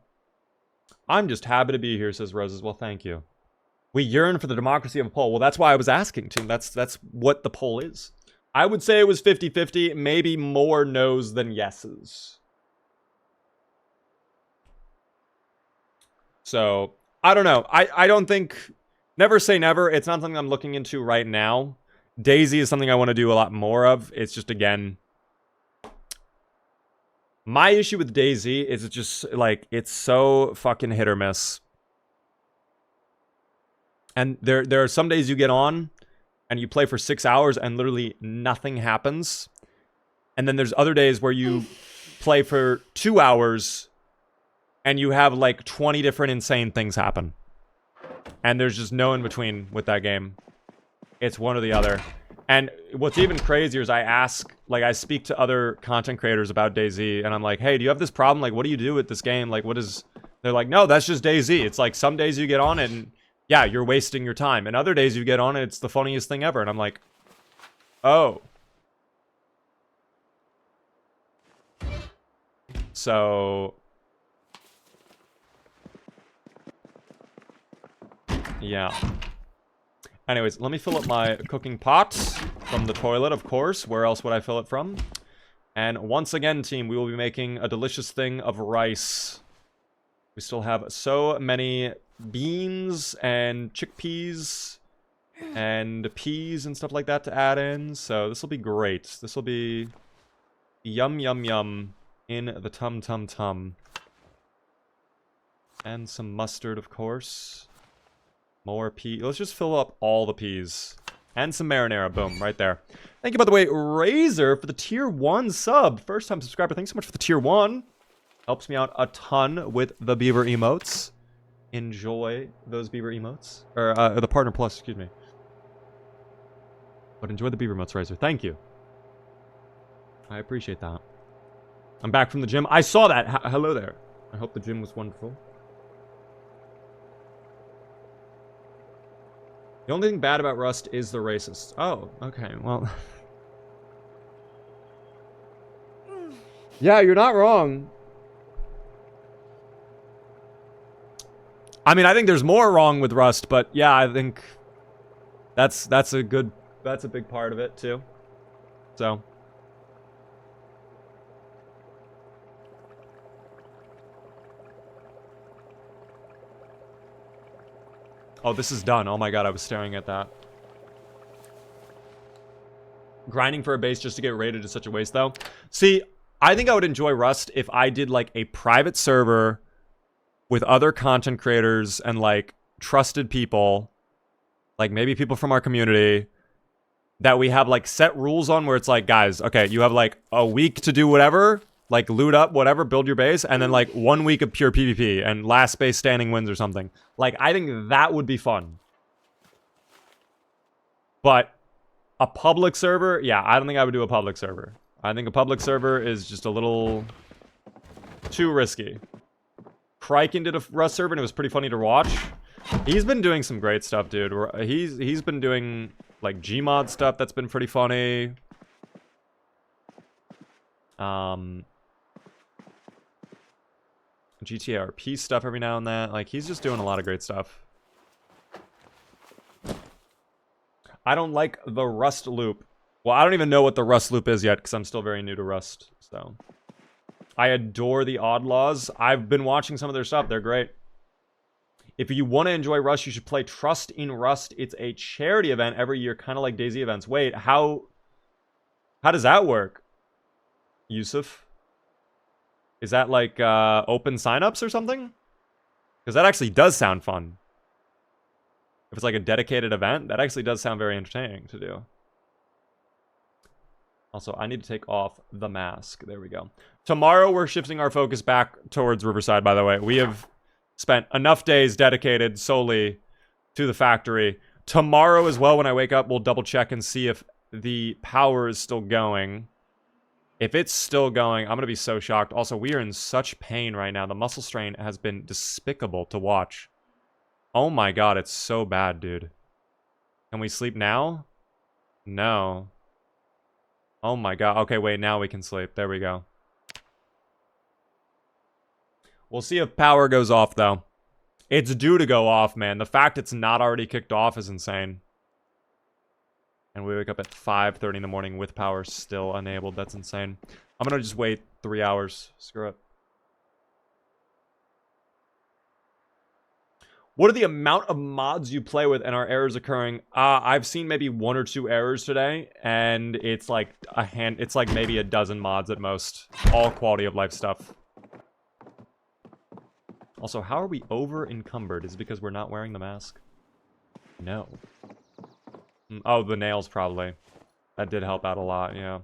I'm just happy to be here, says Roses. Well, thank you. We yearn for the democracy of a poll. Well, that's why I was asking, too. That's what the poll is. I would say it was 50-50. Maybe more no's than yeses. So, I don't know. I don't think... Never say never. It's not something I'm looking into right now. DayZ is something I want to do a lot more of. It's just, again... My issue with DayZ is it's just, like, it's so fucking hit or miss. And there are some days you get on, and you play for 6 hours, and literally nothing happens. And then there's other days where you play for 2 hours, and you have, like, 20 different insane things happen. And there's just no in-between with that game. It's one or the other. And what's even crazier is I speak to other content creators about DayZ, and I'm like, hey, do you have this problem? Like, what do you do with this game? Like, what is... They're like, no, that's just DayZ. It's like, some days you get on it, and yeah, you're wasting your time. And other days you get on it, it's the funniest thing ever. And I'm like, oh. So... yeah. Anyways, let me fill up my cooking pot from the toilet, of course. Where else would I fill it from? And once again, team, we will be making a delicious thing of rice. We still have so many beans and chickpeas and peas and stuff like that to add in. So this will be great. This will be yum, yum, yum in the tum-tum-tum. And some mustard, of course. More pea. Let's just fill up all the peas. And some marinara. Boom, right there. Thank you, by the way, Razor, for the tier 1 sub. First time subscriber. Thanks so much for the tier 1. Helps me out a ton with the beaver emotes. Enjoy those beaver emotes. Or the partner plus, excuse me. But enjoy the beaver emotes, Razor. Thank you. I appreciate that. I'm back from the gym. I saw that. Hello there. I hope the gym was wonderful. The only thing bad about Rust is the racist. Oh, okay. Well. Yeah, you're not wrong. I mean, I think there's more wrong with Rust, but yeah, I think that's a big part of it too. So. Oh, this is done. Oh my god, I was staring at that. Grinding for a base just to get raided is such a waste, though. See, I think I would enjoy Rust if I did, like, a private server with other content creators and, like, trusted people. Like, maybe people from our community. That we have, like, set rules on where it's like, guys, okay, you have, like, a week to do whatever. Like, loot up, whatever, build your base. And then, like, 1 week of pure PvP. And last base standing wins or something. Like, I think that would be fun. But a public server? Yeah, I don't think I would do a public server. I think a public server is just a little too risky. Criken did a Rust server and it was pretty funny to watch. He's been doing some great stuff, dude. He's been doing, like, Gmod stuff that's been pretty funny. GTA RP stuff every now and then. Like, he's just doing a lot of great stuff. I don't like the Rust loop. Well, I don't even know what the Rust loop is yet, because I'm still very new to Rust, so. I adore the Oddlaws. I've been watching some of their stuff. They're great. If you want to enjoy Rust, you should play Trust in Rust. It's a charity event every year, kind of like DayZ events. Wait, how does that work, Yusuf? Is that like open signups or something? Because that actually does sound fun. If it's like a dedicated event, that actually does sound very entertaining to do. Also, I need to take off the mask. There we go. Tomorrow, we're shifting our focus back towards Riverside, by the way. We have spent enough days dedicated solely to the factory. Tomorrow as well, when I wake up, we'll double check and see if the power is still going. If it's still going, I'm going to be so shocked. Also, we are in such pain right now. The muscle strain has been despicable to watch. Oh my god, it's so bad, dude. Can we sleep now? No. Oh my god. Okay, wait, now we can sleep. There we go. We'll see if power goes off, though. It's due to go off, man. The fact it's not already kicked off is insane. And we wake up at 5:30 in the morning with power still enabled. That's insane. I'm gonna just wait 3 hours. Screw it. What are the amount of mods you play with and are errors occurring? I've seen maybe 1 or 2 errors today, and it's like it's like maybe a dozen mods at most. All quality of life stuff. Also, how are we over encumbered? Is it because we're not wearing the mask? No. Oh, the nails probably. That did help out a lot, yeah.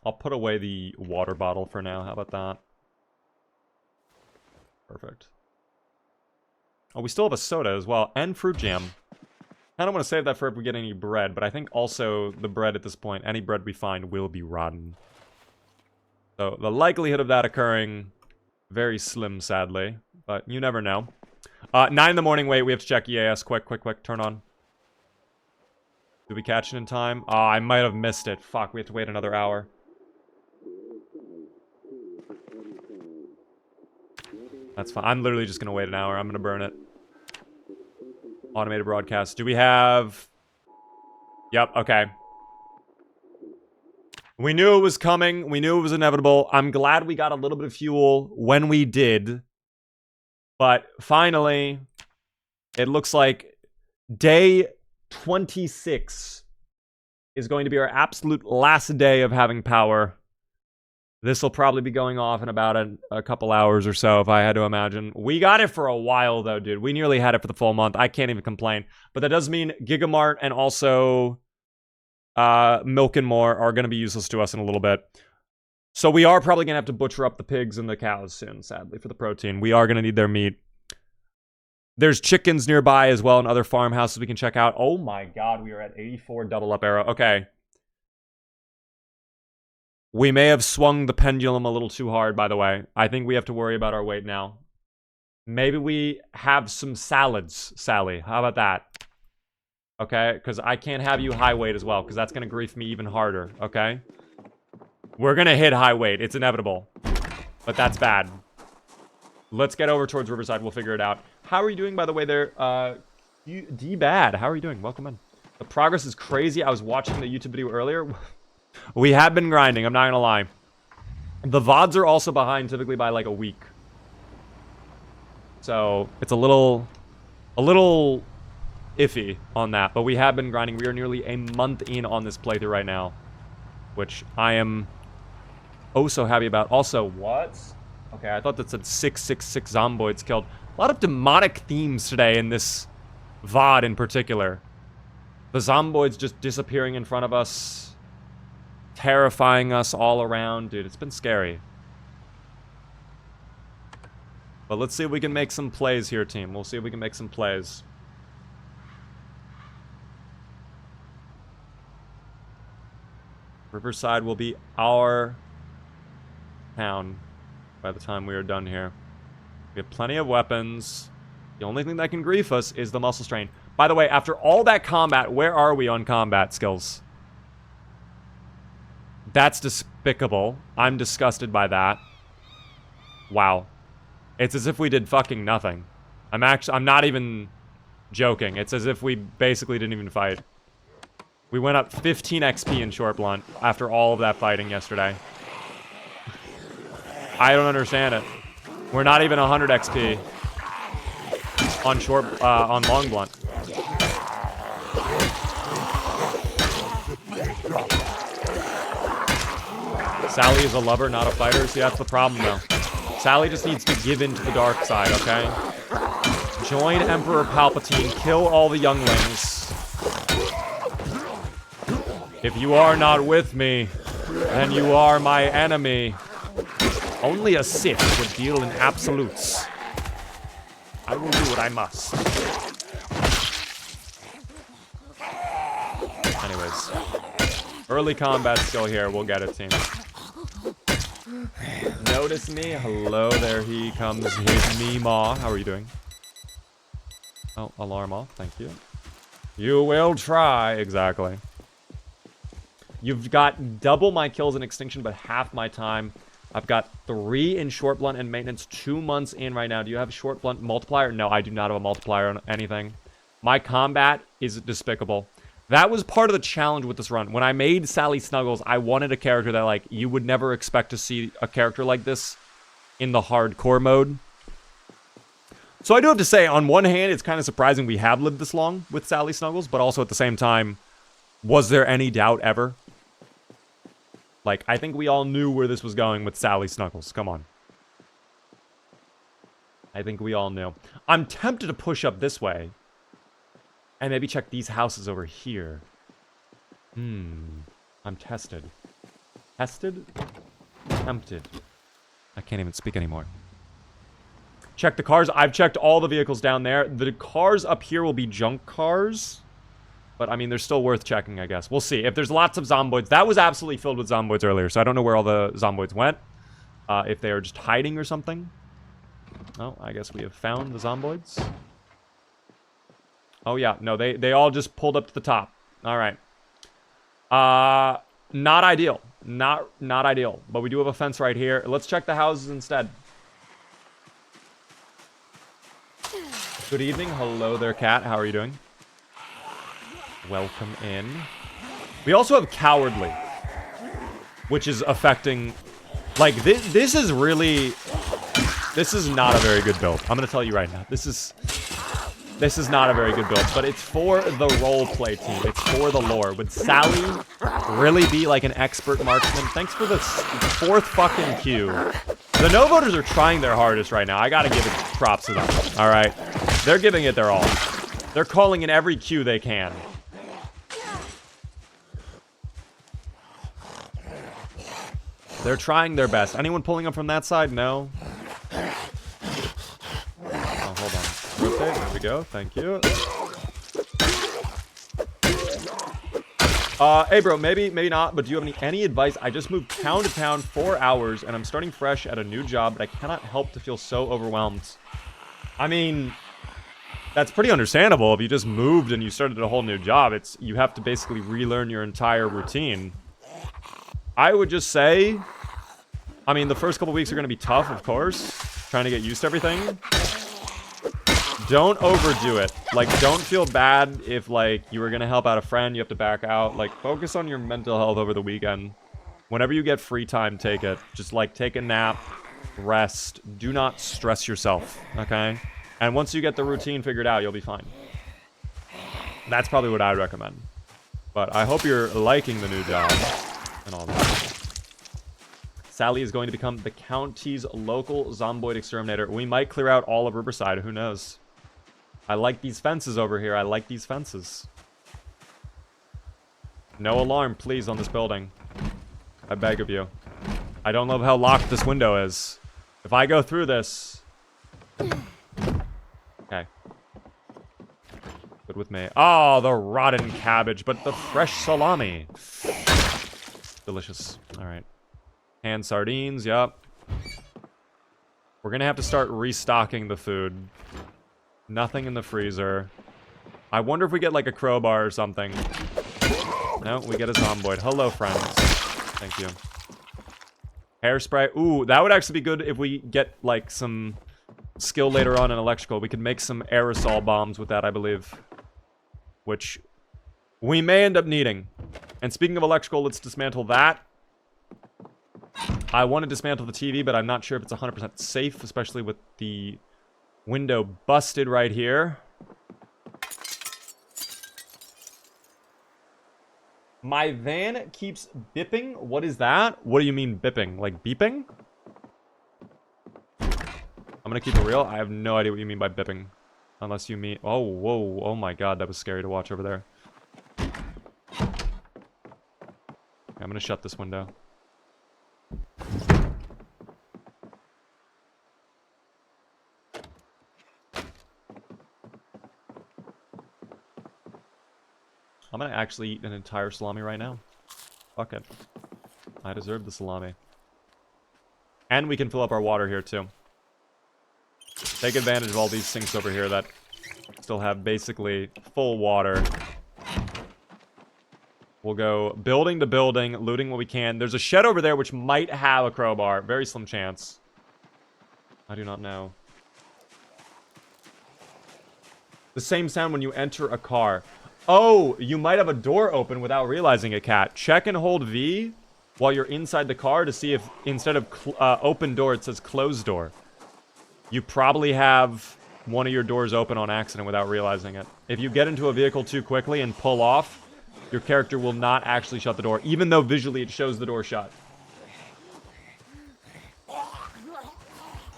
I'll put away the water bottle for now. How about that? Perfect. Oh, we still have a soda as well, and fruit jam. I don't want to save that for if we get any bread, but I think also the bread at this point, any bread we find will be rotten. So the likelihood of that occurring, very slim, sadly. But you never know. 9 in the morning, wait, we have to check EAS. Quick, turn on. Did we catch it in time? Oh, I might have missed it. Fuck, we have to wait another hour. That's fine. I'm literally just going to wait an hour. I'm going to burn it. Automated broadcast. Do we have... Yep, okay. We knew it was coming. We knew it was inevitable. I'm glad we got a little bit of fuel when we did. But finally, it looks like day 26 is going to be our absolute last day of having power. This will probably be going off in about a couple hours or so, if I had to imagine. We got it for a while, though, dude. We nearly had it for the full month. I can't even complain. But that does mean Gigamart and also Milk and More are going to be useless to us in a little bit. So we are probably going to have to butcher up the pigs and the cows soon, sadly, for the protein. We are going to need their meat. There's chickens nearby as well and other farmhouses we can check out. Oh my god, we are at 84 double up arrow. Okay. We may have swung the pendulum a little too hard, by the way. I think we have to worry about our weight now. Maybe we have some salads, Sally. How about that? Okay, because I can't have you high weight as well, because that's going to grief me even harder, okay? We're going to hit high weight. It's inevitable. But that's bad. Let's get over towards Riverside. We'll figure it out. How are you doing, by the way, there? D-Bad. How are you doing? Welcome in. The progress is crazy. I was watching the YouTube video earlier. We have been grinding. I'm not going to lie. The VODs are also behind typically by like a week. So it's a little iffy on that. But we have been grinding. We are nearly a month in on this playthrough right now. Which I am oh so happy about. Also, what? Okay, I thought that said 666 zomboids killed. A lot of demonic themes today in this VOD in particular. The zomboids just disappearing in front of us. Terrifying us all around. Dude, it's been scary. But let's see if we can make some plays here, team. We'll see if we can make some plays. Riverside will be our town by the time we are done here. We have plenty of weapons. The only thing that can grief us is the muscle strain. By the way, after all that combat, where are we on combat skills? That's despicable. I'm disgusted by that. Wow. It's as if we did fucking nothing. I'm not even joking. It's as if we basically didn't even fight. We went up 15 XP in Short Blunt after all of that fighting yesterday. I don't understand it. We're not even 100 XP on Long Blunt. Sally is a lover, not a fighter. See, that's the problem, though. Sally just needs to give in to the dark side, okay? Join Emperor Palpatine. Kill all the younglings. If you are not with me, then you are my enemy. Only a Sith would deal in absolutes. I will do what I must. Anyways. Early combat skill here. We'll get it, team. Notice me. Hello, there he comes. His Meemaw. How are you doing? Oh, alarm off. Thank you. You will try. Exactly. You've got double my kills in Extinction, but half my time. I've got 3 in Short Blunt and Maintenance, 2 months in right now. Do you have Short Blunt multiplier? No, I do not have a multiplier on anything. My combat is despicable. That was part of the challenge with this run. When I made Sally Snuggles, I wanted a character that, like, you would never expect to see a character like this in the hardcore mode. So I do have to say, on one hand, it's kind of surprising we have lived this long with Sally Snuggles, but also at the same time, was there any doubt ever? Like, I think we all knew where this was going with Sally Snuggles. Come on. I think we all knew. I'm tempted to push up this way. And maybe check these houses over here. I'm tested. Tested? Tempted. I can't even speak anymore. Check the cars. I've checked all the vehicles down there. The cars up here will be junk cars. But, I mean, they're still worth checking, I guess. We'll see. If there's lots of zomboids. That was absolutely filled with zomboids earlier, so I don't know where all the zomboids went. If they are just hiding or something. Oh, I guess we have found the zomboids. Oh, yeah. No, they all just pulled up to the top. All right. Not ideal. Not ideal. But we do have a fence right here. Let's check the houses instead. Good evening. Hello there, cat. How are you doing? Welcome in. We also have Cowardly, which is affecting... Like, this is really... This is not a very good build. I'm going to tell you right now. This is not a very good build, but it's for the roleplay team. It's for the lore. With Sally really be like an expert marksman. Thanks for the 4th fucking queue. The no voters are trying their hardest right now. I gotta give it props to them. All right, they're giving it their all. They're calling in every queue they can. They're trying their best. Anyone pulling up from that side? No. Oh, hold on. Rotate. There we go. Thank you. Hey, bro. Maybe not. But do you have any advice? I just moved town to town 4 hours, and I'm starting fresh at a new job, but I cannot help to feel so overwhelmed. I mean, that's pretty understandable. If you just moved and you started a whole new job, you have to basically relearn your entire routine. I would just say, I mean, the first couple weeks are going to be tough, of course, trying to get used to everything. Don't overdo it. Like, don't feel bad if, like, you were going to help out a friend, you have to back out. Like, focus on your mental health over the weekend. Whenever you get free time, take it. Just, like, take a nap, rest. Do not stress yourself, okay? And once you get the routine figured out, you'll be fine. That's probably what I'd recommend. But I hope you're liking the new job. And all that. Sally is going to become the county's local zomboid exterminator. We might clear out all of Riverside. Who knows? I like these fences over here. I like these fences. No alarm, please, on this building. I beg of you. I don't love how locked this window is. If I go through this... Okay. Good with me. Oh, the rotten cabbage, but the fresh salami. Delicious. All right. Canned sardines, yep. We're gonna have to start restocking the food. Nothing in the freezer. I wonder if we get like a crowbar or something. No, we get a zomboid. Hello, friends. Thank you. Hairspray. Ooh, that would actually be good if we get like some skill later on in electrical. We could make some aerosol bombs with that, I believe. Which we may end up needing. And speaking of electrical, let's dismantle that. I want to dismantle the TV, but I'm not sure if it's 100% safe, especially with the window busted right here. My van keeps bipping. What is that? What do you mean bipping? Like beeping? I'm gonna keep it real. I have no idea what you mean by bipping. Unless you mean... Oh, whoa. Oh my god, that was scary to watch over there. I'm gonna shut this window. I'm gonna actually eat an entire salami right now. Fuck it. I deserve the salami. And we can fill up our water here too. Take advantage of all these sinks over here that still have basically full water. We'll go building to building, looting what we can. There's a shed over there which might have a crowbar. Very slim chance. I do not know. The same sound when you enter a car. Oh, you might have a door open without realizing it, Cat. Check and hold V while you're inside the car to see if instead of open door, it says closed door. You probably have one of your doors open on accident without realizing it. If you get into a vehicle too quickly and pull off, your character will not actually shut the door, even though visually it shows the door shut.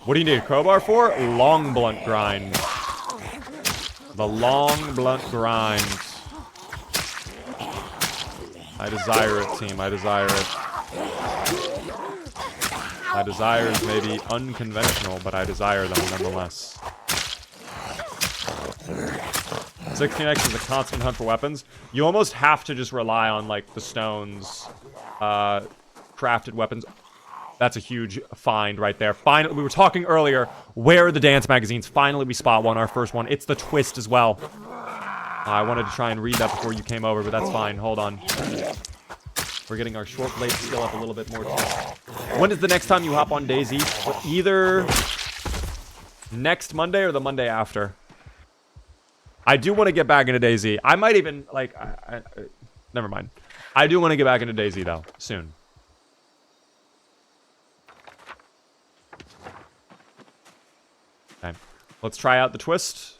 What do you need a crowbar for? Long blunt grind. The long blunt grind. I desire it, team. I desire it. My desires may be unconventional, but I desire them nonetheless. 16x is a constant hunt for weapons. You almost have to just rely on, like, the stones, crafted weapons. That's a huge find right there. Finally, we were talking earlier, where are the dance magazines? Finally, we spot one, our first one. It's the twist as well. I wanted to try and read that before you came over, but that's fine. Hold on. We're getting our short blade skill up a little bit more, too. When is the next time you hop on DayZ? Either next Monday or the Monday after. I do want to get back into DayZ. I might even, like, never mind. I do want to get back into DayZ, though, soon. Okay. Let's try out the twist.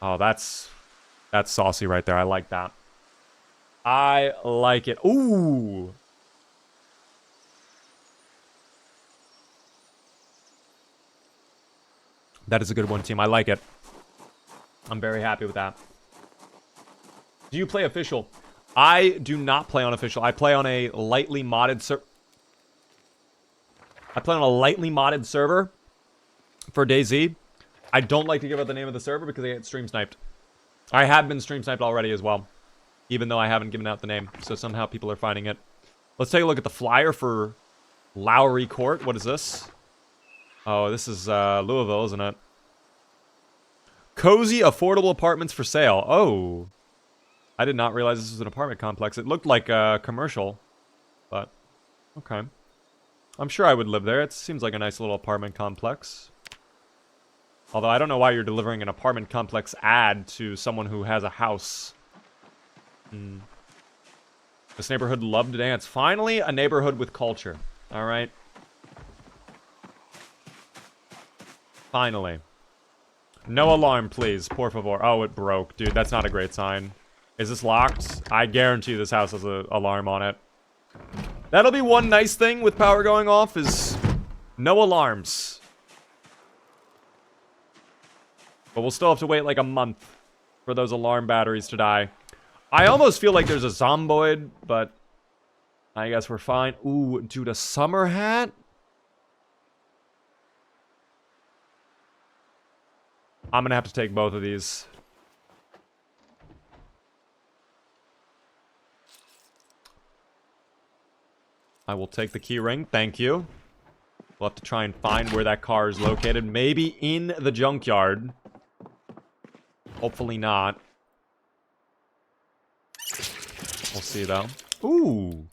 Oh, that's saucy right there. I like that. I like it. Ooh. That is a good one, team. I like it. I'm very happy with that. Do you play official? I do not play on official. I play on a lightly modded server. I play on a lightly modded server for DayZ. I don't like to give out the name of the server because I get stream sniped. I have been stream sniped already as well, even though I haven't given out the name. So somehow people are finding it. Let's take a look at the flyer for Lowry Court. What is this? Oh, this is Louisville, isn't it? Cozy, affordable apartments for sale. Oh. I did not realize this was an apartment complex. It looked like a commercial, but okay. I'm sure I would live there. It seems like a nice little apartment complex. Although I don't know why you're delivering an apartment complex ad to someone who has a house. This neighborhood loved to dance. Finally, a neighborhood with culture. All right. Finally. No alarm, please. Por favor. Oh, it broke. Dude, that's not a great sign. Is this locked? I guarantee this house has an alarm on it. That'll be one nice thing with power going off is no alarms. But we'll still have to wait like a month for those alarm batteries to die. I almost feel like there's a zomboid, but I guess we're fine. Ooh, dude, a summer hat? I'm gonna have to take both of these. I will take the key ring. Thank you. We'll have to try and find where that car is located. Maybe in the junkyard. Hopefully not. We'll see, though. Ooh.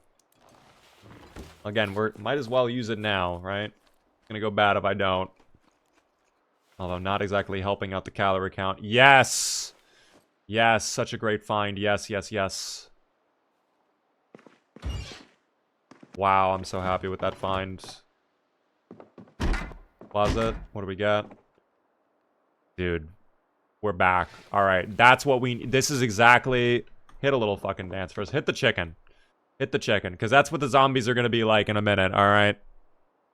Again, might as well use it now, right? It's gonna go bad if I don't. Although not exactly helping out the calorie count. Yes! Yes, such a great find. Yes, yes, yes. Wow, I'm so happy with that find. Closet, what do we get? Dude, we're back. Alright, that's what we need. This is exactly... Hit a little fucking dance first. Hit the chicken. Hit the chicken, because that's what the zombies are going to be like in a minute, alright?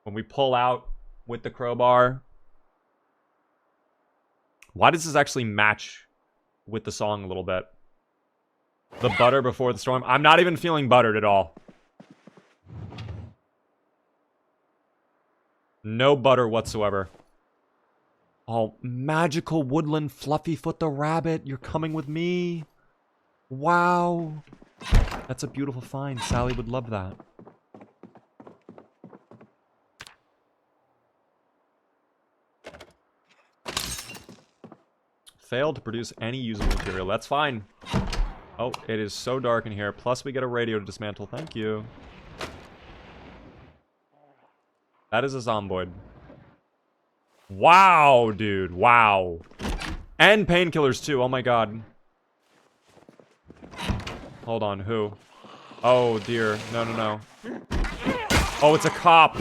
When we pull out with the crowbar. Why does this actually match with the song a little bit? The butter before the storm. I'm not even feeling buttered at all. No butter whatsoever. Oh, magical woodland Fluffyfoot the rabbit. You're coming with me. Wow. That's a beautiful find. Sally would love that. Failed to produce any usable material. That's fine. Oh, it is so dark in here. Plus, we get a radio to dismantle. Thank you. That is a zomboid. Wow, dude. Wow. And painkillers, too. Oh, my God. Hold on. Who? Oh, dear. No, no, no. Oh, it's a cop.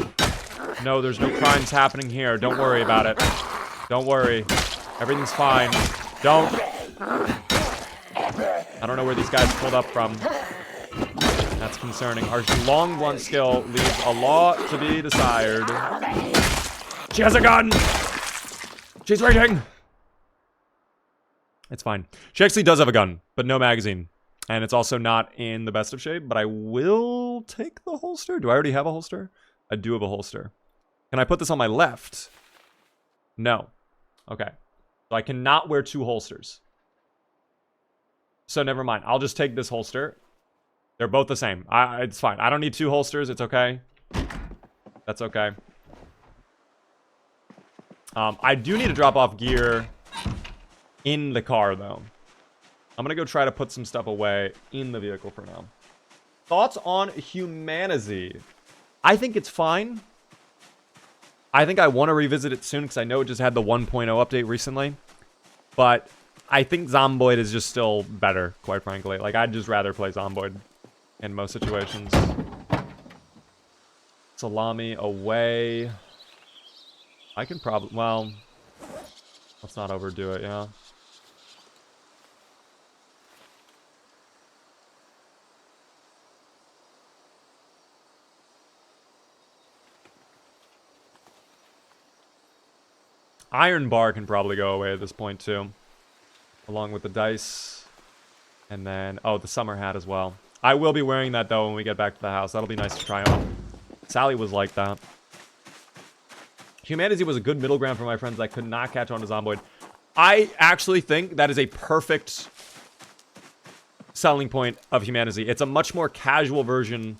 No, there's no crimes happening here. Don't worry about it. Don't worry. Everything's fine. Don't. I don't know where these guys pulled up from. That's concerning. Our long blunt skill leaves a lot to be desired. She has a gun! She's raging! It's fine. She actually does have a gun, but no magazine. And it's also not in the best of shape, but I will take the holster. Do I already have a holster? I do have a holster. Can I put this on my left? No. Okay. So I cannot wear two holsters. So never mind. I'll just take this holster. They're both the same. It's fine. I don't need two holsters. It's okay. That's okay. I do need to drop off gear in the car, though. I'm going to go try to put some stuff away in the vehicle for now. Thoughts on Humanity? I think it's fine. I think I want to revisit it soon because I know it just had the 1.0 update recently. But I think Zomboid is just still better, quite frankly. Like, I'd just rather play Zomboid in most situations. Salami away. I can probably... Well, let's not overdo it, yeah. Iron bar can probably go away at this point, too. Along with the dice. And then, oh, the summer hat as well. I will be wearing that, though, when we get back to the house. That'll be nice to try on. Sally was like that. Humanity was a good middle ground for my friends that could not catch on to Zomboid. I actually think that is a perfect selling point of Humanity. It's a much more casual version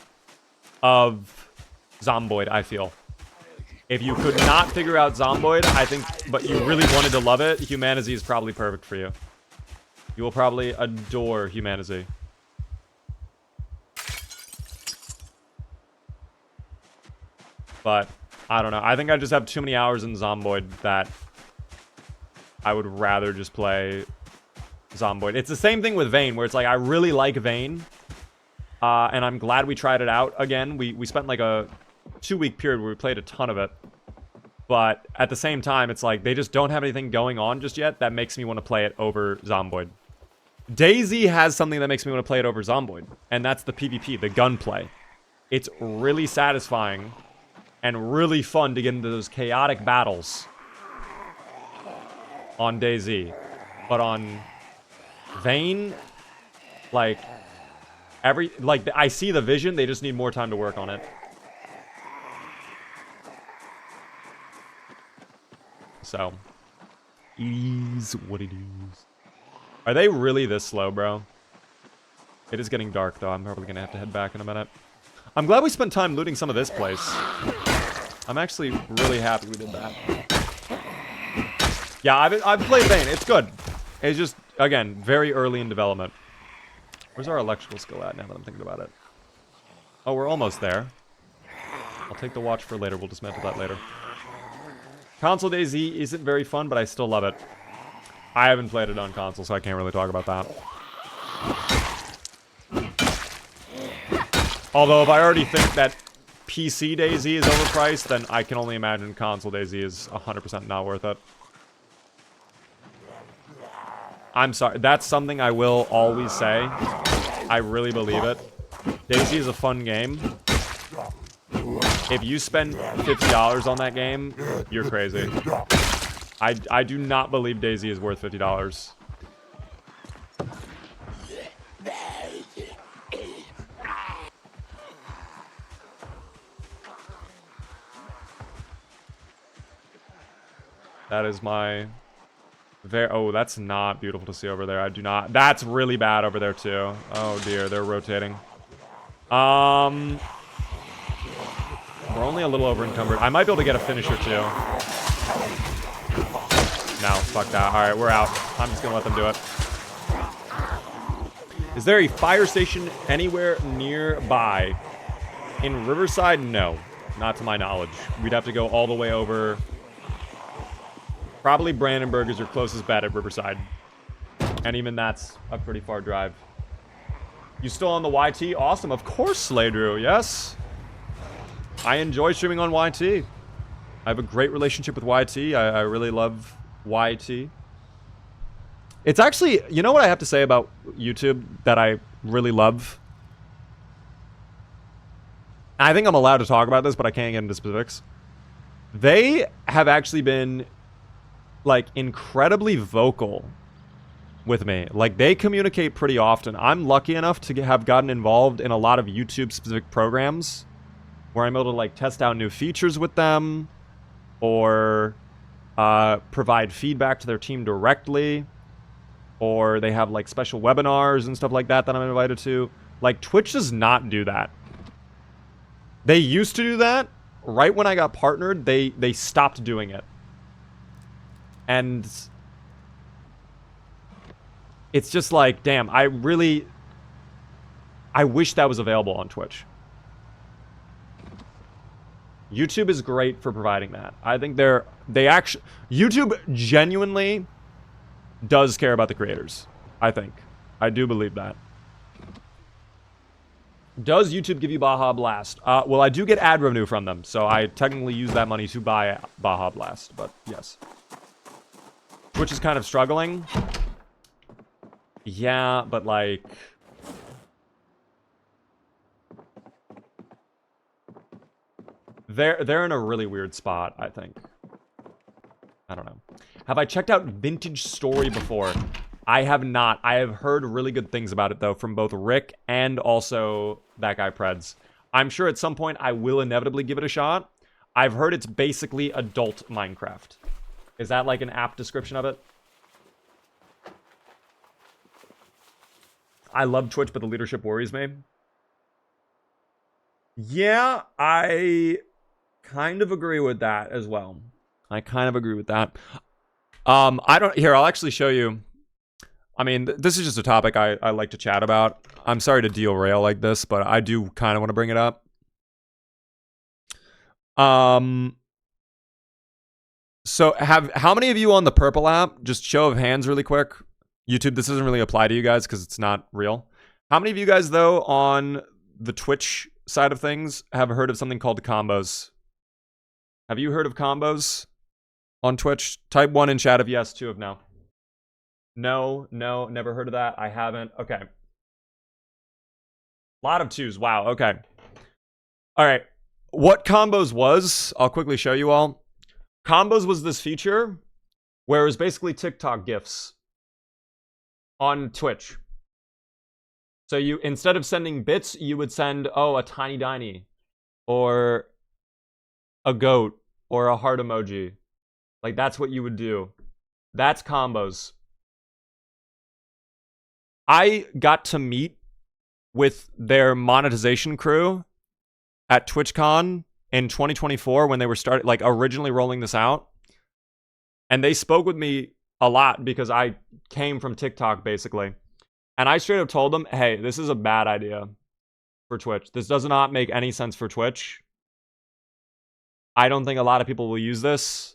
of Zomboid, I feel. If you could not figure out Zomboid, I think, but you really wanted to love it, Humanity is probably perfect for you. You will probably adore Humanity. But, I don't know. I think I just have too many hours in Zomboid that I would rather just play Zomboid. It's the same thing with Vayne, where it's like, I really like Vayne. And I'm glad we tried it out again. We spent like a 2-week period where we played a ton of it. But at the same time, it's like, they just don't have anything going on just yet that makes me want to play it over Zomboid. DayZ has something that makes me want to play it over Zomboid. And that's the PvP, the gunplay. It's really satisfying and really fun to get into those chaotic battles on DayZ. But on Vayne, like, I see the vision, they just need more time to work on it. So, is what it is. Are they really this slow, bro? It is getting dark, though. I'm probably gonna have to head back in a minute. I'm glad we spent time looting some of this place. I'm actually really happy we did that. Yeah, I've played Vayne. It's good. It's just, again, very early in development. Where's our electrical skill at now that I'm thinking about it? Oh, we're almost there. I'll take the watch for later. We'll dismantle that later. Console DayZ isn't very fun, but I still love it. I haven't played it on console, so I can't really talk about that. Although, if I already think that PC DayZ is overpriced, then I can only imagine console DayZ is 100% not worth it. I'm sorry. That's something I will always say. I really believe it. DayZ is a fun game. If you spend $50 on that game, you're crazy. I do not believe DayZ is worth $50. That is my... Oh, that's not beautiful to see over there. I do not... That's really bad over there, too. Oh, dear. They're rotating. We're only a little over encumbered. I might be able to get a finisher, too. No, fuck that. Alright, we're out. I'm just gonna let them do it. Is there a fire station anywhere nearby? In Riverside? No. Not to my knowledge. We'd have to go all the way over... Probably Brandenburg is your closest bet at Riverside. And even that's a pretty far drive. You still on the YT? Awesome. Of course, Slaydrew. Yes. I enjoy streaming on YT. I have a great relationship with YT. I really love YT. It's actually... You know what I have to say about YouTube that I really love? I think I'm allowed to talk about this, but I can't get into specifics. They have actually been... like, incredibly vocal with me. Like, they communicate pretty often. I'm lucky enough to have gotten involved in a lot of YouTube-specific programs where I'm able to, like, test out new features with them or provide feedback to their team directly, or they have, like, special webinars and stuff like that that I'm invited to. Like, Twitch does not do that. They used to do that. Right when I got partnered, they stopped doing it. And it's just like, damn, I wish that was available on Twitch. YouTube is great for providing that. I think YouTube genuinely does care about the creators. I think. I do believe that. Does YouTube give you Baja Blast? Well, I do get ad revenue from them, so I technically use that money to buy Baja Blast, but yes. Twitch is kind of struggling. Yeah, but like... They're in a really weird spot, I think. I don't know. Have I checked out Vintage Story before? I have not. I have heard really good things about it, though, from both Rick and also that guy Preds. I'm sure at some point I will inevitably give it a shot. I've heard it's basically adult Minecraft. Is that like an apt description of it? I love Twitch, but the leadership worries me. Yeah, I kind of agree with that as well. I kind of agree with that. I'll actually show you. I mean, this is just a topic I like to chat about. I'm sorry to derail like this, but I do kind of want to bring it up. So how many of you on the Purple app, just show of hands really quick. YouTube, this doesn't really apply to you guys because it's not real. How many of you guys, though, on the Twitch side of things have heard of something called combos? Have you heard of combos on Twitch? Type 1 in chat if yes, 2 if no. No, never heard of that. I haven't. Okay. A lot of 2s. Wow, okay. All right. What combos was, I'll quickly show you all. Combos was this feature where it was basically TikTok GIFs on Twitch. So you, instead of sending bits, you would send, oh, a tiny diny, or a goat, or a heart emoji. Like, that's what you would do. That's combos. I got to meet with their monetization crew at TwitchCon in 2024 when they were originally rolling this out. And they spoke with me a lot because I came from TikTok, basically. And I straight up told them, hey, this is a bad idea for Twitch. This does not make any sense for Twitch. I don't think a lot of people will use this.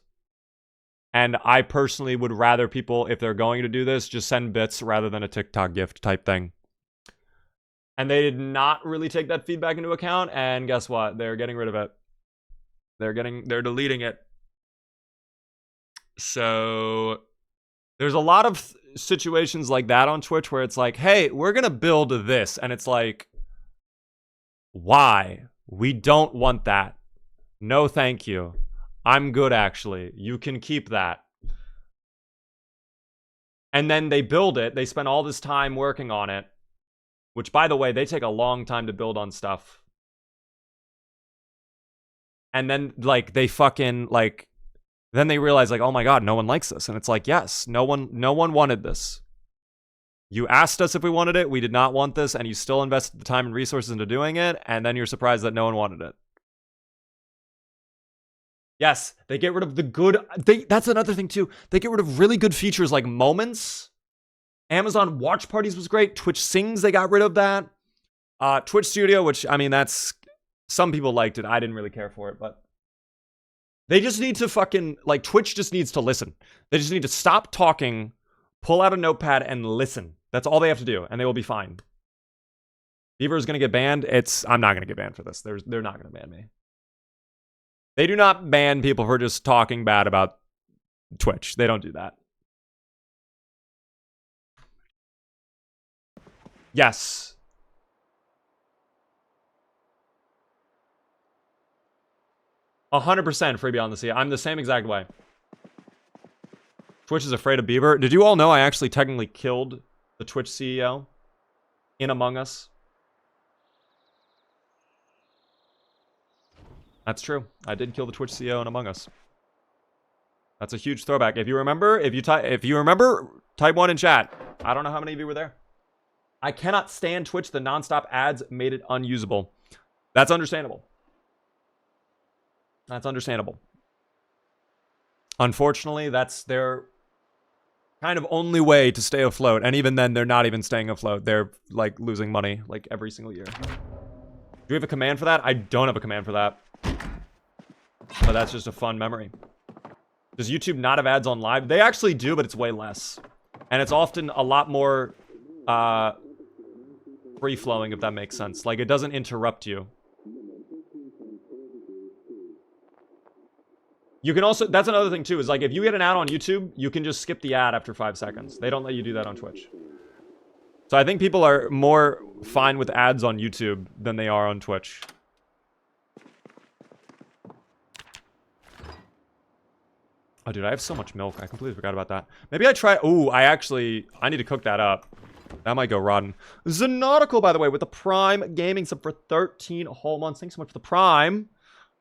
And I personally would rather people, if they're going to do this, just send bits rather than a TikTok gift type thing. And they did not really take that feedback into account. And guess what? They're getting rid of it. They're deleting it. So there's a lot of situations like that on Twitch where it's like, hey, we're going to build this. And it's like, why? We don't want that. No, thank you. I'm good, actually. You can keep that. And then they build it. They spend all this time working on it. Which, by the way, they take a long time to build on stuff. And then, like, they fucking, like... Then they realize, like, oh my god, no one likes this. And it's like, yes, no one wanted this. You asked us if we wanted it. We did not want this. And you still invested the time and resources into doing it. And then you're surprised that no one wanted it. Yes, they get rid of the good... That's another thing, too. They get rid of really good features like moments. Amazon Watch Parties was great. Twitch Sings, they got rid of that. Twitch Studio, which, I mean, that's... Some people liked it. I didn't really care for it, but... They just need to fucking... Like, Twitch just needs to listen. They just need to stop talking, pull out a notepad, and listen. That's all they have to do, and they will be fine. Beaver is going to get banned. I'm not going to get banned for this. They're not going to ban me. They do not ban people for just talking bad about Twitch. They don't do that. Yes. $100% freebie on the sea. I'm the same exact way. Twitch is afraid of Beaver. Did you all know I actually technically killed the Twitch CEO in Among Us? That's true. I did kill the Twitch CEO in Among Us. That's a huge throwback. If you remember, type 1 in chat. I don't know how many of you were there. I cannot stand Twitch. The nonstop ads made it unusable. That's understandable. That's understandable. Unfortunately, that's their kind of only way to stay afloat. And even then, they're not even staying afloat. They're, like, losing money, like, every single year. Do we have a command for that? I don't have a command for that. But that's just a fun memory. Does YouTube not have ads on live? They actually do, but it's way less. And it's often a lot more free-flowing, if that makes sense. Like, it doesn't interrupt you. You can also... That's another thing, too, is, like, if you get an ad on YouTube, you can just skip the ad after 5 seconds. They don't let you do that on Twitch. So I think people are more fine with ads on YouTube than they are on Twitch. Oh, dude, I have so much milk. I completely forgot about that. Maybe I try... Ooh, I need to cook that up. That might go rotten. Zanautical, by the way, with the Prime Gaming sub for 13 whole months. Thanks so much for the Prime.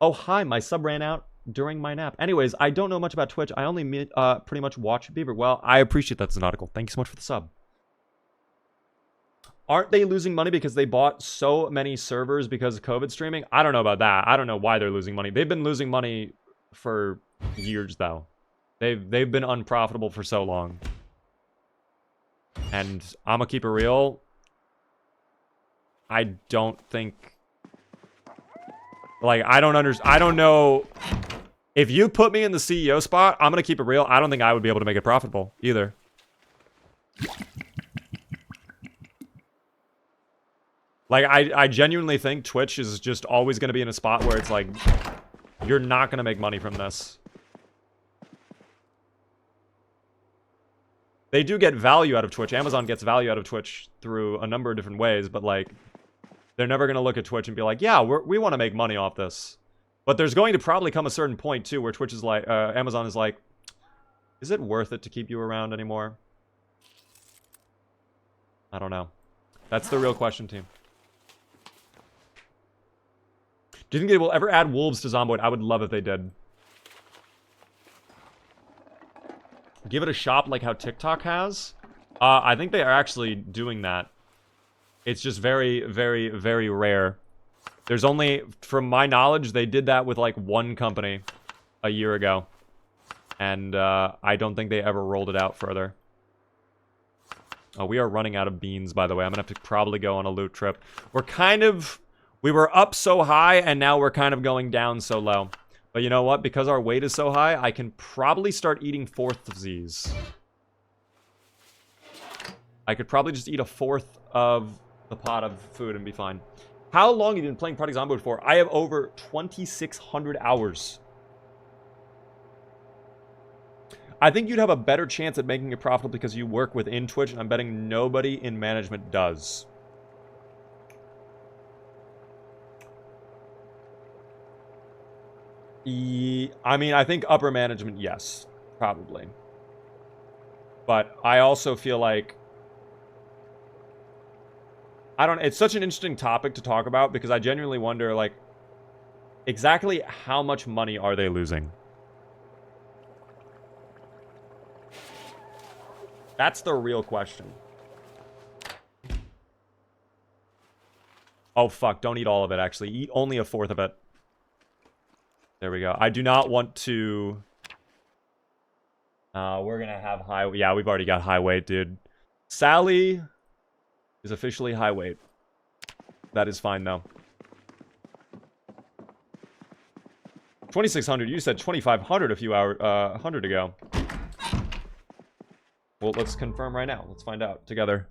Oh, hi. My sub ran out during my nap. Anyways, I don't know much about Twitch. I only pretty much watch Beaver. Well, I appreciate that, Zanautical. Thank you so much for the sub. Aren't they losing money because they bought so many servers because of COVID streaming? I don't know about that. I don't know why they're losing money. They've been losing money for years, though. They've been unprofitable for so long. And I'm gonna keep it real. I don't think... Like, I don't know... If you put me in the CEO spot, I'm gonna keep it real. I don't think I would be able to make it profitable, either. Like, I genuinely think Twitch is just always gonna be in a spot where it's like... You're not gonna make money from this. They do get value out of Twitch. Amazon gets value out of Twitch through a number of different ways, but, like, they're never going to look at Twitch and be like, yeah, we want to make money off this. But there's going to probably come a certain point, too, where Twitch is like, Amazon is like, is it worth it to keep you around anymore? I don't know. That's the real question, team. Do you think they will ever add wolves to Zomboid? I would love if they did. Give it a shop like how TikTok has. I think they are actually doing that. It's just very, very, very rare. There's only, from my knowledge, they did that with like one company a year ago. And I don't think they ever rolled it out further. Oh, we are running out of beans, by the way. I'm going to have to probably go on a loot trip. We were up so high, and now we're kind of going down so low. But you know what? Because our weight is so high, I can probably start eating fourth of these. I could probably just eat a fourth of the pot of food and be fine. How long have you been playing Project Zomboid for? I have over 2,600 hours. I think you'd have a better chance at making it profitable because you work within Twitch, and I'm betting nobody in management does. I mean, I think upper management, yes. Probably. But I also feel like... It's such an interesting topic to talk about because I genuinely wonder, like, exactly how much money are they losing? That's the real question. Oh, fuck. Don't eat all of it, actually. Eat only a fourth of it. There we go. I do not want to... we're gonna have high... Yeah, we've already got high weight, dude. Sally is officially high weight. That is fine, though. 2,600. You said 2,500 a few hours... 100 ago. Well, let's confirm right now. Let's find out together.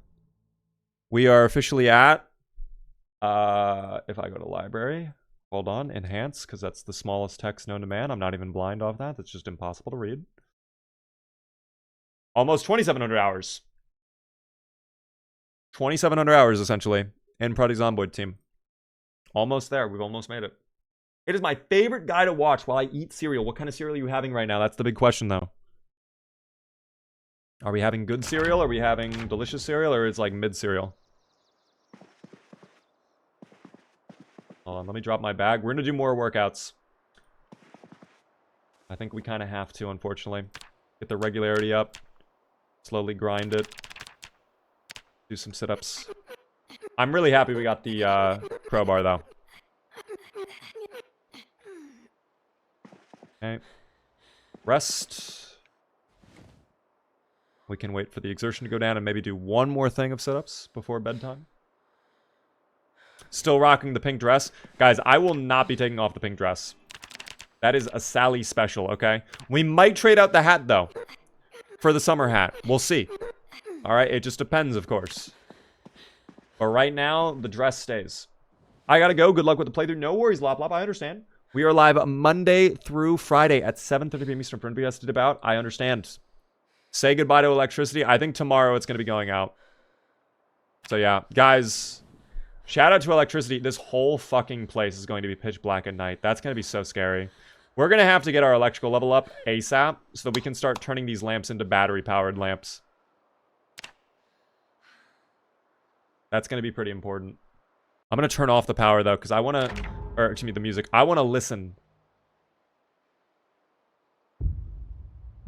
We are officially at... if I go to library... Hold on, enhance, because that's the smallest text known to man. I'm not even blind off that. That's just impossible to read. Almost 2,700 hours. 2,700 hours, essentially, in Project Zomboid team. Almost there. We've almost made it. It is my favorite guy to watch while I eat cereal. What kind of cereal are you having right now? That's the big question, though. Are we having good cereal? Are we having delicious cereal? Or is it like mid cereal? Hold on, let me drop my bag. We're going to do more workouts. I think we kind of have to, unfortunately. Get the regularity up. Slowly grind it. Do some sit-ups. I'm really happy we got the crowbar, though. Okay. Rest. We can wait for the exertion to go down and maybe do one more thing of sit-ups before bedtime. Still rocking the pink dress. Guys, I will not be taking off the pink dress. That is a Sally special, okay? We might trade out the hat, though. For the summer hat. We'll see. Alright, it just depends, of course. But right now, the dress stays. I gotta go. Good luck with the playthrough. No worries, Lop Lop. I understand. We are live Monday through Friday at 7:30 p.m. Eastern for NBS to debate. I understand. Say goodbye to electricity. I think tomorrow it's going to be going out. So yeah, guys, shout out to electricity. This whole fucking place is going to be pitch black at night. That's going to be so scary. We're going to have to get our electrical level up ASAP so that we can start turning these lamps into battery-powered lamps. That's going to be pretty important. I'm going to turn off the power, though, because I want to... Or, excuse me, the music. I want to listen.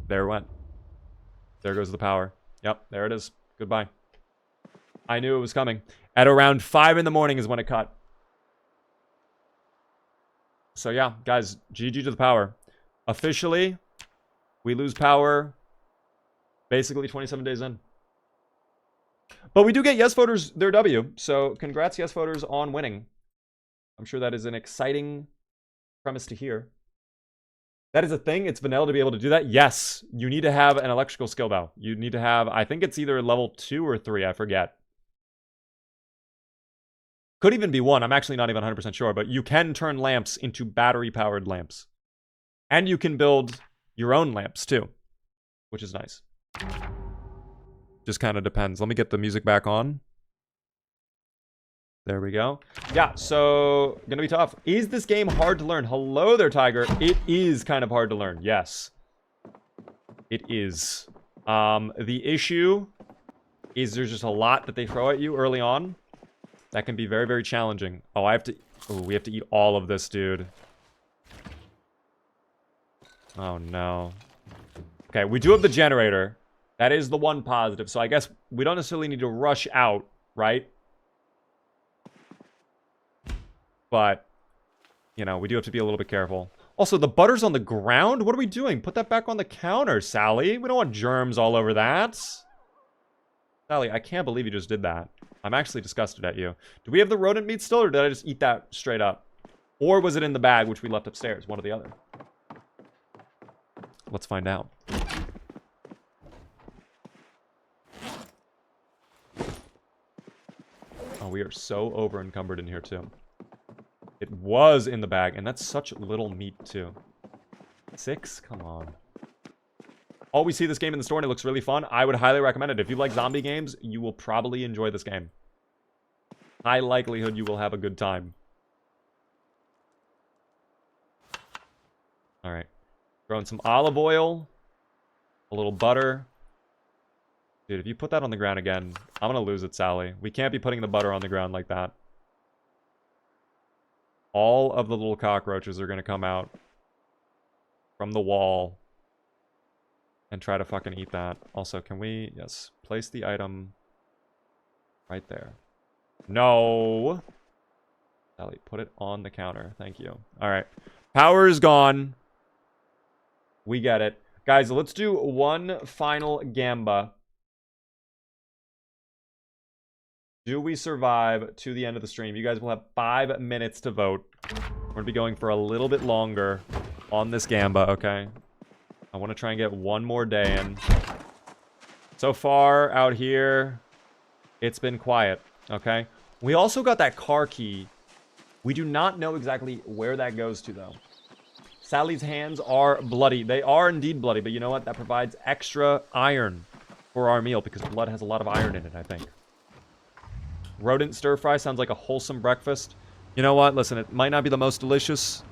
There it went. There goes the power. Yep, there it is. Goodbye. I knew it was coming. At around 5 in the morning is when it cut. So yeah, guys, GG to the power. Officially, we lose power basically 27 days in. But we do get yes voters their W, so congrats yes voters on winning. I'm sure that is an exciting premise to hear. That is a thing. It's vanilla to be able to do that. Yes, you need to have an electrical skill though. You need to have, I think it's either level 2 or 3, I forget. Could even be 1. I'm actually not even 100% sure, but you can turn lamps into battery-powered lamps. And you can build your own lamps too, which is nice. Just kind of depends. Let me get the music back on. There we go. Yeah, so gonna be tough. Is this game hard to learn? Hello there, Tiger. It is kind of hard to learn. Yes. It is. The issue is there's just a lot that they throw at you early on. That can be very, very challenging. Oh, we have to eat all of this, dude. Oh, no. Okay, we do have the generator. That is the one positive. So I guess we don't necessarily need to rush out, right? But, you know, we do have to be a little bit careful. Also, the butter's on the ground? What are we doing? Put that back on the counter, Sally. We don't want germs all over that. Sally, I can't believe you just did that. I'm actually disgusted at you. Do we have the rodent meat still, or did I just eat that straight up? Or was it in the bag, which we left upstairs? One or the other. Let's find out. Oh, we are so over-encumbered in here, too. It was in the bag, and that's such little meat, too. 6? Come on. Oh, we see this game in the store, and it looks really fun. I would highly recommend it. If you like zombie games, you will probably enjoy this game. High likelihood you will have a good time. Alright. Throwing some olive oil. A little butter. Dude, if you put that on the ground again, I'm gonna lose it, Sally. We can't be putting the butter on the ground like that. All of the little cockroaches are gonna come out from the wall and try to fucking eat that. Also, can we, yes, place the item right there. No. Sally, put it on the counter. Thank you. All right. Power is gone. We get it. Guys, let's do one final gamba. Do we survive to the end of the stream? You guys will have 5 minutes to vote. We're going to be going for a little bit longer on this gamba, okay? I want to try and get one more day in. So far, out here, it's been quiet, okay? We also got that car key. We do not know exactly where that goes to, though. Sally's hands are bloody. They are indeed bloody, but you know what? That provides extra iron for our meal, because blood has a lot of iron in it, I think. Rodent stir fry sounds like a wholesome breakfast. You know what? Listen, it might not be the most delicious,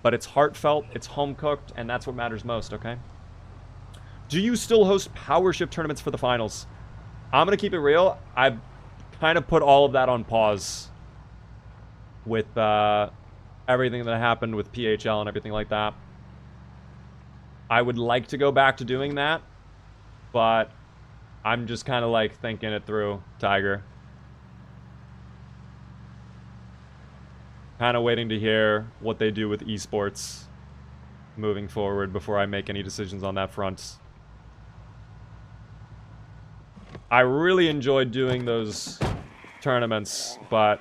but it's heartfelt, it's home-cooked, and that's what matters most, okay? Do you still host Power Shift tournaments for the finals? I'm going to keep it real. I've kind of put all of that on pause with everything that happened with PHL and everything like that. I would like to go back to doing that, but I'm just kind of like thinking it through, Tiger. Kind of waiting to hear what they do with esports moving forward before I make any decisions on that front. I really enjoyed doing those tournaments, but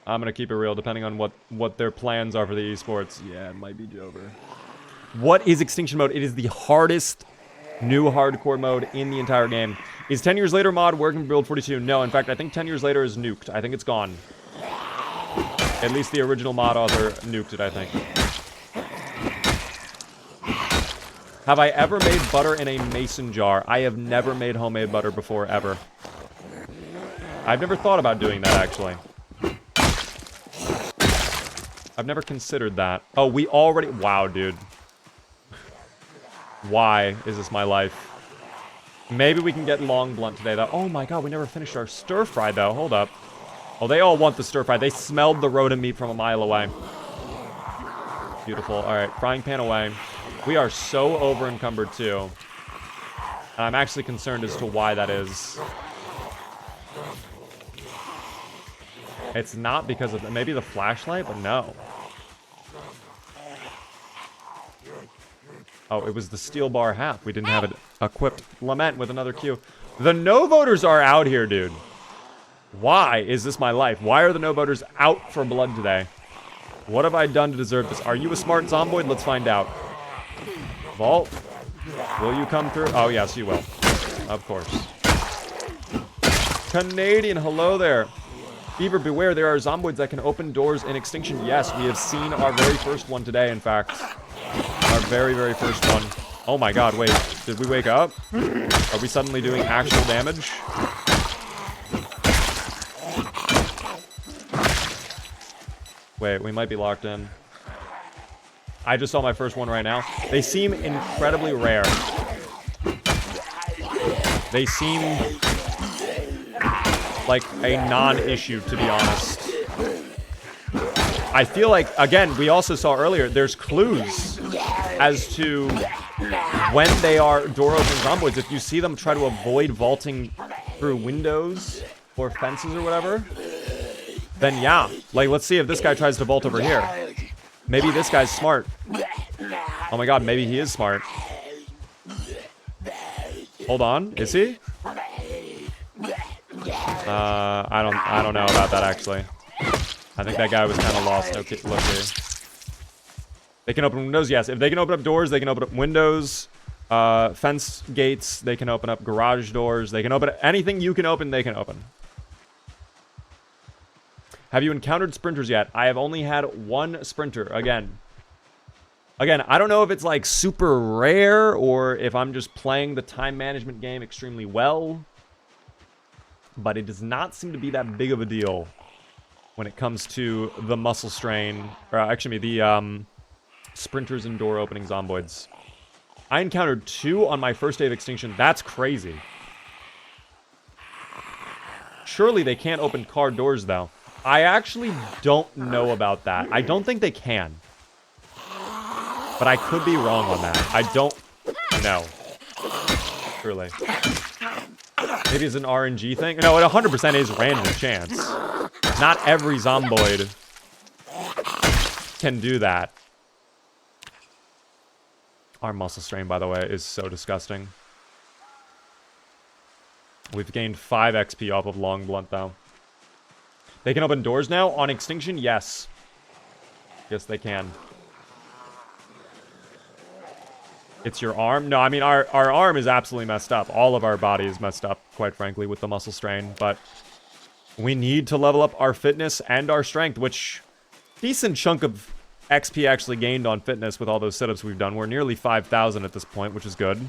I'm going to keep it real depending on what their plans are for the esports. Yeah, it might be over. What is Extinction mode? It is the hardest new hardcore mode in the entire game. Is 10 Years Later mod working for Build 42? No, in fact, I think 10 Years Later is nuked. I think it's gone. At least the original mod author nuked it, I think. Have I ever made butter in a mason jar? I have never made homemade butter before, ever. I've never thought about doing that, actually. I've never considered that. Oh, we already... Wow, dude. Why is this my life? Maybe we can get long blunt today, though. Oh my god, we never finished our stir fry, though. Hold up. Oh, they all want the stir fry. They smelled the rodent meat from a mile away. Beautiful. All right, frying pan away. We are so over encumbered, too. And I'm actually concerned as to why that is. It's not because of... Maybe the flashlight, but no. Oh, it was the steel bar half. We didn't have it equipped. Lament with another Q. The no voters are out here, dude. Why is this my life? Why are the no voters out for blood today? What have I done to deserve this? Are you a smart zomboid? Let's find out. Vault. Will you come through? Oh, yes, you will. Of course. Canadian, hello there. Beaver, beware. There are zomboids that can open doors in Extinction. Yes, we have seen our very first one today, in fact. Our very, very first one. Oh my god, wait. Did we wake up? Are we suddenly doing actual damage? Wait, we might be locked in. I just saw my first one right now. They seem incredibly rare. They seem like a non-issue, to be honest. I feel like, again, we also saw earlier, there's clues as to when they are door opening zomboids. If you see them try to avoid vaulting through windows or fences or whatever, then yeah. Like, let's see if this guy tries to vault over here. Maybe this guy's smart. Oh my god, maybe he is smart. Hold on, is he? I don't know about that, actually. I think that guy was kind of lost. Okay, look here. They can open windows, yes. If they can open up doors, they can open up windows, fence gates. They can open up garage doors. They can open anything you can open, they can open. Have you encountered sprinters yet? I have only had one sprinter. Again, I don't know if it's like super rare or if I'm just playing the time management game extremely well. But it does not seem to be that big of a deal when it comes to the muscle strain, or actually the sprinters and door opening zomboids. I encountered 2 on my first day of Extinction. That's crazy. Surely they can't open car doors, though. I actually don't know about that. I don't think they can. But I could be wrong on that. I don't know. Truly. Maybe it's an RNG thing? No, it 100% is random chance. Not every zomboid can do that. Our muscle strain, by the way, is so disgusting. We've gained 5 XP off of long blunt, though. They can open doors now? On Extinction? Yes. Yes, they can. It's your arm? No, I mean, our arm is absolutely messed up. All of our body is messed up, quite frankly, with the muscle strain. But we need to level up our fitness and our strength, which decent chunk of XP actually gained on fitness with all those sit-ups we've done. We're nearly 5,000 at this point, which is good.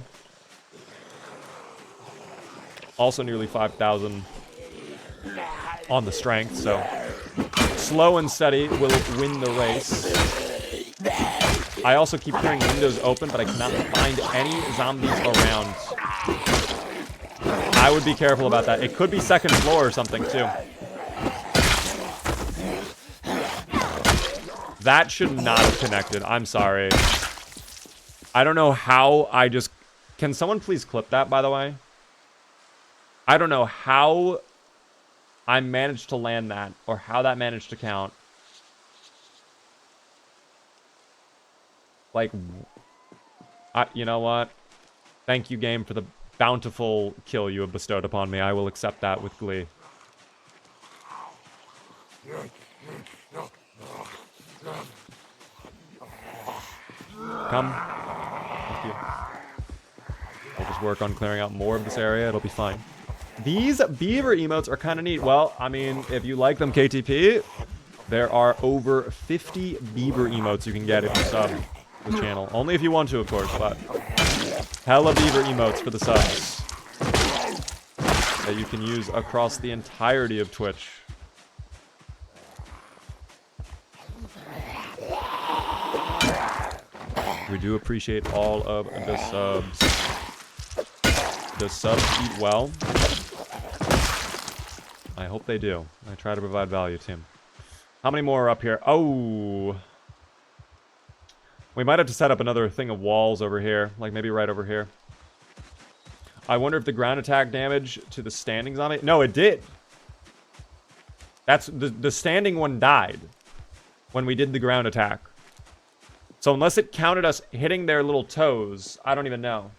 Also nearly 5,000 on the strength, so slow and steady will win the race. I also keep hearing windows open, but I cannot find any zombies around. I would be careful about that. It could be second floor or something, too. That should not have connected. I'm sorry. I don't know how I just... Can someone please clip that, by the way? I don't know how I managed to land that, or how that managed to count. Like, you know what? Thank you, game, for the bountiful kill you have bestowed upon me. I will accept that with glee. Come. Thank you. We'll just work on clearing out more of this area. It'll be fine. These beaver emotes are kind of neat. Well, I mean, if you like them, KTP, there are over 50 beaver emotes you can get if you sub the channel. Only if you want to, of course, but hella beaver emotes for the subs that you can use across the entirety of Twitch. We do appreciate all of the subs. The subs eat well. I hope they do. I try to provide value to him. How many more are up here? Oh. We might have to set up another thing of walls over here. Like maybe right over here. I wonder if the ground attack damage to the standing zombie... No, it did. That's... The standing one died. When we did the ground attack. So unless it counted us hitting their little toes, I don't even know.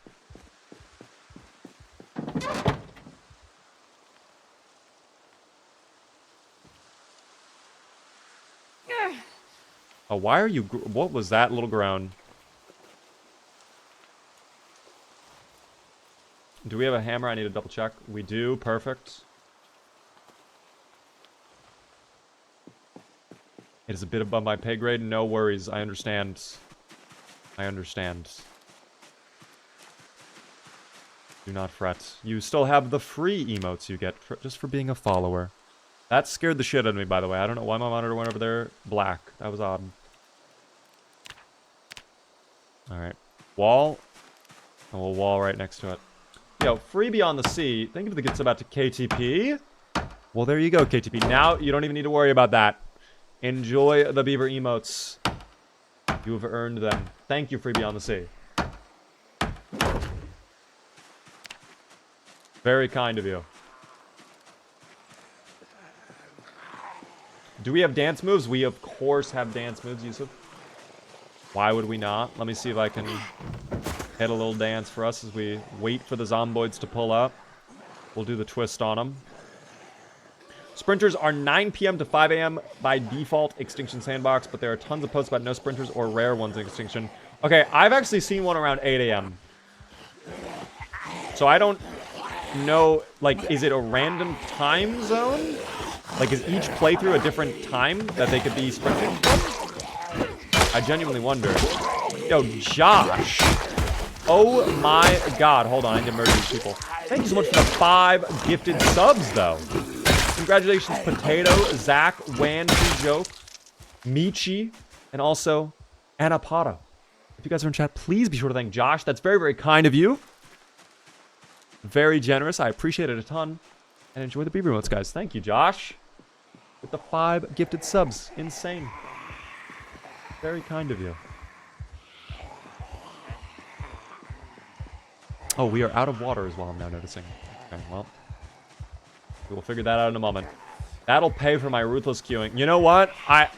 Oh, why are you... What was that little groan? Do we have a hammer? I need to double check. We do. Perfect. It is a bit above my pay grade. No worries. I understand. I understand. Do not fret. You still have the free emotes you get just for being a follower. That scared the shit out of me, by the way. I don't know why my monitor went over there black. That was odd. Alright. Wall. And we'll wall right next to it. Yo, free beyond the sea. Think if it gets about to KTP. Well, there you go, KTP. Now, you don't even need to worry about that. Enjoy the beaver emotes. You have earned them. Thank you, free beyond the sea. Very kind of you. Do we have dance moves? We, of course, have dance moves, Yusuf. Why would we not? Let me see if I can hit a little dance for us as we wait for the zomboids to pull up. We'll do the twist on them. Sprinters are 9 p.m. to 5 a.m. by default Extinction Sandbox, but there are tons of posts about no sprinters or rare ones in Extinction. Okay, I've actually seen one around 8 a.m. So I don't know, like, is it a random time zone? Like, is each playthrough a different time that they could be sprinting? I genuinely wonder. Yo, Josh. Oh my god. Hold on, I need to murder these people. Thank you so much for the 5 gifted subs, though. Congratulations, Potato, Zach, Wan, Joke, Michi, and also Anapato. If you guys are in chat, please be sure to thank Josh. That's very, very kind of you. Very generous. I appreciate it a ton. And enjoy the beaver emotes, guys. Thank you, Josh. With the 5 gifted subs. Insane. Very kind of you. Oh, we are out of water as well, I'm now noticing. Okay, well. We will figure that out in a moment. That'll pay for my ruthless queuing. You know what? I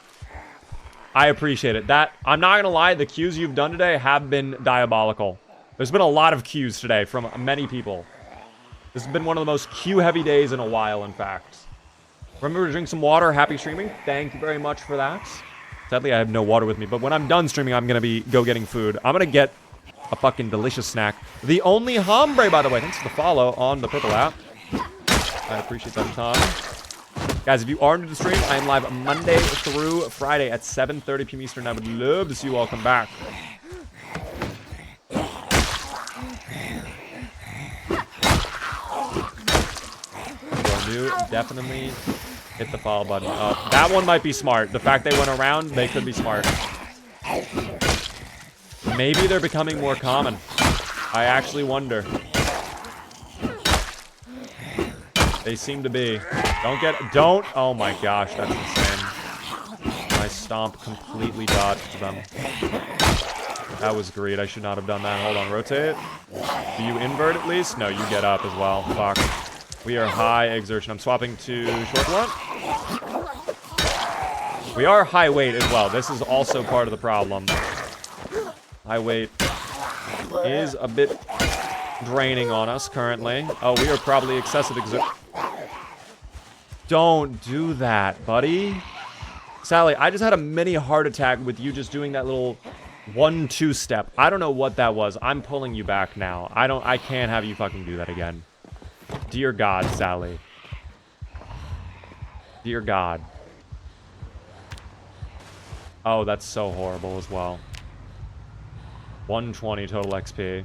appreciate it. I'm not gonna lie, the queues you've done today have been diabolical. There's been a lot of queues today from many people. This has been one of the most queue-heavy days in a while, in fact. Remember to drink some water. Happy streaming. Thank you very much for that. Sadly, I have no water with me, but when I'm done streaming, I'm gonna go getting food. I'm gonna get a fucking delicious snack. The only hombre, by the way. Thanks for the follow on the purple app. I appreciate that a ton. Guys, if you are new to the stream, I am live Monday through Friday at 7:30 p.m. Eastern. I would love to see you all come back. Definitely hit the follow button. That one might be smart. The fact they went around, they could be smart. Maybe they're becoming more common. I actually wonder. They seem to be. Don't. Oh my gosh, that's insane. My stomp completely dodged them. That was great. I should not have done that. Hold on, rotate. Do you invert at least? No, you get up as well. Fuck. We are high exertion. I'm swapping to short blunt. We are high weight as well. This is also part of the problem. High weight is a bit draining on us currently. Oh, we are probably excessive exertion. Don't do that, buddy. Sally, I just had a mini heart attack with you just doing that little 1-2 step. I don't know what that was. I'm pulling you back now. I can't have you fucking do that again. Dear God, Sally. Dear God. Oh, that's so horrible as well. 120 total XP.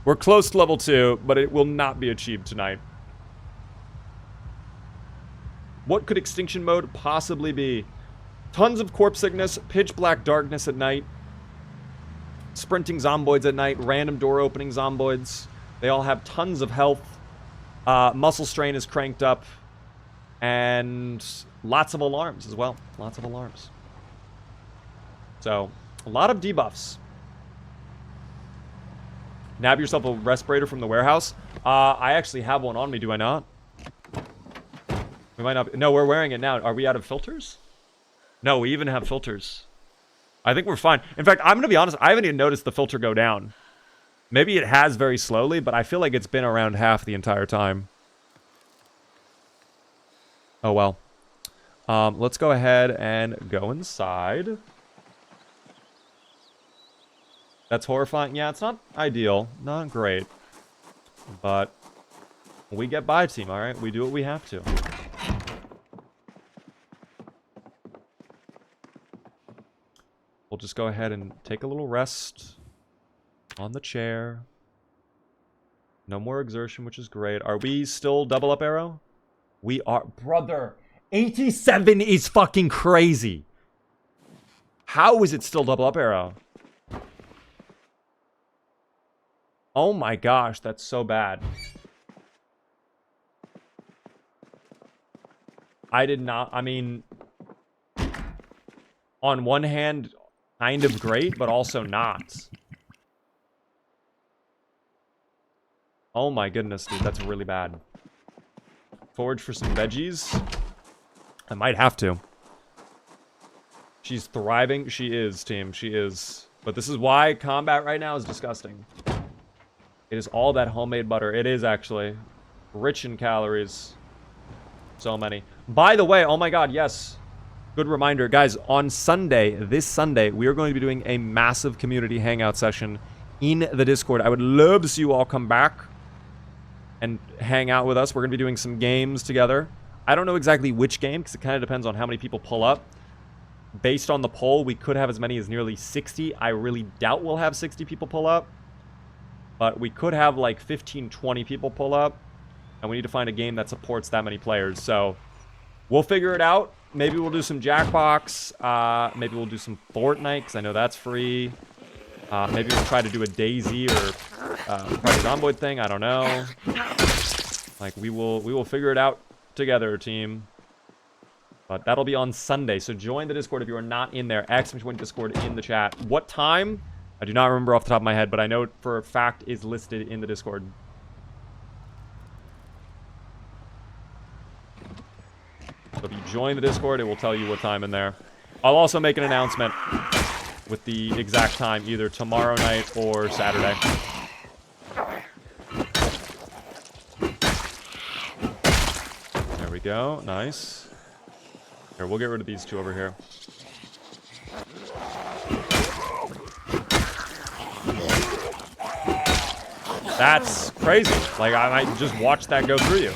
We're close to level 2, but it will not be achieved tonight. What could Extinction mode possibly be? Tons of corpse sickness, pitch black darkness at night. sprinting zomboids at night, random door opening zomboids. They all have tons of health. Muscle strain is cranked up. And lots of alarms as well. Lots of alarms. So, a lot of debuffs. Nab yourself a respirator from the warehouse. I actually have one on me, do I not? We might not be. No, we're wearing it now. Are we out of filters? No, we even have filters. I think we're fine. In fact, I'm going to be honest. I haven't even noticed the filter go down. Maybe it has very slowly, but I feel like it's been around half the entire time. Oh, well. Let's go ahead and go inside. That's horrifying. Yeah, it's not ideal. Not great. But we get by, team, alright? We do what we have to. We'll just go ahead and take a little rest on the chair. No more exertion, which is great. Are we still double up arrow? We are. Brother, 87 is fucking crazy. How is it still double up arrow? Oh my gosh, that's so bad. I did not, I mean, on one hand, kind of great, but also not. Oh my goodness, dude, that's really bad. Forage for some veggies. I might have to. She's thriving. She is, team. She is. But this is why combat right now is disgusting. It is all that homemade butter. It is actually rich in calories. So many. By the way, oh my god, yes. Good reminder. Guys, on Sunday, this Sunday, we are going to be doing a massive community hangout session in the Discord. I would love to see you all come back and hang out with us. We're going to be doing some games together. I don't know exactly which game, because it kind of depends on how many people pull up. Based on the poll, we could have as many as nearly 60. I really doubt we'll have 60 people pull up. But we could have like 15, 20 people pull up. And we need to find a game that supports that many players. So we'll figure it out. Maybe we'll do some Jackbox. Maybe we'll do some Fortnite, because I know that's free. Maybe we'll try to do a DayZ or Project Zomboid thing. I don't know. Like, we will figure it out together, team. But that'll be on Sunday. So join the Discord if you are not in there. !Discord in the chat. What time? I do not remember off the top of my head, but I know it for a fact is listed in the Discord. So if you join the Discord, it will tell you what time in there. I'll also make an announcement with the exact time, either tomorrow night or Saturday. There we go. Nice. Here, we'll get rid of these two over here. That's crazy. Like, I might just watch that go through you.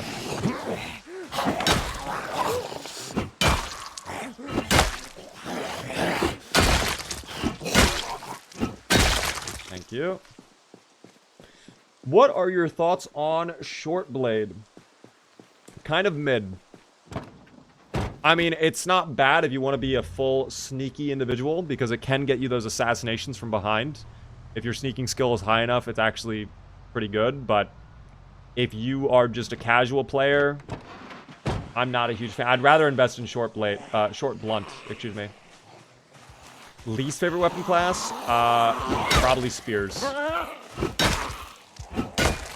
Thank you. What are your thoughts on Short Blade? Kind of mid. I mean, it's not bad if you want to be a full sneaky individual, because it can get you those assassinations from behind. If your sneaking skill is high enough, it's actually pretty good. But if you are just a casual player, I'm not a huge fan. I'd rather invest in Short Blunt, excuse me. Least favorite weapon class? Probably spears.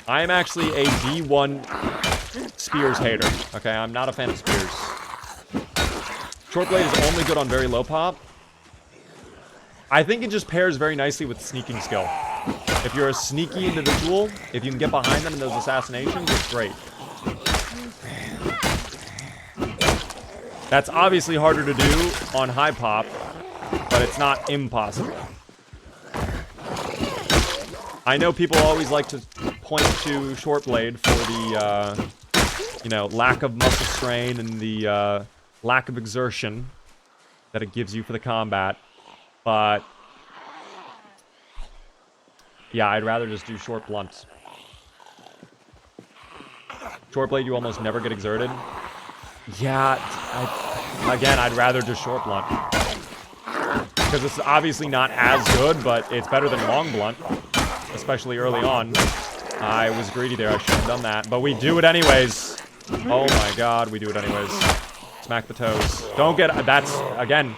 I am actually a D1 spears hater. Okay, I'm not a fan of spears. Short blade is only good on very low pop. I think it just pairs very nicely with sneaking skill. If you're a sneaky individual, if you can get behind them in those assassinations, it's great. That's obviously harder to do on high pop, but it's not impossible. I know people always like to point to Short Blade for the, you know, lack of muscle strain and the lack of exertion that it gives you for the combat, but yeah, I'd rather just do Short Blunt. Short Blade, you almost never get exerted. Yeah, again, I'd rather do Short Blunt. Because it's obviously not as good, but it's better than long blunt, especially early on. I was greedy there. I should have done that, but we do it anyways. Oh my god, we do it anyways. Smack the toes. Don't get... That's, again,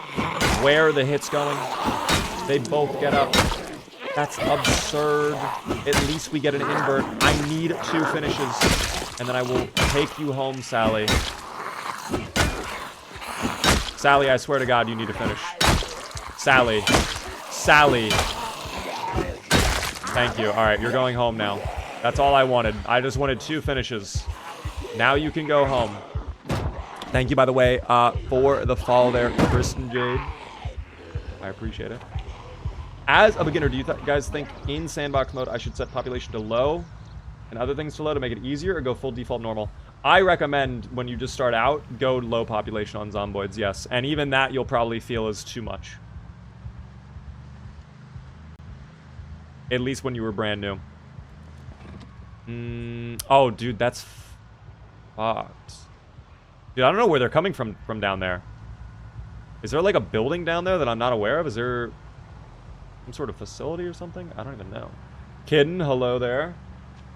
where the hit's going. They both get up. That's absurd. At least we get an invert. I need 2 finishes. And then I will take you home, Sally. Sally, I swear to God, you need to finish. Sally. Sally. Thank you. Alright, you're going home now. That's all I wanted. I just wanted 2 finishes. Now you can go home. Thank you, by the way, for the follow there, Kristen Jade. I appreciate it. As a beginner, do you guys think in sandbox mode I should set population to low and other things to low to make it easier, or go full default normal? I recommend when you just start out, go low population on zomboids, yes. And even that you'll probably feel is too much. At least when you were brand new. Oh, dude, that's fucked. Dude, I don't know where they're coming from down there. Is there like a building down there that I'm not aware of? Is there some sort of facility or something? I don't even know. Kidden, hello there.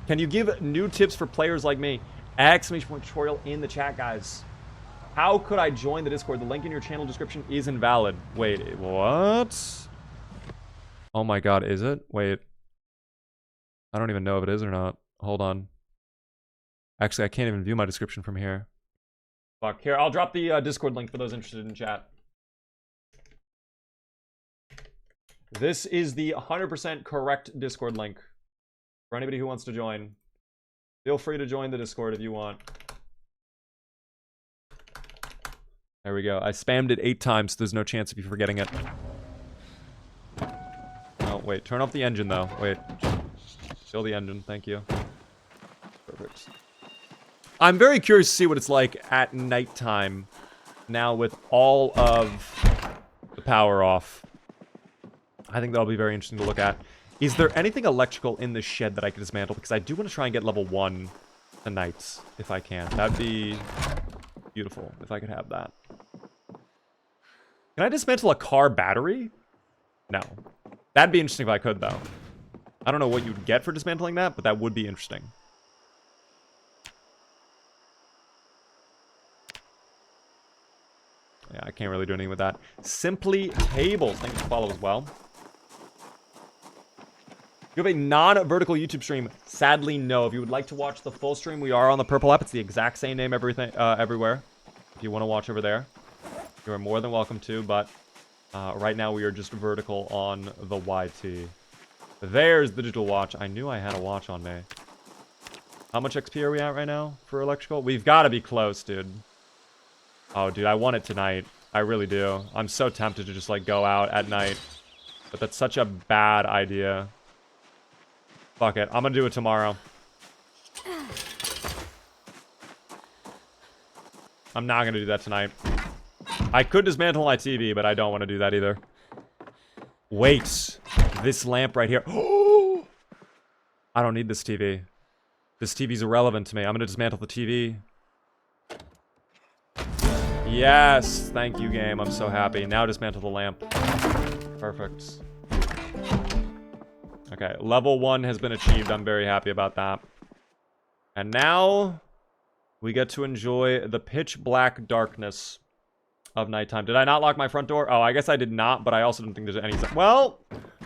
Can you give new tips for players like me? Exclamation point tutorial in the chat, guys. How could I join the Discord? The link in your channel description is invalid. Wait, what? Oh my god, is it? Wait. I don't even know if it is or not. Hold on. Actually, I can't even view my description from here. Fuck. Here, I'll drop the Discord link for those interested in chat. This is the 100% correct Discord link. For anybody who wants to join. Feel free to join the Discord if you want. There we go. I spammed it 8 times, so there's no chance of you forgetting it. Oh, wait. Turn off the engine, though. Wait. Kill the engine. Thank you. Perfect. I'm very curious to see what it's like at nighttime now with all of the power off. I think that'll be very interesting to look at. Is there anything electrical in the shed that I can dismantle? Because I do want to try and get level 1 tonight, if I can. That'd be beautiful if I could have that. Can I dismantle a car battery? No. That'd be interesting if I could, though. I don't know what you'd get for dismantling that, but that would be interesting. Yeah, I can't really do anything with that. Simply Tables. Thank you for the follow as well. You have a non-vertical YouTube stream? Sadly, no. If you would like to watch the full stream, we are on the Purple app. It's the exact same name everywhere. If you want to watch over there, you are more than welcome to. But right now, we are just vertical on the YT. There's the digital watch. I knew I had a watch on me. How much XP are we at right now for electrical? We've got to be close, dude. Oh, dude, I want it tonight. I really do. I'm so tempted to just, like, go out at night. But that's such a bad idea. Fuck it. I'm gonna do it tomorrow. I'm not gonna do that tonight. I could dismantle my TV, but I don't want to do that either. Wait. This lamp right here. I don't need this TV. This TV's irrelevant to me. I'm gonna dismantle the TV. Yes. Thank you, game. I'm so happy. Now dismantle the lamp. Perfect. Okay, level 1 has been achieved. I'm very happy about that. And now we get to enjoy the pitch black darkness of nighttime. Did I not lock my front door? Oh, I guess I did not, but I also didn't think there's any... Well,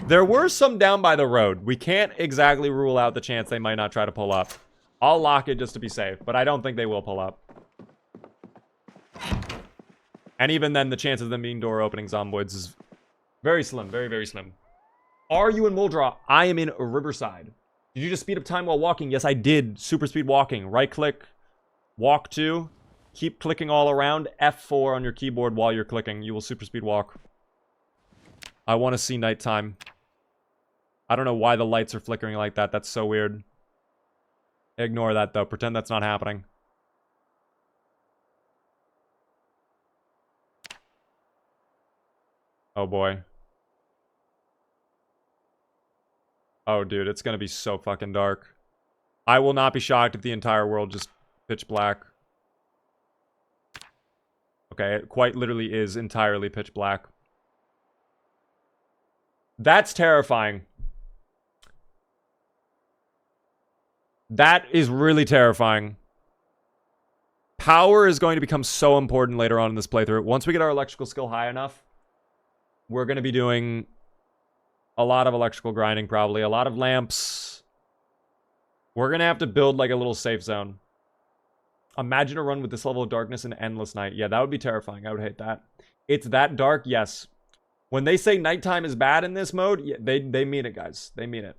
there were some down by the road. We can't exactly rule out the chance they might not try to pull up. I'll lock it just to be safe, but I don't think they will pull up. And even then, the chance of them being door opening zomboids is very slim. Very, very slim. Are you in Muldraw? I am in Riverside. Did you just speed up time while walking? Yes, I did. Super speed walking. Right click. Walk 2. Keep clicking all around. F4 on your keyboard while you're clicking. You will super speed walk. I want to see nighttime. I don't know why the lights are flickering like that. That's so weird. Ignore that, though. Pretend that's not happening. Oh, boy. Oh, dude, it's gonna be so fucking dark. I will not be shocked if the entire world just pitch black. Okay, it quite literally is entirely pitch black. That's terrifying. That is really terrifying. Power is going to become so important later on in this playthrough. Once we get our electrical skill high enough, we're going to be doing a lot of electrical grinding, probably. A lot of lamps. We're going to have to build like a little safe zone. Imagine a run with this level of darkness and endless night. Yeah, that would be terrifying. I would hate that. It's that dark, yes. When they say nighttime is bad in this mode, yeah, they mean it, guys. They mean it.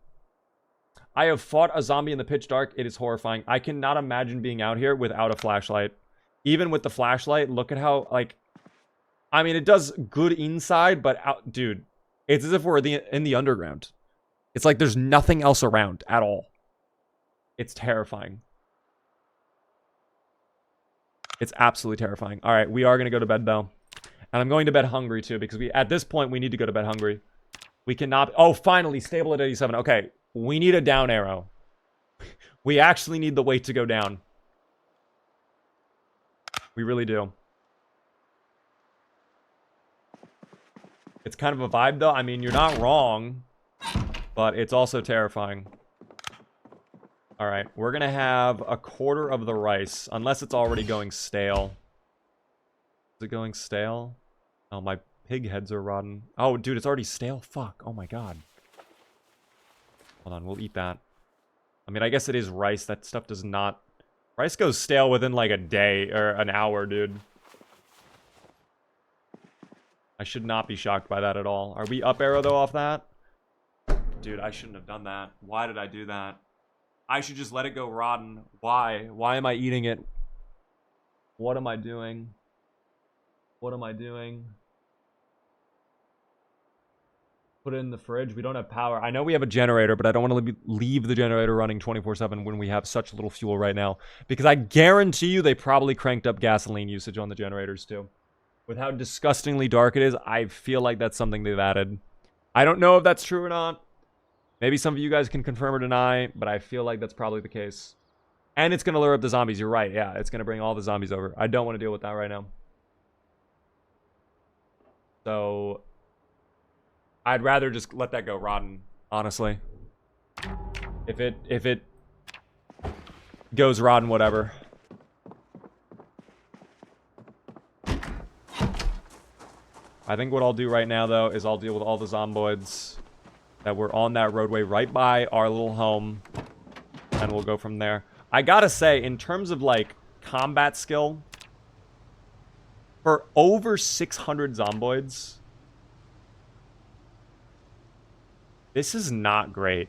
I have fought a zombie in the pitch dark. It is horrifying. I cannot imagine being out here without a flashlight. Even with the flashlight, look at how, like... I mean, it does good inside, but out... Dude, it's as if we're in the underground. It's like there's nothing else around at all. It's terrifying. It's absolutely terrifying. All right, we are going to go to bed, though. And I'm going to bed hungry, too, because at this point, we need to go to bed hungry. We cannot... Oh, finally, stable at 87. Okay, we need a down arrow. We actually need the weight to go down. We really do. It's kind of a vibe, though. I mean, you're not wrong, but it's also terrifying. All right, we're going to have a quarter of the rice, unless it's already going stale. Is it going stale? Oh, my pig heads are rotten. Oh, dude, it's already stale? Fuck. Oh, my God. Hold on, we'll eat that. I mean, I guess it is rice. That stuff does not... Rice goes stale within, like, a day or an hour, dude. I should not be shocked by that at all. Are we up arrow, though, off that? Dude, I shouldn't have done that. Why did I do that? I should just let it go rotten. Why? Why am I eating it? What am I doing? What am I doing? Put it in the fridge. We don't have power. I know we have a generator, but I don't want to leave the generator running 24/7 when we have such little fuel right now. Because I guarantee you they probably cranked up gasoline usage on the generators too. With how disgustingly dark it is, I feel like that's something they've added. I don't know if that's true or not. Maybe some of you guys can confirm or deny, but I feel like that's probably the case. And it's going to lure up the zombies. You're right. Yeah, it's going to bring all the zombies over. I don't want to deal with that right now. So, I'd rather just let that go rotten, honestly. If it goes rotten, whatever. I think what I'll do right now, though, is I'll deal with all the zomboids that were on that roadway right by our little home, and we'll go from there. I gotta say, in terms of, like, combat skill, for over 600 zomboids, this is not great.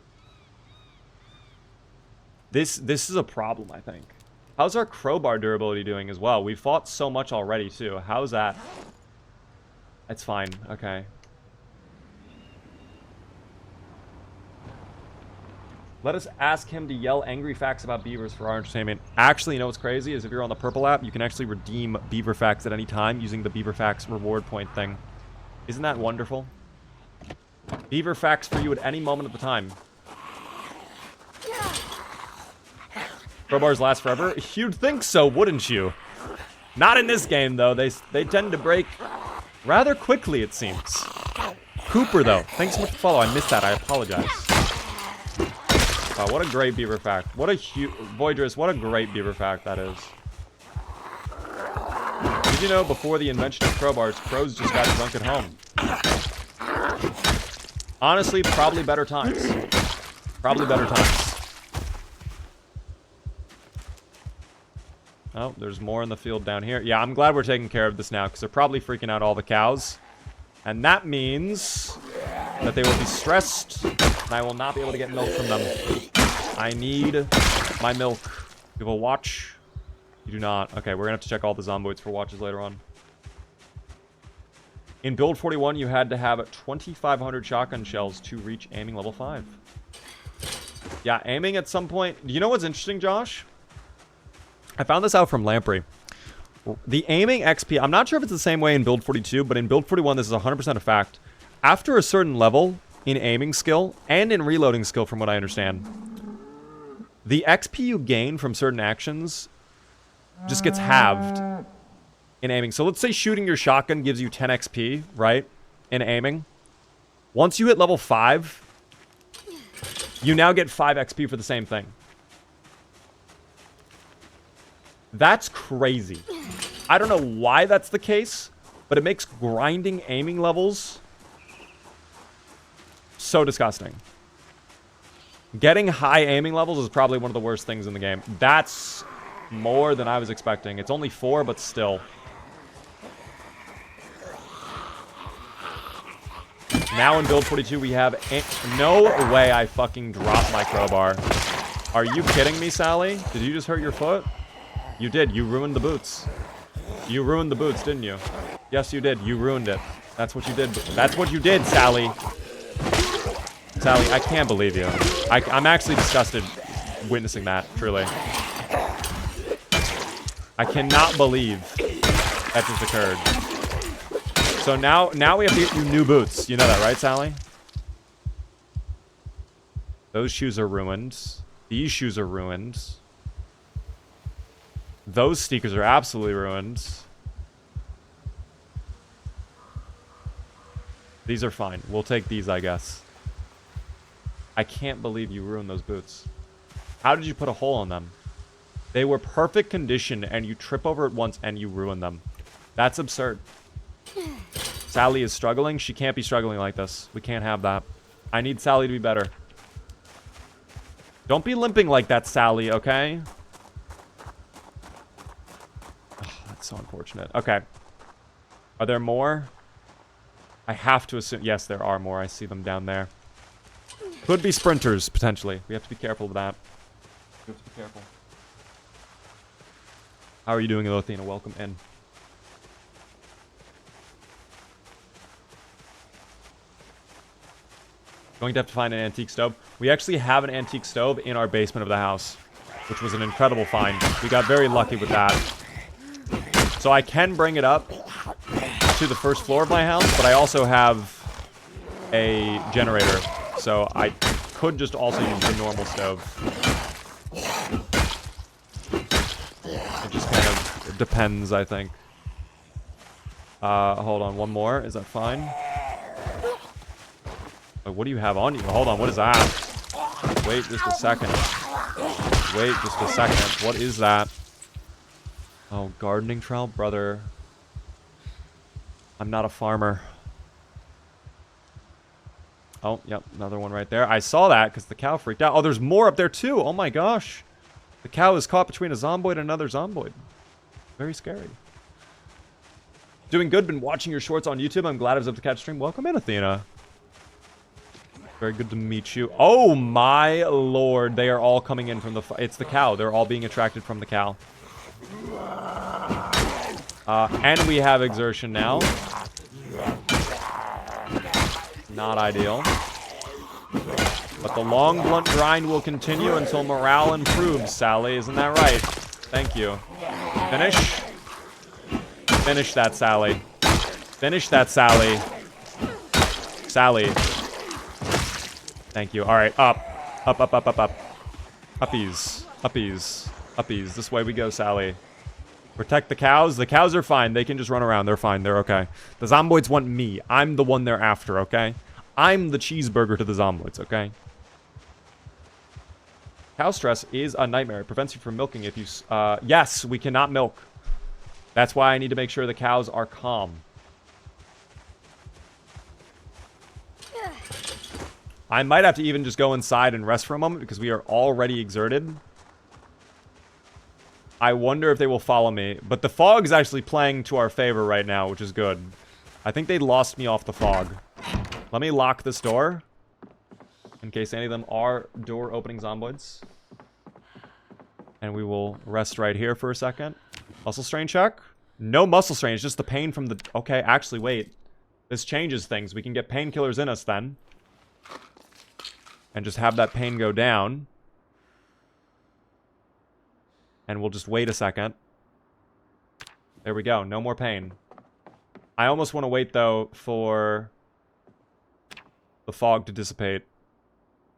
This is a problem, I think. How's our crowbar durability doing as well? We've fought so much already, too. How's that? It's fine. Okay. Let us ask him to yell angry facts about beavers for our entertainment. Actually, you know what's crazy is if you're on the purple app, you can actually redeem beaver facts at any time using the beaver facts reward point thing. Isn't that wonderful? Beaver facts for you at any moment of the time. Crowbars last forever? You'd think so, wouldn't you? Not in this game, though. They tend to break rather quickly, it seems. Cooper, though. Thanks so much for the follow. I missed that. I apologize. Wow, what a great beaver fact. What a Voidress, what a great beaver fact that is. Did you know before the invention of crowbars, crows just got drunk at home? Honestly, probably better times. Probably better times. Oh, there's more in the field down here. Yeah, I'm glad we're taking care of this now, because they're probably freaking out all the cows. And that means that they will be stressed, and I will not be able to get milk from them. I need my milk. You have a watch? You do not. Okay, we're going to have to check all the zomboids for watches later on. In Build 41, you had to have 2,500 shotgun shells to reach aiming level 5. Yeah, aiming at some point... You know what's interesting, Josh? I found this out from Lamprey. The aiming XP... I'm not sure if it's the same way in Build 42, but in Build 41, this is 100% a fact. After a certain level in aiming skill, and in reloading skill from what I understand, the XP you gain from certain actions just gets halved in aiming. So let's say shooting your shotgun gives you 10 XP, right? In aiming. Once you hit level 5, you now get 5 XP for the same thing. That's crazy. I don't know why that's the case, but it makes grinding aiming levels so disgusting. Getting high aiming levels is probably one of the worst things in the game. That's more than I was expecting. It's only 4, but still. Now in build 42, we have... No way I fucking dropped my crowbar. Are you kidding me, Sally? Did you just hurt your foot? You did. You ruined the boots. You ruined the boots, didn't you? Yes, you did. You ruined it. That's what you did. That's what you did, Sally. Sally, I can't believe you. I'm actually disgusted witnessing that, truly. I cannot believe that just occurred. So now we have to get you new boots. You know that, right, Sally? Those shoes are ruined. These shoes are ruined. Those sneakers are absolutely ruined. These are fine. We'll take these, I guess. I can't believe you ruined those boots. How did you put a hole in them? They were perfect condition, and you trip over it once, and you ruin them. That's absurd. Sally is struggling. She can't be struggling like this. We can't have that. I need Sally to be better. Don't be limping like that, Sally, okay? Oh, that's so unfortunate. Okay. Are there more? I have to assume... Yes, there are more. I see them down there. Could be sprinters, potentially. We have to be careful with that. We have to be careful. How are you doing, Athena? Welcome in. Going to have to find an antique stove. We actually have an antique stove in our basement of the house, which was an incredible find. We got very lucky with that. So I can bring it up to the first floor of my house, but I also have a generator, so I could just also use the normal stove. It just kind of depends, I think. Hold on, one more. Is that fine? What do you have on you? Hold on, what is that? Wait just a second. Wait just a second. What is that? Oh, gardening trowel? Brother. I'm not a farmer. Oh, yep, another one right there. I saw that because the cow freaked out. Oh, there's more up there too. Oh my gosh. The cow is caught between a zomboid and another zomboid. Very scary. Doing good. Been watching your shorts on YouTube. I'm glad I was able to catch stream. Welcome in, Athena. Very good to meet you. Oh my lord. They are all coming in from the... It's the cow. They're all being attracted from the cow. And we have exertion now. Not ideal. But the long, blunt grind will continue until morale improves, Sally. Isn't that right? Thank you. Finish. Finish that, Sally. Finish that, Sally. Sally. Thank you. All right, up. Up, up, up, up, up. Uppies. Uppies. Uppies. This way we go, Sally. Protect the cows. The cows are fine. They can just run around. They're fine. They're okay. The zomboids want me. I'm the one they're after, okay? I'm the cheeseburger to the zomboids, okay? Cow stress is a nightmare. It prevents you from milking if you... yes, we cannot milk. That's why I need to make sure the cows are calm. I might have to even just go inside and rest for a moment because we are already exerted. I wonder if they will follow me. But the fog is actually playing to our favor right now, which is good. I think they lost me off the fog. Let me lock this door. In case any of them are door-opening zomboids. And we will rest right here for a second. Muscle strain check? No muscle strain, it's just the pain from the... Okay, actually, wait. This changes things. We can get painkillers in us then. And just have that pain go down. And we'll just wait a second. There we go. No more pain. I almost want to wait, though, for the fog to dissipate.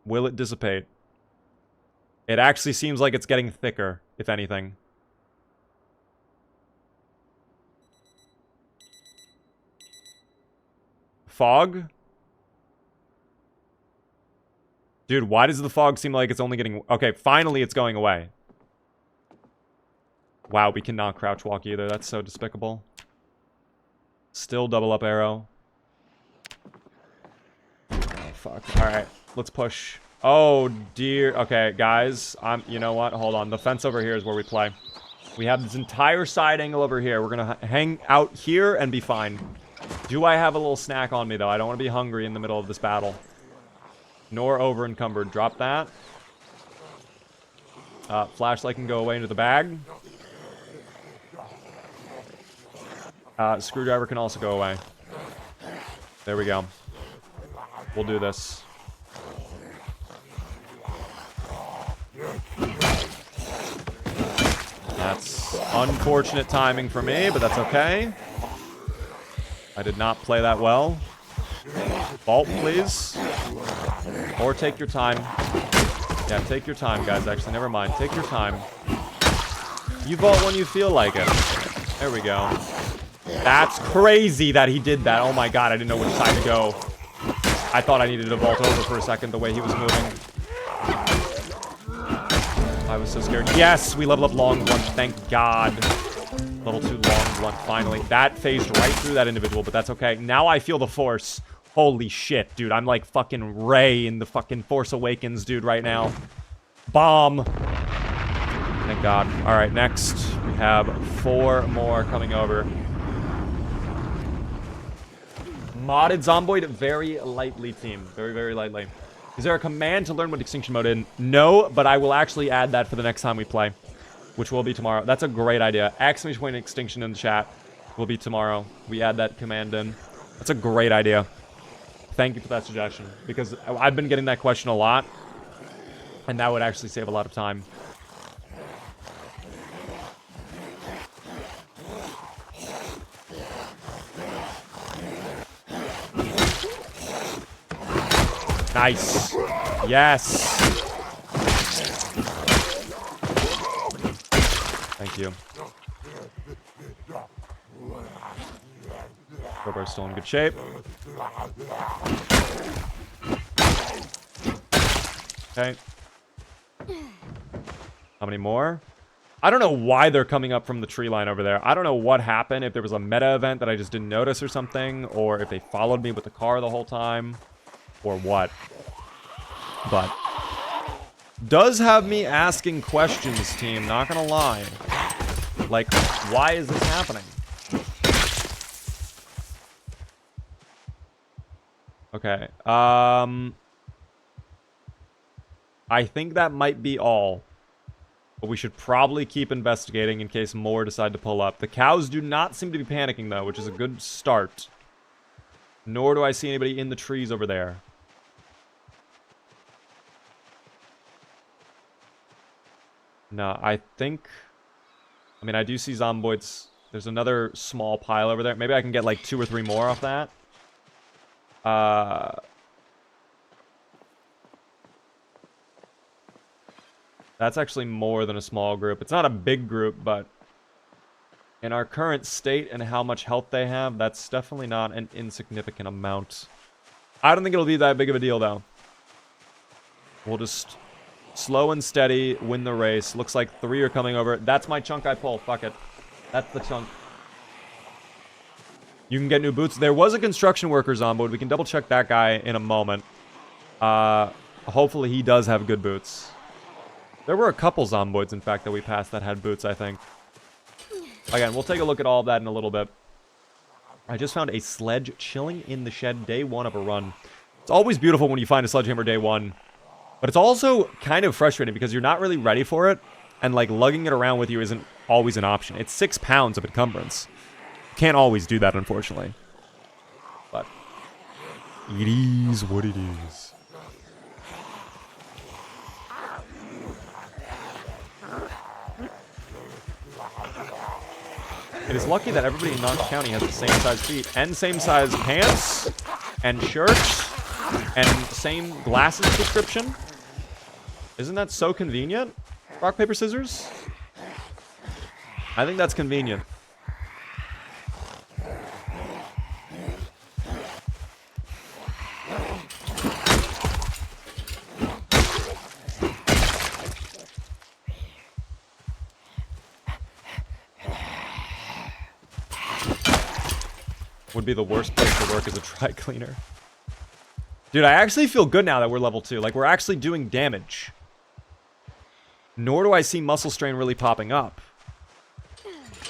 Will it dissipate? It actually seems like it's getting thicker, if anything. Fog? Dude, why does the fog seem like it's only getting... Okay, finally it's going away. Wow, we cannot crouch walk either. That's so despicable. Still double up arrow. Oh, fuck. Alright, let's push. Oh, dear. Okay, guys. You know what? Hold on. The fence over here is where we play. We have this entire side angle over here. We're gonna hang out here and be fine. Do I have a little snack on me, though? I don't want to be hungry in the middle of this battle. Nor over encumbered. Drop that. Flashlight can go away into the bag. Screwdriver can also go away. There we go. We'll do this. That's unfortunate timing for me, but that's okay. I did not play that well. Vault, please. Or take your time. Yeah, take your time, guys. Actually, never mind. Take your time. You vault when you feel like it. There we go. That's crazy that he did that. Oh my god, I didn't know which side to go. I thought I needed to vault over for a second the way he was moving. I was so scared. Yes, we level up long blunt. Thank god. Level 2 long blunt, finally. That phased right through that individual, but that's okay. Now I feel the force. Holy shit, dude. I'm like fucking Rey in the fucking Force Awakens, dude, right now. Bomb. Thank god. Alright, next. We have 4 more coming over. Modded Zomboid very lightly, team. Very, very lightly. Is there a command to learn what Extinction mode is? No, but I will actually add that for the next time we play, which will be tomorrow. That's a great idea. Exclamation point Extinction in the chat will be tomorrow. We add that command in. That's a great idea. Thank you for that suggestion, because I've been getting that question a lot, and that would actually save a lot of time. Nice. Yes. Thank you. Crowbar's still in good shape. Okay. How many more? I don't know why they're coming up from the tree line over there. I don't know what happened, if there was a meta event that I just didn't notice or something, or if they followed me with the car the whole time, or what. But does have me asking questions, team, not gonna lie. Like, why is this happening? Okay, I think that might be all. But we should probably keep investigating in case more decide to pull up. The cows do not seem to be panicking, though, which is a good start. Nor do I see anybody in the trees over there. No, I think... I mean, I do see Zomboids. There's another small pile over there. Maybe I can get, like, 2 or 3 more off that. That's actually more than a small group. It's not a big group, but in our current state and how much health they have, that's definitely not an insignificant amount. I don't think it'll be that big of a deal, though. We'll just slow and steady win the race. Looks like 3 are coming over. That's my chunk I pull. Fuck it. That's the chunk. You can get new boots. There was a construction worker Zomboid. We can double check that guy in a moment. Hopefully he does have good boots. There were a couple Zomboids, in fact, that we passed that had boots, I think. Again, we'll take a look at all of that in a little bit. I just found a sledge chilling in the shed day 1 of a run. It's always beautiful when you find a sledgehammer day 1. But it's also kind of frustrating because you're not really ready for it. And, like, lugging it around with you isn't always an option. It's 6 pounds of encumbrance. Can't always do that, unfortunately. But it is what it is. It is lucky that everybody in Knox County has the same size feet and same size pants and shirts and same glasses prescription. Isn't that so convenient? Rock, paper, scissors? I think that's convenient. would be the worst place to work as a dry cleaner. Dude, I actually feel good now that we're level 2. Like, we're actually doing damage. Nor do I see muscle strain really popping up.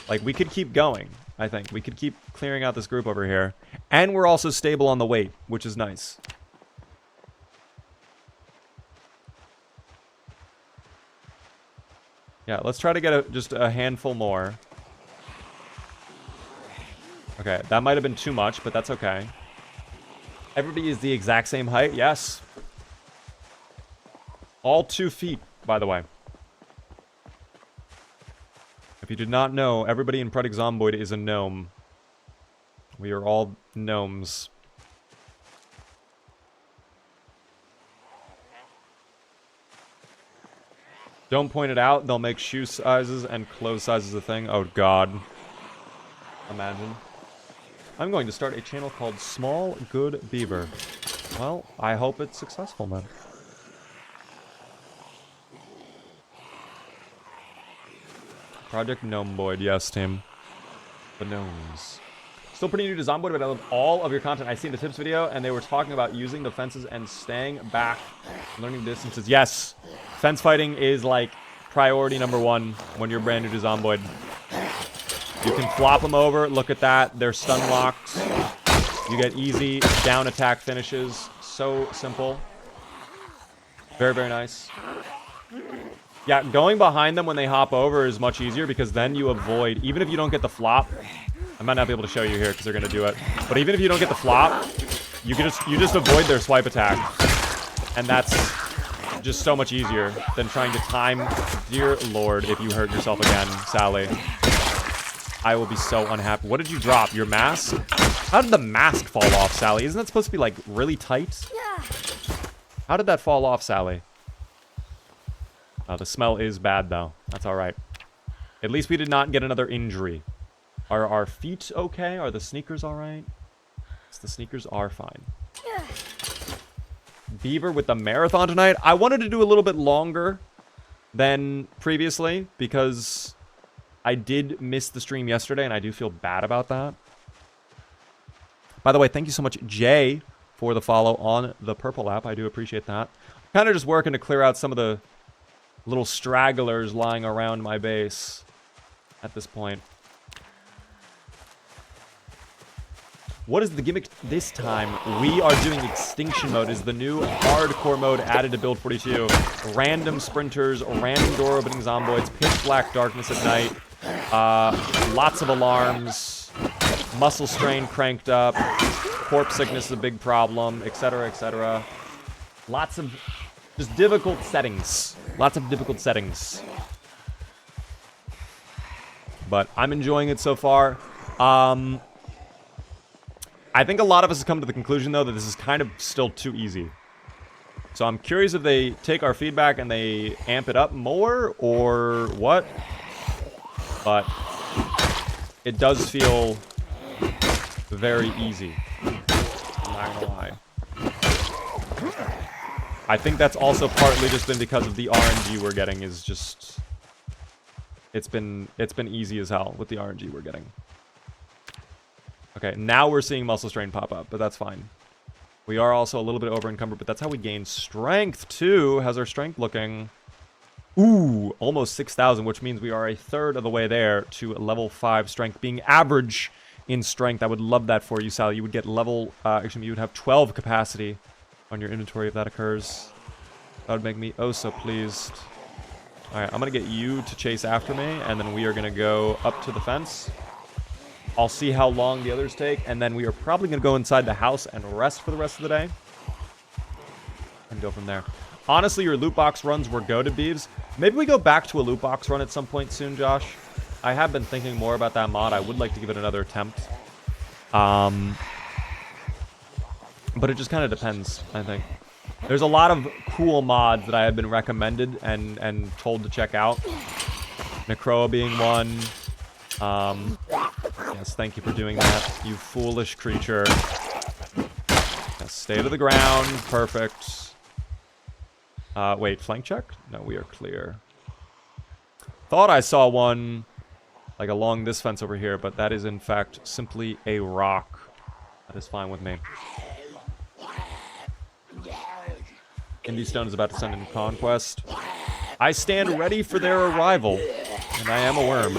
Like, we could keep going, I think. We could keep clearing out this group over here. And we're also stable on the weight, which is nice. Yeah, let's try to get just a handful more. Okay, that might have been too much, but that's okay. Everybody is the exact same height, yes. All 2 feet, by the way. If you did not know, everybody in Project Zomboid is a gnome. We are all gnomes. Don't point it out, they'll make shoe sizes and clothes sizes a thing. Oh god. Imagine. I'm going to start a channel called Small Good Beaver. Well, I hope it's successful, man. Project Zomboid, yes, team. The gnomes. Still pretty new to Zomboid, but I love all of your content. I seen the tips video, and they were talking about using the fences and staying back, learning distances. Yes, fence fighting is like priority #1 when you're brand new to Zomboid. You can flop them over. Look at that. They're stun locks. You get easy down attack finishes. So simple. Very, very nice. Yeah, going behind them when they hop over is much easier because then you avoid, even if you don't get the flop, I might not be able to show you here because they're going to do it, but even if you don't get the flop, you just avoid their swipe attack. And that's just so much easier than trying to time. Dear Lord, if you hurt yourself again, Sally. I will be so unhappy. What did you drop? Your mask? How did the mask fall off, Sally? Isn't that supposed to be, like, really tight? How did that fall off, Sally? The smell is bad, though. That's alright. At least we did not get another injury. Are our feet okay? Are the sneakers alright? Yes, the sneakers are fine. Beaver with the marathon tonight. I wanted to do a little bit longer than previously because I did miss the stream yesterday, and I do feel bad about that. By the way, thank you so much, Jay, for the follow on the Purple app. I do appreciate that. Kind of just working to clear out some of the little stragglers lying around my base at this point. What is the gimmick this time? We are doing Extinction mode. Is the new hardcore mode added to build 42. Random sprinters, random door opening zomboids, pitch black darkness at night, lots of alarms, muscle strain cranked up, corpse sickness is a big problem, etc., etc. Lots of just difficult settings. Lots of difficult settings. But I'm enjoying it so far. I think a lot of us have come to the conclusion, though, that this is kind of still too easy. So I'm curious if they take our feedback and they amp it up more, or what. But it does feel very easy. I'm not gonna lie. I think that's also partly just been because of the RNG we're getting is just... It's been easy as hell with the RNG we're getting. Okay, now we're seeing muscle strain pop up, but that's fine. We are also a little bit over encumbered, but that's how we gain strength too. How's our strength looking? Ooh, almost 6,000, which means we are a third of the way there to level 5 strength, being average in strength. I would love that for you, Sally. You would get level, actually, you would have 12 capacity on your inventory if that occurs. That would make me oh so pleased. All right, I'm going to get you to chase after me, and then we are going to go up to the fence. I'll see how long the others take, and then we are probably going to go inside the house and rest for the rest of the day. And go from there. Honestly, your loot box runs were goated, Beeves. Maybe we go back to a loot box run at some point soon, Josh. I have been thinking more about that mod. I would like to give it another attempt. But it just kind of depends, I think. There's a lot of cool mods that I have been recommended and told to check out. Necroa being one. Yes, thank you for doing that, you foolish creature. Yes, stay to the ground. Perfect. Wait, flank check? No, we are clear. Thought I saw one, like, along this fence over here, but that is, in fact, simply a rock. That is fine with me. Indy Stone is about to send in Conquest. I stand ready for their arrival, and I am a worm.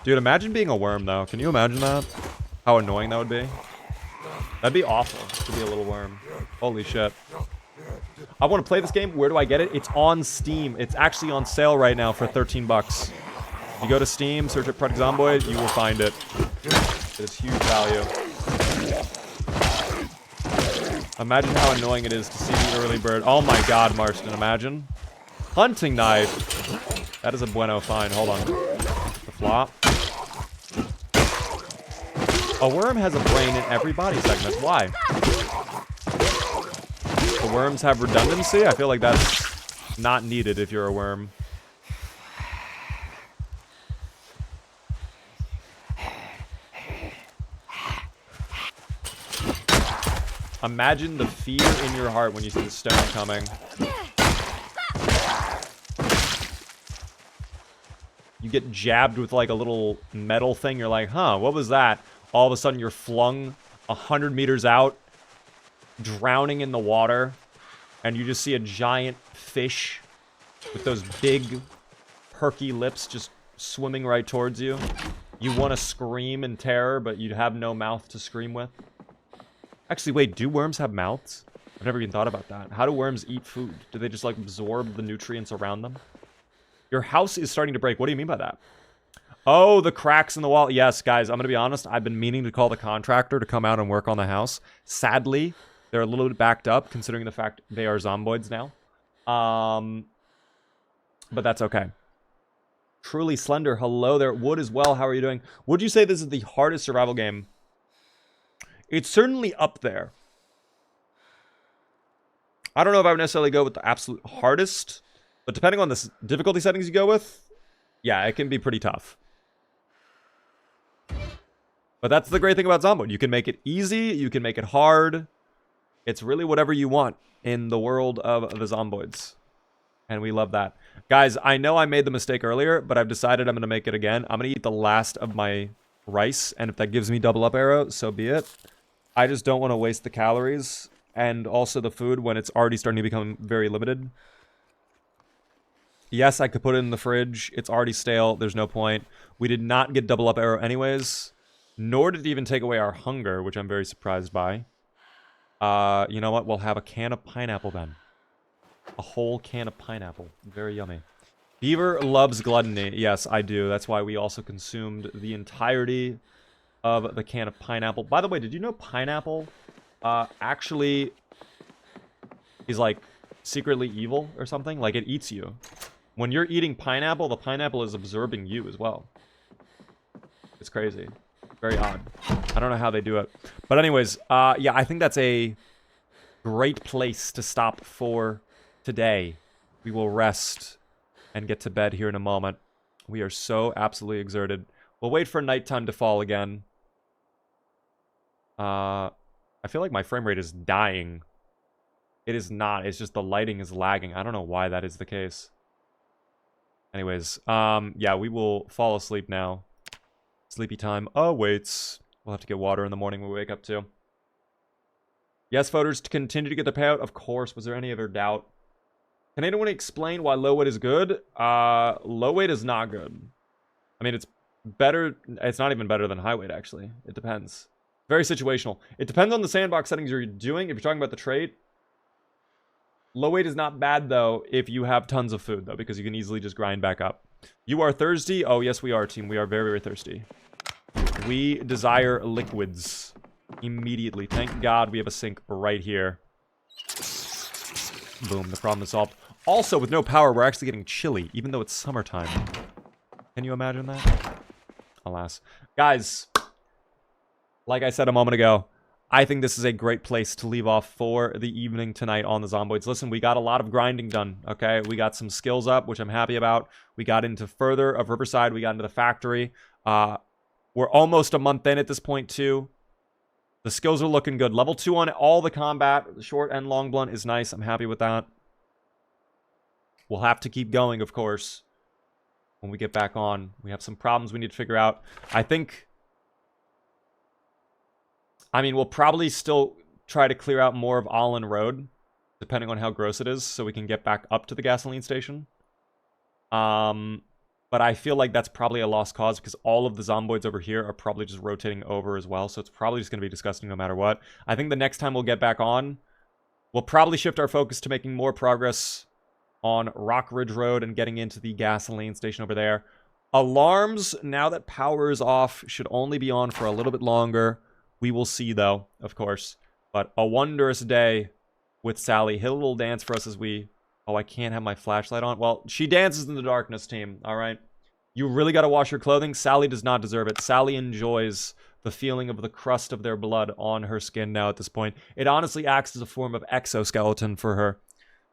Dude, imagine being a worm, though. Can you imagine that? How annoying that would be? That'd be awful to be a little worm. Holy shit. I want to play this game. Where do I get it? It's on Steam. It's actually on sale right now for 13 bucks. If you go to Steam, search at Project Zomboid, you will find it. It is huge value. Imagine how annoying it is to see the early bird. Oh my god, Marston, imagine. Hunting knife. That is a bueno find. Hold on. The flop. A worm has a brain in every body segment. Why? The worms have redundancy? I feel like that's not needed if you're a worm. Imagine the fear in your heart when you see the stone coming. You get jabbed with like a little metal thing. You're like, huh, what was that? All of a sudden you're flung 100 meters out, drowning in the water, and you just see a giant fish with those big, perky lips just swimming right towards you. You want to scream in terror, but you have no mouth to scream with. Actually, wait, do worms have mouths? I've never even thought about that. How do worms eat food? Do they just, like, absorb the nutrients around them? Your house is starting to break. What do you mean by that? Oh, the cracks in the wall. Yes, guys, I'm going to be honest. I've been meaning to call the contractor to come out and work on the house. Sadly, they're a little bit backed up, considering the fact they are zomboids now. But that's okay. Truly Slender, hello there. Wood as well, how are you doing? Would you say this is the hardest survival game? It's certainly up there. I don't know if I would necessarily go with the absolute hardest, but depending on the difficulty settings you go with, yeah, it can be pretty tough. But that's the great thing about Zomboid. You can make it easy, you can make it hard. It's really whatever you want in the world of the Zomboids. And we love that. Guys, I know I made the mistake earlier, but I've decided I'm going to make it again. I'm going to eat the last of my rice, and if that gives me double up arrow, so be it. I just don't want to waste the calories and also the food when it's already starting to become very limited. Yes, I could put it in the fridge. It's already stale. There's no point. We did not get double up arrow anyways, nor did it even take away our hunger, which I'm very surprised by. You know what? We'll have a can of pineapple then. A whole can of pineapple. Very yummy. Beaver loves gluttony. Yes, I do. That's why we also consumed the entirety of the can of pineapple. By the way, did you know pineapple actually is like secretly evil or something? Like it eats you. When you're eating pineapple, the pineapple is absorbing you as well. It's crazy. Very odd. I don't know how they do it. But anyways, yeah, I think that's a great place to stop for today. We will rest and get to bed here in a moment. We are so absolutely exerted. We'll wait for nighttime to fall again. I feel like my frame rate is dying. It is not. It's just the lighting is lagging. I don't know why that is the case. Anyways, yeah, we will fall asleep now. Sleepy time awaits. We'll have to get water in the morning when we wake up too. Yes, voters, to continue to get the payout. Of course. Was there any other doubt? Can anyone explain why low weight is good? Low weight is not good. I mean, it's better. It's not even better than high weight, actually. It depends. Very situational. It depends on the sandbox settings you're doing. If you're talking about the trait, low weight is not bad, though, if you have tons of food, though, because you can easily just grind back up. You are thirsty? Oh, yes, we are, team. We are very, very thirsty. We desire liquids immediately. Thank God we have a sink right here. Boom, the problem is solved. Also, with no power, we're actually getting chilly, even though it's summertime. Can you imagine that? Alas. Guys, like I said a moment ago, I think this is a great place to leave off for the evening tonight on the Zomboids. Listen, we got a lot of grinding done, okay? We got some skills up, which I'm happy about. We got into further of Riverside. We got into the factory. We're almost a month in at this point, too. The skills are looking good. Level 2 on all the combat. The short and long blunt is nice. I'm happy with that. We'll have to keep going, of course. when we get back on. We have some problems we need to figure out. I mean, we'll probably still try to clear out more of Allen Road, depending on how gross it is, so we can get back up to the gasoline station. But I feel like that's probably a lost cause because all of the zomboids over here are probably just rotating over as well, so it's probably just going to be disgusting no matter what. I think the next time we'll get back on, we'll probably shift our focus to making more progress on Rock Ridge Road and getting into the gasoline station over there. Alarms, now that power is off, should only be on for a little bit longer. We will see, though, of course. But a wondrous day with Sally. Hit a little dance for us as we... Oh, I can't have my flashlight on. Well, she dances in the darkness, team. All right. You really got to wash your clothing. Sally does not deserve it. Sally enjoys the feeling of the crust of their blood on her skin now at this point. It honestly acts as a form of exoskeleton for her.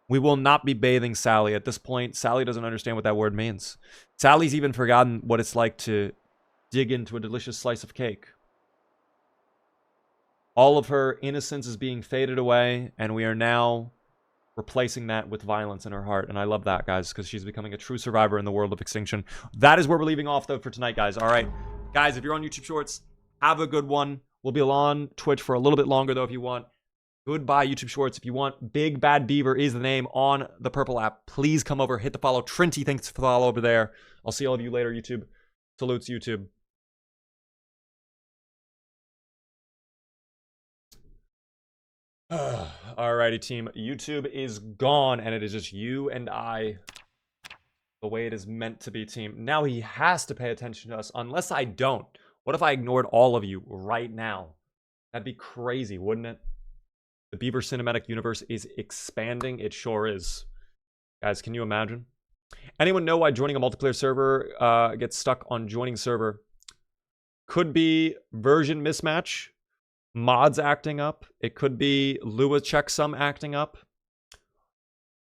We will not be bathing Sally. At this point, Sally doesn't understand what that word means. Sally's even forgotten what it's like to dig into a delicious slice of cake. All of her innocence is being faded away, and we are now replacing that with violence in her heart. And I love that, guys, because she's becoming a true survivor in the world of Extinction. That is where we're leaving off, though, for tonight, guys. All right. Guys, if you're on YouTube Shorts, have a good one. We'll be on Twitch for a little bit longer, though, if you want. Goodbye, YouTube Shorts. If you want, Big Bad Beaver is the name on the purple app. Please come over, hit the follow. Trinity, thanks for the follow over there. I'll see all of you later, YouTube. Salutes, YouTube. Alrighty, team. YouTube is gone, and it is just you and I. The way it is meant to be, team. Now he has to pay attention to us, unless I don't. What if I ignored all of you right now? That'd be crazy, wouldn't it? The Beaver Cinematic Universe is expanding. It sure is. Guys, can you imagine? Anyone know why joining a multiplayer server gets stuck on joining server? Could be version mismatch. Mods acting up. It could be Lua checksum acting up.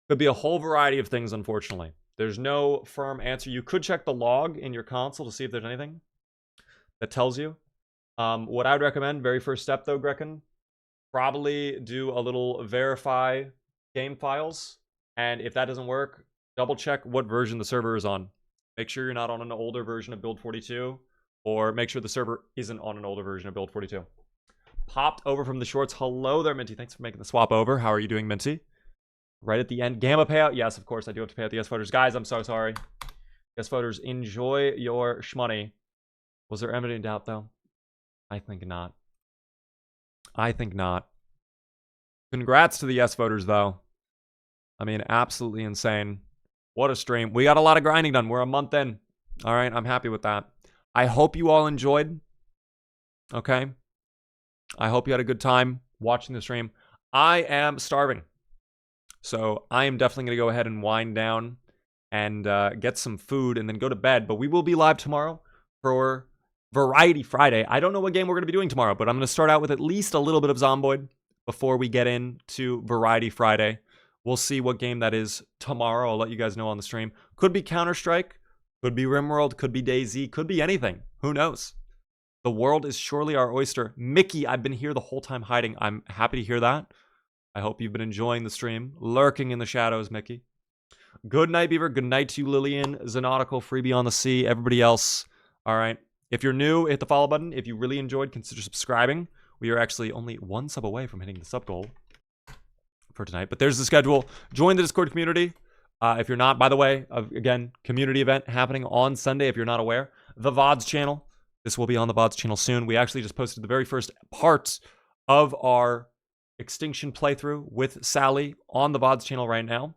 Could be a whole variety of things, unfortunately. There's no firm answer. You could check the log in your console to see if there's anything that tells you. What I would recommend, very first step though, Grekin, probably do a little verify game files. And if that doesn't work, double check what version the server is on. Make sure you're not on an older version of Build 42, or make sure the server isn't on an older version of Build 42. Popped over from the shorts. Hello there, Minty. Thanks for making the swap over. How are you doing, Minty? Right at the end. Gamma payout. Yes, of course, I do have to pay out the yes voters. Guys, I'm so sorry. Yes voters, enjoy your shmoney. Was there evident doubt, though? I think not. I think not. Congrats to the yes voters, though. I mean, absolutely insane. What a stream. We got a lot of grinding done. We're a month in. All right, I'm happy with that. I hope you all enjoyed. Okay? I hope you had a good time watching the stream. I am starving. So I am definitely going to go ahead and wind down and get some food and then go to bed. But we will be live tomorrow for Variety Friday. I don't know what game we're going to be doing tomorrow, but I'm going to start out with at least a little bit of Zomboid before we get into Variety Friday. We'll see what game that is tomorrow. I'll let you guys know on the stream. Could be Counter-Strike, could be RimWorld, could be DayZ, could be anything. Who knows? The world is surely our oyster. Mickey, I've been here the whole time hiding. I'm happy to hear that. I hope you've been enjoying the stream. Lurking in the shadows, Mickey. Good night, Beaver. Good night to you, Lillian, Xenotical, Freebie on the Sea, everybody else. All right. If you're new, hit the follow button. If you really enjoyed, consider subscribing. We are actually only one sub away from hitting the sub goal for tonight. But there's the schedule. Join the Discord community. If you're not, by the way, again, community event happening on Sunday, if you're not aware. The VODs channel. This will be on the VODs channel soon. We actually just posted the very first part of our Extinction playthrough with Sally on the VODs channel right now.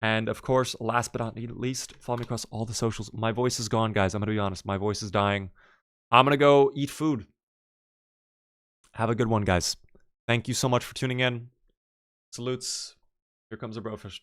And of course, last but not least, follow me across all the socials. My voice is gone, guys. I'm going to be honest. My voice is dying. I'm going to go eat food. Have a good one, guys. Thank you so much for tuning in. Salutes. Here comes a brofist.